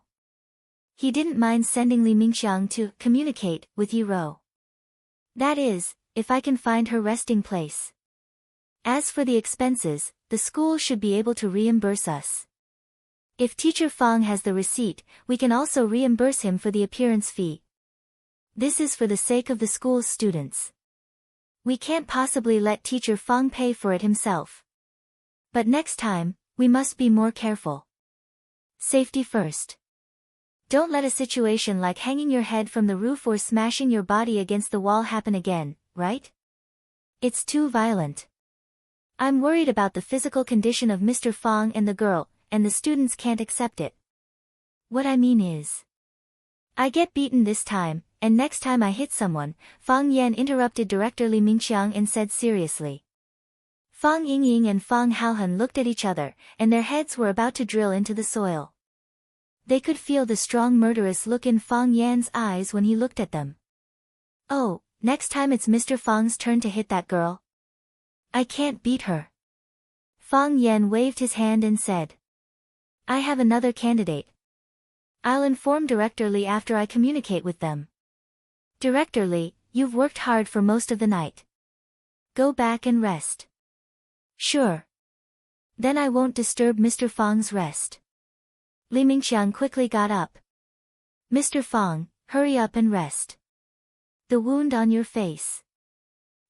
He didn't mind sending Li Mingxiang to communicate with Yi Rou. That is, if I can find her resting place. As for the expenses, the school should be able to reimburse us. If Teacher Fang has the receipt, we can also reimburse him for the appearance fee. This is for the sake of the school's students. We can't possibly let Teacher Fang pay for it himself. But next time, we must be more careful. Safety first. Don't let a situation like hanging your head from the roof or smashing your body against the wall happen again, right? It's too violent. I'm worried about the physical condition of Mr. Fang and the girl, and the students can't accept it. What I mean is, I get beaten this time, and next time I hit someone, Fang Yan interrupted Director Li Mingqiang and said seriously. Fang Yingying and Fang Haohan looked at each other, and their heads were about to drill into the soil. They could feel the strong murderous look in Fang Yan's eyes when he looked at them. Oh, next time it's Mr. Fang's turn to hit that girl. I can't beat her. Fang Yan waved his hand and said. I have another candidate. I'll inform Director Li after I communicate with them. Director Li, you've worked hard for most of the night. Go back and rest. Sure. Then I won't disturb Mr. Fang's rest. Li Mingqiang quickly got up. Mr. Fang, hurry up and rest. The wound on your face.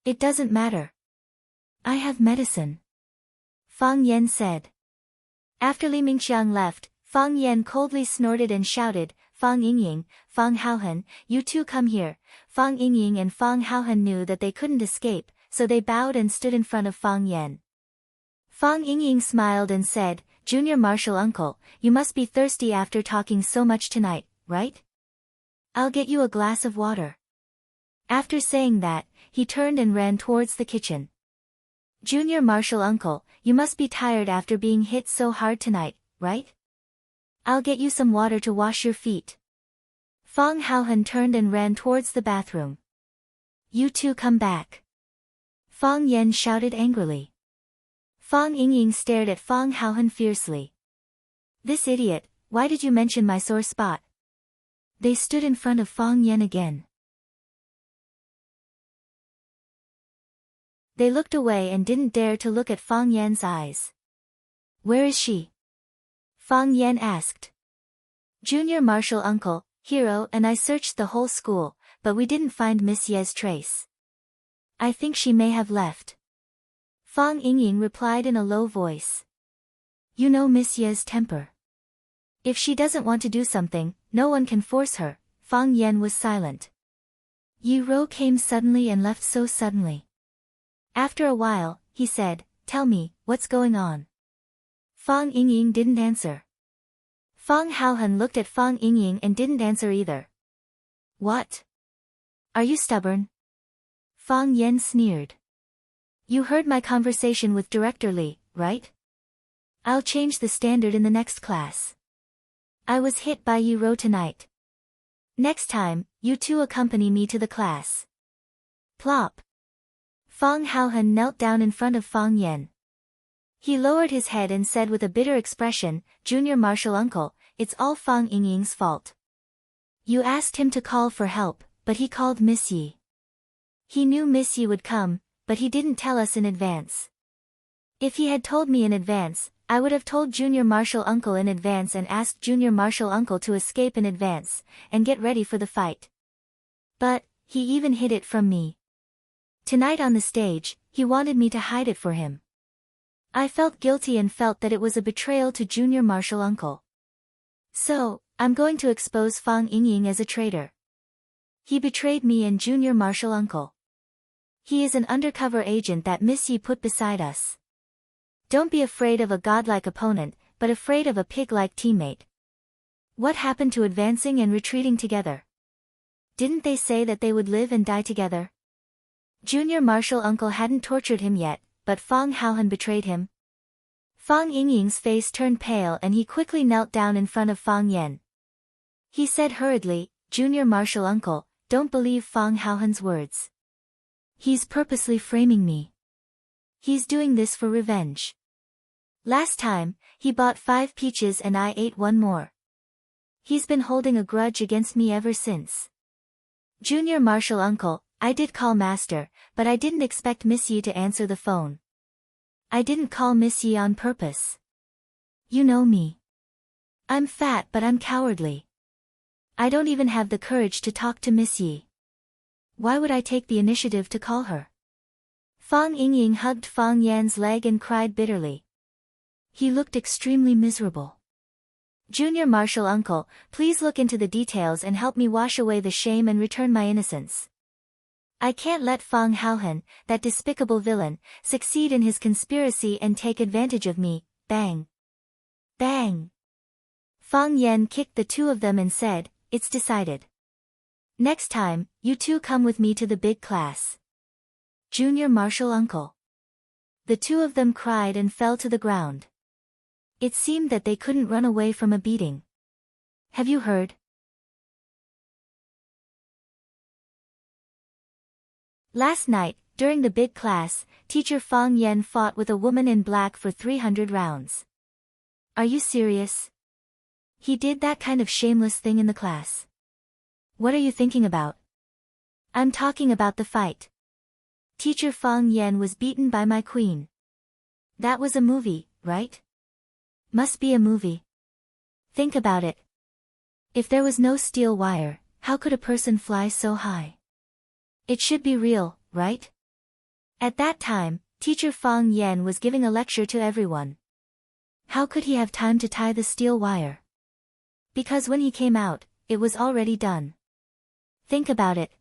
It doesn't matter. I have medicine. Fang Yan said. After Li Mingqiang left, Fang Yan coldly snorted and shouted, Fang Yingying, Fang Haohan, you two come here. Fang Yingying and Fang Haohan knew that they couldn't escape, so they bowed and stood in front of Fang Yan. Fang Yingying smiled and said, Junior Marshal Uncle, you must be thirsty after talking so much tonight, right? I'll get you a glass of water. After saying that, he turned and ran towards the kitchen. Junior Marshal Uncle, you must be tired after being hit so hard tonight, right? I'll get you some water to wash your feet. Fang Haohan turned and ran towards the bathroom. You two come back. Fang Yan shouted angrily. Fang Yingying stared at Fang Haohan fiercely. This idiot, why did you mention my sore spot? They stood in front of Fang Yan again. They looked away and didn't dare to look at Fang Yan's eyes. Where is she? Fang Yan asked. Junior Marshal Uncle, Hero and I searched the whole school, but we didn't find Miss Ye's trace. I think she may have left. Fang Yingying replied in a low voice. You know Miss Ye's temper. If she doesn't want to do something, no one can force her. Fang Yan was silent. Yi Rou came suddenly and left so suddenly. After a while, he said, Tell me, what's going on? Fang Yingying didn't answer. Fang Haohan looked at Fang Yingying and didn't answer either. What? Are you stubborn? Fang Yan sneered. You heard my conversation with Director Li, right? I'll change the standard in the next class. I was hit by Yi Rou tonight. Next time, you two accompany me to the class. Plop. Fang Haohan knelt down in front of Fang Yan. He lowered his head and said with a bitter expression, Junior Marshal Uncle, it's all Fang Yingying's fault. You asked him to call for help, but he called Miss Yi. He knew Miss Yi would come, but he didn't tell us in advance. If he had told me in advance, I would have told Junior Marshal Uncle in advance and asked Junior Marshal Uncle to escape in advance, and get ready for the fight. But, he even hid it from me. Tonight on the stage, he wanted me to hide it for him. I felt guilty and felt that it was a betrayal to Junior Marshal Uncle. So, I'm going to expose Fang Yingying as a traitor. He betrayed me and Junior Marshal Uncle. He is an undercover agent that Miss Yi put beside us. Don't be afraid of a godlike opponent, but afraid of a pig-like teammate. What happened to advancing and retreating together? Didn't they say that they would live and die together? Junior Marshal Uncle hadn't tortured him yet, but Fang Haohan betrayed him. Fang Yingying's face turned pale and he quickly knelt down in front of Fang Yan. He said hurriedly, Junior Marshal Uncle, don't believe Fang Haohan's words. He's purposely framing me. He's doing this for revenge. Last time, he bought 5 peaches and I ate 1 more. He's been holding a grudge against me ever since. Junior Marshal Uncle, I did call Master, but I didn't expect Miss Yi to answer the phone. I didn't call Miss Yi on purpose. You know me. I'm fat but I'm cowardly. I don't even have the courage to talk to Miss Yi. Why would I take the initiative to call her? Fang Yingying hugged Fang Yan's leg and cried bitterly. He looked extremely miserable. Junior Marshal Uncle, please look into the details and help me wash away the shame and return my innocence. I can't let Fang Haohan, that despicable villain, succeed in his conspiracy and take advantage of me. Bang! Bang! Fang Yan kicked the two of them and said, It's decided. Next time, you two come with me to the big class. Junior Marshall uncle. The two of them cried and fell to the ground. It seemed that they couldn't run away from a beating. Have you heard? Last night, during the big class, teacher Fang Yan fought with a woman in black for 300 rounds. Are you serious? He did that kind of shameless thing in the class. What are you thinking about? I'm talking about the fight. Teacher Fang Yan was beaten by my queen. That was a movie, right? Must be a movie. Think about it. If there was no steel wire, how could a person fly so high? It should be real, right? At that time, teacher Fang Yan was giving a lecture to everyone. How could he have time to tie the steel wire? Because when he came out, it was already done. Think about it.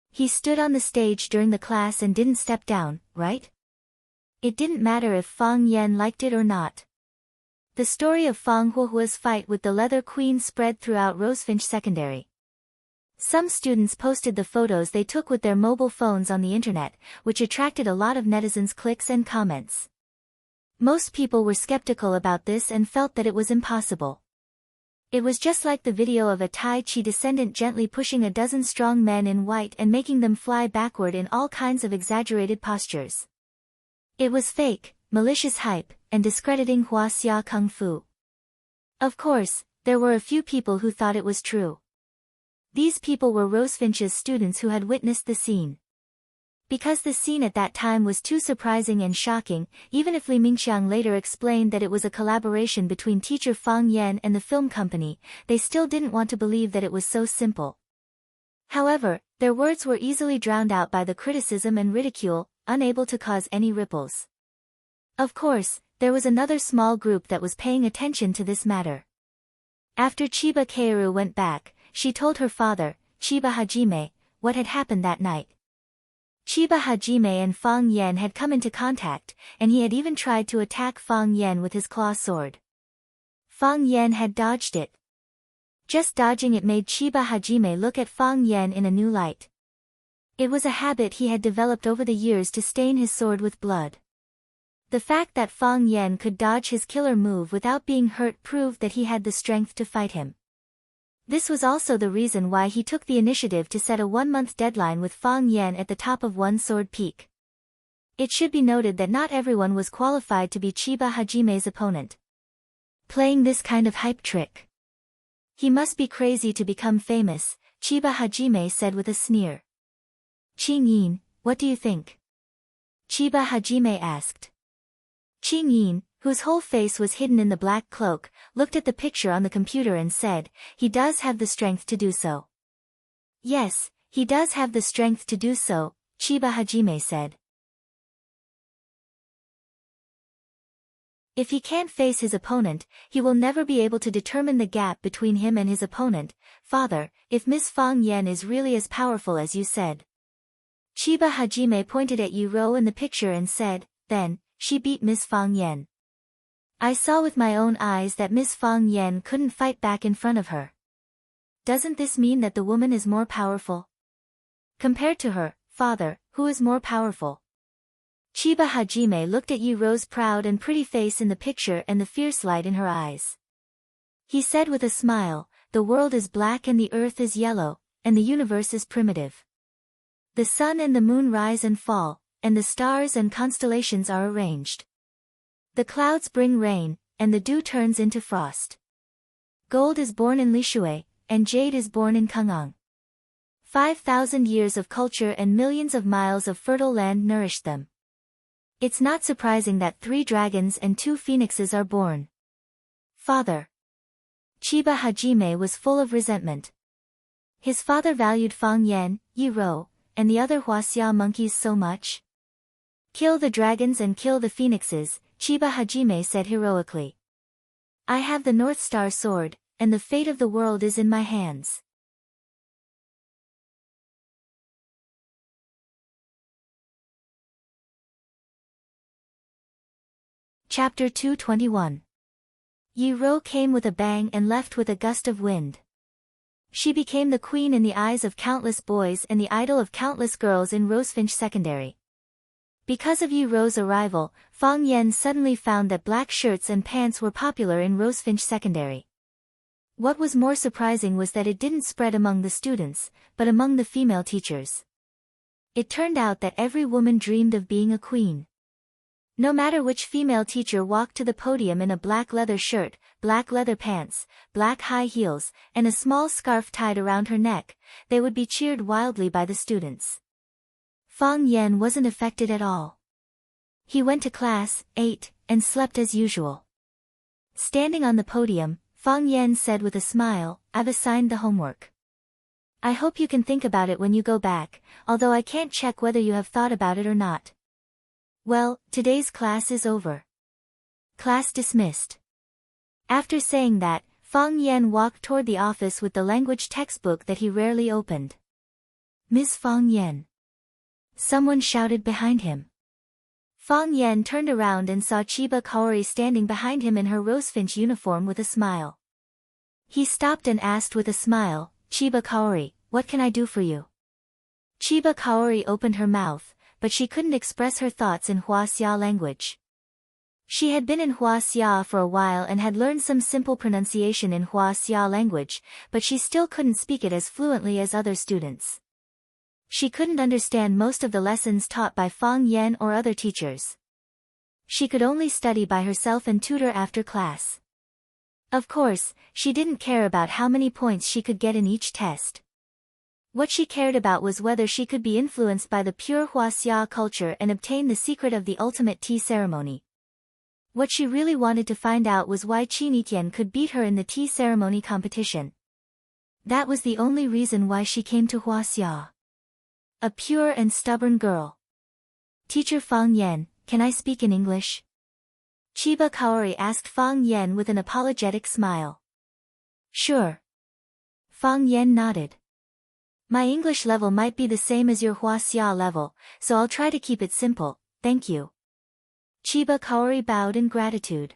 He stood on the stage during the class and didn't step down, right? It didn't matter if Fang Yan liked it or not. The story of Fang Huohua's fight with the Leather Queen spread throughout Rosefinch Secondary. Some students posted the photos they took with their mobile phones on the internet, which attracted a lot of netizens' clicks and comments. Most people were skeptical about this and felt that it was impossible. It was just like the video of a Tai Chi descendant gently pushing a dozen strong men in white and making them fly backward in all kinds of exaggerated postures. It was fake, malicious hype, and discrediting Huaxia Kung Fu. Of course, there were a few people who thought it was true. These people were Rosefinch's students who had witnessed the scene. Because the scene at that time was too surprising and shocking, even if Li Mingxiang later explained that it was a collaboration between teacher Fang Yan and the film company, they still didn't want to believe that it was so simple. However, their words were easily drowned out by the criticism and ridicule, unable to cause any ripples. Of course, there was another small group that was paying attention to this matter. After Chiba Kaoru went back, she told her father, Chiba Hajime, what had happened that night. Chiba Hajime and Fang Yan had come into contact, and he had even tried to attack Fang Yan with his claw sword. Fang Yan had dodged it. Just dodging it made Chiba Hajime look at Fang Yan in a new light. It was a habit he had developed over the years to stain his sword with blood. The fact that Fang Yan could dodge his killer move without being hurt proved that he had the strength to fight him. This was also the reason why he took the initiative to set a 1-month deadline with Fang Yan at the top of one sword peak. It should be noted that not everyone was qualified to be Chiba Hajime's opponent. Playing this kind of hype trick. He must be crazy to become famous, Chiba Hajime said with a sneer. Qing Yin, what do you think? Chiba Hajime asked. Qing Yin, whose whole face was hidden in the black cloak, looked at the picture on the computer and said, he does have the strength to do so. Yes, he does have the strength to do so, Chiba Hajime said. If he can't face his opponent, he will never be able to determine the gap between him and his opponent. Father, if Miss Fang Yan is really as powerful as you said. Chiba Hajime pointed at Yuro in the picture and said, then, she beat Miss Fang Yan. I saw with my own eyes that Miss Fang Yan couldn't fight back in front of her. Doesn't this mean that the woman is more powerful? Compared to her, father, who is more powerful? Chiba Hajime looked at Yuro's proud and pretty face in the picture and the fierce light in her eyes. He said with a smile, the world is black and the earth is yellow, and the universe is primitive. The sun and the moon rise and fall, and the stars and constellations are arranged. The clouds bring rain, and the dew turns into frost. Gold is born in Lishui, and jade is born in Kangang. 5,000 years of culture and millions of miles of fertile land nourished them. It's not surprising that 3 dragons and 2 phoenixes are born. Father. Chiba Hajime was full of resentment. His father valued Fang Yan, Yiro, and the other Huaxia monkeys so much. Kill the dragons and kill the phoenixes, Chiba Hajime said heroically. I have the North Star sword, and the fate of the world is in my hands. Chapter 221. Yiro came with a bang and left with a gust of wind. She became the queen in the eyes of countless boys and the idol of countless girls in Rosefinch Secondary. Because of Yi Ro's arrival, Fang Yen suddenly found that black shirts and pants were popular in Rosefinch Secondary. What was more surprising was that it didn't spread among the students, but among the female teachers. It turned out that every woman dreamed of being a queen. No matter which female teacher walked to the podium in a black leather shirt, black leather pants, black high heels, and a small scarf tied around her neck, they would be cheered wildly by the students. Fang Yen wasn't affected at all. He went to class, ate, and slept as usual. Standing on the podium, Fang Yen said with a smile, "I've assigned the homework. I hope you can think about it when you go back, although I can't check whether you have thought about it or not. Well, today's class is over. Class dismissed." After saying that, Fang Yen walked toward the office with the language textbook that he rarely opened. "Miss Fang Yen." Someone shouted behind him. Fang Yen turned around and saw Chiba Kaori standing behind him in her Rosefinch uniform with a smile. He stopped and asked with a smile, "Chiba Kaori, what can I do for you?" Chiba Kaori opened her mouth, but she couldn't express her thoughts in Huaxia language. She had been in Huaxia for a while and had learned some simple pronunciation in Huaxia language, but she still couldn't speak it as fluently as other students. She couldn't understand most of the lessons taught by Fang Yen or other teachers. She could only study by herself and tutor after class. Of course, she didn't care about how many points she could get in each test. What she cared about was whether she could be influenced by the pure Huaxia culture and obtain the secret of the ultimate tea ceremony. What she really wanted to find out was why Qinitian could beat her in the tea ceremony competition. That was the only reason why she came to Huaxia. A pure and stubborn girl. "Teacher Fang Yen, can I speak in English?" Chiba Kaori asked Fang Yen with an apologetic smile. "Sure." Fang Yen nodded. "My English level might be the same as your Huaxia level, so I'll try to keep it simple, thank you." Chiba Kaori bowed in gratitude.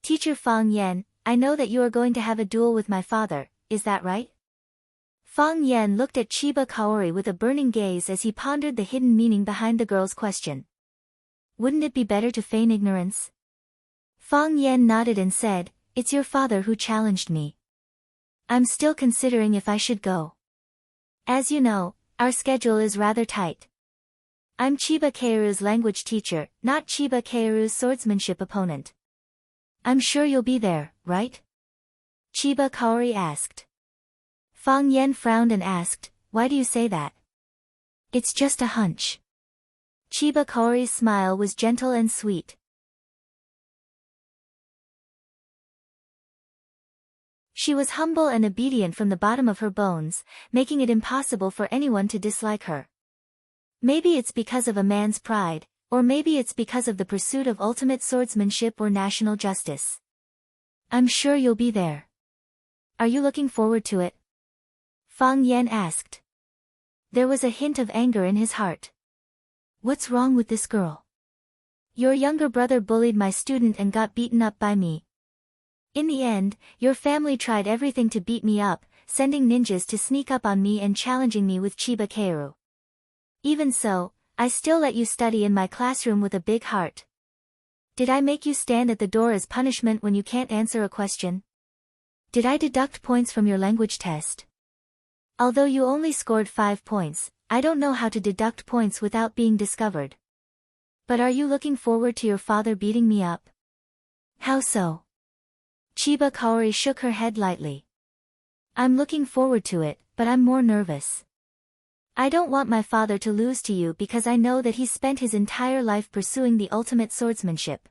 "Teacher Fang Yen, I know that you are going to have a duel with my father, is that right?" Fang Yen looked at Chiba Kaori with a burning gaze as he pondered the hidden meaning behind the girl's question. "Wouldn't it be better to feign ignorance?" Fang Yen nodded and said, "It's your father who challenged me. I'm still considering if I should go. As you know, our schedule is rather tight. I'm Chiba Keiru's language teacher, not Chiba Keiru's swordsmanship opponent." "I'm sure you'll be there, right?" Chiba Kaori asked. Fang Yen frowned and asked, "Why do you say that?" "It's just a hunch." Chiba Kaori's smile was gentle and sweet. She was humble and obedient from the bottom of her bones, making it impossible for anyone to dislike her. Maybe it's because of a man's pride, or maybe it's because of the pursuit of ultimate swordsmanship or national justice. "I'm sure you'll be there. Are you looking forward to it?" Fang Yen asked. There was a hint of anger in his heart. "What's wrong with this girl? Your younger brother bullied my student and got beaten up by me. In the end, your family tried everything to beat me up, sending ninjas to sneak up on me and challenging me with Chiba Keiru. Even so, I still let you study in my classroom with a big heart. Did I make you stand at the door as punishment when you can't answer a question? Did I deduct points from your language test? Although you only scored 5 points, I don't know how to deduct points without being discovered. But are you looking forward to your father beating me up?" "How so?" Chiba Kaori shook her head lightly. "I'm looking forward to it, but I'm more nervous. I don't want my father to lose to you because I know that he spent his entire life pursuing the ultimate swordsmanship.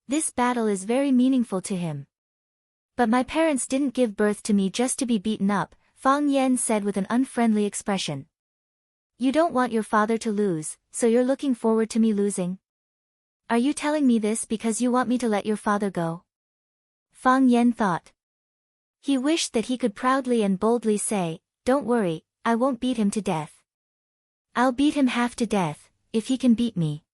This battle is very meaningful to him. But my parents didn't give birth to me just to be beaten up," Fang Yen said with an unfriendly expression. "You don't want your father to lose, so you're looking forward to me losing? Are you telling me this because you want me to let your father go?" Fang Yen thought. He wished that he could proudly and boldly say, "Don't worry, I won't beat him to death. I'll beat him half to death, if he can beat me."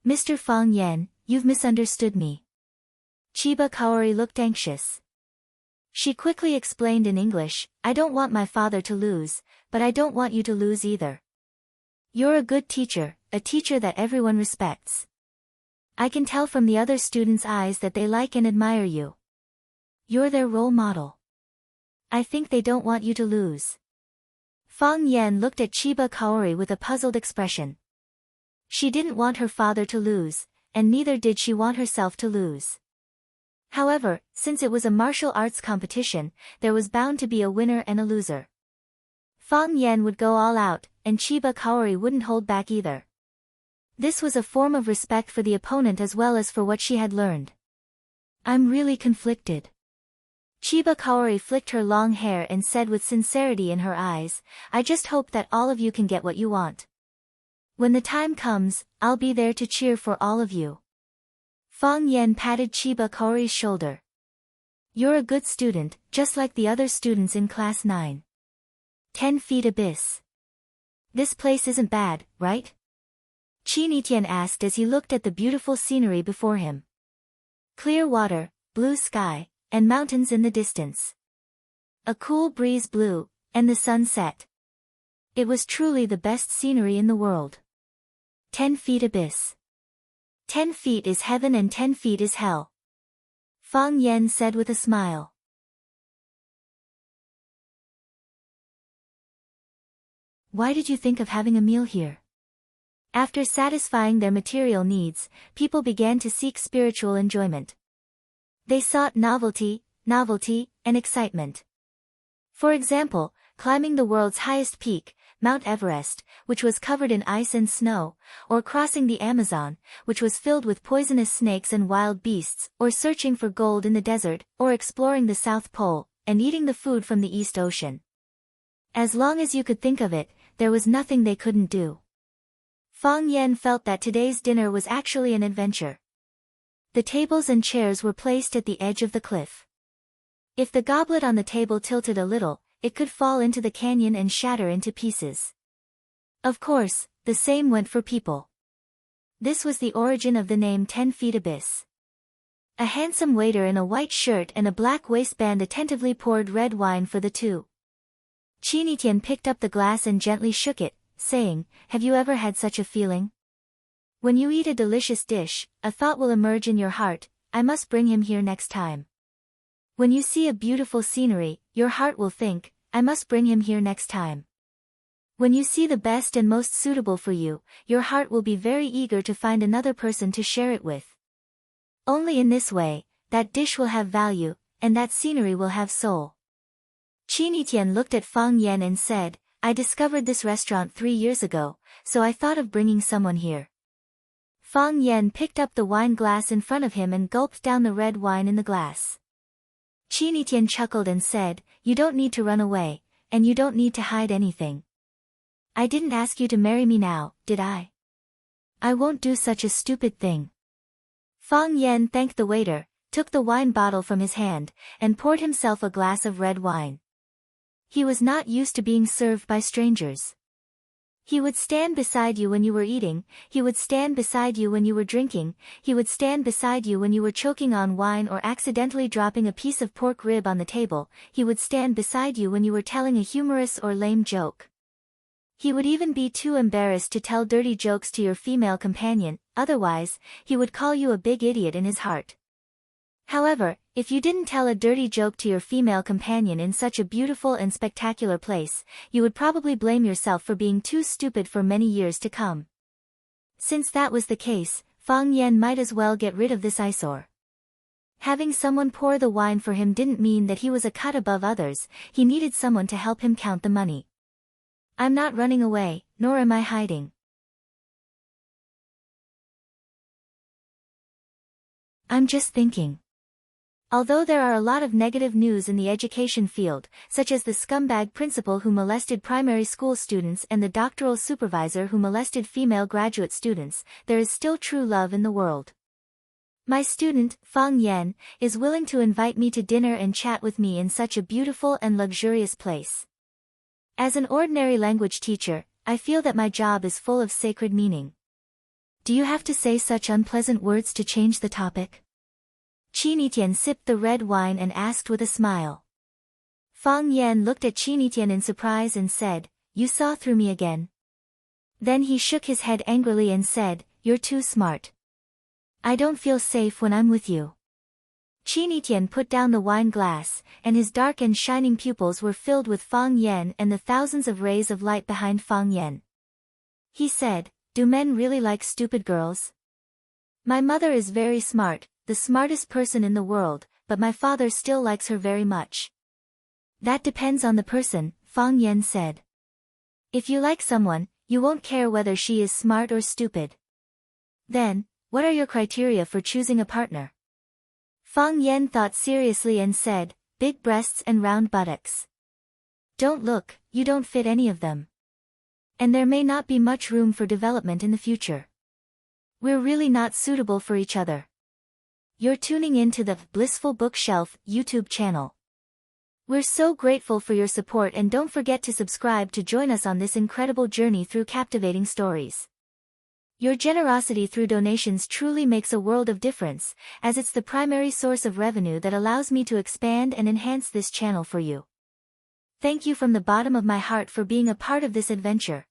"Mr. Fang Yen, you've misunderstood me." Chiba Kaori looked anxious. She quickly explained in English, I don't want my father to lose, but I don't want you to lose either. You're a good teacher, a teacher that everyone respects. I can tell from the other students' eyes that they like and admire you. You're their role model. I think they don't want you to lose. Fang Yan looked at Chiba Kaori with a puzzled expression. She didn't want her father to lose, and neither did she want herself to lose. However, since it was a martial arts competition, there was bound to be a winner and a loser. Fang Yan would go all out, and Chiba Kaori wouldn't hold back either. This was a form of respect for the opponent as well as for what she had learned. I'm really conflicted. Chiba Kaori flicked her long hair and said with sincerity in her eyes, I just hope that all of you can get what you want. When the time comes, I'll be there to cheer for all of you. Fang Yan patted Chiba Kaori's shoulder. You're a good student, just like the other students in class 9. 10 feet abyss. This place isn't bad, right? Qin Etienne asked as he looked at the beautiful scenery before him. Clear water, blue sky, and mountains in the distance. A cool breeze blew, and the sun set. It was truly the best scenery in the world. 10 feet abyss. 10 feet is heaven and 10 feet is hell. Fang Yan said with a smile. Why did you think of having a meal here? After satisfying their material needs, people began to seek spiritual enjoyment. They sought novelty, and excitement. For example, climbing the world's highest peak, Mount Everest, which was covered in ice and snow, or crossing the Amazon, which was filled with poisonous snakes and wild beasts, or searching for gold in the desert, or exploring the South Pole, and eating the food from the East Ocean. As long as you could think of it, there was nothing they couldn't do. Fang Yan felt that today's dinner was actually an adventure. The tables and chairs were placed at the edge of the cliff. If the goblet on the table tilted a little, it could fall into the canyon and shatter into pieces. Of course, the same went for people. This was the origin of the name 10 feet abyss. A handsome waiter in a white shirt and a black waistband attentively poured red wine for the two. Qin Etienne picked up the glass and gently shook it, saying, have you ever had such a feeling? When you eat a delicious dish, a thought will emerge in your heart, I must bring him here next time. When you see a beautiful scenery, your heart will think, I must bring him here next time. When you see the best and most suitable for you, your heart will be very eager to find another person to share it with. Only in this way, that dish will have value, and that scenery will have soul. Qin Etienne looked at Fang Yan and said, I discovered this restaurant 3 years ago, so I thought of bringing someone here. Fang Yan picked up the wine glass in front of him and gulped down the red wine in the glass. Qin Etienne chuckled and said, you don't need to run away, and you don't need to hide anything. I didn't ask you to marry me now, did I? I won't do such a stupid thing. Fang Yan thanked the waiter, took the wine bottle from his hand, and poured himself a glass of red wine. He was not used to being served by strangers. He would stand beside you when you were eating, he would stand beside you when you were drinking, he would stand beside you when you were choking on wine or accidentally dropping a piece of pork rib on the table, he would stand beside you when you were telling a humorous or lame joke. He would even be too embarrassed to tell dirty jokes to your female companion, otherwise, he would call you a big idiot in his heart. However, if you didn't tell a dirty joke to your female companion in such a beautiful and spectacular place, you would probably blame yourself for being too stupid for many years to come. Since that was the case, Fang Yan might as well get rid of this eyesore. Having someone pour the wine for him didn't mean that he was a cut above others, he needed someone to help him count the money. I'm not running away, nor am I hiding. I'm just thinking. Although there are a lot of negative news in the education field, such as the scumbag principal who molested primary school students and the doctoral supervisor who molested female graduate students, there is still true love in the world. My student, Fang Yan, is willing to invite me to dinner and chat with me in such a beautiful and luxurious place. As an ordinary language teacher, I feel that my job is full of sacred meaning. Do you have to say such unpleasant words to change the topic? Qinitian sipped the red wine and asked with a smile. Fang Yan looked at Qinitian in surprise and said, "You saw through me again." Then he shook his head angrily and said, "You're too smart. I don't feel safe when I'm with you." Qinitian put down the wine glass, and his dark and shining pupils were filled with Fang Yan and the thousands of rays of light behind Fang Yan. He said, "Do men really like stupid girls? My mother is very smart, the smartest person in the world, but my father still likes her very much." "That depends on the person," Fang Yan said. "If you like someone, you won't care whether she is smart or stupid. Then, what are your criteria for choosing a partner?" Fang Yan thought seriously and said, "Big breasts and round buttocks. Don't look, you don't fit any of them. And there may not be much room for development in the future. We're really not suitable for each other." You're tuning in to the Blissful Bookshelf YouTube channel. We're so grateful for your support, and don't forget to subscribe to join us on this incredible journey through captivating stories. Your generosity through donations truly makes a world of difference, as it's the primary source of revenue that allows me to expand and enhance this channel for you. Thank you from the bottom of my heart for being a part of this adventure.